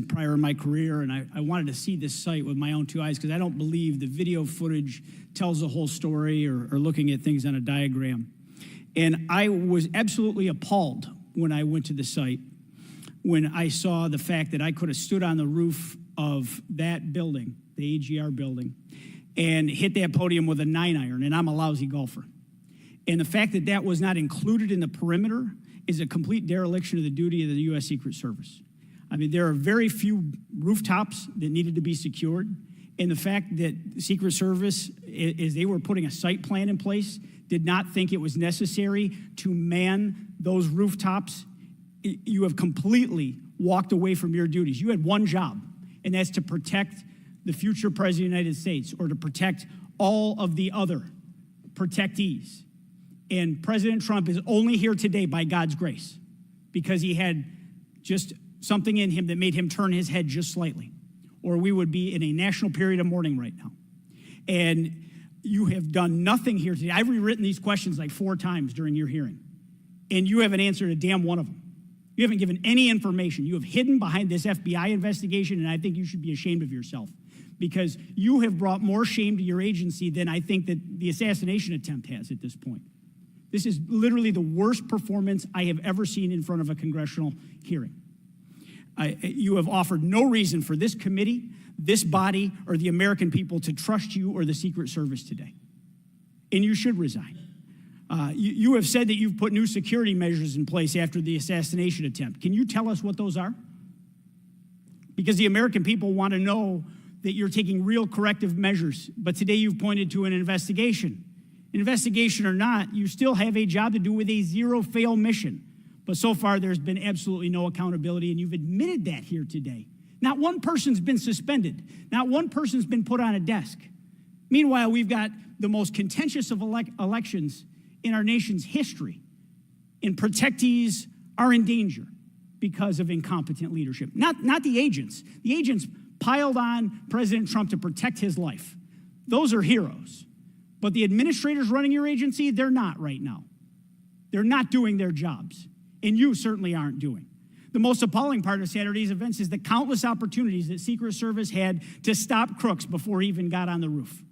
prior in my career, and I wanted to see this site with my own two eyes because I don't believe the video footage tells the whole story or looking at things on a diagram. And I was absolutely appalled when I went to the site, when I saw the fact that I could have stood on the roof of that building, the AGR building, and hit that podium with a 9-iron, and I'm a lousy golfer. And the fact that that was not included in the perimeter is a complete dereliction of the duty of the U.S. Secret Service. I mean, there are very few rooftops that needed to be secured. And the fact that Secret Service, as they were putting a site plan in place, did not think it was necessary to man those rooftops, you have completely walked away from your duties. You had one job, and that's to protect the future President of the United States or to protect all of the other protectees. And President Trump is only here today by God's grace because he had just something in him that made him turn his head just slightly, or we would be in a national period of mourning right now. And you have done nothing here today. I've rewritten these questions like 4 times during your hearing, and you haven't answered a damn one of them. You haven't given any information. You have hidden behind this FBI investigation, and I think you should be ashamed of yourself because you have brought more shame to your agency than I think that the assassination attempt has at this point. This is literally the worst performance I have ever seen in front of a congressional hearing. You have offered no reason for this committee, this body, or the American people to trust you or the Secret Service today. And you should resign. You have said that you've put new security measures in place after the assassination attempt. Can you tell us what those are? Because the American people want to know that you're taking real corrective measures, but today you've pointed to an investigation. Investigation or not, you still have a job to do with a zero-fail mission. But so far, there's been absolutely no accountability, and you've admitted that here today. Not one person's been suspended. Not one person's been put on a desk. Meanwhile, we've got the most contentious of elections in our nation's history, and protectees are in danger because of incompetent leadership. Not the agents. The agents piled on President Trump to protect his life. Those are heroes. But the administrators running your agency, they're not right now. They're not doing their jobs, and you certainly aren't doing. The most appalling part of Saturday's events is the countless opportunities that Secret Service had to stop Crooks before he even got on the roof.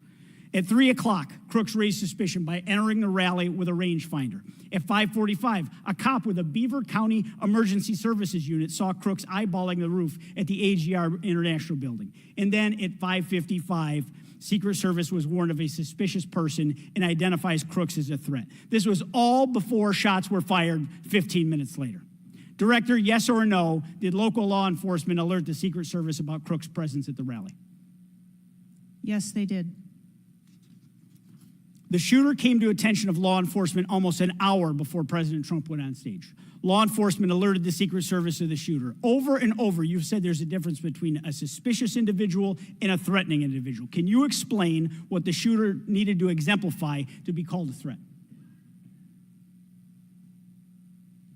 At 3 o'clock, Crooks raised suspicion by entering the rally with a rangefinder. At 5:45, a cop with a Beaver County Emergency Services unit saw Crooks eyeballing the roof at the AGR International Building. And then at 5:55, Secret Service was warned of a suspicious person and identifies Crooks as a threat. This was all before shots were fired 15 minutes later. Director, yes or no, did local law enforcement alert the Secret Service about Crooks' presence at the rally? Yes, they did. The shooter came to attention of law enforcement almost an hour before President Trump went on stage. Law enforcement alerted the Secret Service of the shooter. Over and over, you've said there's a difference between a suspicious individual and a threatening individual. Can you explain what the shooter needed to exemplify to be called a threat?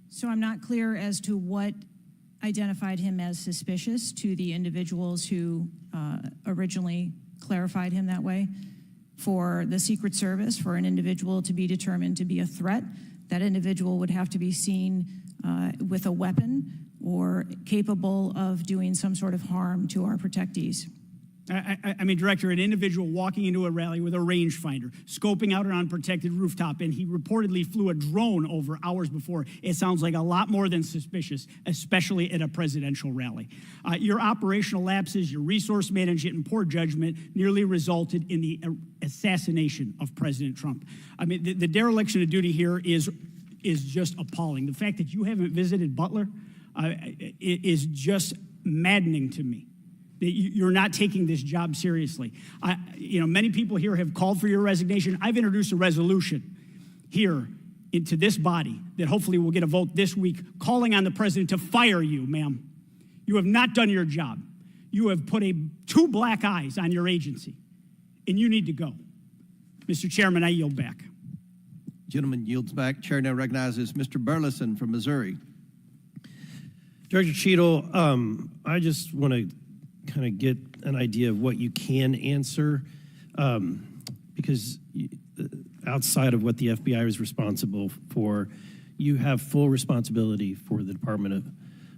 So I'm not clear as to what identified him as suspicious to the individuals who originally clarified him that way. For the Secret Service, for an individual to be determined to be a threat, that individual would have to be seen with a weapon or capable of doing some sort of harm to our protectees. I mean, Director, an individual walking into a rally with a rangefinder, scoping out an unprotected rooftop, and he reportedly flew a drone over hours before. It sounds like a lot more than suspicious, especially at a presidential rally. Your operational lapses, your resource management, and poor judgment nearly resulted in the assassination of President Trump. I mean, the dereliction of duty here is just appalling. The fact that you haven't visited Butler is just maddening to me. You're not taking this job seriously. Many people here have called for your resignation. I've introduced a resolution here into this body that hopefully will get a vote this week calling on the president to fire you, ma'am. You have not done your job. You have put two black eyes on your agency, and you need to go. Mr. Chairman, I yield back. Gentleman yields back. Chair now recognizes Mr. Burleson from Missouri. Director Cheatle, I just want to kind of get an idea of what you can answer, because outside of what the FBI is responsible for, you have full responsibility for the Department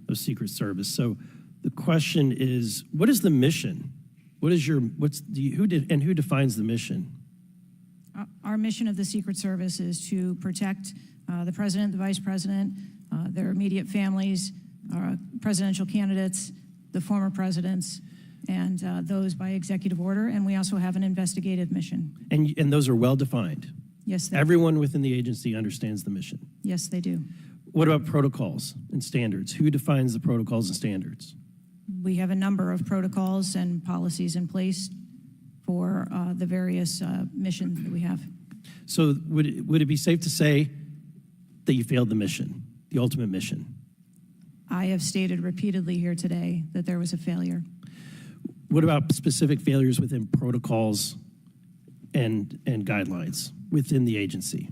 of Secret Service. So the question is, what is the mission? Who defines the mission? Our mission of the Secret Service is to protect the president, the vice president, their immediate families, presidential candidates, the former presidents, and those by executive order. And we also have an investigative mission. And those are well defined. Yes, everyone within the agency understands the mission. Yes, they do. What about protocols and standards? Who defines the protocols and standards? We have a number of protocols and policies in place for the various missions that we have. So would it be safe to say that you failed the mission, the ultimate mission? I have stated repeatedly here today that there was a failure. What about specific failures within protocols and guidelines within the agency?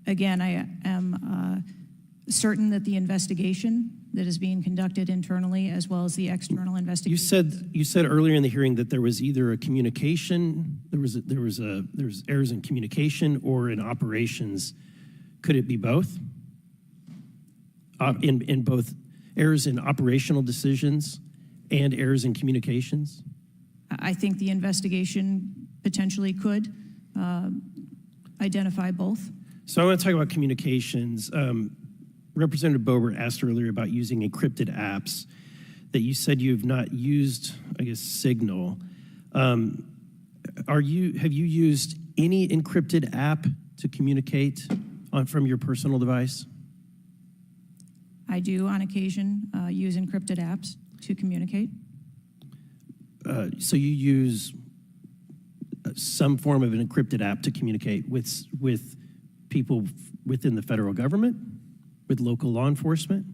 Again, I am certain that the investigation that is being conducted internally as well as the external investigation. You said earlier in the hearing that there was either a communication, there was errors in communication or in operations. Could it be both? In both errors in operational decisions and errors in communications? I think the investigation potentially could identify both. So I want to talk about communications. Representative Boebert asked earlier about using encrypted apps, that you said you have not used, I guess, Signal. Have you used any encrypted app to communicate from your personal device? I do, on occasion, use encrypted apps to communicate. So you use some form of an encrypted app to communicate with people within the federal government, with local law enforcement?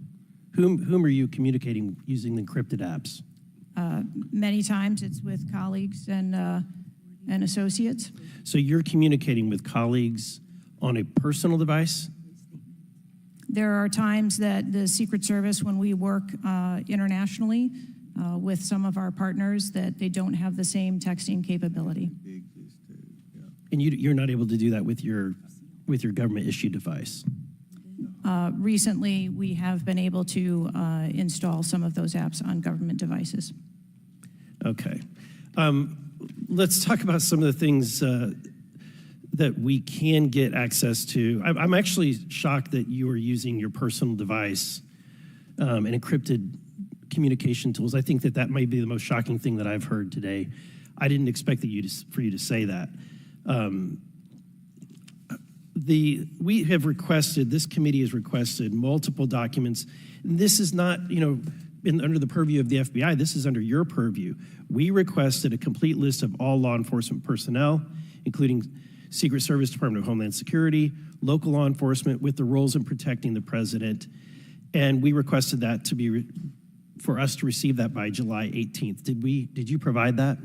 Whom are you communicating using the encrypted apps? Many times it's with colleagues and associates. So you're communicating with colleagues on a personal device? There are times that the Secret Service, when we work internationally with some of our partners, that they don't have the same texting capability. And you're not able to do that with your government-issued device? Recently, we have been able to install some of those apps on government devices. Okay. Let's talk about some of the things that we can get access to. I'm actually shocked that you are using your personal device and encrypted communication tools. I think that might be the most shocking thing that I've heard today. I didn't expect for you to say that. This committee has requested multiple documents. This is not, under the purview of the FBI. This is under your purview. We requested a complete list of all law enforcement personnel, including Secret Service, Department of Homeland Security, local law enforcement with the roles in protecting the president. And we requested that to be, for us to receive that by July 18th. Did you provide that?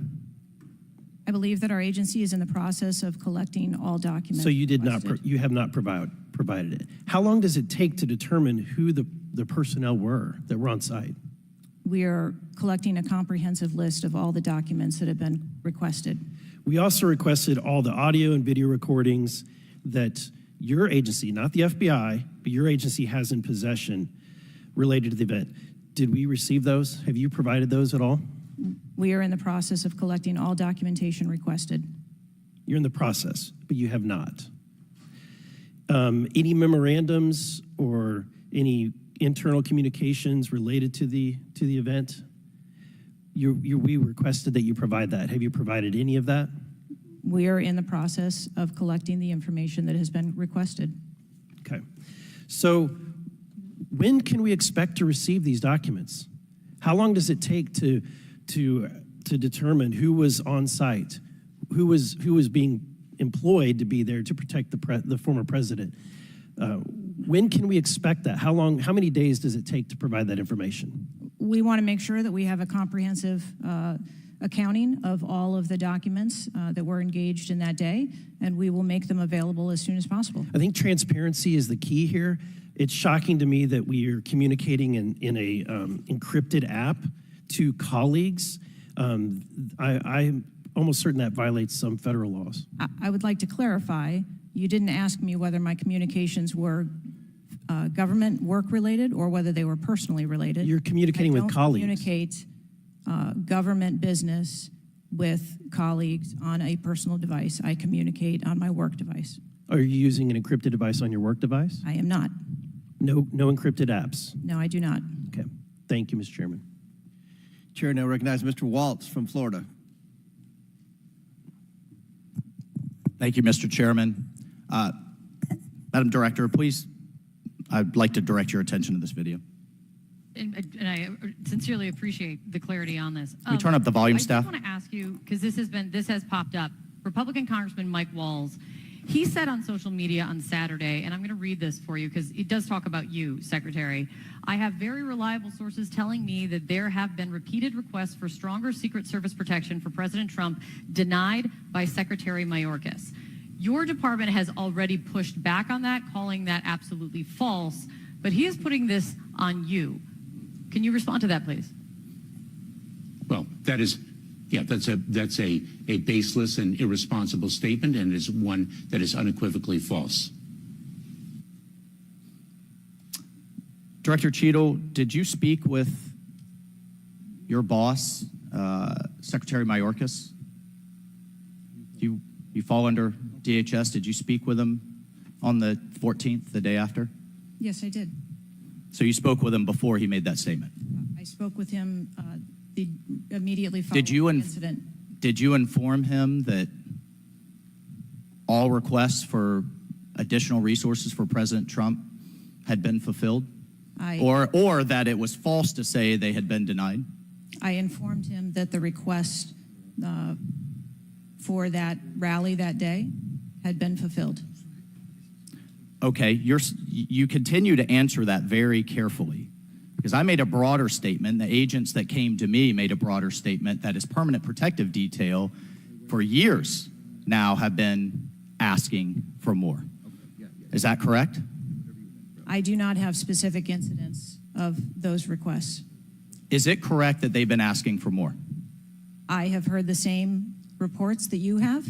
I believe that our agency is in the process of collecting all documents. So you did not, requested. you have not provided it. How long does it take to determine who the personnel were that were on site? We are collecting a comprehensive list of all the documents that have been requested. We also requested all the audio and video recordings that your agency, not the FBI, but your agency has in possession related to the event. Did we receive those? Have you provided those at all? We are in the process of collecting all documentation requested. You're in the process, but you have not. Any memorandums or any internal communications related to the event? We requested that you provide that. Have you provided any of that? We are in the process of collecting the information that has been requested. Okay. So when can we expect to receive these documents? How long does it take to determine who was on site, who was being employed to be there to protect the former president? When can we expect that? How many days does it take to provide that information? We want to make sure that we have a comprehensive accounting of all of the documents that were engaged in that day, and we will make them available as soon as possible. I think transparency is the key here. It's shocking to me that we are communicating in a encrypted app to colleagues. I'm almost certain that violates some federal laws. I would like to clarify, you didn't ask me whether my communications were government work related or whether they were personally related. You're communicating with colleagues. I don't communicate government business with colleagues on a personal device. I communicate on my work device. Are you using an encrypted device on your work device? I am not. No encrypted apps? No, I do not. Okay. Thank you, Mr. Chairman. Chair now recognizes Mr. Waltz from Florida. Thank you, Mr. Chairman. Madam Director, please, I'd like to direct your attention to this video. And I sincerely appreciate the clarity on this. Can we turn up the volume, staff? I just want to ask you, because this has popped up. Republican Congressman Mike Walz, he said on social media on Saturday, and I'm going to read this for you because it does talk about you, Secretary. I have very reliable sources telling me that there have been repeated requests for stronger Secret Service protection for President Trump denied by Secretary Mayorkas. Your department has already pushed back on that, calling that absolutely false, but he is putting this on you. Can you respond to that, please? Well, that's a baseless and irresponsible statement, and is one that is unequivocally false. Director Cheatle, did you speak with your boss, Secretary Mayorkas? You fall under DHS. Did you speak with him on the 14th, the day after? Yes, I did. So you spoke with him before he made that statement? I spoke with him immediately following the incident. Did you inform him that all requests for additional resources for President Trump had been fulfilled? Or that it was false to say they had been denied? I informed him that the request for that rally that day had been fulfilled. Okay, you continue to answer that very carefully, because I made a broader statement. The agents that came to me made a broader statement that his permanent protective detail for years now have been asking for more. Is that correct? I do not have specific incidents of those requests. Is it correct that they've been asking for more? I have heard the same reports that you have.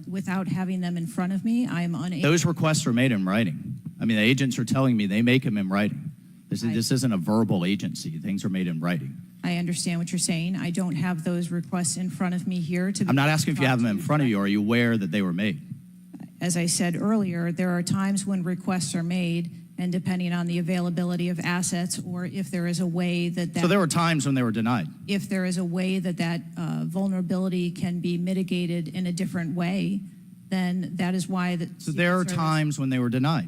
Without having them in front of me, I am unable. Those requests are made in writing. I mean, the agents are telling me they make them in writing. This isn't a verbal agency. Things are made in writing. I understand what you're saying. I don't have those requests in front of me here. I'm not asking if you have them in front of you. Are you aware that they were made? As I said earlier, there are times when requests are made, and depending on the availability of assets, or if there is a way that So there were times when they were denied? If there is a way that vulnerability can be mitigated in a different way, then that is why So there are times when they were denied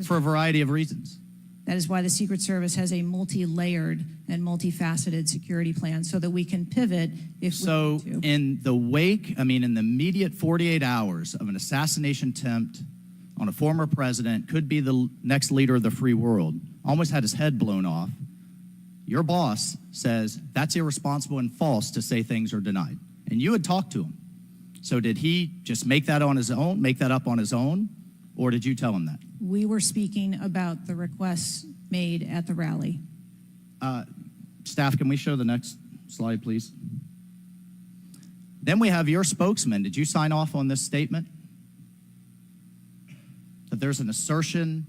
for a variety of reasons. That is why the Secret Service has a multi-layered and multifaceted security plan so that we can pivot if So we need to. in the wake, in the immediate 48 hours of an assassination attempt on a former president, could be the next leader of the free world, almost had his head blown off, your boss says that's irresponsible and false to say things are denied. And you had talked to him. So did he just make that up on his own, or did you tell him that? We were speaking about the requests made at the rally. Staff, can we show the next slide, please? Then we have your spokesman. Did you sign off on this statement? That there's an assertion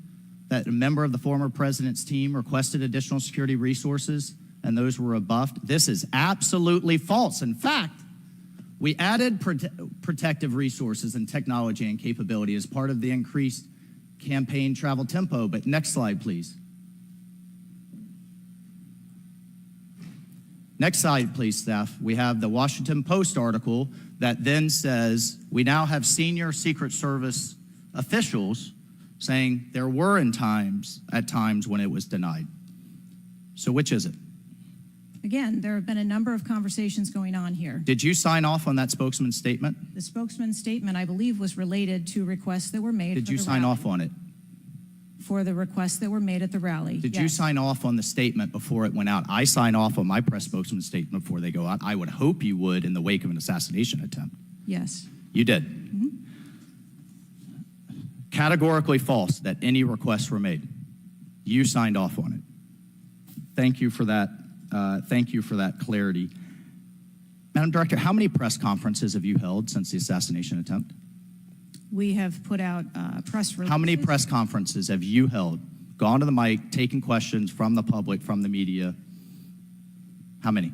that a member of the former president's team requested additional security resources and those were rebuffed? This is absolutely false. In fact, we added protective resources and technology and capability as part of the increased campaign travel tempo. But next slide, please. Next slide, please, staff. We have the Washington Post article that then says we now have senior Secret Service officials saying there were at times when it was denied. So which is it? Again, there have been a number of conversations going on here. Did you sign off on that spokesman's statement? The spokesman's statement, I believe, was related to requests that were made. Did you sign off on it? For the requests that were made at the rally. Did you sign off on the statement before it went out? I sign off on my press spokesman's statement before they go out. I would hope you would in the wake of an assassination attempt. Yes. You did. Categorically false that any requests were made. You signed off on it. Thank you for that. Thank you for that clarity. Madam Director, how many press conferences have you held since the assassination attempt? We have put out press releases. How many press conferences have you held, gone to the mic, taken questions from the public, from the media? How many?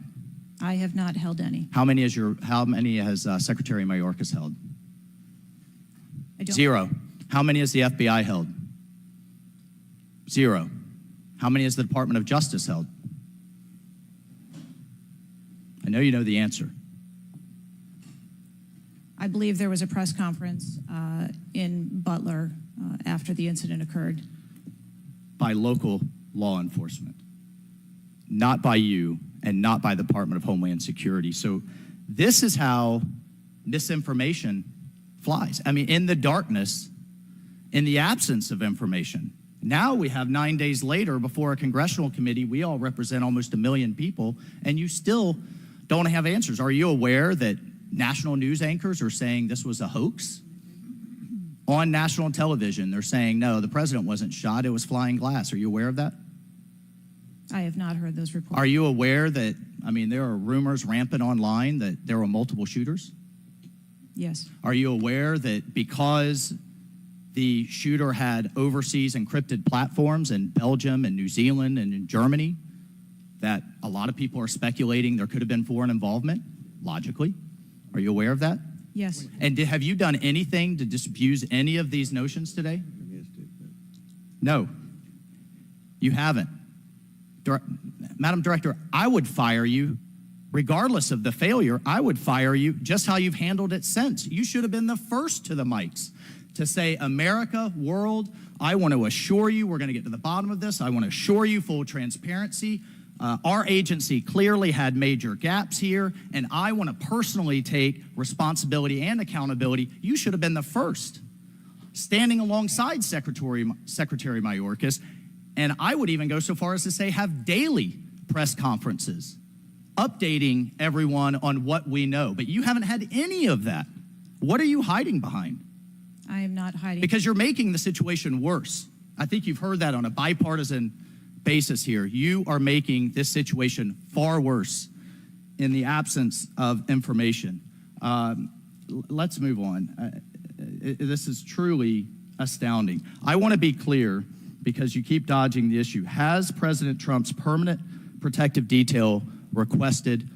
I have not held any. How many has Secretary Mayorkas held? I don't. 0. How many has the FBI held? 0. How many has the Department of Justice held? I know you know the answer. I believe there was a press conference in Butler after the incident occurred. By local law enforcement, not by you and not by the Department of Homeland Security. So this is how misinformation flies. In the darkness, in the absence of information. Now we have 9 days later before a congressional committee, we all represent almost 1 million people, and you still don't have answers. Are you aware that national news anchors are saying this was a hoax? On national television, they're saying, no, the president wasn't shot, it was flying glass. Are you aware of that? I have not heard those reports. Are you aware that, there are rumors rampant online that there were multiple shooters? Yes. Are you aware that because the shooter had overseas encrypted platforms in Belgium and New Zealand and in Germany, that a lot of people are speculating there could have been foreign involvement, logically? Are you aware of that? Yes. And have you done anything to disabuse any of these notions today? No, you haven't. Madam Director, I would fire you, regardless of the failure, I would fire you just how you've handled it since. You should have been the first to the mics to say, America, world, I want to assure you we're going to get to the bottom of this. I want to assure you full transparency. Our agency clearly had major gaps here, and I want to personally take responsibility and accountability. You should have been the first, standing alongside Secretary Mayorkas, and I would even go so far as to say have daily press conferences, updating everyone on what we know. But you haven't had any of that. What are you hiding behind? I am not hiding. Because you're making the situation worse. I think you've heard that on a bipartisan basis here. You are making this situation far worse in the absence of information. Let's move on. This is truly astounding. I want to be clear because you keep dodging the issue. Has President Trump's permanent protective detail requested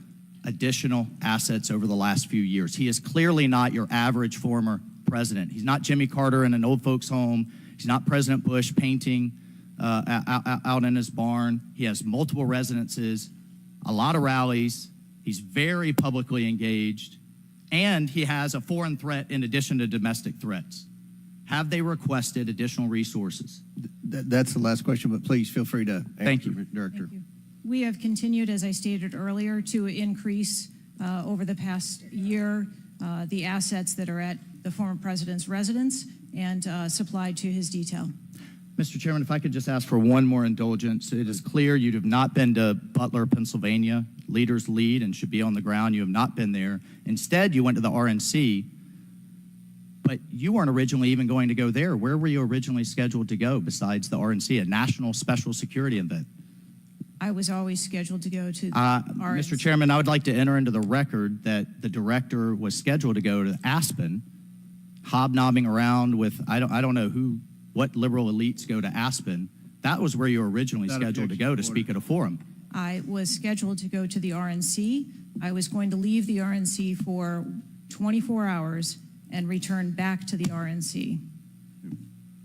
additional assets over the last few years? He is clearly not your average former president. He's not Jimmy Carter in an old folks home. He's not President Bush painting out in his barn. He has multiple residences, a lot of rallies. He's very publicly engaged, and he has a foreign threat in addition to domestic threats. Have they requested additional resources? That's the last question, but please feel free to answer, Thank you. Director. Thank you. We have continued, as I stated earlier, to increase over the past year the assets that are at the former president's residence and supplied to his detail. Mr. Chairman, if I could just ask for one more indulgence. It is clear you have not been to Butler, Pennsylvania. Leaders lead and should be on the ground. You have not been there. Instead, you went to the RNC, but you weren't originally even going to go there. Where were you originally scheduled to go besides the RNC, a national special security event? I was always scheduled to go to the RNC. Mr. Chairman, I would like to enter into the record that the director was scheduled to go to Aspen, hobnobbing around with, I don't know what liberal elites go to Aspen. That was where you were originally scheduled to go to speak at a forum. I was scheduled to go to the RNC. I was going to leave the RNC for 24 hours and return back to the RNC.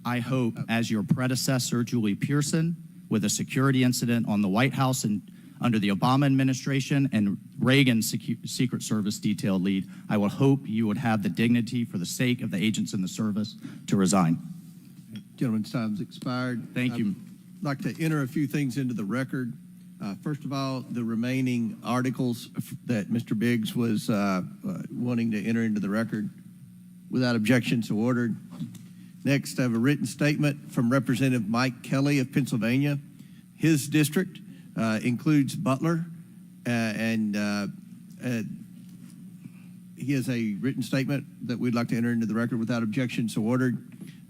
I hope, as your predecessor, Julie Pearson, with a security incident on the White House and under the Obama administration and Reagan's Secret Service detail lead, I will hope you would have the dignity for the sake of the agents in the service to resign. Gentleman's time's expired. Thank you. I'd like to enter a few things into the record. First of all, the remaining articles that Mr. Biggs was wanting to enter into the record without objection, so ordered. Next, I have a written statement from Representative Mike Kelly of Pennsylvania. His district includes Butler, and he has a written statement that we'd like to enter into the record without objection, so ordered.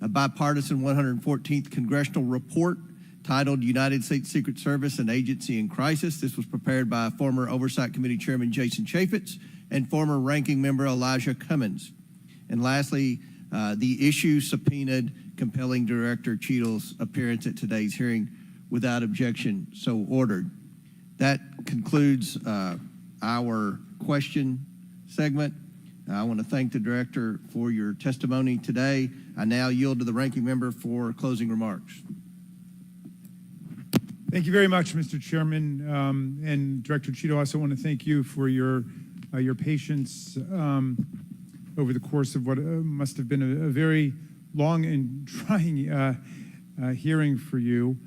A bipartisan 114th congressional report titled United States Secret Service, an Agency in Crisis. This was prepared by former Oversight Committee Chairman Jason Chaffetz and former Ranking Member Elijah Cummins. And lastly, the issue subpoenaed compelling Director Cheatle's appearance at today's hearing without objection, so ordered. That concludes our question segment. I want to thank the Director for your testimony today. I now yield to the Ranking Member for closing remarks. Thank you very much, Mr. Chairman. And Director Cheatle, I also want to thank you for your patience over the course of what must have been a very long and trying hearing for you.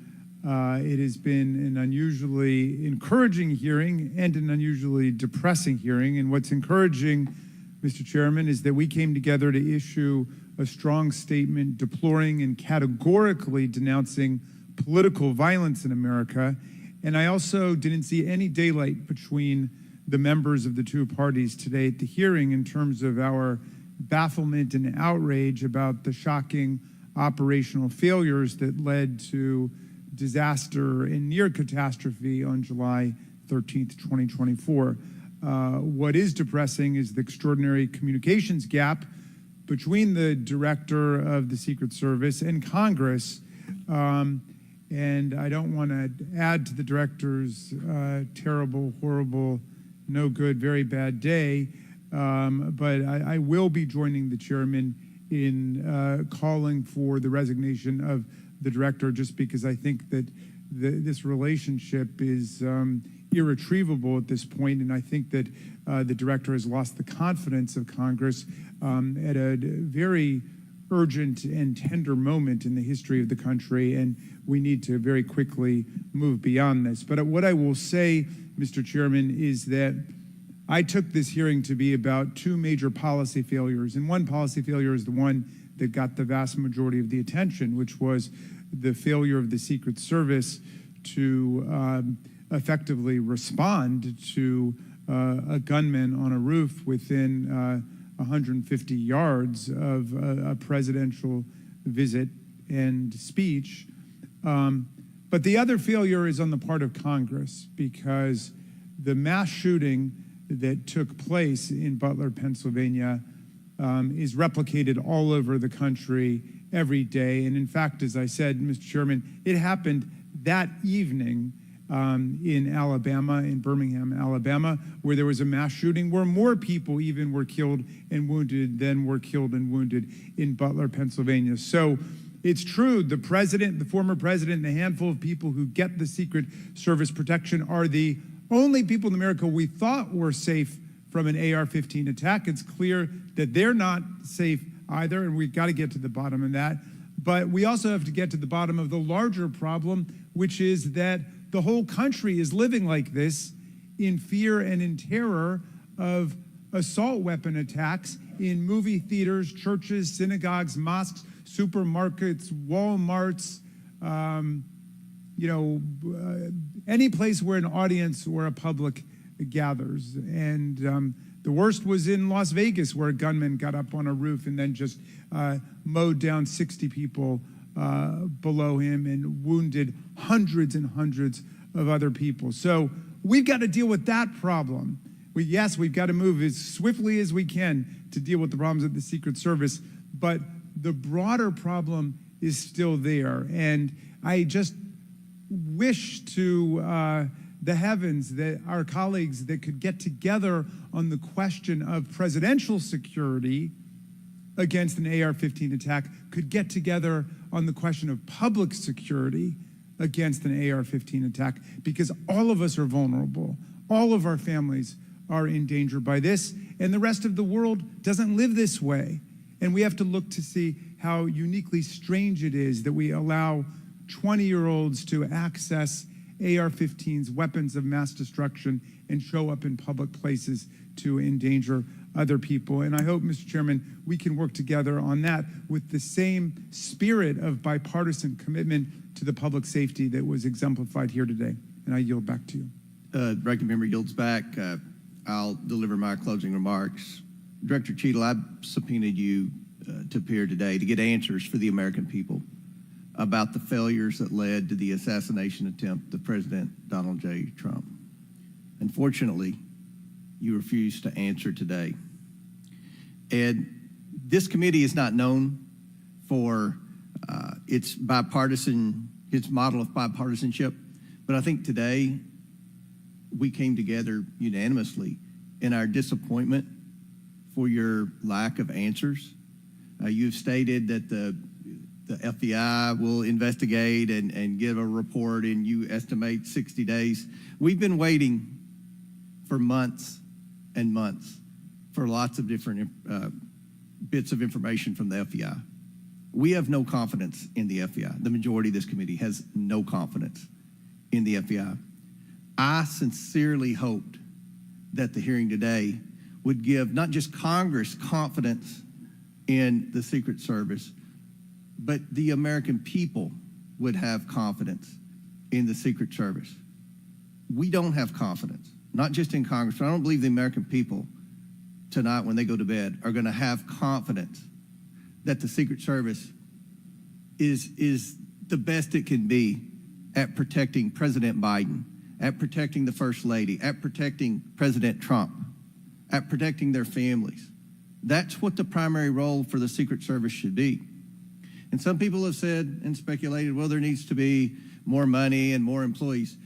It has been an unusually encouraging hearing and an unusually depressing hearing. And what's encouraging, Mr. Chairman, is that we came together to issue a strong statement deploring and categorically denouncing political violence in America. And I also didn't see any daylight between the members of the two parties today at the hearing in terms of our bafflement and outrage about the shocking operational failures that led to disaster and near catastrophe on July 13th, 2024. What is depressing is the extraordinary communications gap between the director of the Secret Service and Congress. And I don't want to add to the director's terrible, horrible, no good, very bad day, but I will be joining the chairman in calling for the resignation of the director, just because I think that this relationship is irretrievable at this point, and I think that the director has lost the confidence of Congress at a very urgent and tender moment in the history of the country, and we need to very quickly move beyond this. But what I will say, Mr. Chairman, is that I took this hearing to be about two major policy failures, and one policy failure is the one that got the vast majority of the attention, which was the failure of the Secret Service to effectively respond to a gunman on a roof within 150 yards of a presidential visit and speech. But the other failure is on the part of Congress, because the mass shooting that took place in Butler, Pennsylvania, is replicated all over the country every day. And in fact, as I said, Mr. Chairman, it happened that evening in Alabama, in Birmingham, Alabama, where there was a mass shooting where more people even were killed and wounded than were killed and wounded in Butler, Pennsylvania. So it's true, the president, the former president, and a handful of people who get the Secret Service protection are the only people in America we thought were safe from an AR-15 attack. It's clear that they're not safe either, and we've got to get to the bottom of that. But we also have to get to the bottom of the larger problem, which is that the whole country is living like this in fear and in terror of assault weapon attacks in movie theaters, churches, synagogues, mosques, supermarkets, Walmarts, any place where an audience or a public gathers. And the worst was in Las Vegas, where a gunman got up on a roof and then just mowed down 60 people below him and wounded hundreds and hundreds of other people. So we've got to deal with that problem. Yes, we've got to move as swiftly as we can to deal with the problems of the Secret Service, but the broader problem is still there. And I just wish to the heavens that our colleagues that could get together on the question of presidential security against an AR-15 attack could get together on the question of public security against an AR-15 attack, because all of us are vulnerable. All of our families are in danger by this, and the rest of the world doesn't live this way. And we have to look to see how uniquely strange it is that we allow 20-year-olds to access AR-15s, weapons of mass destruction, and show up in public places to endanger other people. And I hope, Mr. Chairman, we can work together on that with the same spirit of bipartisan commitment to the public safety that was exemplified here today. And I yield back to you. Ranking member yields back. I'll deliver my closing remarks. Director Cheatle, I subpoenaed you to appear today to get answers for the American people about the failures that led to the assassination attempt of President Donald J. Trump. Unfortunately, you refused to answer today. And this committee is not known for its model of bipartisanship, but I think today we came together unanimously in our disappointment for your lack of answers. You've stated that the FBI will investigate and give a report, and you estimate 60 days. We've been waiting for months and months for lots of different bits of information from the FBI. We have no confidence in the FBI. The majority of this committee has no confidence in the FBI. I sincerely hoped that the hearing today would give not just Congress confidence in the Secret Service, but the American people would have confidence in the Secret Service. We don't have confidence, not just in Congress, but I don't believe the American people tonight when they go to bed are going to have confidence that the Secret Service is the best it can be at protecting President Biden, at protecting the First Lady, at protecting President Trump, at protecting their families. That's what the primary role for the Secret Service should be. And some people have said and speculated, well, there needs to be more money and more employees.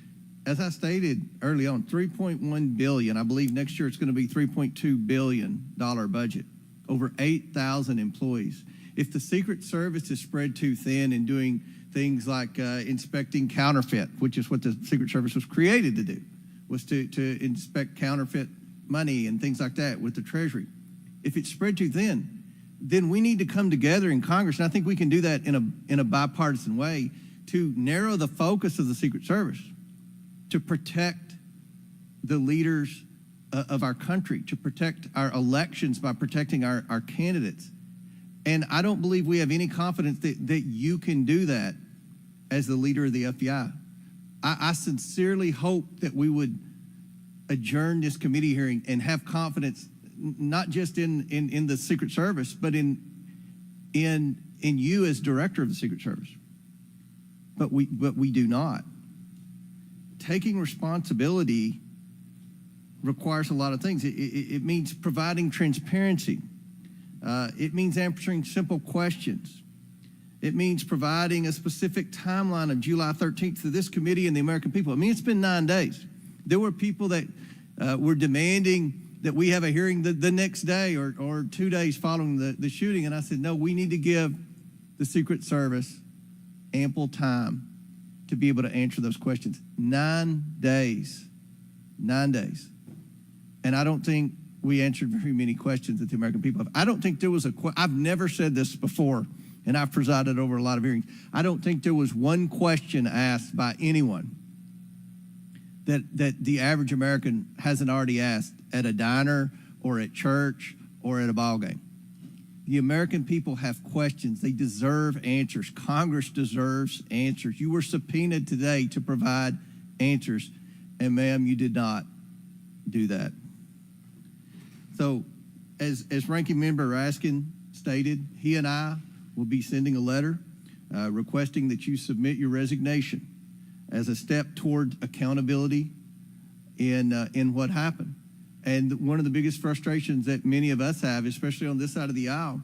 As I stated early on, $3.1 billion, I believe next year it's going to be $3.2 billion budget, over 8,000 employees. If the Secret Service is spread too thin in doing things like inspecting counterfeit, which is what the Secret Service was created to do, was to inspect counterfeit money and things like that with the Treasury. If it's spread too thin, then we need to come together in Congress, and I think we can do that in a bipartisan way to narrow the focus of the Secret Service, to protect the leaders of our country, to protect our elections by protecting our candidates. And I don't believe we have any confidence that you can do that as the leader of the FBI. I sincerely hope that we would adjourn this committee hearing and have confidence not just in the Secret Service, but in you as director of the Secret Service. But we do not. Taking responsibility requires a lot of things. It means providing transparency. It means answering simple questions. It means providing a specific timeline of July 13th to this committee and the American people. I mean, it's been 9 days. There were people that were demanding that we have a hearing the next day or 2 days following the shooting. And I said, no, we need to give the Secret Service ample time to be able to answer those questions. 9 days. 9 days. And I don't think we answered very many questions that the American people have. I don't think there was I've never said this before, and I've presided over a lot of hearings. I don't think there was one question asked by anyone that the average American hasn't already asked at a diner or at church or at a ball game. The American people have questions. They deserve answers. Congress deserves answers. You were subpoenaed today to provide answers, and ma'am, you did not do that. So, as Ranking Member Raskin stated, he and I will be sending a letter requesting that you submit your resignation as a step toward accountability in what happened. And one of the biggest frustrations that many of us have, especially on this side of the aisle,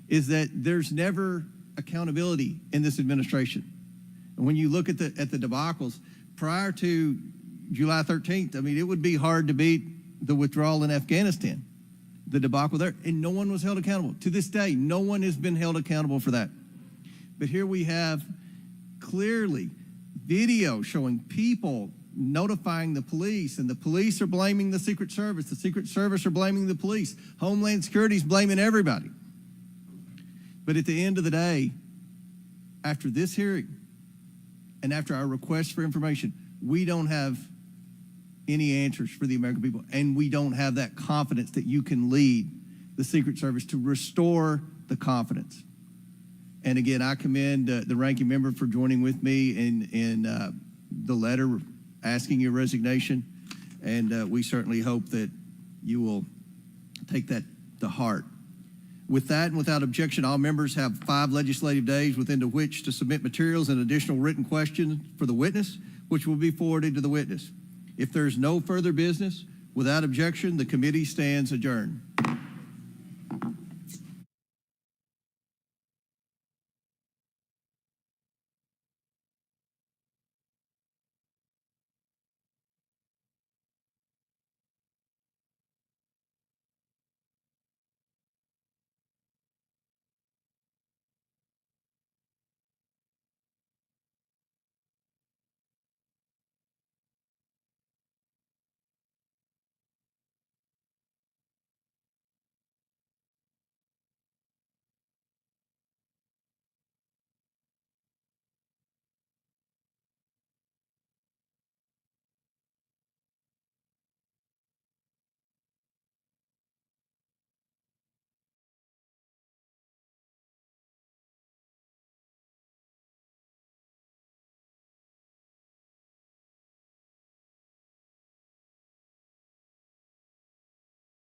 is that there's never accountability in this administration. And when you look at the debacles prior to July 13th, I mean, it would be hard to beat the withdrawal in Afghanistan, the debacle there, and no one was held accountable. To this day, no one has been held accountable for that. But here we have clearly video showing people notifying the police, and the police are blaming the Secret Service. The Secret Service are blaming the police. Homeland Security is blaming everybody. But at the end of the day, after this hearing and after our request for information, we don't have any answers for the American people, and we don't have that confidence that you can lead the Secret Service to restore the confidence. And again, I commend the ranking member for joining with me in the letter asking your resignation, and we certainly hope that you will take that to heart. With that and without objection, all members have 5 legislative days within which to submit materials and additional written questions for the witness, which will be forwarded to the witness. If there is no further business, without objection, the committee stands adjourned.